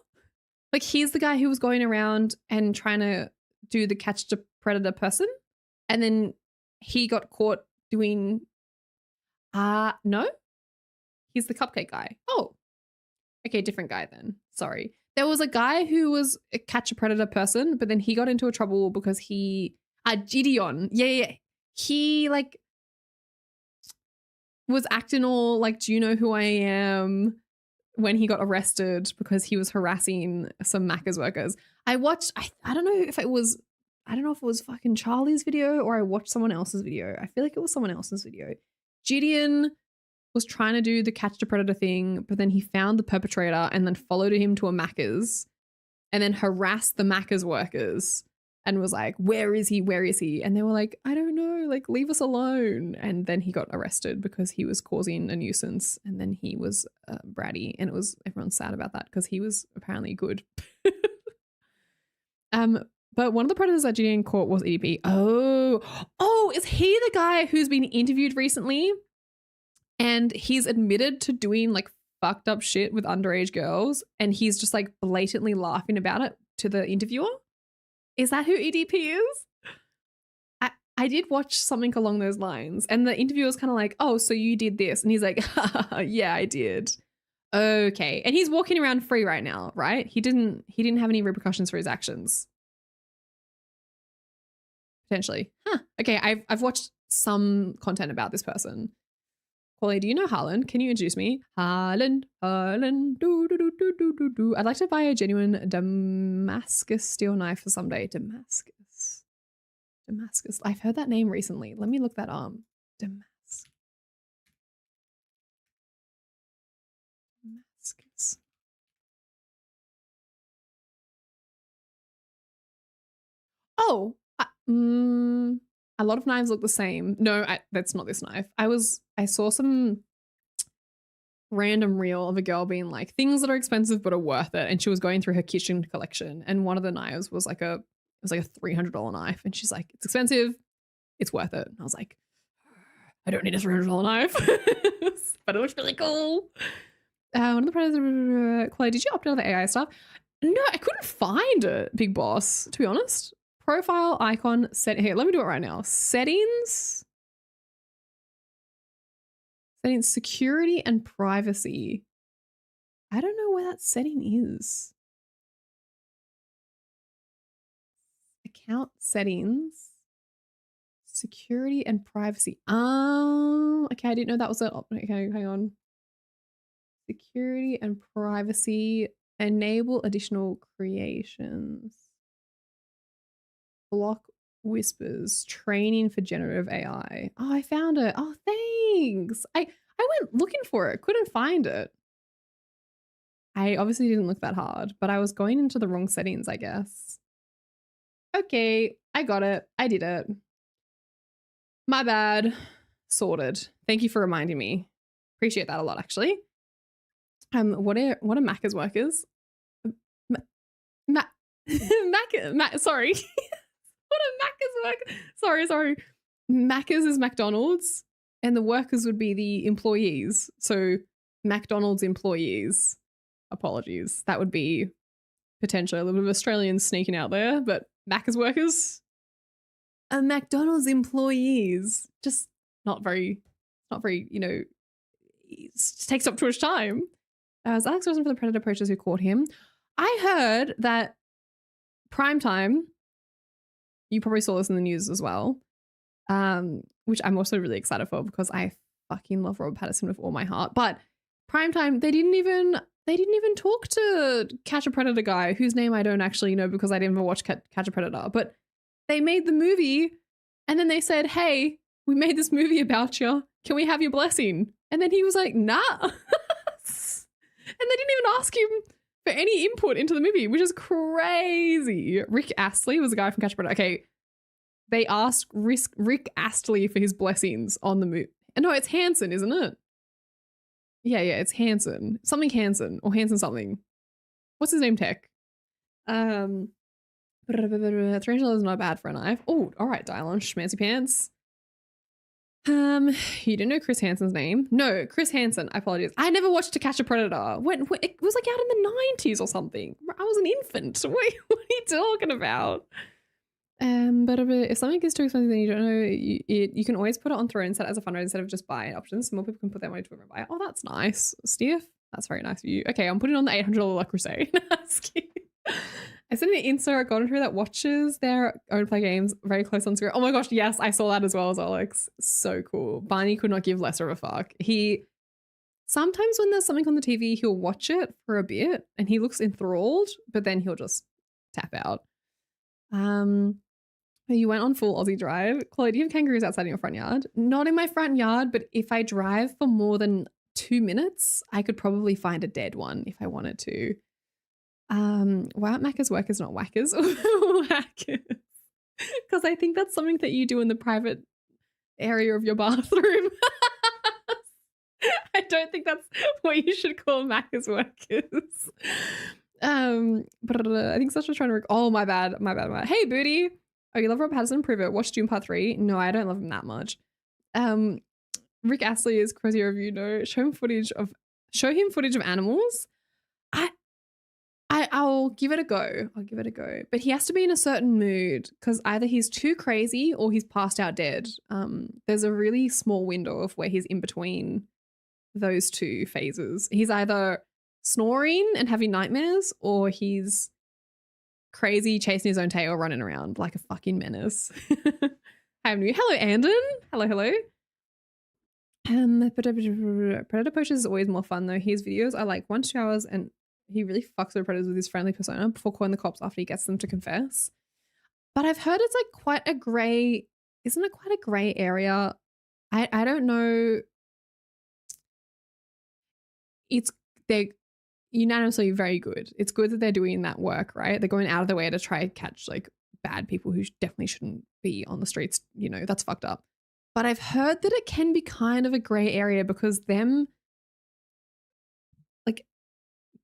Like he's the guy who was going around and trying to do the Catch a Predator person, and then he got caught doing no? He's the cupcake guy. Oh. Okay, different guy then. Sorry. There was a guy who was a Catch a Predator person, but then he got into a trouble because he Gideon. Yeah. He like was acting all like, do you know who I am? When he got arrested because he was harassing some Macca's workers. I watched, I don't know if it was fucking Charlie's video or I watched someone else's video. I feel like it was someone else's video. Gideon was trying to do the Catch the Predator thing, but then he found the perpetrator and then followed him to a Macca's and then harassed the Macca's workers and was like, where is he? Where is he? And they were like, I don't know, like leave us alone. And then he got arrested because he was causing a nuisance and then he was bratty and everyone's sad about that because he was apparently good. But one of the predators that Julian caught was EDP. Oh, is he the guy who's been interviewed recently? And he's admitted to doing like fucked up shit with underage girls, and he's just like blatantly laughing about it to the interviewer? Is that who EDP is? I did watch something along those lines, and the interviewer's kind of like, oh, so you did this? And he's like, yeah, I did. Okay. And he's walking around free right now, right? He didn't have any repercussions for his actions. Potentially. Okay, I've watched some content about this person. Kwoli, do you know Harlan? Can you introduce me? Harlan, do. I'd like to buy a genuine Damascus steel knife for someday. Damascus. I've heard that name recently. Let me look that up. Damascus. Oh, a lot of knives look the same. No, that's not this knife. I saw some random reel of a girl being like, things that are expensive but are worth it, and she was going through her kitchen collection, and one of the knives was like a $300 knife, and she's like, it's expensive, it's worth it. And I was like, I don't need a $300 knife, but it looks really cool. One of the predators, Kwoli, did you opt out of the AI stuff? No, I couldn't find it, Big Boss, to be honest. Profile icon set here. Let me do it right now. Settings, security and privacy. I don't know where that setting is. Account settings, security and privacy. Oh, okay. I didn't know that was it. Okay, hang on. Security and privacy. Enable additional creations. Block whispers. Training for generative AI. Oh, I found it. Oh, thanks. I went looking for it. Couldn't find it. I obviously didn't look that hard, but I was going into the wrong settings, I guess. Okay, I got it. I did it. My bad. Sorted. Thank you for reminding me. Appreciate that a lot, actually. What are Macca's workers? Sorry. What are Macca's workers? Sorry. Macca's is McDonald's, and the workers would be the employees. So McDonald's employees. Apologies. That would be potentially a little bit of Australians sneaking out there, but Macca's workers and McDonald's employees. Just not very, it takes up too much time. As Alex wasn't for the predator poachers who caught him. I heard that Primetime, you probably saw this in the news as well, which I'm also really excited for because I fucking love Robert Pattinson with all my heart. But Primetime, they didn't even talk to Catch a Predator guy, whose name I don't actually know because I didn't ever watch Catch a Predator. But they made the movie, and then they said, hey, we made this movie about you. Can we have your blessing? And then he was like, nah. And they didn't even ask him for any input into the movie, which is crazy. Rick Astley was the guy from Catch a Predator. Okay, they asked Rick Astley for his blessings on the movie. No, it's Hansen, isn't it? Yeah, it's Hansen. Something Hansen or Hansen something. What's his name, Tech? $300 is not bad for a knife. Oh, all right, Dylon, schmancy pants. You didn't know Chris Hansen's name? No, Chris Hansen. I apologize. I never watched To Catch a Predator. When it was like out in the 90s or something. I was an infant. What are you talking about? But if something is too expensive, then you don't know, you can always put it on throw and set it as a fundraiser instead of just buy options. So more people can put their money to it and buy it. Oh, that's nice, Steve. That's very nice of you. Okay, I'm putting on the $800 Luck Crusade. I sent an Insta golden through that watches their own play games very close on screen. Oh my gosh, yes, I saw that as well as Alex. So cool. Barney could not give lesser of a fuck. He sometimes when there's something on the TV, he'll watch it for a bit and he looks enthralled, but then he'll just tap out. You went on full Aussie drive. Chloe, do you have kangaroos outside in your front yard? Not in my front yard, but if I drive for more than 2 minutes, I could probably find a dead one if I wanted to. Why aren't Macca's workers not whackers? Whackers. Because I think that's something that you do in the private area of your bathroom. I don't think that's what you should call Macca's workers. I think Sasha's trying to. Oh, my bad. Hey, Booty. Oh, you love Rob Patterson? Prove it. Watch Doom Part 3. No, I don't love him that much. Rick Astley is crazy review. No, show him footage of animals. I'll give it a go. But he has to be in a certain mood because either he's too crazy or he's passed out dead. There's a really small window of where he's in between those two phases. He's either snoring and having nightmares or he's crazy chasing his own tail, running around like a fucking menace. I have new. Hello, Andon. Hello. Predator Poachers is always more fun though. His videos are like 1 to 2 hours and he really fucks the predators with his friendly persona before calling the cops after he gets them to confess. But I've heard it's like quite a grey, isn't it quite a grey area? I don't know. They're unanimously very good. It's good that they're doing that work, right? They're going out of their way to try and catch like bad people who definitely shouldn't be on the streets. You know, that's fucked up. But I've heard that it can be kind of a grey area because them like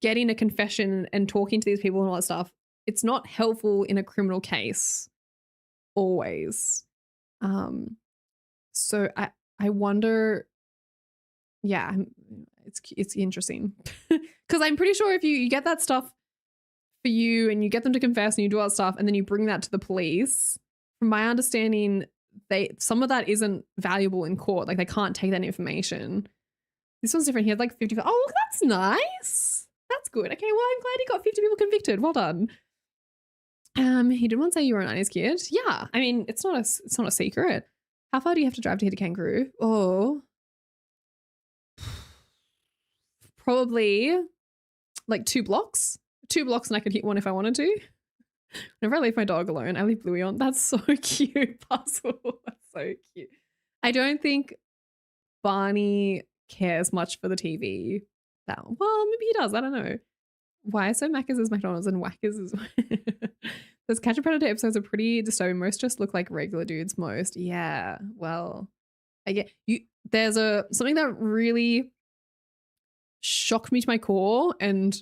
getting a confession and talking to these people and all that stuff, it's not helpful in a criminal case always. So I wonder, yeah, it's interesting because I'm pretty sure if you get that stuff for you and you get them to confess and you do all that stuff and then you bring that to the police, from my understanding, some of that isn't valuable in court. Like they can't take that information. This one's different. He had like 55. Oh, look, that's nice. That's good. Okay, well, I'm glad he got 50 people convicted. Well done. He did once say you were a 90s kid. Yeah, I mean, it's not a secret. How far do you have to drive to hit a kangaroo? Oh, probably like 2 blocks. 2 blocks and I could hit one if I wanted to. Whenever I leave my dog alone, I leave Bluey on. That's so cute, Puzzle. That's so cute. I don't think Barney cares much for the TV. Well, maybe he does. I don't know. Why so Macca's is McDonald's and Whackers is... Those Catch a Predator episodes are pretty disturbing. Most just look like regular dudes. Most. Yeah, well, I get you. There's something that really shocked me to my core and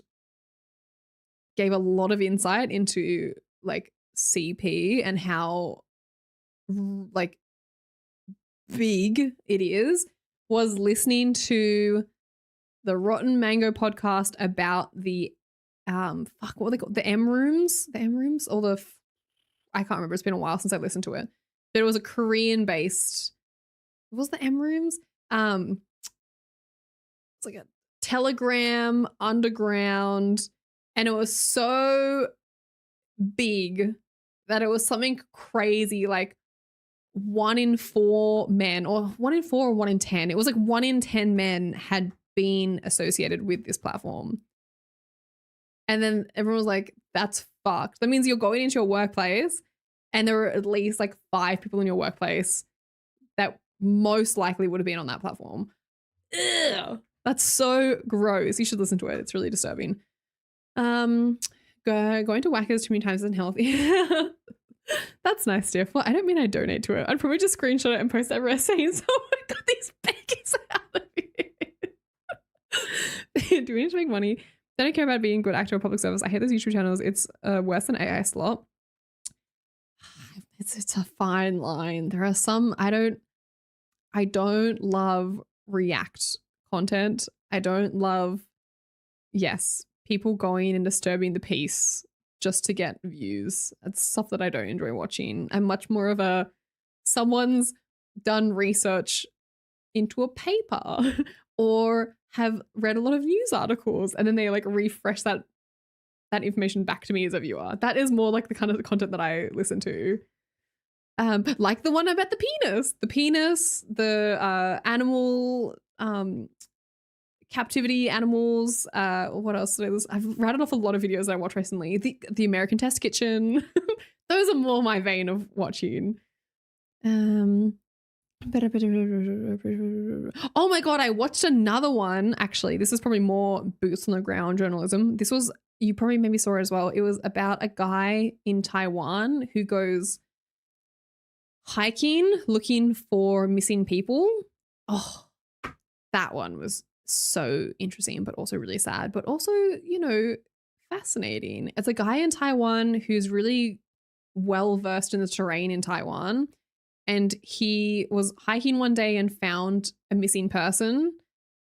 gave a lot of insight into like CP and how like big it is, was listening to the Rotten Mango podcast about the what are they called? The M rooms, or I can't remember. It's been a while since I listened to it. But it was a Korean based. What was the M rooms? It's like a Telegram underground. And it was so big that it was something crazy, like 1 in 4 men, or 1 in 4 or 1 in 10. It was like 1 in 10 men had been associated with this platform. And then everyone was like, that's fucked. That means you're going into your workplace and there were at least like 5 people in your workplace that most likely would have been on that platform. Ugh, that's so gross. You should listen to it. It's really disturbing. Going to Whackers too many times isn't healthy. That's nice, Steph. Well, I don't mean I donate to it. I'd probably just screenshot it and post that saying, oh my god, these beggars out of here. Do we need to make money? They don't care about being a good actor or public service. I hate those YouTube channels. It's worse than AI slot. It's a fine line. There are some I don't love React content. I don't love, yes, people going and disturbing the peace just to get views. It's stuff that I don't enjoy watching. I'm much more of someone's done research into a paper or have read a lot of news articles and then they like refresh that information back to me as a viewer. That is more like the kind of content that I listen to. Like the one about the penis, the animal, captivity animals. What else did I listen? I've rattled off a lot of videos that I watched recently. The American Test Kitchen. Those are more my vein of watching. Oh my god, I watched another one. Actually, this is probably more boots on the ground journalism. This was, you probably maybe saw it as well. It was about a guy in Taiwan who goes hiking looking for missing people. Oh, that one was so interesting, but also really sad. But also, you know, fascinating. It's a guy in Taiwan who's really well versed in the terrain in Taiwan. And he was hiking one day and found a missing person.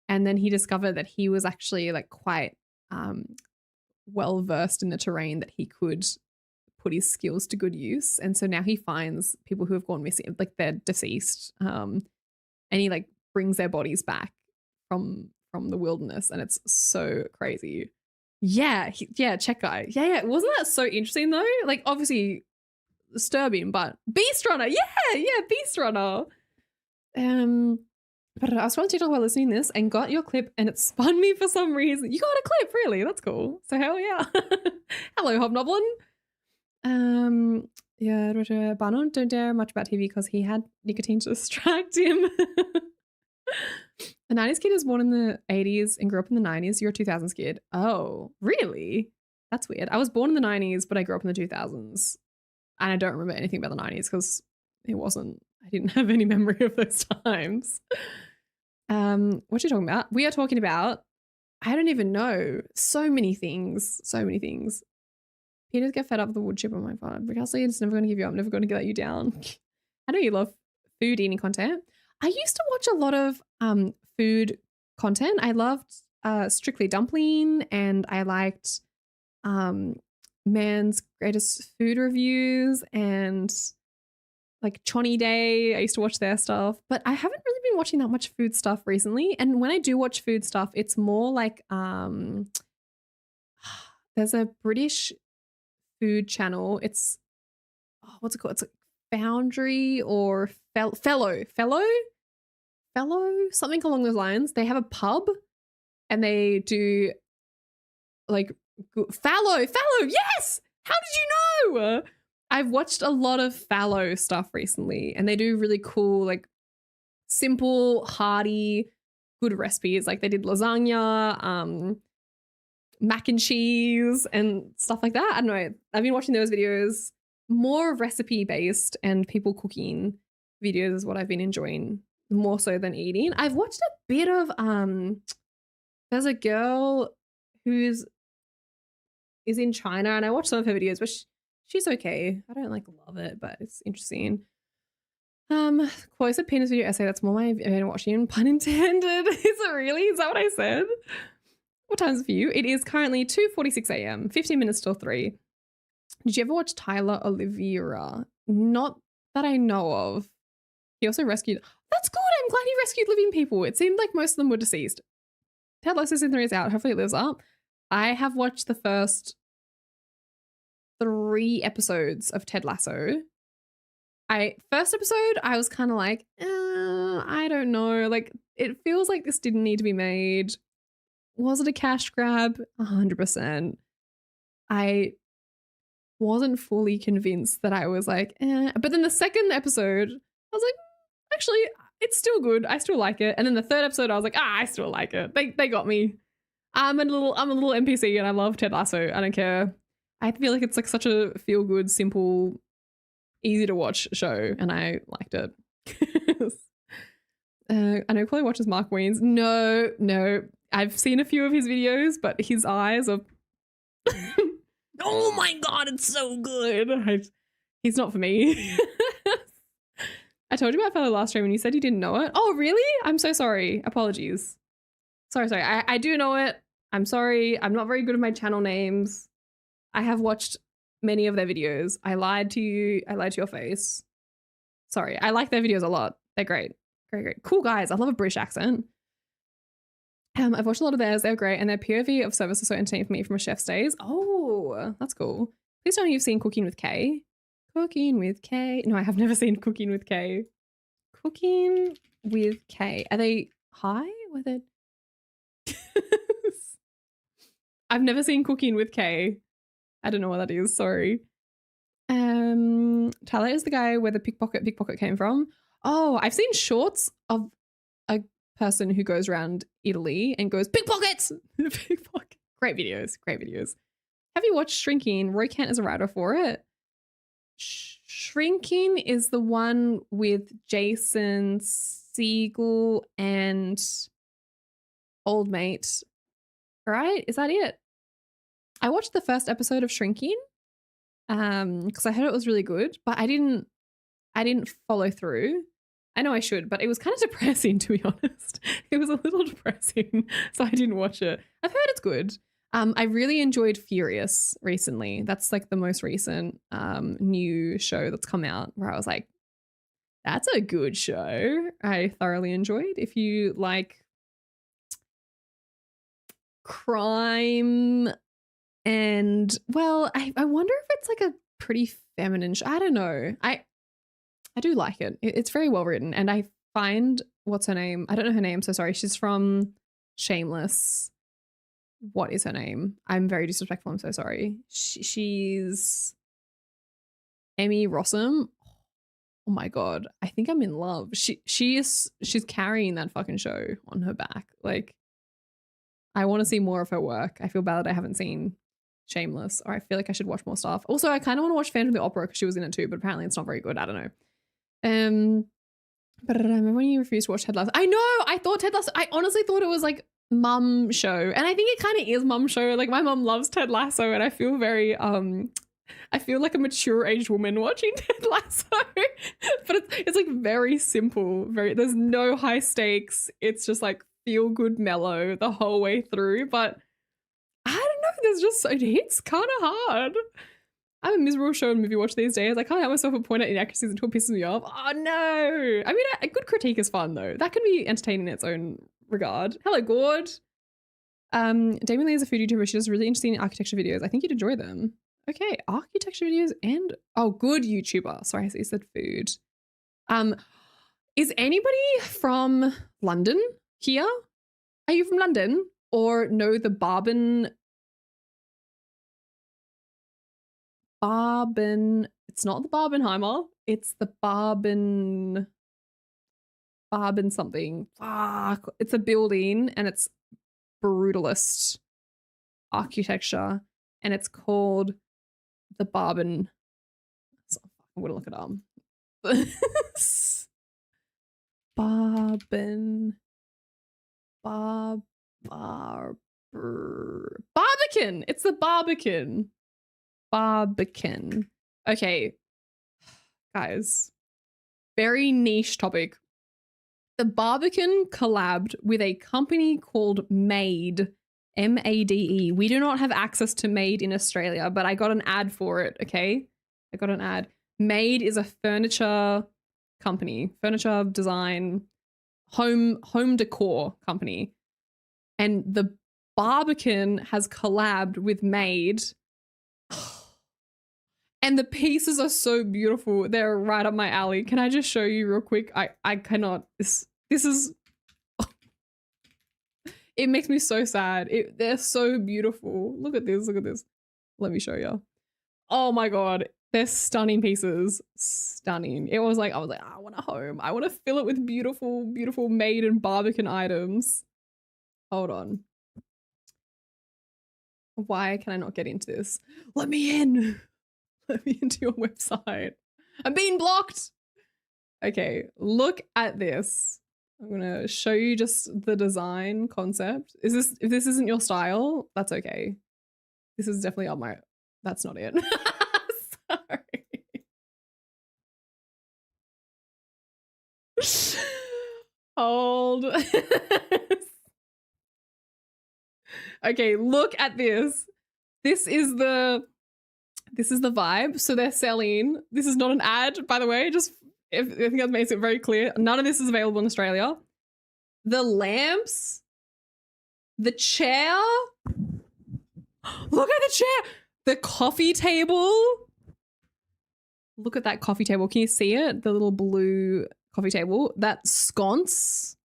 And then he discovered that he was actually like quite well versed in the terrain, that he could put his skills to good use. And so now he finds people who have gone missing, like they're deceased. And he like brings their bodies back from the wilderness. And it's so crazy. Yeah, check guy. Yeah. Wasn't that so interesting though? Like obviously disturbing, but Beast Runner. Yeah, Beast Runner. But I was trying to TikTok while listening to this and got your clip and it spun me for some reason. You got a clip, really? That's cool. So hell yeah. Hello, Hobnoblin. Yeah, Roger Barnon don't dare much about TV because he had nicotine to distract him. A 90s kid is born in the 80s and grew up in the 90s. You're a 2000s kid. Oh, really? That's weird. I was born in the 90s, but I grew up in the 2000s. And I don't remember anything about the 90s because I didn't have any memory of those times. What are you talking about? We are talking about, I don't even know, so many things. Peters get fed up with the wood chip on my phone. Fractal it's never going to give you up, never going to let you down. I know you love food eating content. I used to watch a lot of food content. I loved Strictly Dumpling, and I liked Man's Greatest Food Reviews and like Chonny Day. I used to watch their stuff, but I haven't really been watching that much food stuff recently. And when I do watch food stuff, it's more like there's a British food channel. It's what's it called? It's like Foundry or Fellow, something along those lines. They have a pub and they do like Fallow. Yes. How did you know? I've watched a lot of Fallow stuff recently, and they do really cool, like simple, hearty, good recipes. Like they did lasagna, mac and cheese, and stuff like that. I don't know. I've been watching those videos, more recipe based, and people cooking videos is what I've been enjoying more so than eating. I've watched a bit of there's a girl who's is in China, and I watched some of her videos, but she's okay. I don't like love it, but it's interesting. Chloe said penis video essay. That's more my watching, pun intended. Is it really? Is that what I said? What time is it for you? It is currently 2:46 a.m. 15 minutes till 3. Did you ever watch Tyler Oliveira? Not that I know of. He also rescued. That's good. I'm glad he rescued living people. It seemed like most of them were deceased. Ted Lasso season 3 is out. Hopefully it lives up. I have watched the first 3 episodes of Ted Lasso. First episode, I was kind of like, I don't know. Like, it feels like this didn't need to be made. Was it a cash grab? 100%. I wasn't fully convinced that I was like, But then the second episode, I was like, actually, it's still good. I still like it. And then the third episode, I was like, I still like it. They got me. I'm a little NPC and I love Ted Lasso. I don't care. I feel like it's like such a feel good, simple, easy to watch show, and I liked it. I know Chloe watches Mark Wiens. No. I've seen a few of his videos, but his eyes are oh my god, it's so good. He's not for me. I told you about Fellow last stream and you said you didn't know it. Oh, really? I'm so sorry. Apologies. Sorry. I do know it. I'm sorry. I'm not very good at my channel names. I have watched many of their videos. I lied to you. I lied to your face. Sorry. I like their videos a lot. They're great. Great. Cool guys. I love a British accent. I've watched a lot of theirs. They're great. And their POV of service is so entertaining for me from a chef's days. Oh, that's cool. Please tell me you've seen Cooking with Kay. Cooking with Kay. No, I have never seen Cooking with Kay. Cooking with Kay. Are they high? Were they... I've never seen Cooking with Kay. I don't know what that is. Sorry. Tyler is the guy where the pickpocket came from. Oh, I've seen shorts of a person who goes around Italy and goes, pickpockets! Pickpocket. Great videos. Have you watched Shrinking? Roy Kent is a writer for it. Shrinking is the one with Jason Segel and Old Mate. Right? Is that it? I watched the first episode of Shrinking because I heard it was really good, but I didn't follow through. I know I should, but it was kind of depressing, to be honest. It was a little depressing, so I didn't watch it. I've heard it's good. I really enjoyed Furious recently. That's like the most recent new show that's come out where I was like, that's a good show. I thoroughly enjoyed. If you like crime and, well, I wonder if it's like a pretty feminine show. I don't know. I do like it. It's very well written, and I find, what's her name? I don't know her name, so sorry. She's from Shameless. What is her name? I'm very disrespectful. I'm so sorry. She's Emmy Rossum. Oh my god, I think I'm in love. She's carrying that fucking show on her back. Like, I want to see more of her work. I feel bad that I haven't seen Shameless, or I feel like I should watch more stuff. Also, I kind of want to watch Phantom of the Opera because she was in it too, but apparently it's not very good. I don't know. But I remember when you refused to watch Ted Lasso. I know, I thought Ted Lasso, I honestly thought it was like mum show, and I think it kind of is mum show. Like, my mum loves Ted Lasso, and I feel very I feel like a mature aged woman watching Ted Lasso. But it's like very simple, there's no high stakes. It's just like feel good mellow the whole way through. But I don't know, it hits kind of hard. I'm a miserable show and movie watcher these days. I can't help myself but point out inaccuracies until it pisses me off. Oh no. I mean, a good critique is fun though. That can be entertaining in its own regard. Hello, Gord. Damien Lee is a food YouTuber. She does really interesting architecture videos. I think you'd enjoy them. Okay, architecture videos and, oh, good YouTuber. Sorry, I said food. Is anybody from London here? Are you from London? Or know the Barben, it's not the Barbenheimer, it's the Barben something. Fuck. It's a building and it's brutalist architecture and it's called the Barben. I'm gonna look it up. Barbican. It's the Barbican. Barbican. Okay, guys, very niche topic. The Barbican collabed with a company called Made, M-A-D-E. We do not have access to Made in Australia, but I got an ad for it, okay? I got an ad. Made is a furniture company, furniture design, home decor company. And the Barbican has collabed with Made. And the pieces are so beautiful. They're right up my alley. Can I just show you real quick? I cannot. This is... It makes me so sad. They're so beautiful. Look at this. Look at this. Let me show you. Oh my god. They're stunning pieces. Stunning. I was like, I want a home. I want to fill it with beautiful, beautiful Made and Barbican items. Hold on. Why can I not get into this? Let me in. Let me into your website. I'm being blocked. Okay, look at this. I'm gonna show you just the design concept. If this isn't your style, that's okay. This is definitely on my, that's not it. Sorry. Hold. Okay, look at this. This is the vibe. So they're selling, this is not an ad, by the way, just I think that makes it very clear. None of this is available in Australia. The lamps, the chair. Look at the chair. The coffee table. Look at that coffee table. Can you see it? The little blue coffee table. That sconce.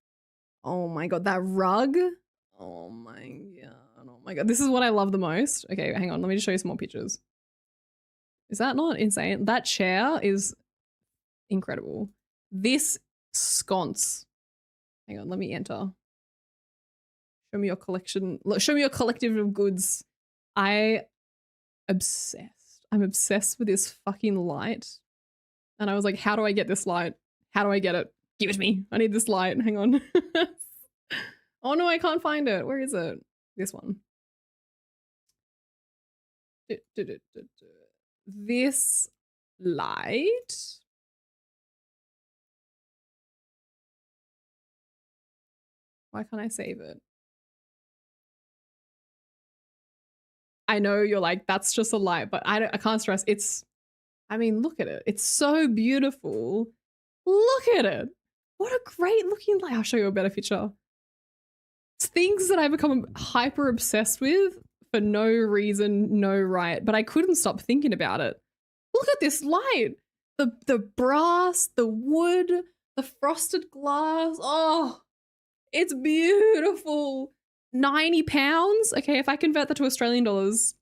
Oh my god, that rug. Oh my god. Oh my god. This is what I love the most. Okay, hang on. Let me just show you some more pictures. Is that not insane? That chair is incredible. This sconce. Hang on, let me enter. Show me your collection. Show me your collective of goods. I'm obsessed with this fucking light. And I was like, how do I get this light? How do I get it? Give it to me. I need this light. Hang on. Oh no, I can't find it. Where is it? This one. This light. Why can't I save it? I know you're like, that's just a light, but I can't stress. I mean, look at it. It's so beautiful. Look at it. What a great looking light. I'll show you a better picture. It's things that I become hyper obsessed with for no reason, no right, but I couldn't stop thinking about it. Look at this light. The brass, the wood, the frosted glass. Oh, it's beautiful. 90 pounds. Okay, if I convert that to Australian dollars,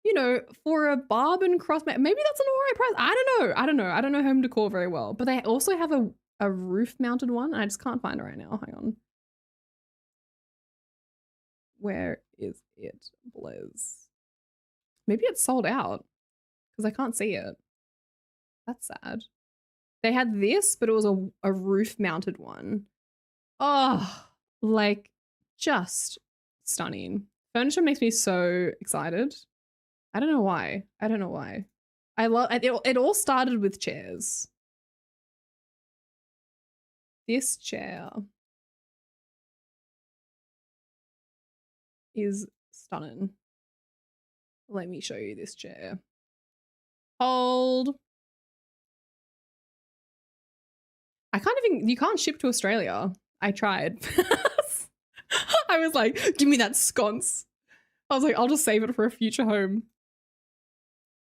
you know, for a Barben cross, maybe that's an alright price. I don't know home decor very well, but they also have a roof mounted one. And I just can't find it right now. Hang on. Where is it, Blizz? Maybe it's sold out because I can't see it. That's sad. They had this, but it was a roof mounted one. Oh, like just stunning. Furniture makes me so excited. I don't know why. I love it. All started with chairs. This chair is stunning. Let me show you this chair. Hold. You can't ship to Australia. I tried. I was like, give me that sconce. I was like, I'll just save it for a future home.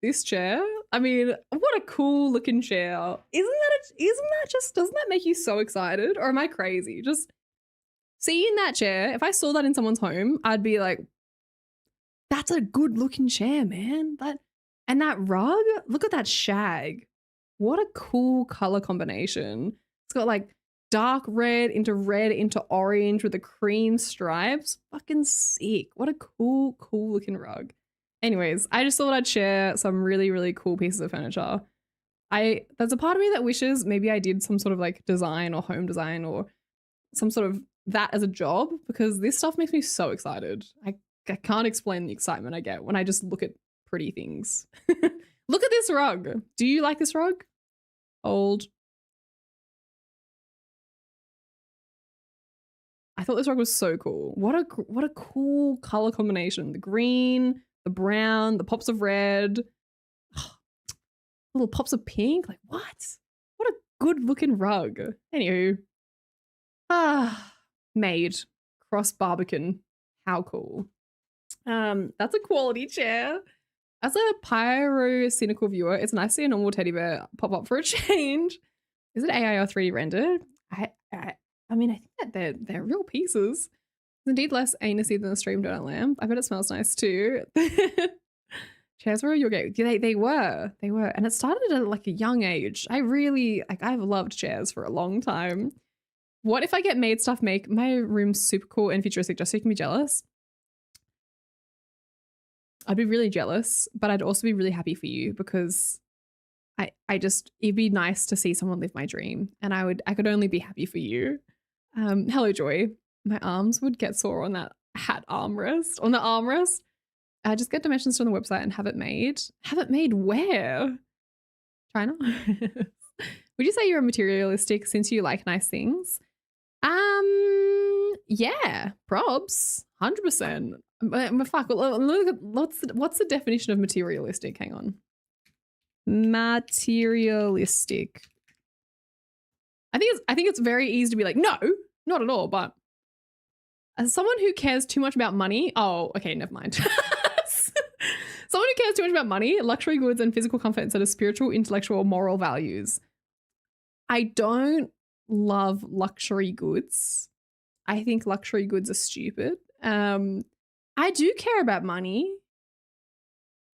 This chair, I mean, what a cool looking chair. Doesn't that make you so excited? Or am I crazy? Just seeing that chair, if I saw that in someone's home, I'd be like, that's a good looking chair, man. And that rug, look at that shag. What a cool color combination. It's got like dark red into orange with the cream stripes. Fucking sick. What a cool looking rug. Anyways, I just thought I'd share some really, really cool pieces of furniture. There's a part of me that wishes maybe I did some sort of like design or home design or some sort of that as a job, because this stuff makes me so excited. I can't explain the excitement I get when I just look at pretty things. Look at this rug. Do you like this rug? Old. I thought this rug was so cool. What a cool color combination. The green, the brown, the pops of red, little pops of pink. Like what? What a good looking rug. Anywho, made cross Barbican. How cool. That's a quality chair. As a pyro-cynical viewer, it's nice to see a normal teddy bear pop up for a change. Is it AI or 3D rendered? I mean, I think that they're real pieces. It's indeed less anusy than the stream donut lamp. I bet it smells nice too. Chairs were your game. They were. And it started at like a young age. I've loved chairs for a long time. What if I get made stuff make my room super cool and futuristic just so you can be jealous? I'd be really jealous, but I'd also be really happy for you because it'd be nice to see someone live my dream, and I could only be happy for you. Hello, Joy. My arms would get sore on that hat armrest. On the armrest, just get dimensions from the website and have it made. Have it made where? China? Would you say you're a materialistic since you like nice things? Yeah, probs, 100%. Fuck, what's the definition of materialistic? Hang on. Materialistic. I think it's very easy to be like, no, not at all. But as someone who cares too much about money, oh, okay, never mind. Someone who cares too much about money, luxury goods, and physical comfort instead of spiritual, intellectual, moral values. I don't love luxury goods. I think luxury goods are stupid. I do care about money.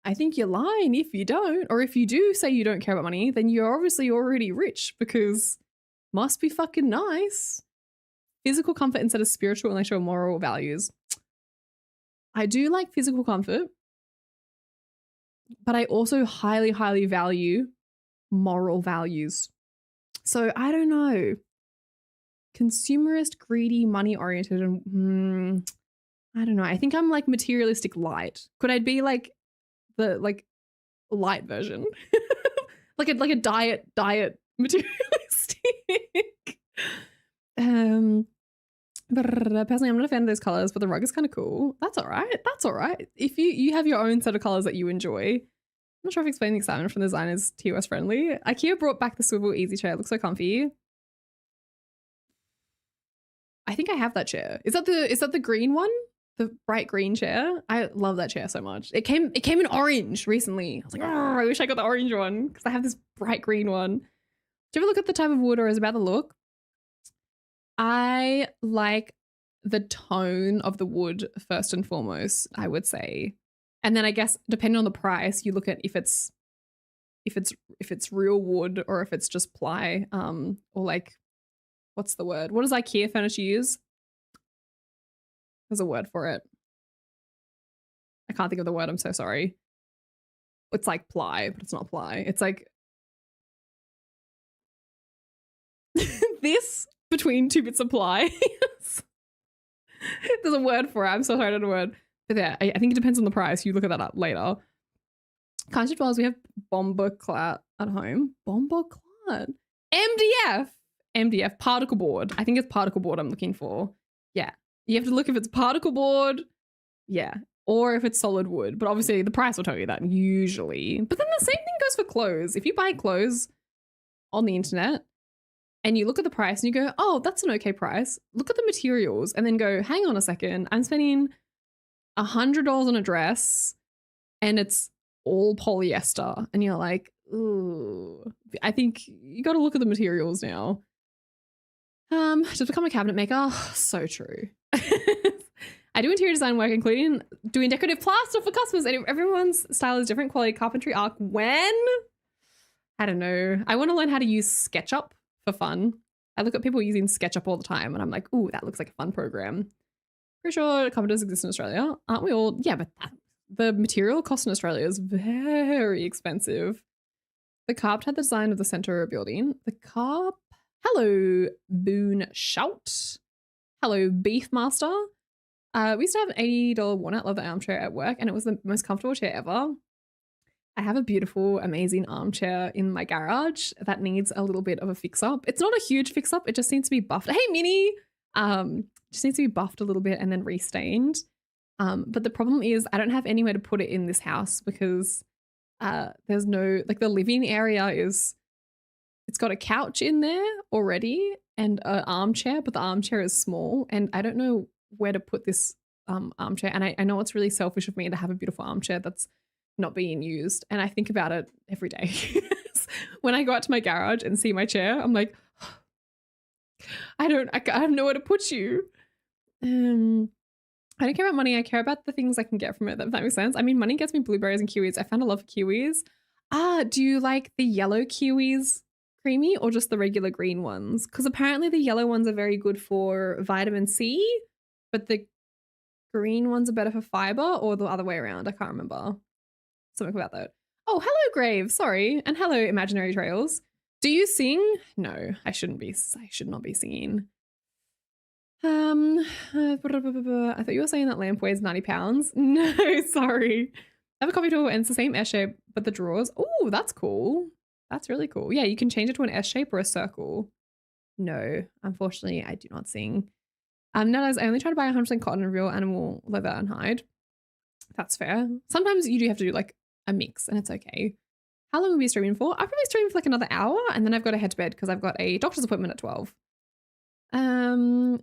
I think you're lying if you don't. Or if you do say you don't care about money, then you're obviously already rich because must be fucking nice. Physical comfort instead of spiritual, intellectual, moral values. I do like physical comfort, but I also highly, highly value moral values. So I don't know. Consumerist, greedy, money-oriented, and I don't know. I think I'm like materialistic light. Could I be like the like light version. like a diet materialistic. Personally, I'm not a fan of those colors, but the rug is kind of cool. That's all right. That's all right. If you have your own set of colors that you enjoy. I'm not sure if explaining the excitement from the design is TOS friendly. IKEA brought back the swivel easy chair. It looks so comfy. I think I have that chair. Is that the green one? The bright green chair? I love that chair so much. It came in orange recently. I was like, oh, I wish I got the orange one because I have this bright green one. Do you ever look at the type of wood or is it about the look? I like the tone of the wood first and foremost, I would say. And then I guess depending on the price, you look at if it's real wood or if it's just ply, or like, what's the word? What does IKEA furniture use? There's a word for it. I can't think of the word. I'm so sorry. It's like ply, but it's not ply. It's like this between two bits of ply. There's a word for it. I'm so sorry, I don't know the word. But yeah, I think it depends on the price. You look at that up later. Kind of dwellers, we have Bomboclat at home. Bomboclat. MDF, particle board. I think it's particle board I'm looking for. Yeah. You have to look if it's particle board. Yeah. Or if it's solid wood. But obviously the price will tell you that usually. But then the same thing goes for clothes. If you buy clothes on the internet and you look at the price and you go, oh, that's an okay price. Look at the materials and then go, hang on a second. I'm spending $100 on a dress and it's all polyester. And you're like, ooh, I think you got to look at the materials now. Just become a cabinet maker. Oh, so true. I do interior design work, including doing decorative plaster for customers. And everyone's style is different. Quality carpentry arc. When? I don't know. I want to learn how to use SketchUp for fun. I look at people using SketchUp all the time and I'm like, ooh, that looks like a fun program. Pretty sure carpenters exist in Australia. Aren't we all? Yeah, but the material cost in Australia is very expensive. The carp had the design of the center building. The carp. Hello, Boone Shout. Hello, Beefmaster. We used to have an $80 walnut leather armchair at work and it was the most comfortable chair ever. I have a beautiful, amazing armchair in my garage that needs a little bit of a fix-up. It's not a huge fix-up. It just needs to be buffed. Hey, Minnie! Just needs to be buffed a little bit and then restained. But the problem is I don't have anywhere to put it in this house because there's no, like the living area is, it's got a couch in there already and an armchair, but the armchair is small and I don't know where to put this armchair. And I know it's really selfish of me to have a beautiful armchair that's not being used. And I think about it every day. When I go out to my garage and see my chair, I'm like, I have nowhere to put you. I don't care about money. I care about the things I can get from it. If that makes sense. I mean, money gets me blueberries and kiwis. I found a love for kiwis. Do you like the yellow kiwis creamy or just the regular green ones? Because apparently the yellow ones are very good for vitamin C, but the green ones are better for fiber, or the other way around. I can't remember. Something about that. Oh, hello, Grave. Sorry. And hello, Imaginary Trails. Do you sing? No, I should not be singing. I thought you were saying that lamp weighs 90 pounds. No, sorry. I have a coffee tool and it's the same S shape, but the drawers. Oh, that's cool. That's really cool. Yeah, you can change it to an S shape or a circle. No, unfortunately, I do not sing. Nowadays, I only try to buy 100% cotton and real animal leather and hide. That's fair. Sometimes you do have to do like a mix and it's okay. How long will we be streaming for? I'll probably stream for like another hour and then I've got to head to bed because I've got a doctor's appointment at 12.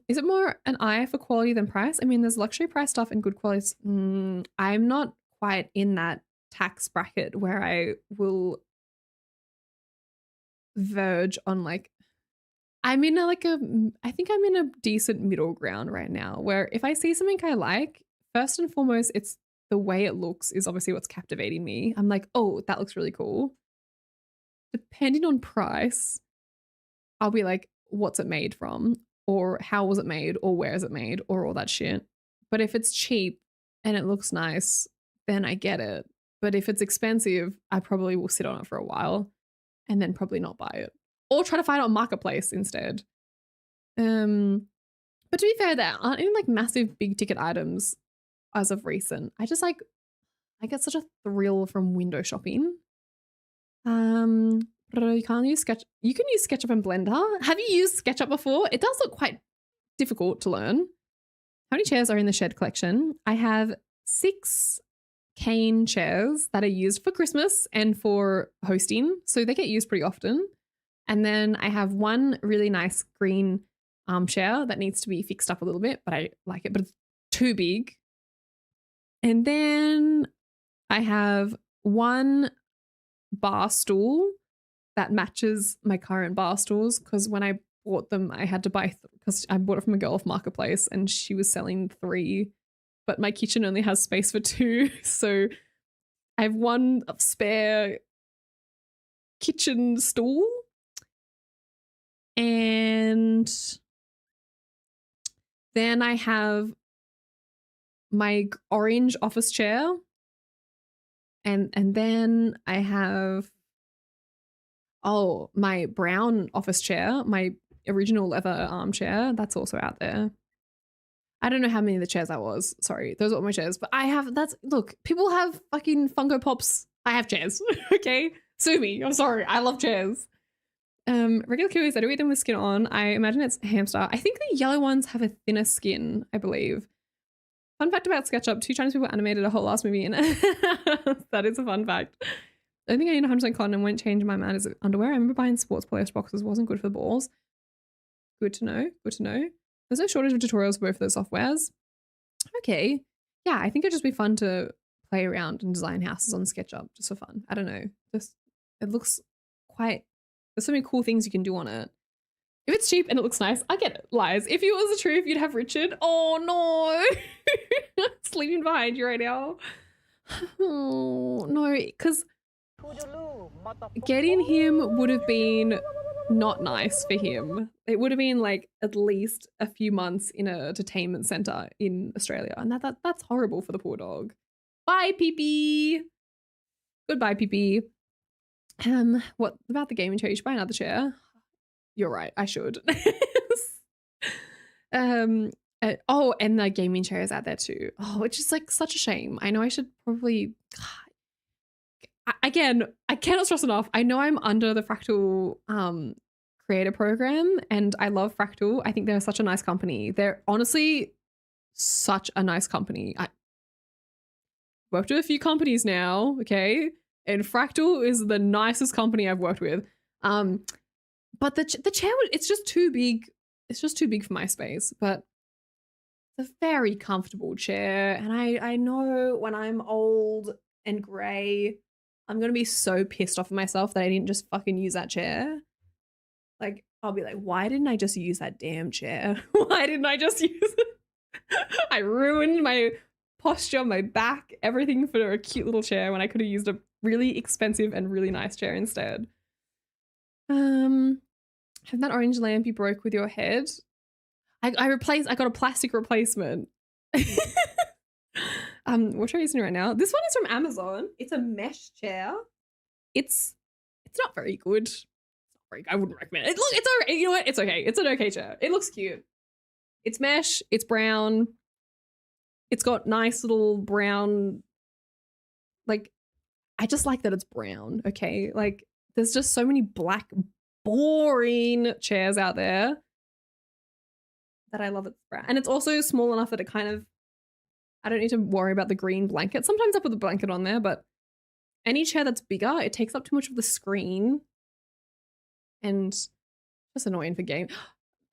Is it more an eye for quality than price? I mean, there's luxury price stuff and good quality. I'm not quite in that tax bracket where I will verge on like, I think I'm in a decent middle ground right now where if I see something I like, first and foremost, it's the way it looks is obviously what's captivating me. I'm like, oh, that looks really cool. Depending on price, I'll be like, what's it made from? Or how was it made? Or where is it made? Or all that shit. But if it's cheap and it looks nice, then I get it. But if it's expensive, I probably will sit on it for a while and then probably not buy it. Or try to find it on Marketplace instead. But to be fair, there aren't any like massive big ticket items as of recent. I just like, I get such a thrill from window shopping. You can't use Sketch. You can use SketchUp and Blender. Have you used SketchUp before? It does look quite difficult to learn. How many chairs are in the shed collection? I have 6 cane chairs that are used for Christmas and for hosting, so they get used pretty often. And then I have 1 really nice green armchair that needs to be fixed up a little bit, but I like it, but it's too big. And then I have 1 bar stool that matches my current bar stools, because when I bought them, I had to buy, because I bought it from a girl off Marketplace and she was selling 3, but my kitchen only has space for 2. So I have 1 spare kitchen stool. And then I have my orange office chair. And then I have, my brown office chair, my original leather armchair. That's also out there. I don't know how many of the chairs that was. Sorry, those are all my chairs. But I have, look, people have fucking Funko Pops. I have chairs, okay? Sue me, I'm sorry. I love chairs. Regular kiwis, I do eat them with skin on. I imagine it's hamster. I think the yellow ones have a thinner skin, I believe. Fun fact about SketchUp, 2 Chinese people animated a whole last movie in it. That is a fun fact. I think I need 100% cotton and won't change my mind as underwear. I remember buying sports polyester boxes, wasn't good for the balls. Good to know, good to know. There's no shortage of tutorials for both of those softwares. Okay. Yeah, I think it'd just be fun to play around and design houses on SketchUp just for fun. I don't know. Just, it looks quite, there's so many cool things you can do on it. If it's cheap and it looks nice, I get it. Lies. If it was the truth, you'd have Richard. Oh no. Sleeping behind you right now. Oh no, because getting him would have been not nice for him. It would have been like at least a few months in a detainment center in Australia. And that's horrible for the poor dog. Bye, Pee-Pee. Goodbye, Pee-Pee. What about the gaming chair? You should buy another chair. You're right, I should. And the gaming chair is out there too. Oh, it's just like such a shame. I know I should probably, again, I cannot stress enough. I know I'm under the Fractal creator program and I love Fractal. I think they're such a nice company. They're honestly such a nice company. I worked with a few companies now, okay? And Fractal is the nicest company I've worked with. But the chair, it's just too big. It's just too big for my space, but it's a very comfortable chair. And I know when I'm old and grey, I'm going to be so pissed off at myself that I didn't just fucking use that chair. Like, I'll be like, why didn't I just use that damn chair? Why didn't I just use it? I ruined my posture, my back, everything for a cute little chair when I could have used a really expensive and really nice chair instead. Have that orange lamp you broke with your head? I got a plastic replacement. What chair are you using right now? This one is from Amazon. It's a mesh chair. It's not very good. I wouldn't recommend it. Look, it's alright. You know what? It's okay. It's an okay chair. It looks cute. It's mesh. It's brown. It's got nice little brown, like, I just like that it's brown, okay? Like, there's just so many black, boring chairs out there that I love it's brown. And it's also small enough that it kind of, I don't need to worry about the green blanket. Sometimes I put the blanket on there, but any chair that's bigger, it takes up too much of the screen and just annoying for game.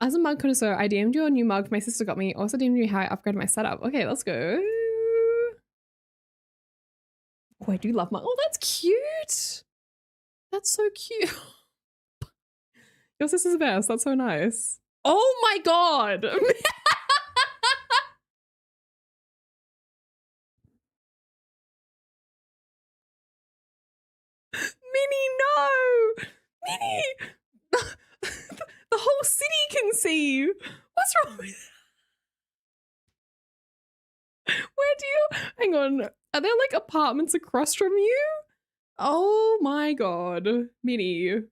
As a mug connoisseur, I DM'd you a new mug my sister got me. Also DM'd you how I upgraded my setup. Okay, let's go. Oh, I do love mug. Oh, that's cute. That's so cute. Your sister's the best. That's so nice. Oh my god. Minnie, no. Minnie. The whole city can see you. What's wrong with that? Where do you... Hang on. Are there like apartments across from you? Oh my god. Minnie,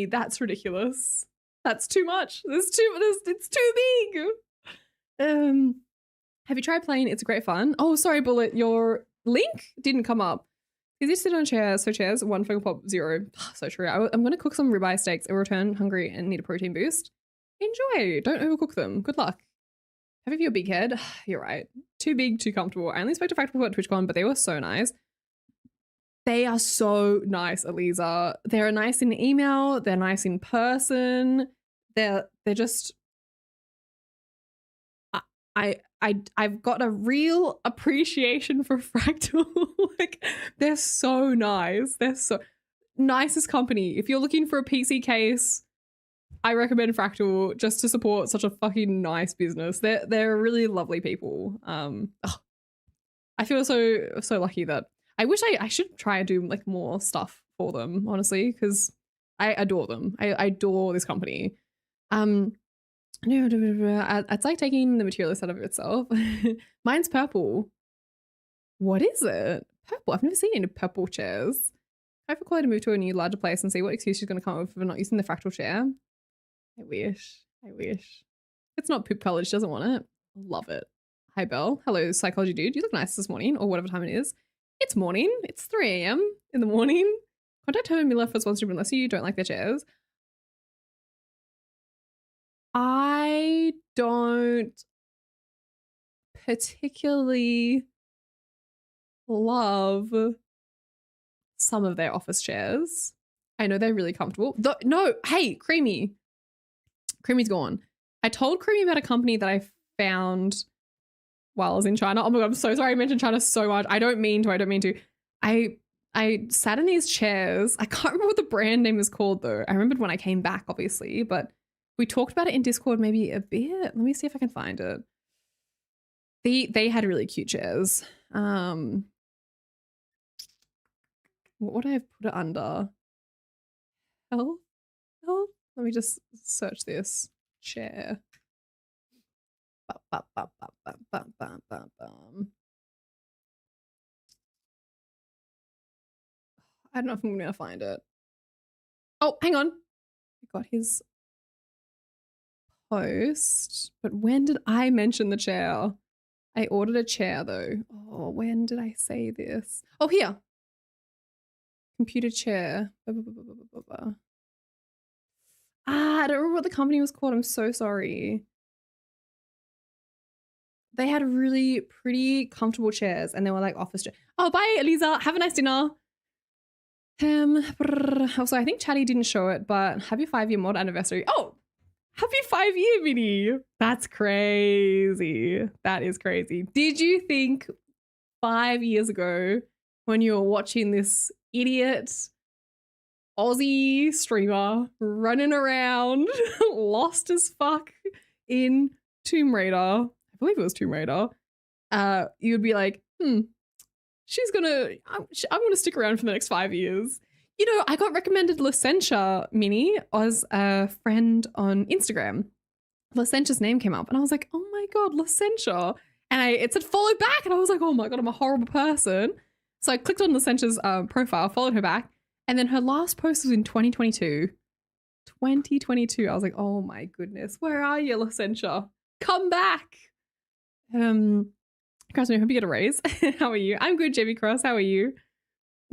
that's ridiculous. That's too much. It's too big. Have you tried playing It's Great Fun? Oh, sorry, Bullet. Your Link didn't come up. Is this sit on chairs? So chairs, 1 Funko Pop, 0. So true. I'm going to cook some ribeye steaks and return hungry and need a protein boost. Enjoy. Don't overcook them. Good luck. Have you a big head? You're right. Too big, too comfortable. I only spoke to Fractal at TwitchCon, but they were so nice. They are so nice, Eliza. They're nice in email. They're nice in person. They're just... I've got a real appreciation for Fractal. Like, they're so nice. They're so nicest company. If you're looking for a PC case, I recommend Fractal just to support such a fucking nice business. They're really lovely people. I feel so lucky that I wish I should try and do like more stuff for them, honestly, because I adore them. I adore this company. It's like taking the materialist out of itself. Mine's purple. What is it? Purple. I've never seen any purple chairs. I for Kwoli to move to a new larger place and see what excuse she's going to come up with for not using the Fractal chair. I wish. It's not poop colored. She doesn't want it. Love it. Hi, Belle. Hello, psychology dude. You look nice this morning, or whatever time it is. It's morning. It's 3 a.m. in the morning. Contact Herman Miller for sponsorship unless you don't like their chairs. I don't particularly love some of their office chairs. I know they're really comfortable. No, hey, Creamy. Creamy's gone. I told Creamy about a company that I found while I was in China. Oh my God, I'm so sorry I mentioned China so much. I don't mean to. I sat in these chairs. I can't remember what the brand name is called though. I remembered when I came back, obviously, but we talked about it in Discord maybe a bit. Let me see if I can find it. They had really cute chairs. What would I have put it under? Health? Let me just search this. Chair. I don't know if I'm gonna find it. Oh, hang on. I got his post, but when did I mention the chair? I ordered a chair though. Oh, when did I say this? Oh, here. Computer chair. I don't remember what the company was called. I'm so sorry. They had really pretty comfortable chairs and they were like office chairs. Oh, bye, Elisa. Have a nice dinner. Also, I think Chatty didn't show it, but happy 5-year mod anniversary. Oh, happy 5-year, Minnie. That's crazy. That is crazy. Did you think 5 years ago when you were watching this idiot Aussie streamer running around lost as fuck in Tomb Raider, I believe it was Tomb Raider, you'd be like, I'm gonna stick around for the next 5 years. You know, I got recommended Licentia, Minnie, as a friend on Instagram. Licentia's name came up and I was like, oh my God, Licentia. And it said follow back and I was like, oh my God, I'm a horrible person. So I clicked on Licentia's profile, followed her back, and then her last post was in 2022. 2022. I was like, oh my goodness, where are you, Licentia? Come back. Cross, I hope you get a raise. How are you? I'm good, JB Cross. How are you?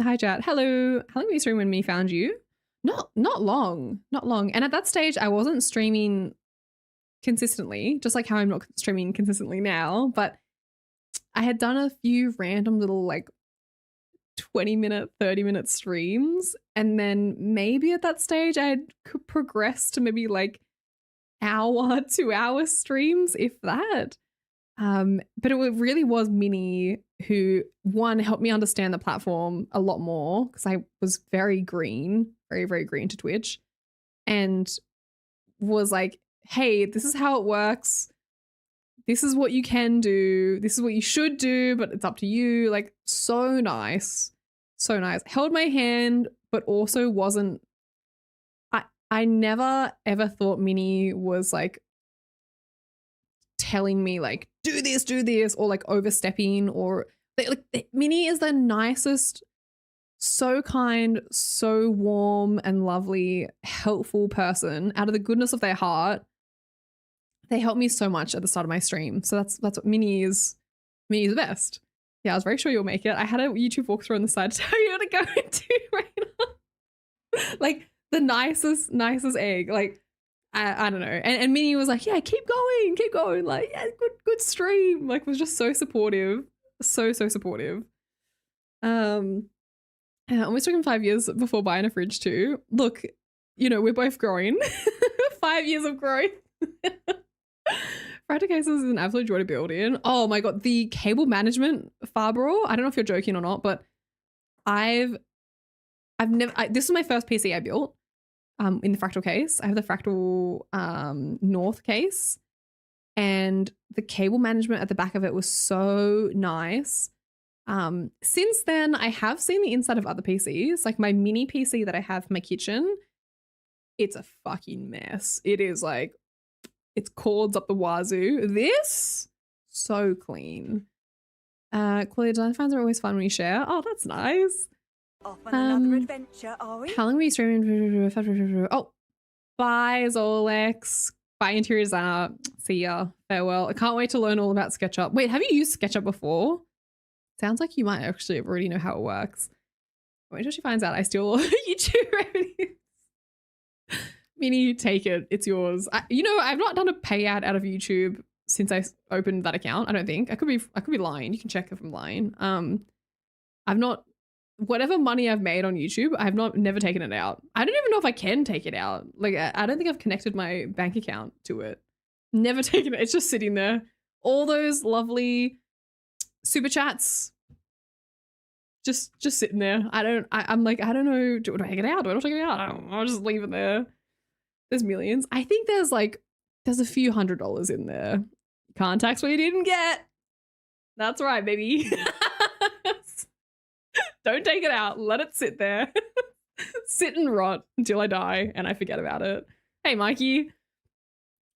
Hi, chat. Hello. How long were you streaming when me found you? Not long. And at that stage, I wasn't streaming consistently, just like how I'm not streaming consistently now. But I had done a few random little like 20-minute, 30-minute streams, and then maybe at that stage I could progress to maybe like hour, 2-hour streams, if that. But it really was Minnie who, one, helped me understand the platform a lot more because I was very green, very, very green to Twitch, and was like, hey, this is how it works. This is what you can do. This is what you should do, but it's up to you. Like, so nice. So nice. Held my hand, but also wasn't... I never, ever thought Minnie was like telling me like, do this, or like overstepping, or like Minnie is the nicest, so kind, so warm and lovely, helpful person out of the goodness of their heart. They helped me so much at the start of my stream. So that's what Minnie is. Minnie is the best. Yeah, I was very sure you'll make it. I had a YouTube walkthrough on the side to tell you to go into right now. Like the nicest egg. Like I don't know. And Minnie was like, yeah, keep going. Like, yeah, good stream. Like was just so supportive. So supportive. Almost took him 5 years before buying a fridge too. Look, you know, we're both growing. 5 years of growth. Fractal cases is an absolute joy to build in. Oh my god, the cable management Farbro. I don't know if you're joking or not, but I've never. This was my first PC I built. In the Fractal case, I have the Fractal North case, and the cable management at the back of it was so nice. Since then, I have seen the inside of other PCs, like my mini PC that I have for my kitchen. It's a fucking mess. It is like, it's cords up the wazoo. This, so clean. Quality design finds are always fun when you share. Oh, that's nice. Off on another adventure, are we? How long were you streaming? Oh, bye, Zolex. Bye, interior designer. See ya. Farewell. I can't wait to learn all about SketchUp. Wait, have you used SketchUp before? Sounds like you might actually already know how it works. Wait till she finds out I steal all YouTube revenues. Minnie, take it. It's yours. You know, I've not done a payout out of YouTube since I opened that account. I don't think. I could be lying. You can check if I'm lying. I've not. Whatever money I've made on YouTube, I've never taken it out. I don't even know if I can take it out. Like, I don't think I've connected my bank account to it. Never taken it. It's just sitting there. All those lovely super chats, just sitting there. I'm like, I don't know. Do I take it out? Do I not take it out? I'll just leave it there. There's millions. I think there's a few $100s in there. Can't tax what you didn't get. That's right, baby. Don't take it out. Let it sit there. Sit and rot until I die and I forget about it. Hey, Mikey.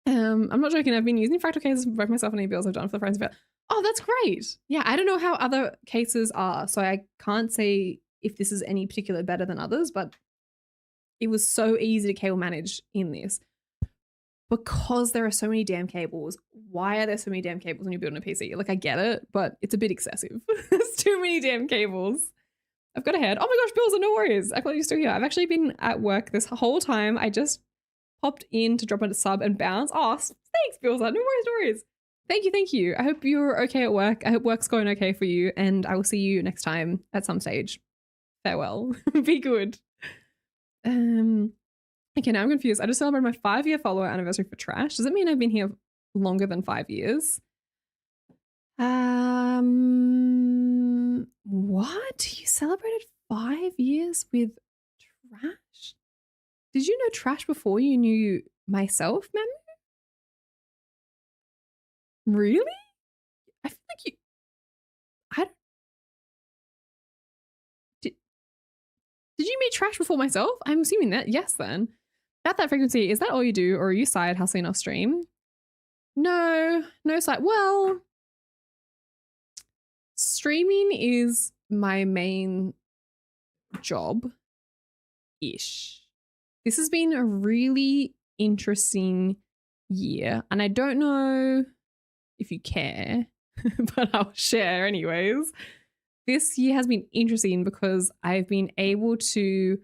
I'm not joking. I've been using Fractal cases for both myself and any builds I've done for the friends. Oh, that's great. Yeah, I don't know how other cases are, so I can't say if this is any particular better than others, but it was so easy to cable manage in this. Because there are so many damn cables. Why are there so many damn cables when you're building a PC? Like, I get it, but it's a bit excessive. There's too many damn cables. I've got a head. Oh my gosh, Bills, no worries. I'm glad you're still here. I've actually been at work this whole time. I just popped in to drop a sub and bounce. Oh, thanks, Bills. No worries. Thank you. I hope you're okay at work. I hope work's going okay for you, and I will see you next time at some stage. Farewell. Be good. Okay, now I'm confused. I just celebrated my 5-year follower anniversary for trash. Does it mean I've been here longer than 5 years? What? You celebrated 5 years with trash? Did you know trash before you knew myself, Mamu? Really? I feel like you... Did you meet trash before myself? I'm assuming that. Yes, then. At that frequency, is that all you do, or are you side hustling off stream? No side. Well, streaming is my main job-ish. This has been a really interesting year, and I don't know if you care, but I'll share anyways. This year has been interesting because I've been able to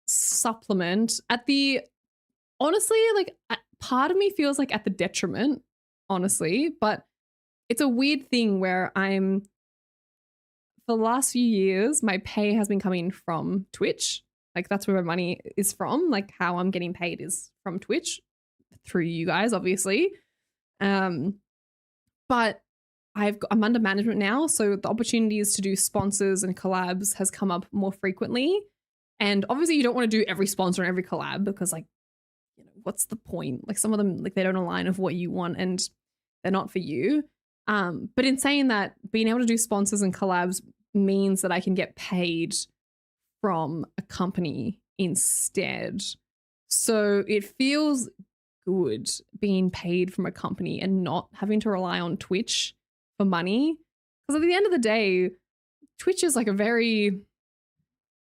supplement honestly, like, part of me feels like at the detriment, honestly, but it's a weird thing where for the last few years, my pay has been coming from Twitch. Like, that's where my money is from. Like, how I'm getting paid is from Twitch through you guys, obviously. But I'm under management now, so the opportunities to do sponsors and collabs has come up more frequently. And obviously you don't want to do every sponsor and every collab because, like, you know, what's the point? Like, some of them, like, they don't align with what you want and they're not for you. But in saying that, being able to do sponsors and collabs means that I can get paid from a company instead. So it feels good being paid from a company and not having to rely on Twitch for money. Because at the end of the day, Twitch is like a very...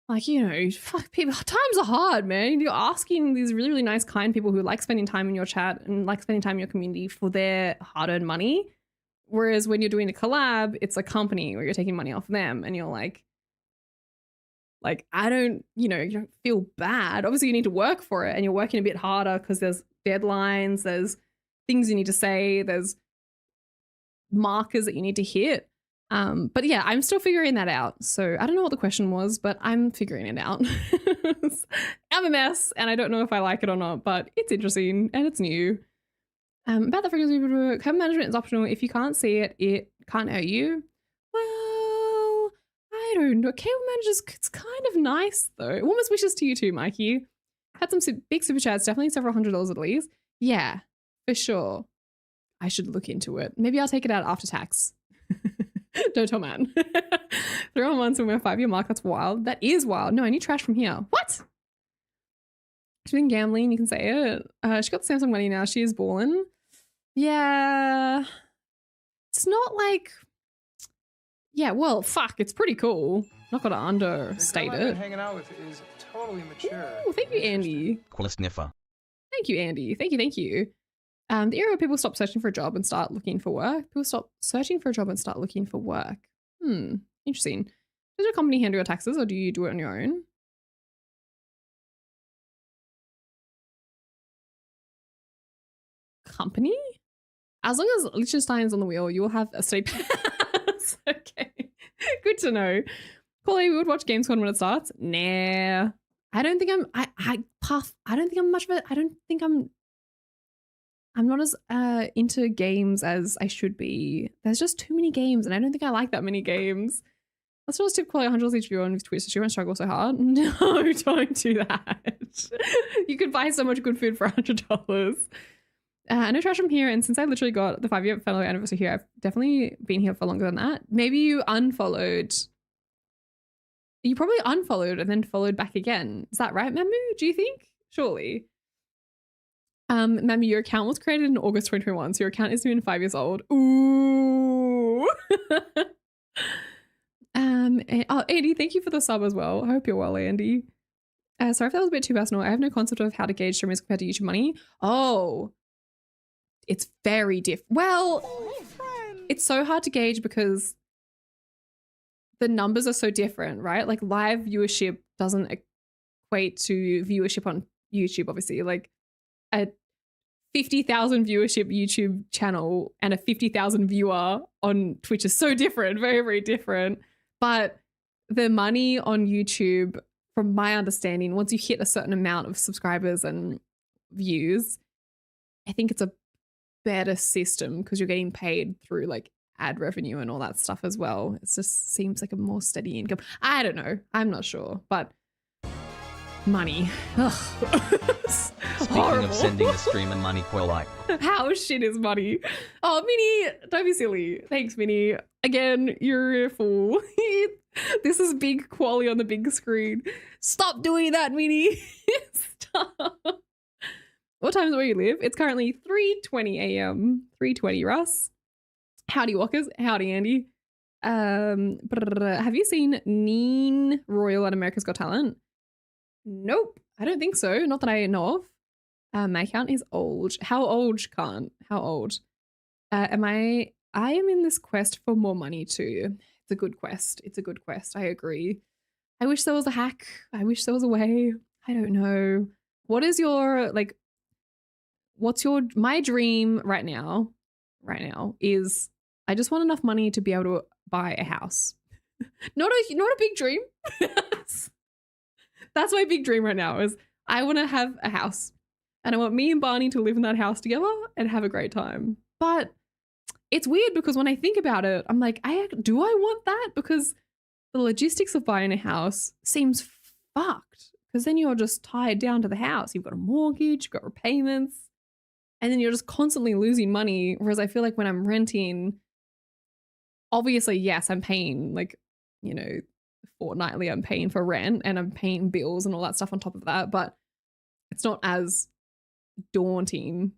like, you know, fuck, people, times are hard, man. You're asking these really, really nice, kind people who like spending time in your chat and like spending time in your community for their hard-earned money Whereas when you're doing a collab, it's a company where you're taking money off them and you're like, I don't, you don't feel bad. Obviously, you need to work for it and you're working a bit harder because there's deadlines, there's things you need to say, there's markers that you need to hit. But yeah, I'm still figuring that out. So I don't know what the question was, but I'm figuring it out. I'm a mess and I don't know if I like it or not, but it's interesting and it's new. About the frequency, cable management is optional. If you can't see it, it can't hurt you. Well, I don't know. Cable managers, it's kind of nice though. Warmest wishes to you too, Mikey. Had some big super chats, definitely several $100s at least. Yeah, for sure. I should look into it. Maybe I'll take it out after tax. Don't tell man. 3 months and we're 5-year mark. That's wild. That is wild. No, I need trash from here. What? She's been gambling. You can say it. She got the Samsung money now. She is balling. Yeah. It's not like. Yeah, well, fuck. It's pretty cool. Not gonna understate The girl I've it. been hanging out with is totally mature. Ooh, thank you, Andy. Quilla sniffer. Thank you, Andy. Thank you, thank you. The era where people stop searching for a job and start looking for work. People stop searching for a job and start looking for work. Interesting. Does your company handle your taxes or do you do it on your own? Company? As long as Liechtenstein's on the wheel, you will have a steady pass. Okay. Good to know. Kwoli, we would watch Gamescom when it starts. Nah. I don't think I don't think I'm much of a, I don't think I'm not as into games as I should be. There's just too many games and I don't think I like that many games. Let's just tip Kwoli $100 each view on Twitch so she won't struggle so hard. No, don't do that. You could buy so much good food for $100. No trash from here, and since I literally got the 5-year fellow anniversary here, I've definitely been here for longer than that. Maybe you unfollowed. You probably unfollowed and then followed back again. Is that right, Mamu? Do you think? Surely. Mamu, your account was created in August 2021, so your account isn't even 5 years old. Ooh. Oh, Andy, thank you for the sub as well. I hope you're well, Andy. Sorry if that was a bit too personal. I have no concept of how to gauge streamers compared to YouTube money. Oh, it's very different. Well, it's so hard to gauge because the numbers are so different, right? Like live viewership doesn't equate to viewership on YouTube, obviously. Like a 50,000 viewership YouTube channel and a 50,000 viewer on Twitch is so different, very, very different. But the money on YouTube, from my understanding, once you hit a certain amount of subscribers and views, I think it's a better system because you're getting paid through like ad revenue and all that stuff as well. It just seems like a more steady income. I don't know. I'm not sure, but money. Speaking Horrible. of sending the streamer money, Kwoli. How shit is money? Oh, Minnie, don't be silly. Thanks, Minnie. Again, you're a fool. This is big Kwoli on the big screen. Stop doing that, Minnie. Stop. What time is it where you live? It's currently 3:20 a.m. 3:20, Russ. Howdy, Walkers. Howdy, Andy. Have you seen Neen Royal at America's Got Talent? Nope. I don't think so. Not that I know of. My account is old. How old, Khan? How old? I am in this quest for more money too. It's a good quest. It's a good quest. I agree. I wish there was a hack. I wish there was a way. I don't know. What is your, like, my dream right now is I just want enough money to be able to buy a house. Not a big dream. That's my big dream right now is I want to have a house and I want me and Barney to live in that house together and have a great time. But it's weird because when I think about it, I'm like, do I want that? Because the logistics of buying a house seems fucked because then you're just tied down to the house. You've got a mortgage, you've got repayments, and then you're just constantly losing money. Whereas I feel like when I'm renting, obviously, yes, I'm paying like, fortnightly I'm paying for rent and I'm paying bills and all that stuff on top of that, but it's not as daunting,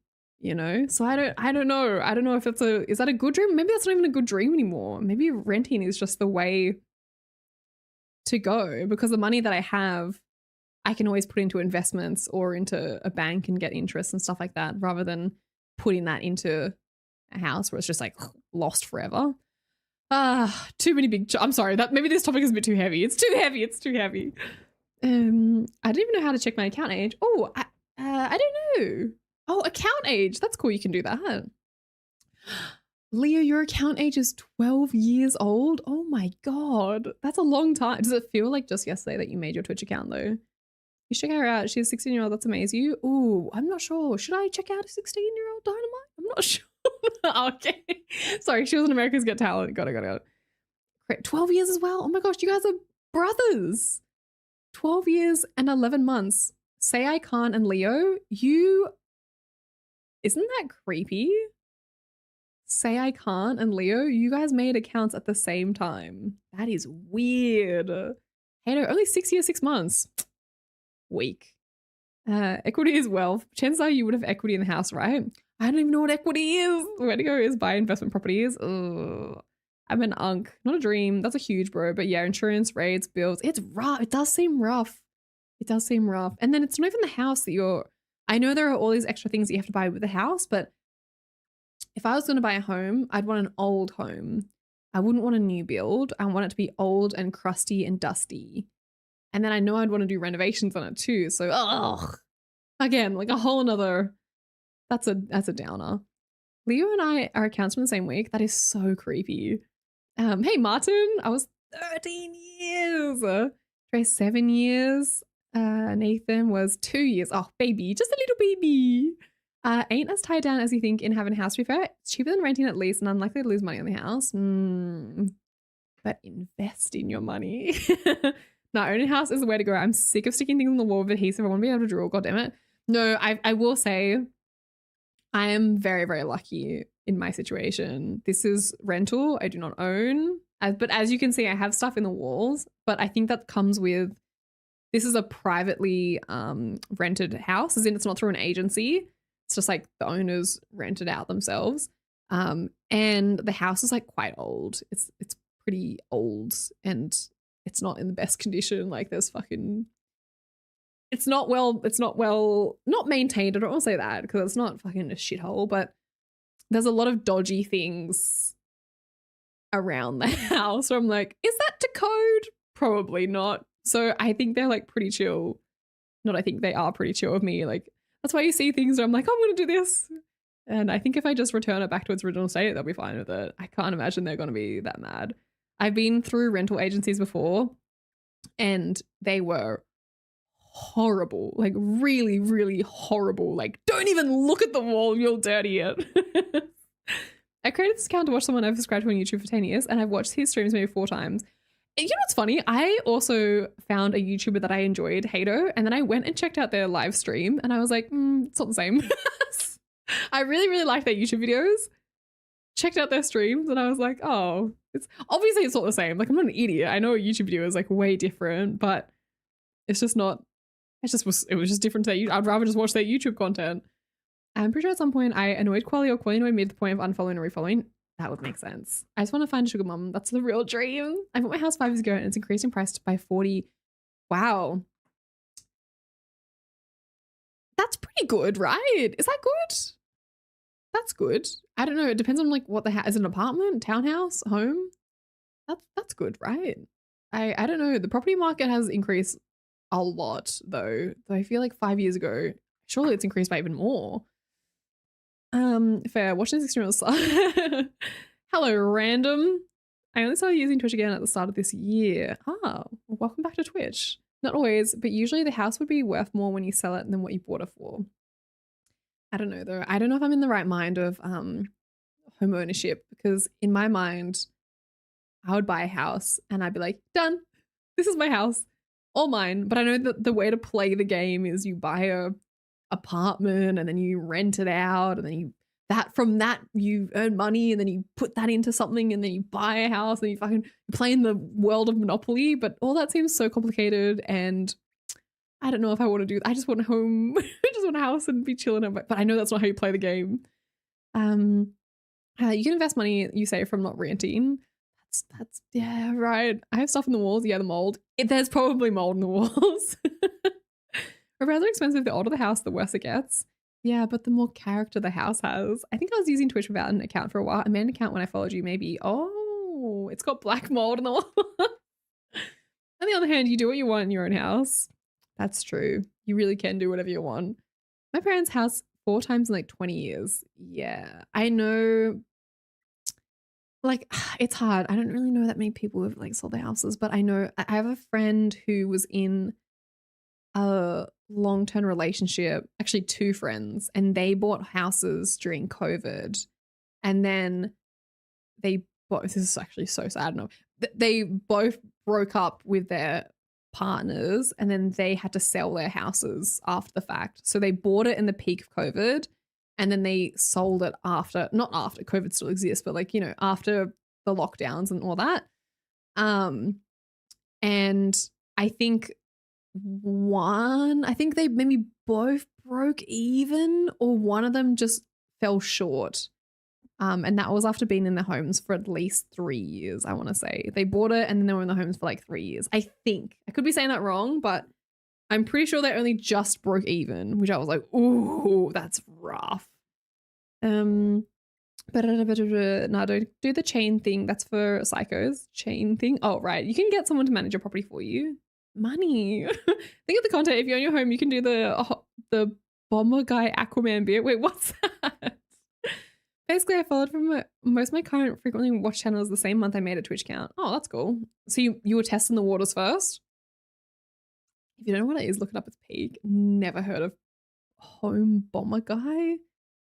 So I don't know. I don't know if is that a good dream? Maybe that's not even a good dream anymore. Maybe renting is just the way to go because the money that I have, I can always put into investments or into a bank and get interest and stuff like that rather than putting that into a house where it's just like lost forever. Too many I'm sorry, that maybe this topic is a bit too heavy. It's too heavy. It's too heavy. I don't even know how to check my account age. Oh, I don't know. Oh, account age. That's cool. You can do that. Leo, your account age is 12 years old. Oh my God. That's a long time. Does it feel like just yesterday that you made your Twitch account though? You should check her out. She's a 16-year-old. That's amazing. Ooh, I'm not sure. Should I check out a 16-year-old Dynamite? I'm not sure. Okay. Sorry, she was in America's Got Talent. Got it. Great. 12 years as well. Oh my gosh, you guys are brothers. 12 years and 11 months. Say I Can't and Leo, isn't that creepy? Say I Can't and Leo, you guys made accounts at the same time. That is weird. Hey, no, only 6 years, 6 months. Weak. Equity is wealth. Chances are you would have equity in the house, right? I don't even know what equity is. The way to go is buy investment properties. Ugh. I'm an unk. Not a dream. That's a huge bro. But yeah, insurance, rates, bills. It's rough. It does seem rough. It does seem rough. And then it's not even the house that I know there are all these extra things that you have to buy with the house, but if I was going to buy a home, I'd want an old home. I wouldn't want a new build. I want it to be old and crusty and dusty. And then I know I'd want to do renovations on it too. So, ugh. Again, like a whole another, that's a downer. Leo and I are accounts from the same week. That is so creepy. Hey, Martin, I was 13 years. Trey, 7 years. Nathan was 2 years. Oh, baby, just a little baby. Ain't as tied down as you think in having a house, to be fair. It's cheaper than renting at least and unlikely to lose money on the house. But invest in your money. No, owning a house is the way to go. I'm sick of sticking things on the wall with adhesive. I want to be able to draw. God damn it. No, I will say I am very, very lucky in my situation. This is rental. I do not own. But as you can see, I have stuff in the walls. But I think that comes with, this is a privately rented house, as in it's not through an agency. It's just like the owners rented out themselves. And the house is like quite old. It's pretty old and it's not in the best condition. Like there's fucking, it's not not maintained. I don't want to say that because it's not fucking a shithole, but there's a lot of dodgy things around the house where I'm like, is that to code? Probably not. So I think they're like pretty chill. Not I think they are pretty chill with me. Like that's why you see things where I'm like, oh, I'm going to do this. And I think if I just return it back to its original state, they'll be fine with it. I can't imagine they're going to be that mad. I've been through rental agencies before and they were horrible, like really, really horrible. Like, don't even look at the wall, you'll dirty it. I created this account to watch someone I've subscribed to on YouTube for 10 years and I've watched his streams maybe 4 times. And you know what's funny? I also found a YouTuber that I enjoyed, Hato, and then I went and checked out their live stream and I was like, it's not the same. I really, really like their YouTube videos. Checked out their streams and I was like, oh, it's obviously it's not the same. Like I'm not an idiot. I know a YouTube video is like way different, but it's just not, it was just different to I'd rather just watch their YouTube content. I'm pretty sure at some point I annoyed Kwoli or Kwoli annoyed me to the point of unfollowing or refollowing. That would make sense. I just want to find a sugar mum. That's the real dream. I bought my house 5 years ago and it's increased in price by 40. Wow. That's pretty good, right? Is that good? That's good. I don't know. It depends on like what the house is, an apartment, townhouse, home. That's good, right? I don't know. The property market has increased a lot though. I feel like 5 years ago, surely it's increased by even more. Fair. Watching this experience. Hello, random. I only started using Twitch again at the start of this year. Welcome back to Twitch. Not always, but usually the house would be worth more when you sell it than what you bought it for. I don't know though. I don't know if I'm in the right mind of home ownership because in my mind, I would buy a house and I'd be like, done. This is my house, all mine. But I know that the way to play the game is you buy a apartment and then you rent it out and then from that you earn money and then you put that into something and then you buy a house and you fucking play in the world of Monopoly. But all that seems so complicated and I don't know if I want to do that. I just want a home. I just want a house and be chilling. But I know that's not how you play the game. You can invest money you save from not renting. That's yeah, right. I have stuff in the walls. Yeah, the mold. There's probably mold in the walls. Repairs are expensive. The older the house, the worse it gets. Yeah, but the more character the house has. I think I was using Twitch without an account for a while. I made an account when I followed you, maybe. Oh, it's got black mold on the wall. On the other hand, you do what you want in your own house. That's true. You really can do whatever you want. My parents' house 4 times in like 20 years. Yeah, I know. Like, it's hard. I don't really know that many people who have like sold their houses, but I know I have a friend who was in a long-term relationship, actually 2 friends, and they bought houses during COVID. And then they both, this is actually so sad. No, they both broke up with their partners and then they had to sell their houses after the fact. So they bought it in the peak of COVID and then they sold it after, not after COVID still exists, but like, you know, after the lockdowns and all that. And I think they maybe both broke even or one of them just fell short. And that was after being in their homes for at least 3 years, I want to say. They bought it and then they were in the homes for like 3 years. I think. I could be saying that wrong, but I'm pretty sure they only just broke even, which I was like, ooh, that's rough. No, don't do the chain thing. That's for psychos. Chain thing. Oh, right. You can get someone to manage your property for you. Money. Think of the content. If you own your home, you can do the bomber guy Aquaman beer. Wait, what's that? Basically, I followed from most of my current frequently watched channels the same month I made a Twitch account. Oh, that's cool. So you were testing the waters first? If you don't know what it is, look it up. It's peak. Never heard of home bomber guy.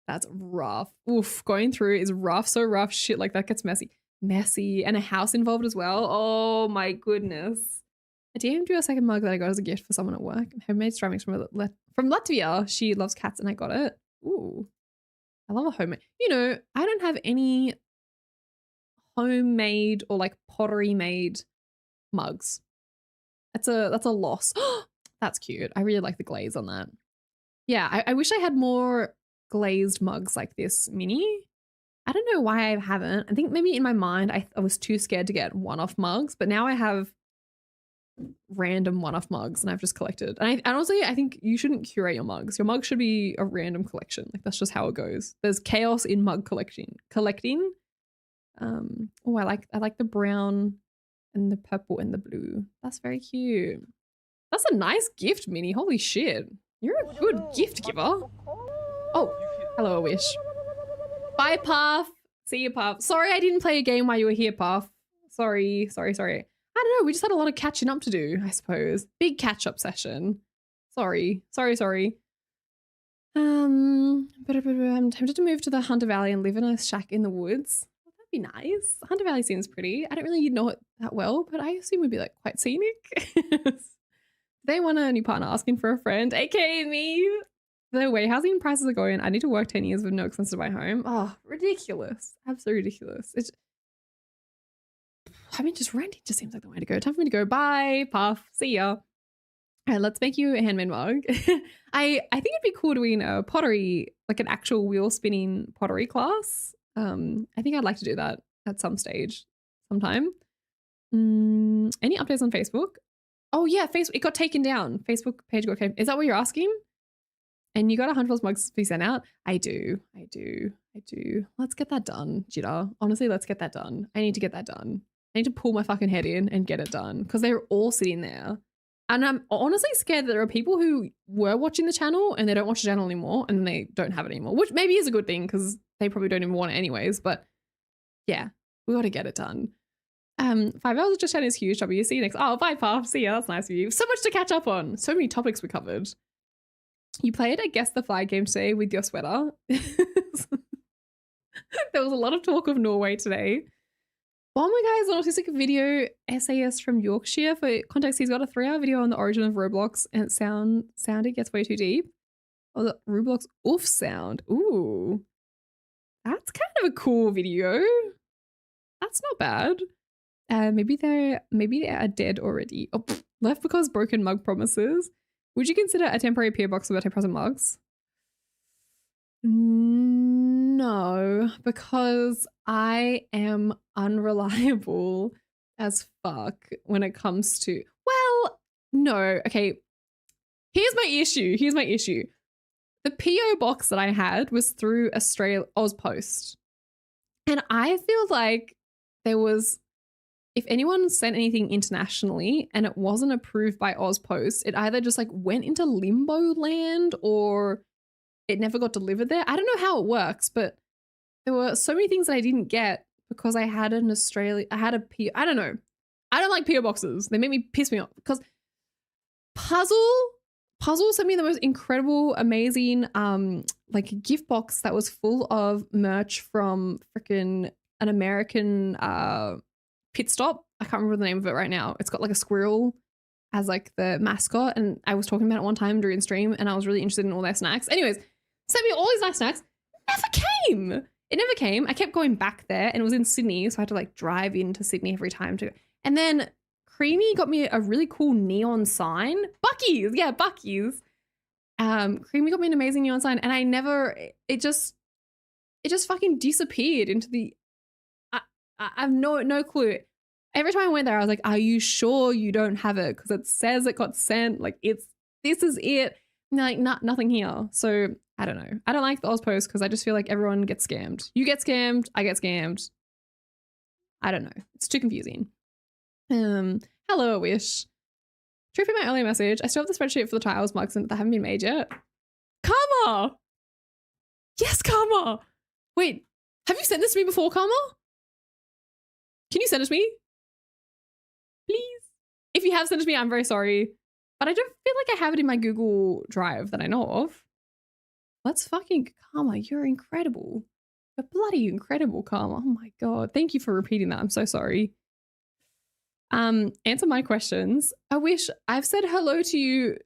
That's rough. Oof, going through is rough. So rough. Shit like that gets messy. Messy. And a house involved as well. Oh my goodness. I DM'd you a second mug that I got as a gift for someone at work. Homemade ceramics from Latvia. She loves cats and I got it. Ooh. I love a homemade. You know, I don't have any homemade or like pottery made mugs. That's a loss. That's cute. I really like the glaze on that. Yeah, I wish I had more glazed mugs like this mini. I don't know why I haven't. I think maybe in my mind I was too scared to get one-off mugs, but now I have random one-off mugs and I've just collected. And honestly, I think you shouldn't curate your mugs. Your mug should be a random collection. Like that's just how it goes. There's chaos in mug collecting. Oh, I like the brown and the purple and the blue. That's very cute. That's a nice gift, Minnie. Holy shit. You're a good gift giver. Oh, hello, Wish. Bye, Puff. See you, Puff. Sorry I didn't play a game while you were here, Puff. Sorry. I don't know. We just had a lot of catching up to do, I suppose. Big catch-up session. Sorry. But I'm tempted to move to the Hunter Valley and live in a shack in the woods. That'd be nice. Hunter Valley seems pretty. I don't really know it that well, but I assume it'd be like quite scenic. They want a new partner asking for a friend, aka me. The way housing prices are going, I need to work 10 years with no expense to buy home. Oh, ridiculous. Absolutely ridiculous. Just renting just seems like the way to go. Time for me to go. Bye, Puff. See ya. All right, let's make you a handmade mug. I think it'd be cool doing a pottery, like an actual wheel spinning pottery class. I think I'd like to do that at some stage, sometime. Any updates on Facebook? Oh yeah, Facebook. It got taken down. Facebook page got taken. Is that what you're asking? And you got 100 mugs to be sent out? I do. Let's get that done, Jitter. Honestly, let's get that done. I need to get that done. I need to pull my fucking head in and get it done because they're all sitting there. And I'm honestly scared that there are people who were watching the channel and they don't watch the channel anymore and then they don't have it anymore, which maybe is a good thing because they probably don't even want it anyways. But yeah, we got to get it done. 5 hours of just chatting is huge. W. See you next. Oh, bye, Puff. See ya. That's nice of you. So much to catch up on. So many topics we covered. You played, I guess, the flag game today with your sweater. There was a lot of talk of Norway today. Bomber Guy is an autistic video essayist from Yorkshire. For context, he's got a 3-hour video on the origin of Roblox and sounded gets way too deep. Oh, the Roblox oof sound. Ooh. That's kind of a cool video. That's not bad. Maybe they are dead already. Oh, left because broken mug promises. Would you consider a temporary PO box of birthday present mugs? No, because I am unreliable as fuck when it comes to, well, no, okay. Here's my issue. the PO box that I had was through Ozpost. And I feel like there was, if anyone sent anything internationally and it wasn't approved by Ozpost, it either just like went into limbo land or it never got delivered there. I don't know how it works, but there were so many things that I didn't get because I had an PO. I don't know. I don't like PO boxes. They make me piss me off because Puzzle sent me the most incredible, amazing, like gift box that was full of merch from freaking an American pit stop. I can't remember the name of it right now. It's got like a squirrel as like the mascot, and I was talking about it one time during stream, and I was really interested in all their snacks. Anyways, sent me all these nice snacks. Never came. It never came. I kept going back there, and it was in Sydney, so I had to like drive into Sydney every time to. And then Creamy got me a really cool neon sign. Bucky's. Creamy got me an amazing neon sign, and I never. It just fucking disappeared into the. I have no clue. Every time I went there, I was like, "Are you sure you don't have it? Because it says it got sent. Like this is it." And they're like, nothing here. So I don't know. I don't like the Ozpost because I just feel like everyone gets scammed. You get scammed. I get scammed. I don't know. It's too confusing. Hello, Wish. True for my earlier message. I still have the spreadsheet for the tiles marks that haven't been made yet. Karma! Yes, Karma! Wait, have you sent this to me before, Karma? Can you send it to me? Please? If you have sent it to me, I'm very sorry. But I don't feel like I have it in my Google Drive that I know of. Let's fucking... Karma, you're incredible. You're bloody incredible, Karma. Oh my god. Thank you for repeating that. I'm so sorry. Answer my questions. I wish I've said hello to you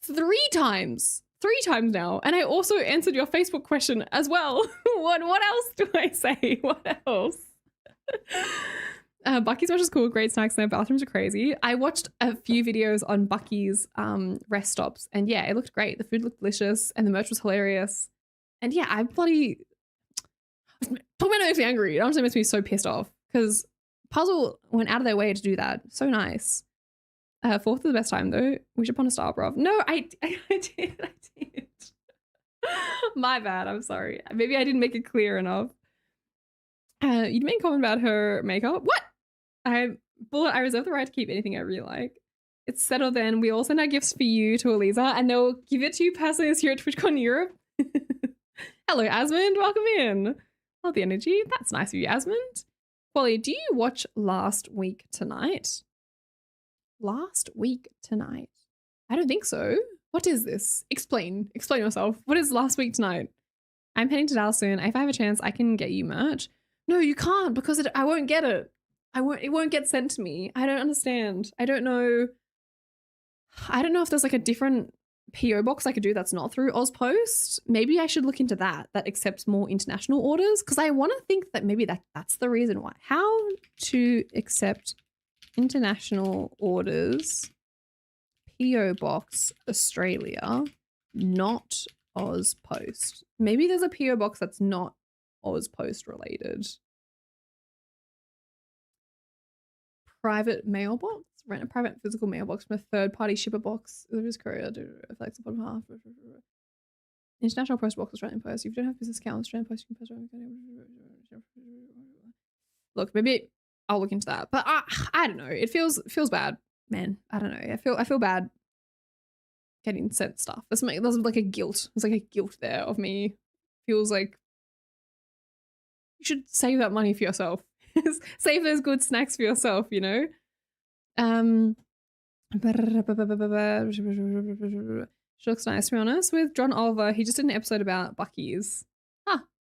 3 times now. And I also answered your Facebook question as well. What else do I say? What else? Bucky's Watch is cool. Great snacks. Their bathrooms are crazy. I watched a few videos on Bucky's rest stops. And yeah, it looked great. The food looked delicious and the merch was hilarious. And yeah, I bloody... Talking about it makes me angry. It honestly makes me so pissed off because Puzzle went out of their way to do that. So nice. 4th is the best time though. Wish upon a star, bruv. No, I did. My bad. I'm sorry. Maybe I didn't make it clear enough. You'd made a comment about her makeup. What? I reserve the right to keep anything I really like. It's settled then. We all send our gifts for you to Eliza and they'll give it to you personally this year at TwitchCon Europe. Hello, Asmund. Welcome in. Love the energy. That's nice of you, Asmund. Kwoli, do you watch Last Week Tonight? Last Week Tonight? I don't think so. What is this? Explain yourself. What is Last Week Tonight? I'm heading to Dallas soon. If I have a chance, I can get you merch. No, you can't because I won't get it. It won't get sent to me. I don't understand. I don't know if there's like a different PO box I could do that's not through Ozpost. Maybe I should look into that accepts more international orders because I want to think that maybe that's the reason why. How to accept international orders, PO box Australia, not Ozpost. Maybe there's a PO box that's not Ozpost related. Private mailbox? Rent a private physical mailbox from a third-party shipper box. Deliveries courier reflects the bottom half. International post box Australian post. If you don't have business account Australian post, you can post. Look, maybe I'll look into that. But I don't know. It feels bad, man. I don't know. I feel bad getting sent stuff. There's like a guilt. There's like a guilt there of me. Feels like you should save that money for yourself. Save those good snacks for yourself, you know? She looks nice, to be honest. With John Oliver, he just did an episode about Bucky's.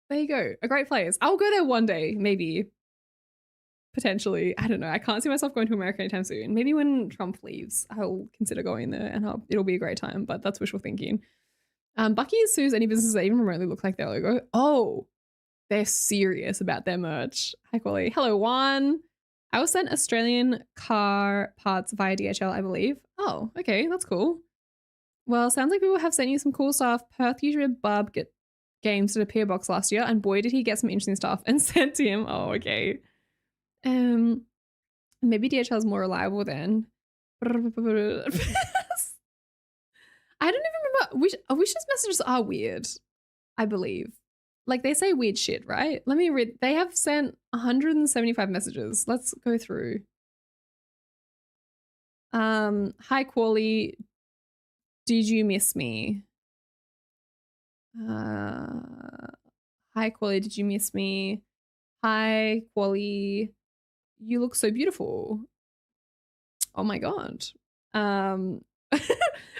There you go. A great place. I'll go there one day, maybe. Potentially. I don't know. I can't see myself going to America anytime soon. Maybe when Trump leaves, I'll consider going there and it'll be a great time, but that's wishful thinking. Bucky's sues any businesses that even remotely look like their logo. Oh, they're serious about their merch. Hi, Kwoli. Hello, Juan. I was sent Australian car parts via DHL, I believe. Oh, okay. That's cool. Well, sounds like people have sent you some cool stuff. Perth YouTuber Barb Games did a PO box last year, and boy, did he get some interesting stuff and sent to him. Oh, okay. Maybe DHL is more reliable then. I don't even remember remember Wish's messages are weird, I believe. Like they say weird shit, right? Let me read. They have sent 175 messages. Let's go through. Hi Kwoli, did you miss me? Hi Kwoli, did you miss me? Hi Kwoli, you look so beautiful. Oh my god. I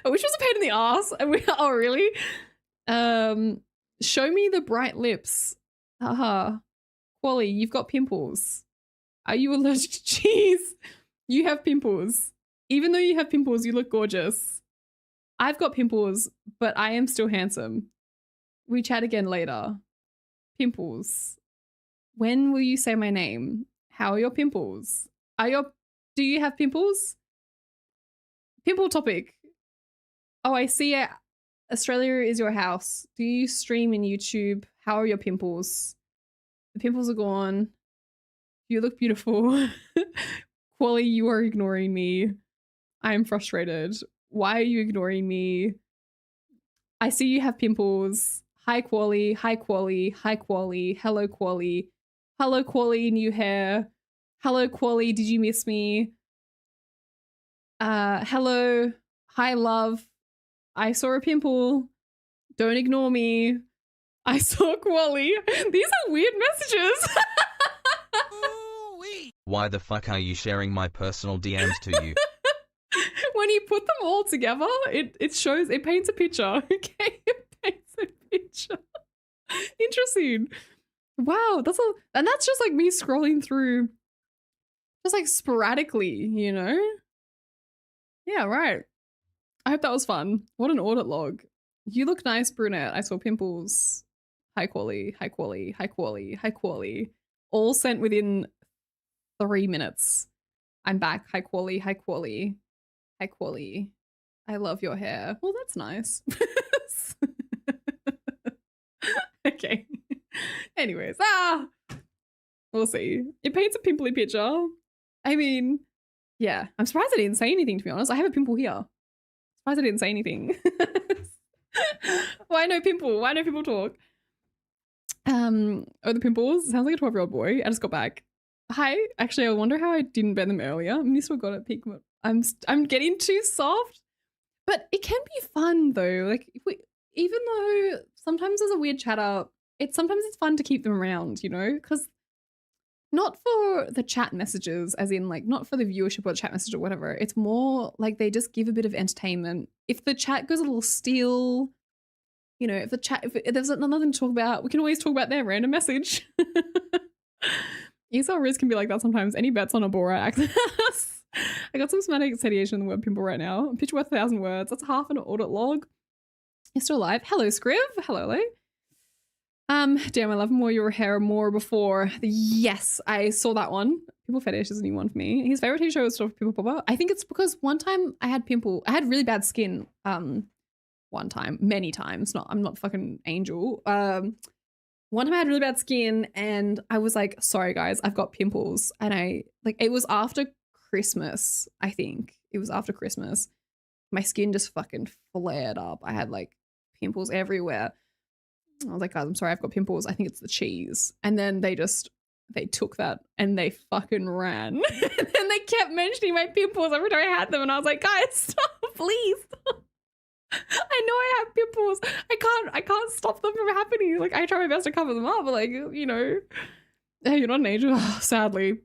wish it was a pain in the ass. Oh really? Show me the bright lips. Haha. Kwoli, you've got pimples. Are you allergic to cheese? You have pimples. Even though you have pimples, you look gorgeous. I've got pimples, but I am still handsome. We chat again later. Pimples. When will you say my name? How are your pimples? Do you have pimples? Pimple topic. Oh, I see it. Australia is your house. Do you stream in YouTube? How are your pimples? The pimples are gone. You look beautiful. Kwoli, you are ignoring me. I am frustrated. Why are you ignoring me? I see you have pimples. Hi Kwoli, hi Kwoli, hi Kwoli, hello Kwoli. Hello Kwoli, new hair. Hello Kwoli, did you miss me? Hello. Hi love. I saw a pimple. Don't ignore me. I saw Kwoli. These are weird messages. Why the fuck are you sharing my personal DMs to you? When you put them all together, it paints a picture. Okay, it paints a picture. Interesting. Wow, that's just like me scrolling through just like sporadically, you know? Yeah, right. I hope that was fun. What an audit log. You look nice, brunette. I saw pimples. Hi Kwoli, hi Kwoli, hi Kwoli, hi Kwoli. All sent within 3 minutes. I'm back. Hi Kwoli, hi Kwoli. Hi Kwoli. I love your hair. Well, that's nice. Okay. Anyways, we'll see. It paints a pimply picture. I mean, yeah. I'm surprised I didn't say anything, to be honest. I have a pimple here. Surprised I didn't say anything. Why no pimple? Why no pimple talk? Oh, the pimples. Sounds like a 12-year-old boy. I just got back. Hi. Actually, I wonder how I didn't ban them earlier. I mean, I still got it peak. I'm getting too soft. But it can be fun though. Like even though sometimes there's a weird chatter, sometimes it's fun to keep them around, you know? Because not for the chat messages, as in like not for the viewership or chat message or whatever. It's more like they just give a bit of entertainment. If the chat goes a little still, you know, if there's nothing to talk about, we can always talk about their random message. ESL Riz can be like that sometimes. Any bets on a Bora access? I got some semantic satiation in the word pimple right now. A picture worth 1,000 words. That's half an audit log. You're still alive. Hello, Scriv. Hello, Lee. Damn, I love more your hair more before. Yes, I saw that one. Pimple fetish is a new one for me. His favorite TV show is Stop Pimple Popper. I think it's because one time I had really bad skin. One time, many times. I'm not fucking Angel. One time I had really bad skin and I was like, sorry guys, I've got pimples. And it was after Christmas, I think. It was after Christmas. My skin just fucking flared up. I had like pimples everywhere. I was like, guys, I'm sorry, I've got pimples. I think it's the cheese. And then they took that and they fucking ran. And then they kept mentioning my pimples every time I had them. And I was like, guys, stop, please. I know I have pimples. I can't stop them from happening. Like, I try my best to cover them up, but like, you know, hey, you're not an angel. Oh, sadly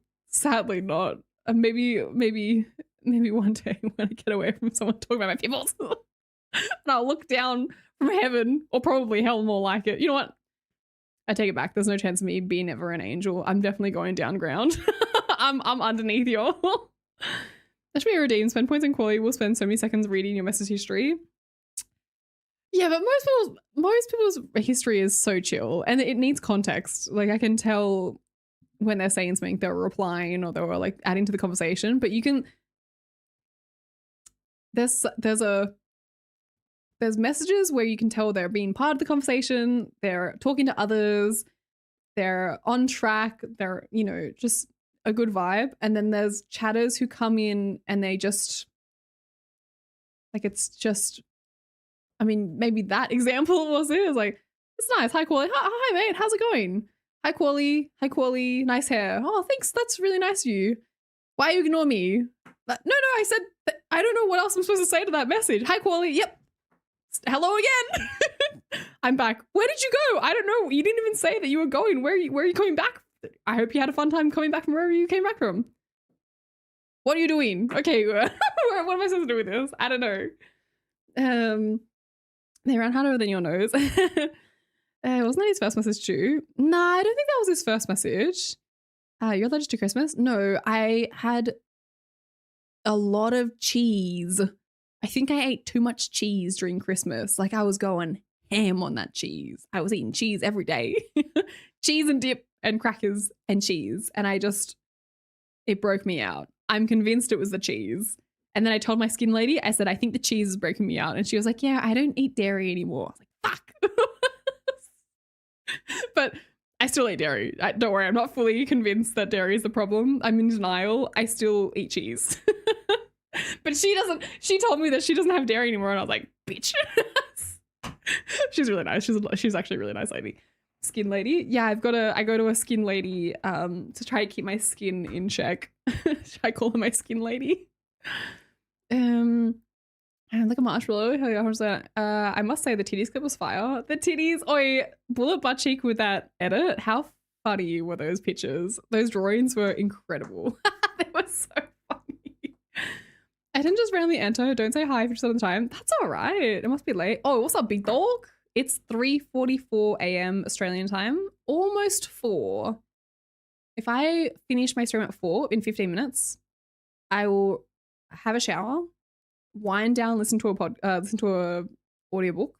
not. Maybe one day when I get away from someone talking about my pimples, and I'll look down from heaven, or probably hell, more like it. You know what? I take it back. There's no chance of me being ever an angel. I'm definitely going down ground. I'm underneath y'all. That should be a redeem. Spend points in Kwoli. We'll spend so many seconds reading your message history. Yeah, but most people's history is so chill, and it needs context. Like I can tell when they're saying something, they're replying or they're like adding to the conversation. But you can there's messages where you can tell they're being part of the conversation, they're talking to others, they're on track, they're, you know, just a good vibe. And then there's chatters who come in and they just like, it's just I mean, maybe that example was it. It was like, it's nice. Hi, Kwoli. Hi, mate. How's it going? Hi, Kwoli. Hi, Kwoli. Nice hair. Oh, thanks. That's really nice of you. Why you ignore me? No, I said, I don't know what else I'm supposed to say to that message. Hi, Kwoli. Yep. Hello again. I'm back. Where did you go? I don't know. You didn't even say that you were going. Where are you coming back? I hope you had a fun time coming back from wherever you came back from. What are you doing? Okay, what am I supposed to do with this? I don't know. They ran harder than your nose. Wasn't that his first message too? Nah, I don't think that was his first message. You're allergic to Christmas? No, I had a lot of cheese. I think I ate too much cheese during Christmas. Like I was going ham on that cheese. I was eating cheese every day. Cheese and dip and crackers and cheese. And it broke me out. I'm convinced it was the cheese. And then I told my skin lady, I said, I think the cheese is breaking me out. And she was like, yeah, I don't eat dairy anymore. I was like, fuck. But I still eat dairy. Don't worry, I'm not fully convinced that dairy is the problem. I'm in denial. I still eat cheese. But she told me that she doesn't have dairy anymore. And I was like, bitch. She's really nice. She's actually a really nice lady. Skin lady. Yeah, I go to a skin lady to try to keep my skin in check. I call her my skin lady. And like a marshmallow. I must say the titties clip was fire. The titties, bullet butt cheek with that edit. How funny were those pictures? Those drawings were incredible. They were so funny. I didn't just randomly enter. Don't say hi 50% of the time. That's all right. It must be late. Oh, what's up, big dog? It's 3:44 a.m. Australian time. Almost 4. If I finish my stream at 4 in 15 minutes, I will have a shower, wind down, listen to a audiobook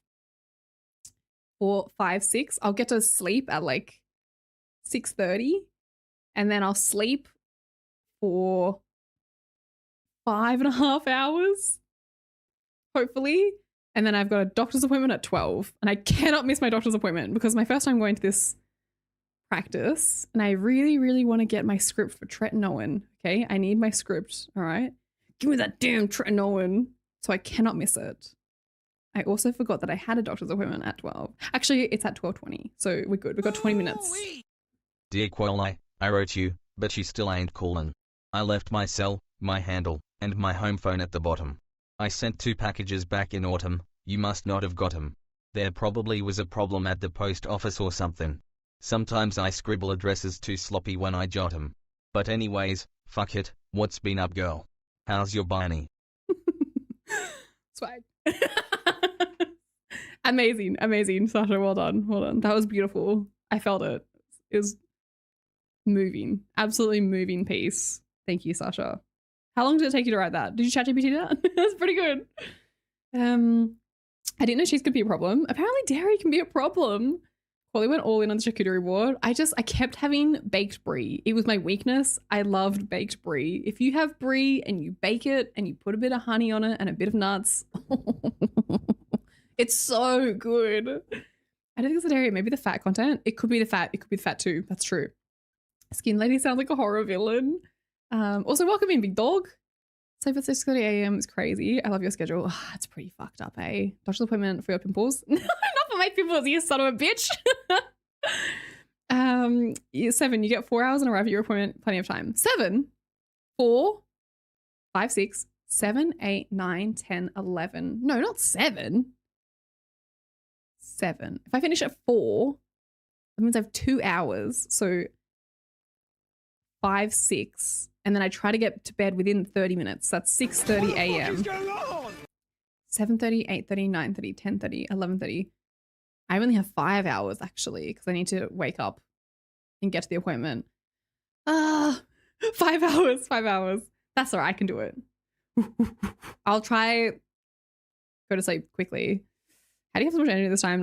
for 5, 6. I'll get to sleep at like 6:30, and then I'll sleep for 5.5 hours, hopefully. And then I've got a doctor's appointment at 12, and I cannot miss my doctor's appointment because my first time going to this practice, and I really, really want to get my script for tretinoin. Okay, I need my script. All right, give me that damn tretinoin, so I cannot miss it. I also forgot that I had a doctor's appointment at 12. Actually, it's at 12:20, so we're good. We've got 20 minutes. Dear Kwoli, I wrote you, but you still ain't callin'. I left my cell, my handle, and my home phone at the bottom. I sent 2 packages back in autumn. You must not have got 'em. There probably was a problem at the post office or something. Sometimes I scribble addresses too sloppy when I jot 'em. But anyways, fuck it, what's been up, girl? How's your Barney? Swag. Amazing, Sasha. Well done. That was beautiful. I felt it. It was moving. Absolutely moving piece. Thank you, Sasha. How long did it take you to write that? Did you ChatGPT that? That's pretty good. I didn't know cheese could be a problem. Apparently dairy can be a problem. Kwoli went all in on the charcuterie board. I kept having baked brie. It was my weakness. I loved baked brie. If you have brie and you bake it and you put a bit of honey on it and a bit of nuts, it's so good. I don't think it's the dairy. Maybe the fat content. It could be the fat. It could be the fat too. That's true. Skin lady sounds like a horror villain. Also, welcome in, big dog. Sleep at 6:30 a.m. is crazy. I love your schedule. Oh, it's pretty fucked up, eh? Doctor's appointment for your pimples. Not for my pimples, you son of a bitch. 7, you get 4 hours and arrive at your appointment. Plenty of time. 7, 4, 5, 6, 7, 8, 9, 10, 11. No, not 7. 7. If I finish at 4, that means I have 2 hours. So 5, 6. And then I try to get to bed within 30 minutes. That's 6:30 a.m. 7:30, 8:30, 9:30, 10:30, 11:30. I only have 5 hours actually because I need to wake up and get to the appointment. 5 hours, 5 hours. That's all right. I can do it. I'll try go to sleep quickly. How do you have so much energy this time?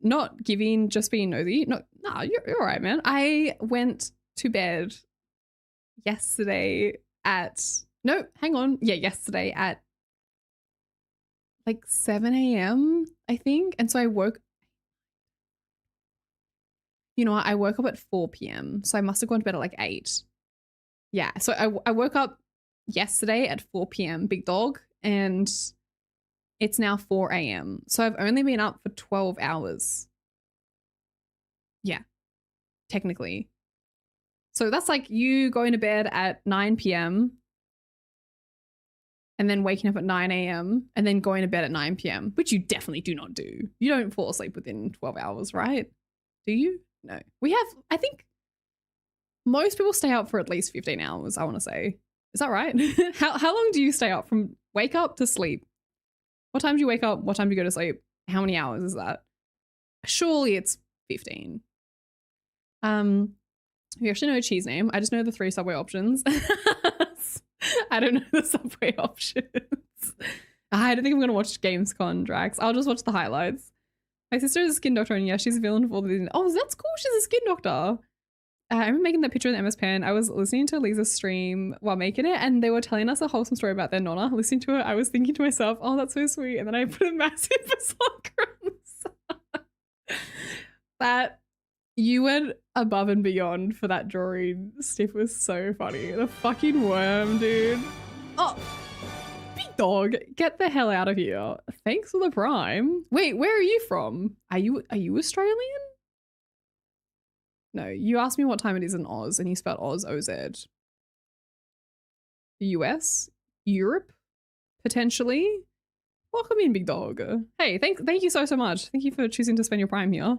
Not giving, just being nosy. No, you're all right, man. I went to bed yesterday at yesterday at like 7 a.m. I think. And so I woke up at 4 p.m. So I must have gone to bed at like 8. Yeah. So I woke up yesterday at 4 p.m. big dog, and It's now 4 a.m. So I've only been up for 12 hours. Yeah, technically. So that's like you going to bed at 9 p.m. and then waking up at 9 a.m. and then going to bed at 9 p.m., which you definitely do not do. You don't fall asleep within 12 hours, right? Do you? No. We have, I think most people stay up for at least 15 hours, I want to say. Is that right? How long do you stay up from wake up to sleep? What time do you wake up? What time do you go to sleep? How many hours is that? Surely it's 15. We actually know a cheese name. I just know the 3 Subway options. I don't know the Subway options. I don't think I'm going to watch Gamescom Drax. I'll just watch the highlights. My sister is a skin doctor and yeah, she's a villain for all the... Oh, that's cool. She's a skin doctor. I remember making that picture in the MS Pen. I was listening to Lisa's stream while making it and they were telling us a wholesome story about their nonna. Listening to it, I was thinking to myself, oh, that's so sweet. And then I put a massive that you went above and beyond for that drawing. Stiff was so funny. The fucking worm, dude. Oh, big dog, get the hell out of here. Thanks for the prime. Wait, where are you from? Are you Australian? No, you asked me what time it is in Oz and you spelled Oz, O-Z. US? Europe? Potentially? Welcome in, big dog. Hey, thank you so much. Thank you for choosing to spend your prime here.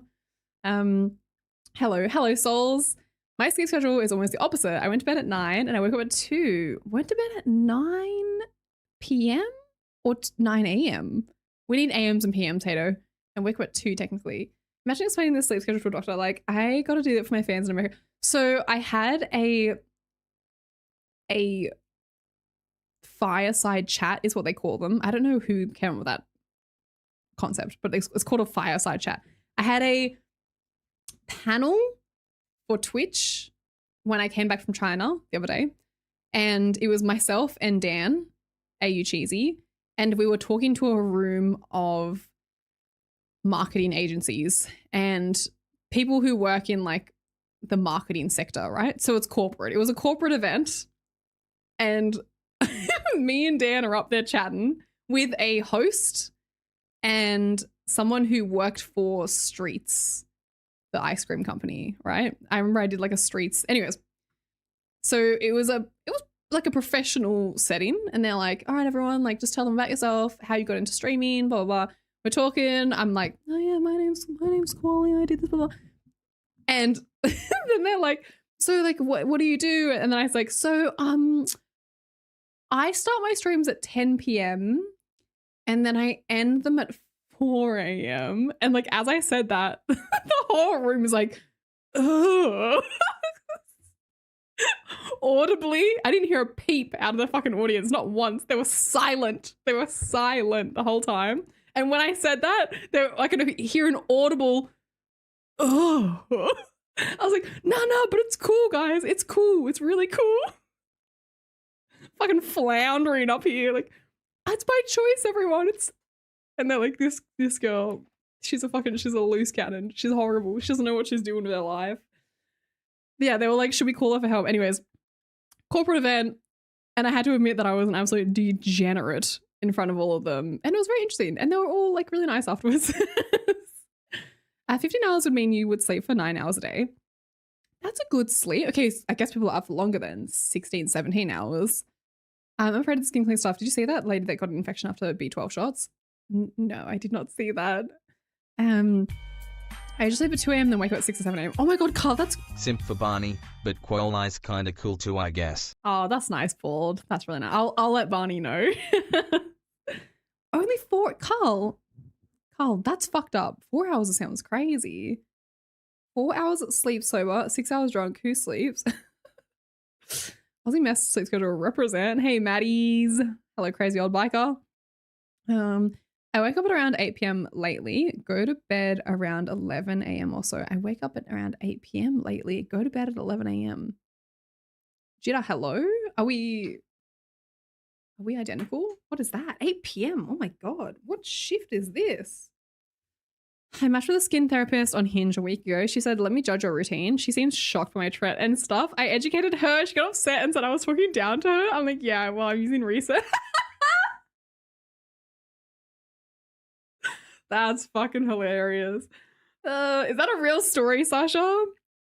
Hello souls. My sleep schedule is almost the opposite. I went to bed at 9 and I woke up at 2. Went to bed at 9 p.m. or 9 a.m. We need AMs and PMs, Tato. And wake up at 2 technically. Imagine explaining this sleep schedule to a doctor. Like, I got to do that for my fans in America. So I had a fireside chat is what they call them. I don't know who came up with that concept, but it's called a fireside chat. I had a panel for Twitch when I came back from China the other day, and it was myself and Dan, AU Cheesy, and we were talking to a room of marketing agencies and people who work in like the marketing sector, right? So it's corporate. It was a corporate event, and me and Dan are up there chatting with a host and someone who worked for Streets, the ice cream company, right? I remember I did like a Streets. Anyways, so it was like a professional setting, and they're like, all right, everyone, like just tell them about yourself, how you got into streaming, blah, blah, blah. We're talking. I'm like, oh yeah, my name's Kwoli. I did this, blah, blah. And then they're like, so like, what do you do? And then I was like, so, I start my streams at 10 p.m. and then I end them at 4 a.m. And like, as I said that, the whole room was like, ugh. Audibly, I didn't hear a peep out of the fucking audience, not once. They were silent. They were silent the whole time. And when I said that, I could hear an audible, oh. I was like, no, but it's cool, guys. It's cool. It's really cool. Fucking floundering up here, like, it's my choice, everyone. And they're like, this girl, she's a loose cannon. She's horrible. She doesn't know what she's doing with her life. Yeah, they were like, should we call her for help? Anyways, corporate event, and I had to admit that I was an absolute degenerate in front of all of them, and it was very interesting, and they were all like really nice afterwards. 15 hours would mean you would sleep for 9 hours a day. That's a good sleep. Okay, I guess people are up for longer than 16, 17 hours. I'm afraid of skin clean stuff. Did you see that lady that got an infection after B12 shots? No, I did not see that. I usually sleep at 2 a.m. then wake up at 6 or 7 a.m. Oh my god, Carl, that's... Simp for Barney, but Kwoli's kinda cool too, I guess. Oh, that's nice, Ford. That's really nice. I'll let Barney know. Only 4... Carl, that's fucked up. 4 hours sounds crazy. 4 hours sleep sober, 6 hours drunk. Who sleeps? Aussie Mess sleep schedule represent. Hey, Maddies. Hello, crazy old biker. I wake up at around 8 p.m. lately, go to bed around 11 a.m. or so. I wake up at around 8 p.m. lately, go to bed at 11 a.m. Jida, hello? Are we identical? What is that? 8 p.m. Oh my god. What shift is this? I matched with a skin therapist on Hinge a week ago. She said, let me judge your routine. She seems shocked by my tret and stuff. I educated her. She got upset and said I was talking down to her. I'm like, yeah, well, I'm using research. That's fucking hilarious. Is that a real story, Sasha?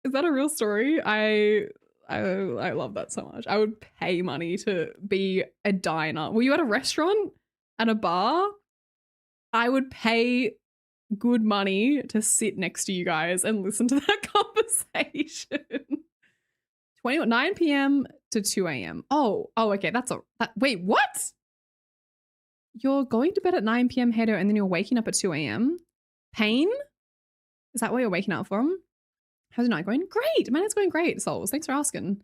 Is that a real story? I love that so much. I would pay money to be a diner. Were you at a restaurant? At a bar? I would pay good money to sit next to you guys and listen to that conversation. 9 p.m. to 2 a.m. Oh, okay. Wait, what? You're going to bed at 9 p.m. Hato, and then you're waking up at 2 a.m. Pain? Is that what you're waking up from? How's your night going? Great. My night's going great, Souls. Thanks for asking.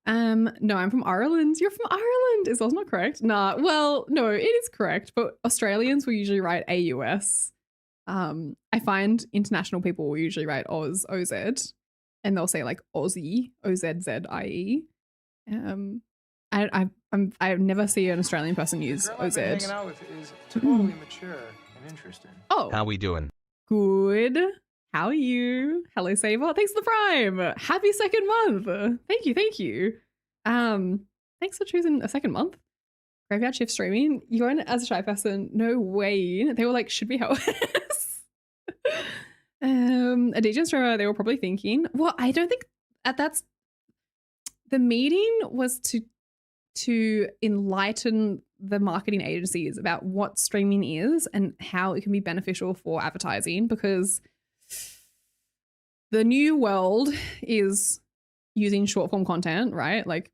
No, I'm from Ireland. You're from Ireland. Is that not correct? Nah, well, no, it is correct, but Australians will usually write AUS. I find international people will usually write Oz, OZ, and they'll say like Aussie, OZZIE. I never see an Australian person use The girl OZ. I've been hanging out with is totally mature and interesting. Oh, How we doing? good. How are you? Hello, Saver. Thanks for the prime. Happy second month. Thank you. Thanks for choosing a second month. Graveyard shift streaming. You going as a shy person? No way. They were like, should we help us? A DJ streamer, they were probably thinking, well, I don't think that's the meeting was to enlighten the marketing agencies about what streaming is and how it can be beneficial for advertising, because the new world is using short form content, right? Like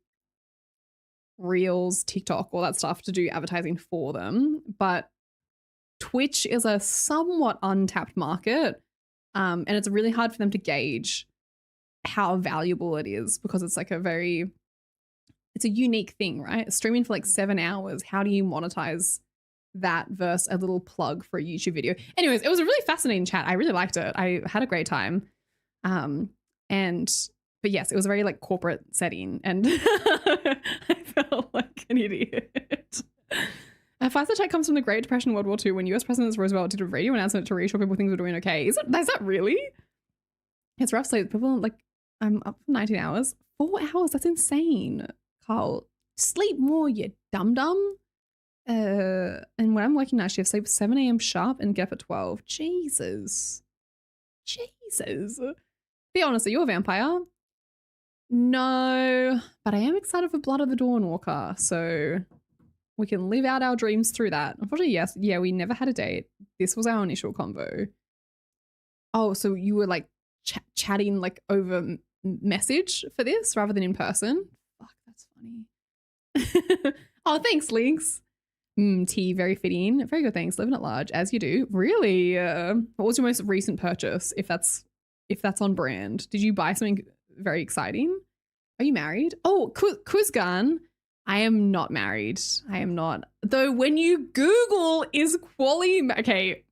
Reels, TikTok, all that stuff to do advertising for them. But Twitch is a somewhat untapped market, and it's really hard for them to gauge how valuable it is, because it's like it's a unique thing, right? Streaming for like 7 hours. How do you monetize that versus a little plug for a YouTube video? Anyways, it was a really fascinating chat. I really liked it. I had a great time. But yes, it was a very like corporate setting, and I felt like an idiot. Pfizer chat comes from the Great Depression, World War II, when US President Roosevelt did a radio announcement to reassure people things were doing okay. Is that really? It's rough sleep. People like, I'm up for 19 hours. 4 hours, that's insane. Carl, sleep more, you dum-dum. And when I'm working night shift, sleep 7 a.m. sharp and get up at 12. Jesus. Be honest, are you a vampire? No, but I am excited for Blood of the Dawnwalker, so we can live out our dreams through that. Unfortunately, yes. Yeah, we never had a date. This was our initial convo. Oh, so you were like chatting like over message for this rather than in person? Fuck, that's funny. Oh, thanks, Links. Tea, very fitting. Very good, thanks. Living at large, as you do. Really? What was your most recent purchase, if that's on brand? Did you buy something very exciting? Are you married? Oh, Kuzgan. I am not married. I am not. Though when you Google is Kwoli... Okay.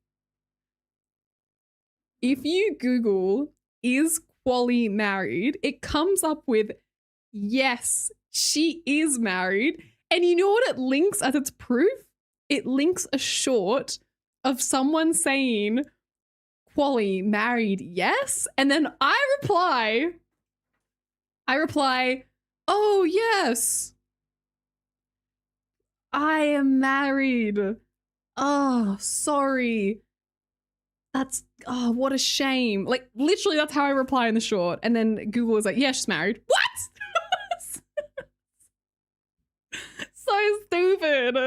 If you Google is Kwoli married, it comes up with, yes, she is married. And you know what it links as its proof? It links a short of someone saying, Kwoli married, yes? And then I reply, oh, yes. I am married. Oh, sorry. What a shame. Like, literally, that's how I reply in the short. And then Google is like, yeah, she's married. What? So stupid.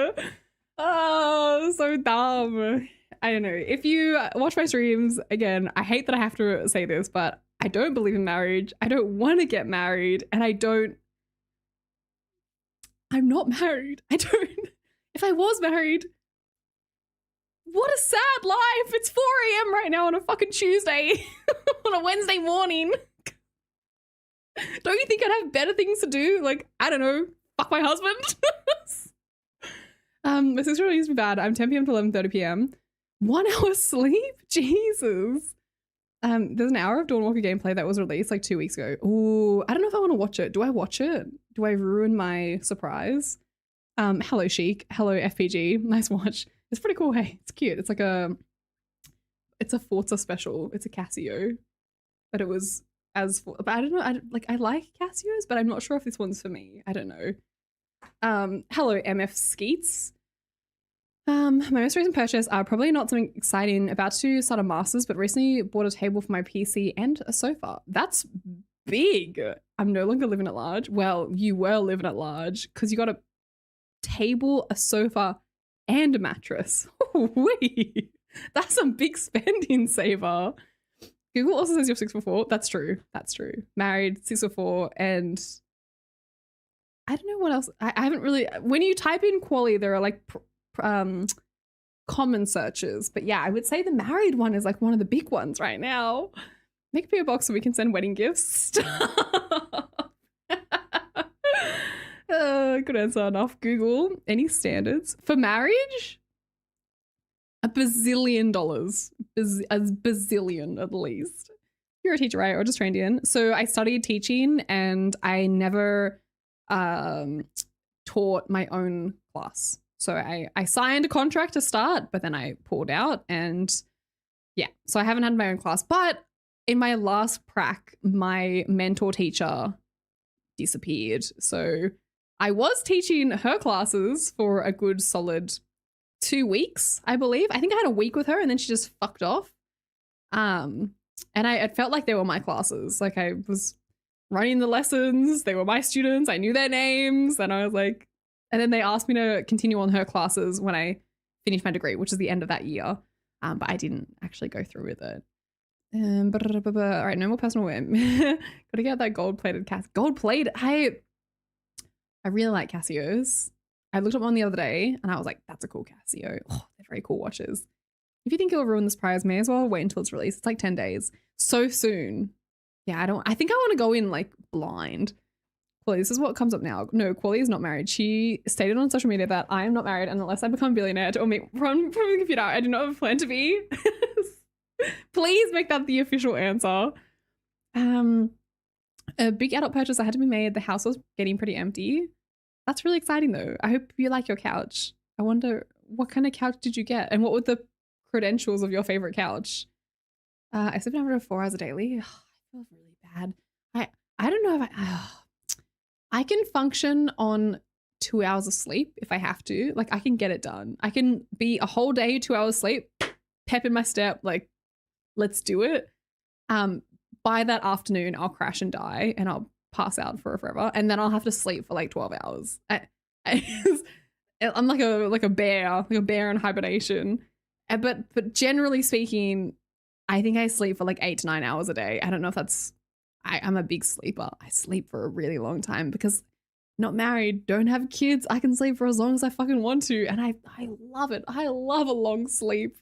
Oh, so dumb. I don't know. If you watch my streams, again, I hate that I have to say this, but I don't believe in marriage. I don't want to get married. And I'm not married. If I was married, what a sad life. It's 4 a.m. right now on a fucking Tuesday, on a Wednesday morning. Don't you think I'd have better things to do? Like, I don't know, fuck my husband. My sister really used to be bad. I'm 10 p.m. to 11:30 p.m. 1 hour sleep? Jesus. There's an hour of Dawnwalker gameplay that was released like 2 weeks ago. Ooh, I don't know if I want to watch it. Do I watch it? Do I ruin my surprise? Hello Chic. Hello FPG. Nice watch. It's pretty cool. Hey, it's cute. It's like it's a Forza special. It's a Casio, but it was but I don't know. I like Casios, but I'm not sure if this one's for me. I don't know. Hello MF Skeets. My most recent purchase are probably not something exciting. About to start a master's, but recently bought a table for my PC and a sofa. That's big. I'm no longer living at large. Well, you were living at large because you got a table, a sofa, and a mattress. Wait, that's a big spending saver. Google also says you're 6'4". That's true. That's true. Married, 6'4", and I don't know what else. I haven't really. When you type in Kwoli, there are like common searches, but yeah, I would say the married one is like one of the big ones right now. Make me a box so we can send wedding gifts. Good answer. Enough. Google. Any standards for marriage? $1 bazillion. A bazillion at least. You're a teacher, right? Or just trained in. So I studied teaching and I never taught my own class. So I signed a contract to start, but then I pulled out and yeah. So I haven't had my own class. But in my last prac, my mentor teacher disappeared. So I was teaching her classes for a good solid 2 weeks, I believe. I think I had a week with her and then she just fucked off. And it felt like they were my classes. Like I was running the lessons. They were my students. I knew their names. And I was like, and then they asked me to continue on her classes when I finished my degree, which is the end of that year. But I didn't actually go through with it. All right, no more personal whim. Gotta get that gold-plated Casio. Gold-plated? I really like Casios. I looked up one the other day and I was like, that's a cool Casio. Oh, they're very cool watches. If you think it'll ruin this prize, may as well wait until it's released. It's like 10 days. So soon. Yeah, I think I want to go in like blind. Kwoli, this is what comes up now. No, Kwoli is not married. She stated on social media that I am not married and unless I become a billionaire or meet from the computer, I do not have a plan to be. Please make that the official answer. A big adult purchase that had to be made. The house was getting pretty empty. That's really exciting though. I hope you like your couch. I wonder what kind of couch did you get and what were the credentials of your favorite couch? I sleep an average of 4 hours a daily. I feel really bad. I don't know if I can function on 2 hours of sleep if I have to. Like I can get it done. I can be a whole day, 2 hours sleep, pep in my step, like let's do it. By that afternoon, I'll crash and die and I'll pass out for forever. And then I'll have to sleep for like 12 hours. I'm like a bear in hibernation. But generally speaking, I think I sleep for like 8 to 9 hours a day. I don't know if that's, I'm a big sleeper. I sleep for a really long time because not married, don't have kids. I can sleep for as long as I fucking want to. And I love it. I love a long sleep.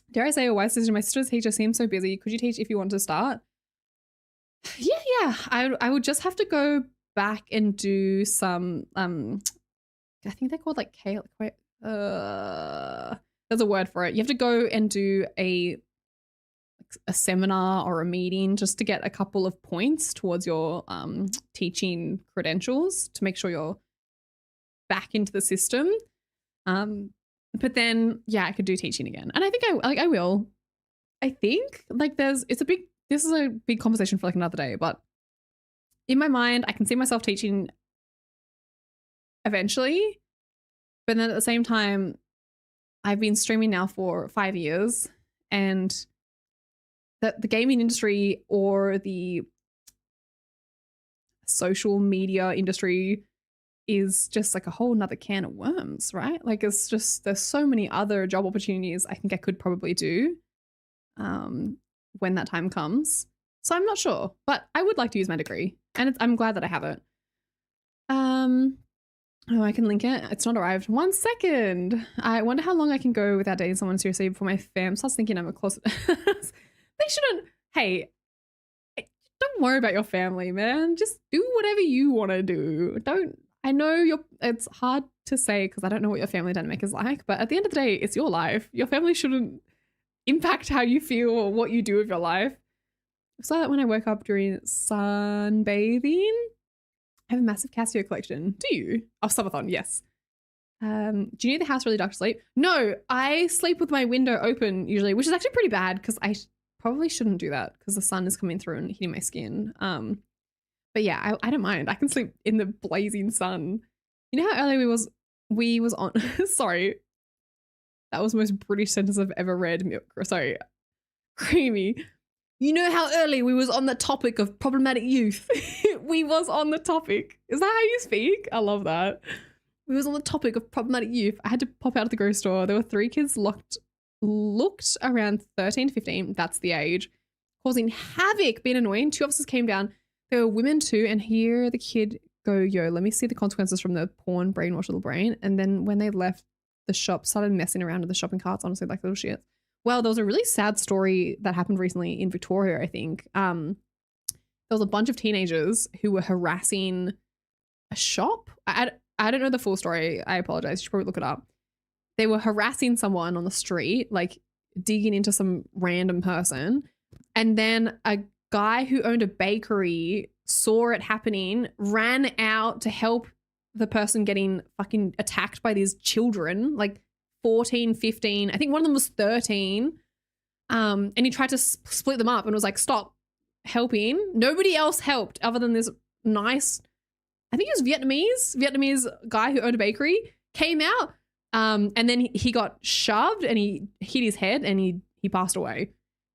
Dare I say a wise decision? My sister's teacher seems so busy. Could you teach if you want to start? Yeah. I would just have to go back and do some, I think they're called like there's a word for it. You have to go and do a seminar or a meeting just to get a couple of points towards your teaching credentials to make sure you're back into the system. But then, yeah, I could do teaching again. And I think I will. I think like this is a big conversation for like another day, but in my mind, I can see myself teaching eventually. But then at the same time, I've been streaming now for 5 years and the gaming industry or the social media industry is just like a whole nother can of worms, right? Like it's just, there's so many other job opportunities I think I could probably do when that time comes. So I'm not sure, but I would like to use my degree and I'm glad that I have it. Oh, I can link it. It's not arrived. 1 second. I wonder how long I can go without dating someone seriously before my fam starts thinking I'm a closet. They shouldn't. Hey, don't worry about your family, man. Just do whatever you want to do. I know it's hard to say because I don't know what your family dynamic is like, but at the end of the day, it's your life. Your family shouldn't impact how you feel or what you do with your life. So that when I woke up during sunbathing, I have a massive Casio collection. Do you? Oh, subathon, yes. Do you need the house really dark to sleep? No, I sleep with my window open usually, which is actually pretty bad because I probably shouldn't do that because the sun is coming through and hitting my skin. But yeah, I don't mind. I can sleep in the blazing sun. You know how early we was on sorry. That was the most British sentence I've ever read. Sorry. Creamy. You know how early we was on the topic of problematic youth. We was on the topic. Is that how you speak? I love that. We was on the topic of problematic youth. I had to pop out of the grocery store. There were 3 kids looked around 13 to 15. That's the age. Causing havoc, being annoying. 2 officers came down. There were women too. And here the kid go, yo, let me see the consequences from the porn brainwash little brain. And then when they left the shop, started messing around with the shopping carts, honestly, like little shits. Well, there was a really sad story that happened recently in Victoria, I think. There was a bunch of teenagers who were harassing a shop. I don't know the full story. I apologize. You should probably look it up. They were harassing someone on the street, like digging into some random person. And then a guy who owned a bakery saw it happening, ran out to help the person getting fucking attacked by these children, like 14, 15. I think one of them was 13. And he tried to split them up and was like, stop helping. Nobody else helped other than this nice, I think he was Vietnamese guy who owned a bakery, came out. And then he got shoved and he hit his head and he passed away.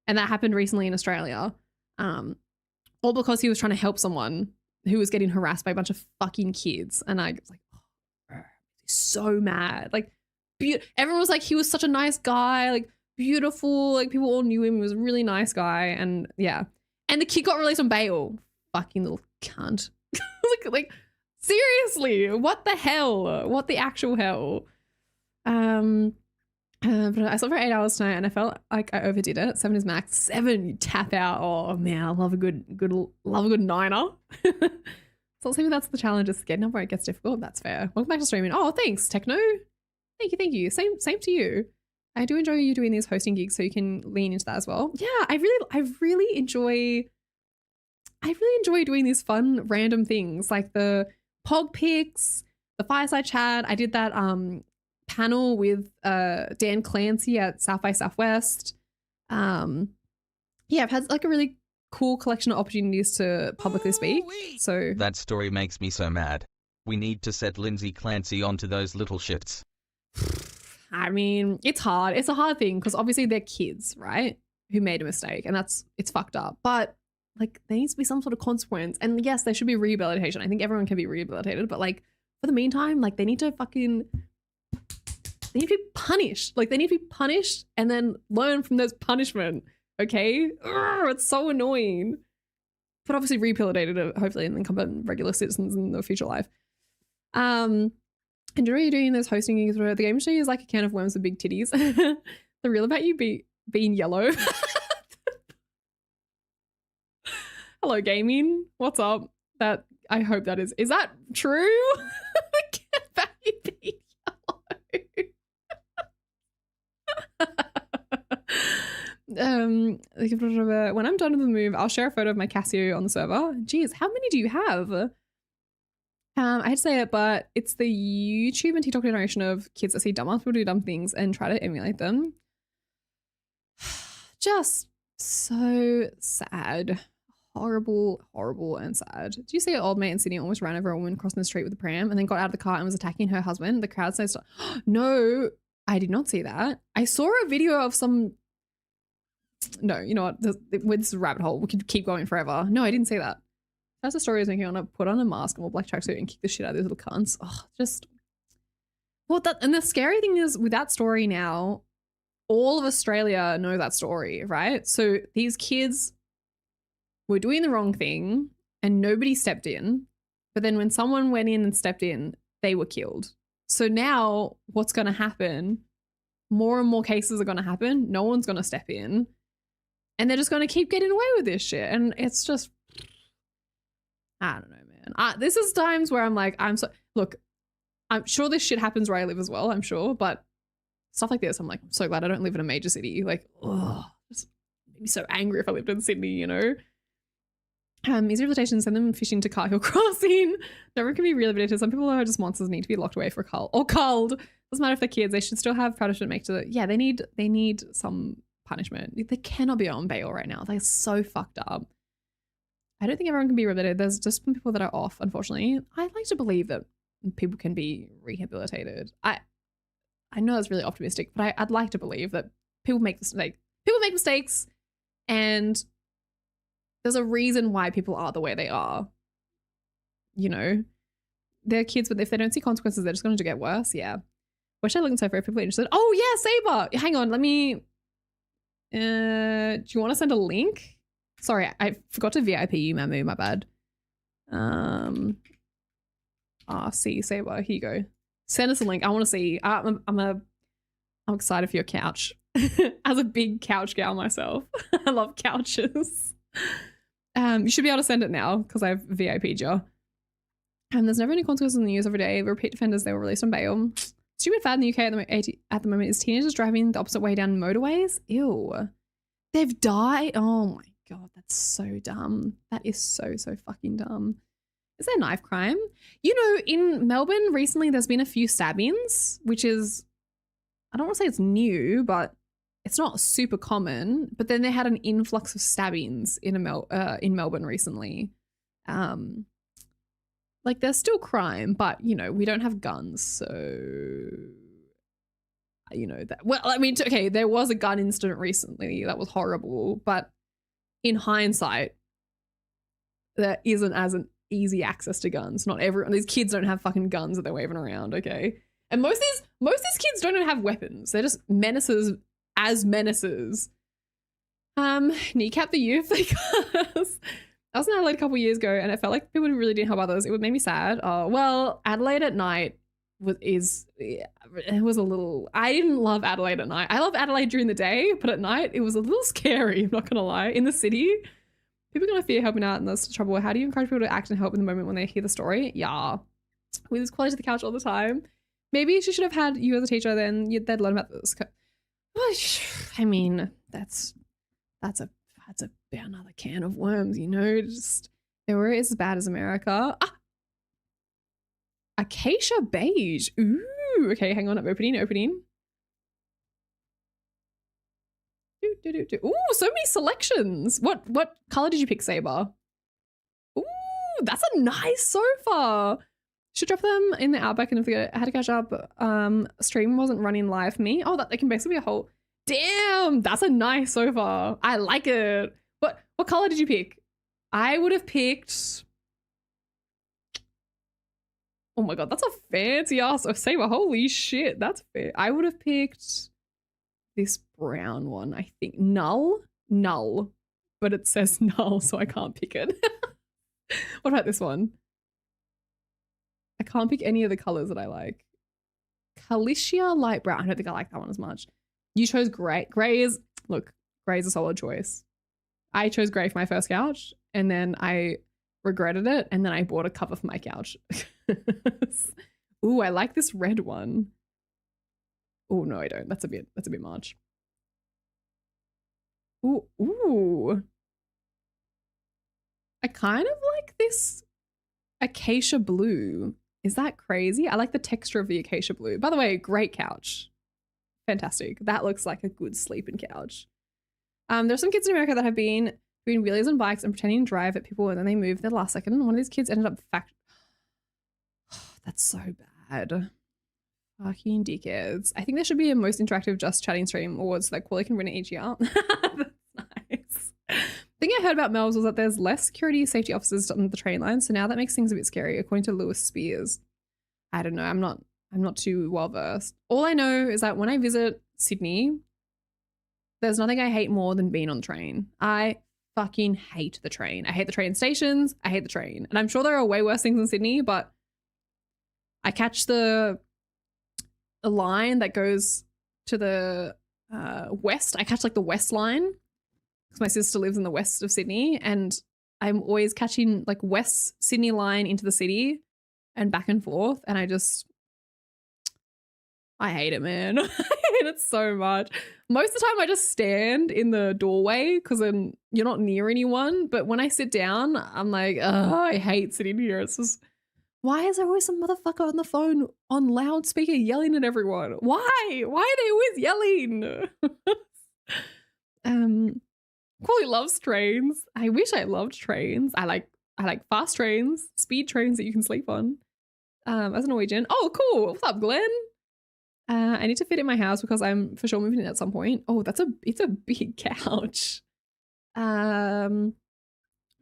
And that happened recently in Australia. All because he was trying to help someone who was getting harassed by a bunch of fucking kids. And I was like, oh, so mad. Like, everyone was like, he was such a nice guy, like beautiful, like people all knew him. He was a really nice guy. And yeah. And the kid got released on bail. Fucking little cunt. like seriously, what the hell? What the actual hell? But I slept for 8 hours tonight and I felt like I overdid it. 7 is max. 7, you tap out. Oh man, I love a good niner. So let's see if that's the challenge. It's getting up where it gets difficult. That's fair. Welcome back to streaming. Oh, thanks, Techno. Thank you. Same to you. I do enjoy you doing these hosting gigs, so you can lean into that as well. Yeah, I really enjoy doing these fun random things like the pog pics, the fireside chat. I did that panel with Dan Clancy at South by Southwest. Yeah, I've had like a really cool collection of opportunities to publicly speak. So That story makes me so mad. We need to set Lindsay Clancy onto those little shits. I mean, it's hard. It's a hard thing because obviously they're kids, right? Who made a mistake, and it's fucked up. But like, there needs to be some sort of consequence. And yes, there should be rehabilitation. I think everyone can be rehabilitated, but like for the meantime, like they need to be punished. Like they need to be punished and then learn from those punishment. Okay, it's so annoying. But obviously rehabilitated, hopefully, and then become regular citizens in the future life. And you're really doing those hosting gigs where the game show is like a can of worms with big titties. The real about you being yellow. Hello, gaming. What's up? That I hope that is that true? The can about you being yellow. When I'm done with the move, I'll share a photo of my Casio on the server. Jeez, how many do you have? I hate to say it, but it's the YouTube and TikTok generation of kids that see dumb people do dumb things and try to emulate them. Just so sad. Horrible and sad. Do you see an old mate in Sydney almost ran over a woman crossing the street with a pram and then got out of the car and was attacking her husband? The crowd says, no, I did not see that. I saw a video of some... No, you know what? This is a rabbit hole. We could keep going forever. No, I didn't see that. That's the story I was making. I want to put on a mask and a black tracksuit and kick the shit out of these little cunts. Oh, just... Well, and the scary thing is with that story now, all of Australia know that story, right? So these kids were doing the wrong thing and nobody stepped in. But then when someone went in and stepped in, they were killed. So now what's going to happen? More and more cases are going to happen. No one's going to step in. And they're just going to keep getting away with this shit. And it's just... I don't know, man. This is times where I'm like, look, I'm sure this shit happens where I live as well, I'm sure. But stuff like this, I'm like, I'm so glad I don't live in a major city. Like, oh, just made me so angry if I lived in Sydney, you know? Easy rehabilitation, send them fishing to Carhill Crossing. No one can be rehabilitated. Some people are just monsters, need to be locked away for culled. Doesn't matter if they're kids, they should still have punishment make to yeah, they need some punishment. They cannot be on bail right now. They're so fucked up. I don't think everyone can be rehabilitated. There's just some people that are off, unfortunately. I like to believe that people can be rehabilitated. I know that's really optimistic, but I'd like to believe that people make mistakes, and there's a reason why people are the way they are. You know, they're kids, but if they don't see consequences, they're just going to get worse. Yeah. Where should I look and so for if people are interested? Oh yeah, Saber. Hang on, let me. Do you want to send a link? Sorry, I forgot to VIP you, Mamu. My bad. RC Saber. Here you go. Send us a link. I want to see. I'm excited for your couch. As a big couch gal myself, I love couches. You should be able to send it now because I've VIP'd you. There's never any consequences in the news every day. Repeat offenders, they were released on bail. Stupid fad in the UK at the moment is teenagers driving the opposite way down motorways. Ew. They've died. Oh my God, that's so dumb. That is so fucking dumb. Is there knife crime? You know, in Melbourne recently, there's been a few stabbings, which is, I don't want to say it's new, but it's not super common. But then they had an influx of stabbings in Melbourne recently. Like there's still crime, but you know, we don't have guns, so you know that. Well, I mean, okay, there was a gun incident recently that was horrible, but in hindsight, there isn't as an easy access to guns. Not everyone. These kids don't have fucking guns that they're waving around, okay? And most of these kids don't even have weapons. They're just menaces as menaces. Kneecap the youth because I was in Adelaide a couple of years ago and it felt like people really didn't help others. It would make me sad. Well, Adelaide at night it was a little, I didn't love Adelaide at night. I love Adelaide during the day, but at night it was a little scary, I'm not gonna lie. In the city, people are gonna fear helping out and that's the trouble. How do you encourage people to act and help in the moment when they hear the story? Yeah. We lose Kwoli to the couch all the time. Maybe she should have had you as a teacher, then they'd learn about this. I mean, that's another can of worms, you know, just nowhere is as bad as America. Acacia beige. Ooh, okay, hang on, I'm opening. Ooh, so many selections. What color did you pick, Saber? Ooh, that's a nice sofa. Should drop them in the Outback, and if I had to catch up, stream wasn't running live for me. Oh, that can basically be a whole. Damn, that's a nice sofa. I like it. What color did you pick? I would have picked. Oh my God, that's a fancy ass Saber. Holy shit, that's fair. I would have picked this brown one, I think. Null, but it says null, so I can't pick it. What about this one? I can't pick any of the colors that I like. Calicia light brown. I don't think I like that one as much. You chose gray. Gray is a solid choice. I chose gray for my first couch and then I regretted it and then I bought a cover for my couch. Ooh, I like this red one. Oh no, I don't. That's a bit much. Ooh. I kind of like this acacia blue. Is that crazy? I like the texture of the acacia blue. By the way, great couch. Fantastic. That looks like a good sleeping couch. There's some kids in America that have been doing wheelies on bikes and pretending to drive at people and then they move the last second. One of these kids ended up that's so bad. Fucking dickheads. I think there should be a most interactive Just Chatting stream awards so that Kwoli can win it each year. That's nice. The thing I heard about Mel's was that there's less security safety officers on the train line, so now that makes things a bit scary, according to Lewis Spears. I don't know. I'm not too well versed. All I know is that when I visit Sydney, there's nothing I hate more than being on the train. I fucking hate the train. I hate the train stations. I hate the train. And I'm sure there are way worse things in Sydney, but I catch a line that goes to the west. I catch like the west line because my sister lives in the west of Sydney and I'm always catching like West Sydney line into the city and back and forth. And I hate it, man. I hate it so much. Most of the time I just stand in the doorway because then you're not near anyone. But when I sit down, I'm like, oh, I hate sitting here. It's just, why is there always some motherfucker on the phone on loudspeaker yelling at everyone? Why? Why are they always yelling? Kwoli loves trains. I wish I loved trains. I like fast trains, speed trains that you can sleep on. as a Norwegian. Oh, cool. What's up, Glenn? I need to fit in my house because I'm for sure moving in at some point. Oh, it's a big couch. But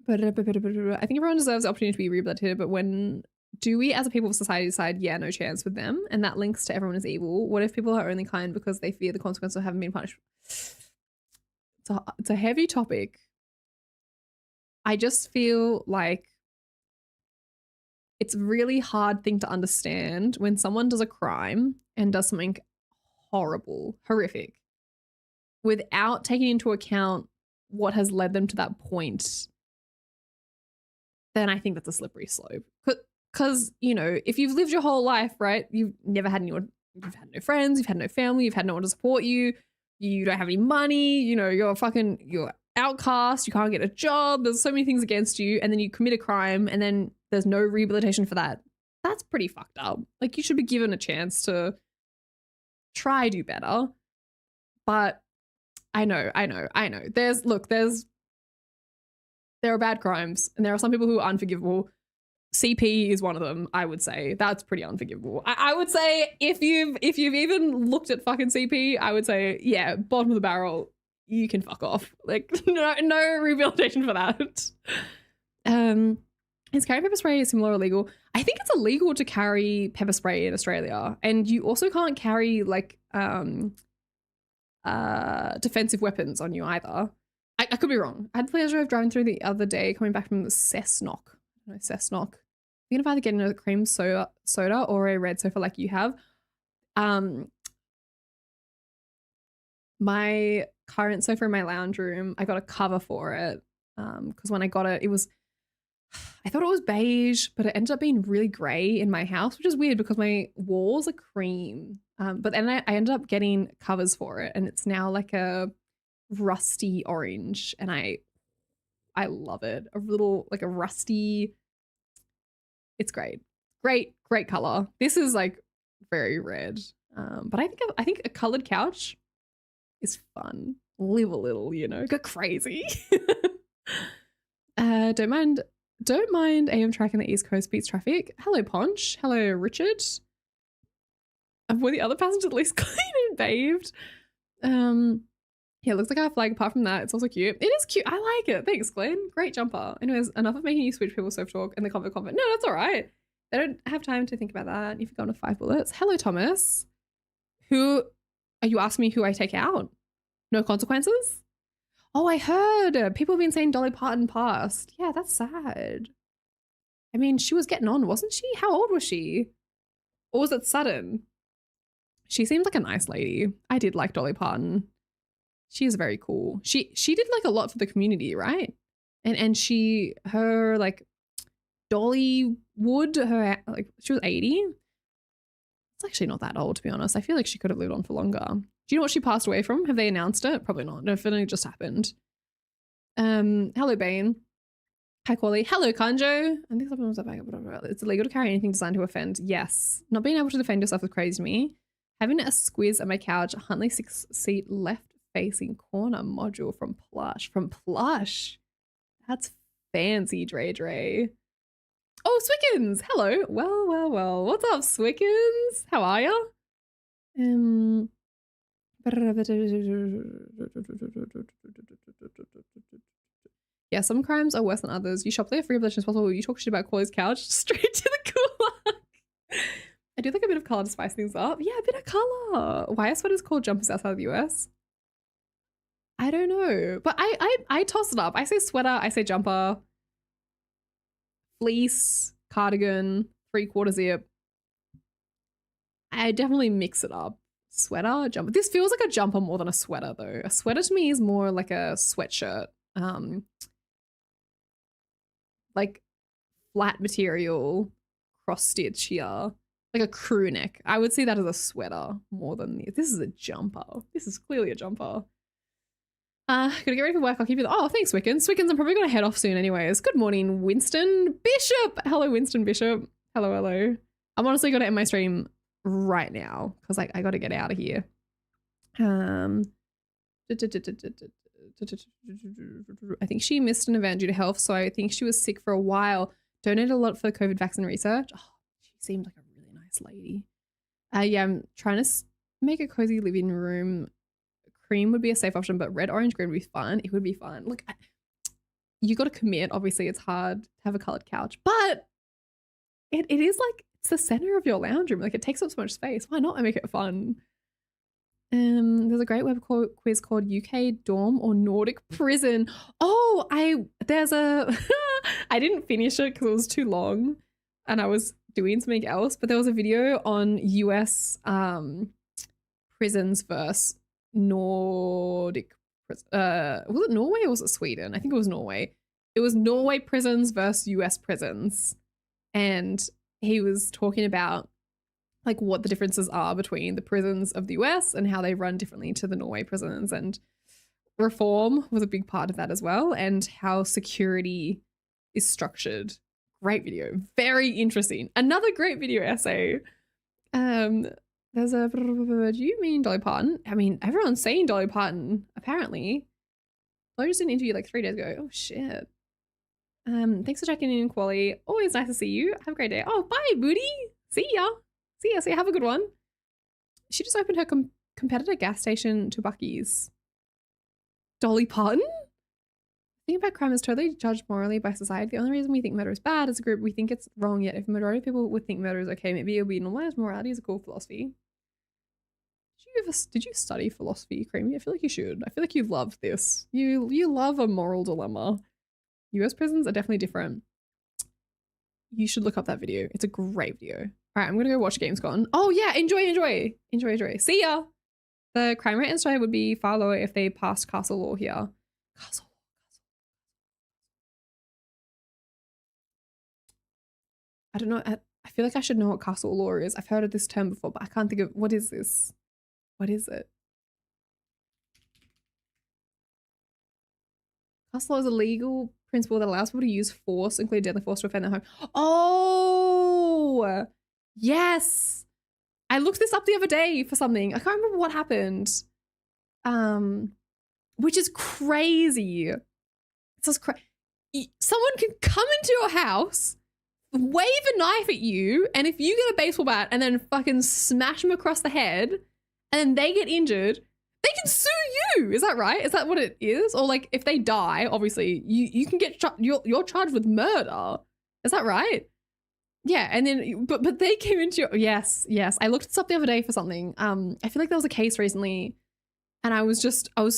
I think everyone deserves the opportunity to be rehabilitated, but when do we as a people of society decide, yeah, no chance with them? And that links to everyone is evil. What if people are only kind because they fear the consequence of having been punished? It's a heavy topic. I just feel like it's a really hard thing to understand when someone does a crime and does something horrible, horrific, without taking into account what has led them to that point. Then I think that's a slippery slope. Because, you know, if you've lived your whole life, right, you've never had anyone, you've had no friends, you've had no family, you've had no one to support you, you don't have any money, you know, you're outcast, you can't get a job, there's so many things against you, and then you commit a crime and then there's no rehabilitation for that. That's pretty fucked up. Like, you should be given a chance to try do better. But I know. There are bad crimes and there are some people who are unforgivable. CP is one of them, I would say. That's pretty unforgivable. I would say if you've even looked at fucking CP, I would say, yeah, bottom of the barrel, you can fuck off. Like, no rehabilitation for that. Is carrying pepper spray similar or illegal? I think it's illegal to carry pepper spray in Australia. And you also can't carry like defensive weapons on you either. I could be wrong. I had the pleasure of driving through the other day coming back from the Cessnock. Cessnock. I'm gonna either get a cream soda or a red sofa like you have. My current sofa in my lounge room, I got a cover for it because when I got it, I thought it was beige, but it ended up being really grey in my house, which is weird because my walls are cream. But then I ended up getting covers for it, and it's now like a rusty orange, and I love it. A little like a rusty. It's great. Great color. This is like very red. But I think a colored couch is fun. Live a little, you know, go crazy. Don't mind AM tracking the East Coast beats traffic. Hello, Ponch. Hello, Richard. Were the other passengers at least clean and bathed? Yeah, it looks like our flag. Apart from that, it's also cute. It is cute. I like it. Thanks, Glenn. Great jumper. Anyways, enough of making you switch people self talk and the convo. No, that's all right. They don't have time to think about that. You've gone to 5 bullets. Hello, Thomas. Who are you asking me who I take out? No consequences? Oh, I heard people have been saying Dolly Parton passed. Yeah, that's sad. I mean, she was getting on, wasn't she? How old was she? Or was it sudden? She seemed like a nice lady. I did like Dolly Parton. She is very cool. She did like a lot for the community, right? And her like Dollywood, her like she was 80. It's actually not that old, to be honest. I feel like she could have lived on for longer. Do you know what she passed away from? Have they announced it? Probably not. No, it only just happened. Hello, Bane. Hi, Kwoli. Hello, Kanjo. I think something was back. It's illegal to carry anything designed to offend. Yes. Not being able to defend yourself is crazy to me. Having a squiz at my couch, a Huntley 6-seat left-facing corner module from Plush. From Plush. That's fancy, Dre. Oh, Swickens. Hello. Well. What's up, Swickens? How are ya? Yeah, some crimes are worse than others. You shoplift for rehabilitation as possible. You talk shit about Kwoli's couch, straight to the gulag. I do like a bit of color to spice things up. Yeah, a bit of color. Why are sweaters called jumpers outside the US? I don't know, but I toss it up. I say sweater, I say jumper, fleece, cardigan, 3/4 zip. I definitely mix it up. Sweater, jumper. This feels like a jumper more than a sweater though. A sweater to me is more like a sweatshirt. Like flat material, cross stitch here. Like a crew neck. I would see that as a sweater more than this is a jumper. This is clearly a jumper. Gonna get ready for work. I'll keep you. Oh, thanks, Wickens. I'm probably gonna head off soon anyways. Good morning, Winston Bishop. Hello, Winston Bishop. Hello. I'm honestly gonna end my stream right now because I gotta get out of here. I think she missed an event due to health, so I think she was sick for a while. Donated a lot for the COVID vaccine research. Oh, seemed like a really nice lady. Yeah, I'm trying to make a cozy living room. Cream would be a safe option, but red, orange, green would be fun. It would be fun. Look, you got to commit. Obviously, it's hard to have a colored couch, but it is like it's the center of your lounge room. Like it takes up so much space. Why not make it fun? There's a great web quiz called UK Dorm or Nordic Prison. Oh, there's a I didn't finish it because it was too long and I was doing something else, but there was a video on US prisons versus Nordic was it Norway or was it Sweden? I think it was Norway. It was Norway prisons versus US prisons. And he was talking about like what the differences are between the prisons of the US and how they run differently to the Norway prisons, and reform was a big part of that as well, and how security is structured. Great video, very interesting. Another great video essay. There's a, do you mean Dolly Parton? I mean, everyone's saying Dolly Parton, apparently. I just did an interview like 3 days ago. Oh shit. Thanks for checking in, Kwoli. Always nice to see you. Have a great day. Oh, bye, booty. See ya. See ya. Have a good one. She just opened her competitor gas station to Buc-ee's. Dolly Parton? The thing about crime is totally judged morally by society. The only reason we think murder is bad as a group, we think it's wrong, yet if a majority of people would think murder is okay, maybe it'll be normalized. Morality is a cool philosophy. Did you study philosophy, Creamy? I feel like you should. I feel like you love this. You love a moral dilemma. US prisons are definitely different. You should look up that video. It's a great video. All right, I'm gonna go watch Games Gone. Oh yeah, enjoy. See ya. The crime rate in Australia would be far lower if they passed castle law here. Castle law. I don't know. I feel like I should know what castle law is. I've heard of this term before, but I can't think of what is this. What is it? Castle law is a legal principle that allows people to use force, including deadly force, to defend their home. Oh, yes. I looked this up the other day for something. I can't remember what happened. Which is crazy. It's just someone can come into your house, wave a knife at you, and if you get a baseball bat and then fucking smash them across the head, and then they get injured, they can sue you. Is that right? Is that what it is? Or like if they die, obviously you can get you're charged with murder. Is that right? Yeah, and then but they came into your yes. I looked this up the other day for something. I feel like there was a case recently, and I was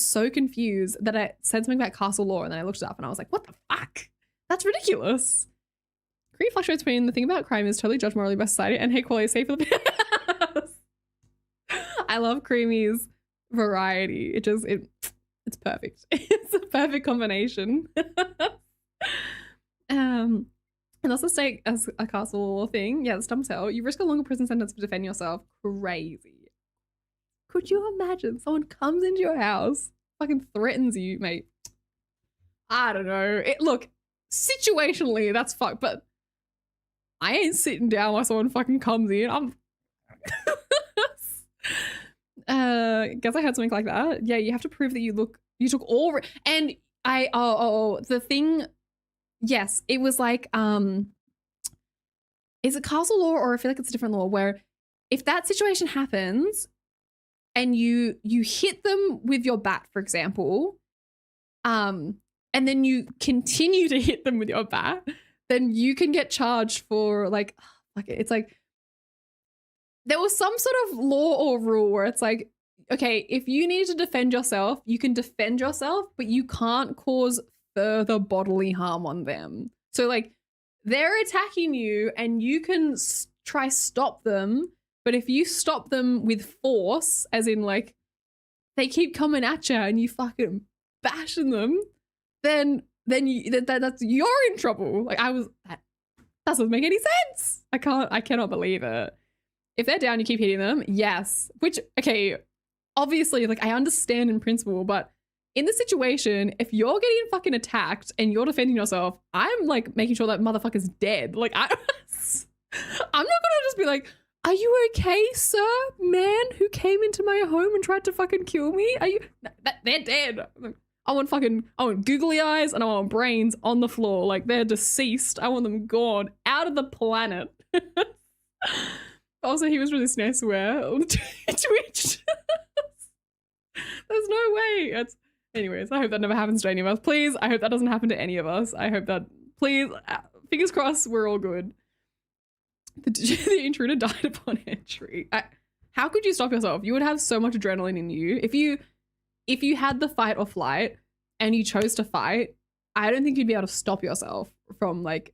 so confused that I said something about castle law, and then I looked it up and I was like, what the fuck? That's ridiculous. Cream fluctuates between the thing about crime is totally judged morally by society and hey, quality is safe for the I love Creamy's variety. It's perfect. It's a perfect combination. And also stay as a castle thing. Yeah, it's dumb as hell. You risk a longer prison sentence to defend yourself. Crazy. Could you imagine someone comes into your house, fucking threatens you, mate? I don't know. Look, situationally, that's fucked, but I ain't sitting down while someone fucking comes in. Guess I heard something like that. Yeah, you have to prove that you took all and the thing. Yes, it was like is it castle law, or I feel like it's a different law where if that situation happens and you hit them with your bat, for example, and then you continue to hit them with your bat, then you can get charged for like it's like there was some sort of law or rule where it's like, okay, if you need to defend yourself, you can defend yourself, but you can't cause further bodily harm on them. So like they're attacking you and you can try stop them, but if you stop them with force, as in like they keep coming at you and you fucking bashing them, then that's you're in trouble. Like that doesn't make any sense. I cannot believe it. If they're down, you keep hitting them. Yes. Which, okay, obviously, like I understand in principle, but in this situation, if you're getting fucking attacked and you're defending yourself, I'm like making sure that motherfucker's dead. Like I'm not gonna just be like, are you okay, sir? Man who came into my home and tried to fucking kill me? Are you? They're dead. I want googly eyes and I want brains on the floor. Like they're deceased. I want them gone out of the planet. Also, he was really nice to wear on Twitch. There's no way. Anyways, I hope that never happens to any of us. Please, I hope that doesn't happen to any of us. I hope that, please, fingers crossed, we're all good. The intruder died upon entry. How could you stop yourself? You would have so much adrenaline in you. If you had the fight or flight and you chose to fight, I don't think you'd be able to stop yourself from like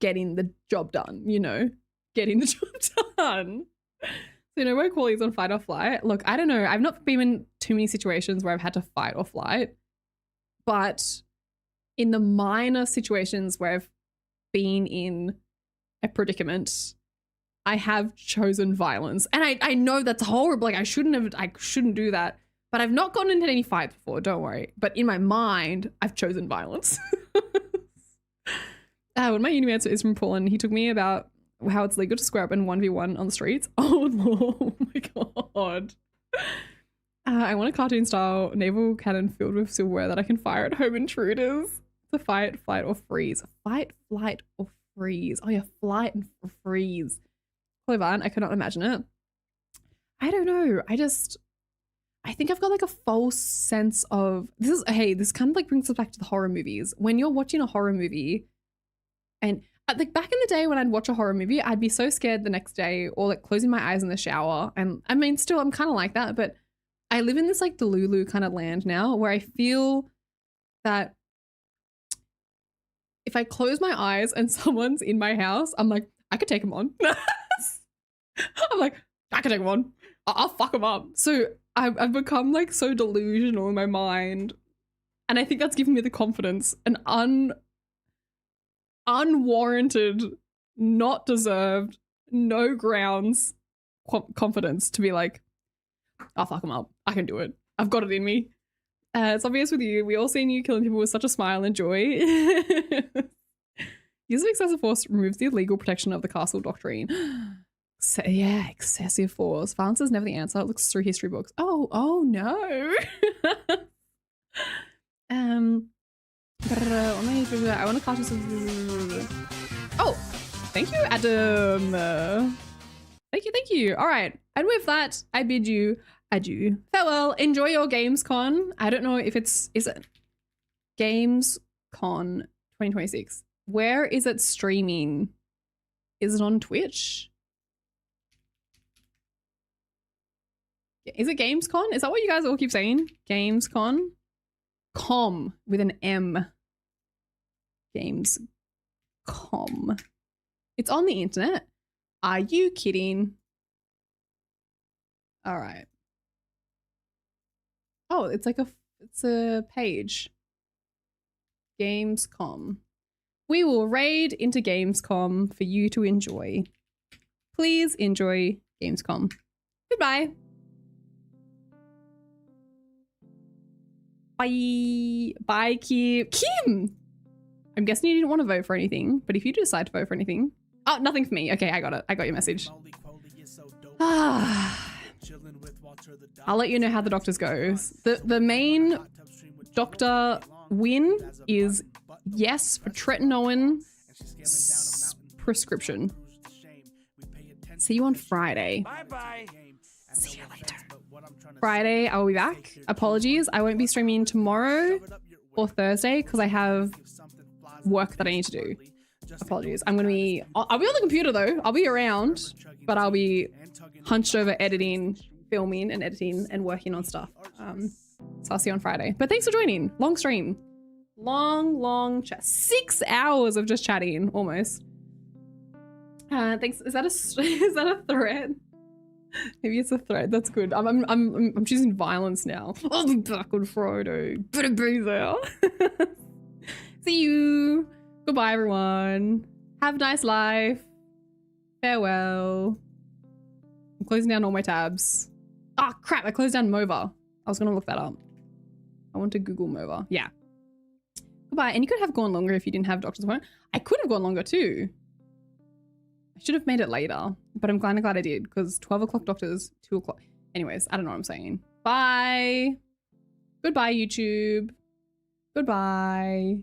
getting the job done, you know? Getting the job done. So, you know, where Kwoli's on fight or flight. Look, I don't know. I've not been in too many situations where I've had to fight or flight. But in the minor situations where I've been in a predicament, I have chosen violence. And I know that's horrible. Like I shouldn't do that. But I've not gotten into any fights before, don't worry. But in my mind, I've chosen violence. When my uni answer is from Poland, he took me about how it's legal to square up in 1v1 on the streets. Oh, Lord. Oh my God. I want a cartoon style naval cannon filled with silverware that I can fire at home intruders. To fight, flight, or freeze. Fight, flight, or freeze. Oh yeah, flight and freeze. Clevan, I cannot imagine it. I don't know. I think I've got like a false sense of this kind of like brings us back to the horror movies. When you're watching a horror movie and like back in the day when I'd watch a horror movie, I'd be so scared the next day or like closing my eyes in the shower. And I mean, still, I'm kind of like that, but I live in this like Delulu kind of land now where I feel that if I close my eyes and someone's in my house, I'm like, I could take them on. I'm like, I could take them on. I'll fuck them up. So I've become like so delusional in my mind. And I think that's given me the confidence and unwarranted, not deserved, no grounds confidence to be like, I'll fuck them up. I can do it. I've got it in me. It's obvious with you. We all seen you killing people with such a smile and joy. Use of excessive force removes the illegal protection of the castle doctrine. Yeah, excessive force. Violence is never the answer. It looks through history books. Oh no. I want to cautious. Oh, thank you, Adam. Thank you. All right, and with that, I bid you adieu. Farewell. Enjoy your Gamescom. I don't know if is it Gamescom 2026? Where is it streaming? Is it on Twitch? Is it Gamescom? Is that what you guys all keep saying? Gamescom? Com with an M. Gamescom. It's on the internet. Are you kidding? All right. Oh, it's a page. Gamescom. We will raid into Gamescom for you to enjoy. Please enjoy Gamescom. Goodbye. Bye. Bye, Kim. I'm guessing you didn't want to vote for anything, but if you do decide to vote for anything. Oh, nothing for me. Okay, I got it. I got your message. I'll let you know how the doctors goes. The main doctor win is yes for tretinoin prescription. See you on Friday. Bye-bye. See you later. Friday, I will be back. Apologies, I won't be streaming tomorrow or Thursday because I have work that I need to do. Apologies. I'll be on the computer though. I'll be around, but I'll be hunched over editing, filming and editing and working on stuff. So I'll see you on Friday. But thanks for joining. Long stream. Long chat. 6 hours of just chatting almost. Thanks. Is that a threat? Maybe it's a threat. That's good. I'm choosing violence now. I'll be back on Friday. Better be there. See you. Goodbye, everyone. Have a nice life. Farewell. I'm closing down all my tabs. Ah, crap. I closed down MOVA. I was going to look that up. I want to Google MOVA. Yeah. Goodbye. And you could have gone longer if you didn't have doctor's appointment. I could have gone longer too. I should have made it later, but I'm kind of glad I did because 12 o'clock doctors, 2 o'clock. Anyways, I don't know what I'm saying. Bye. Goodbye, YouTube. Goodbye.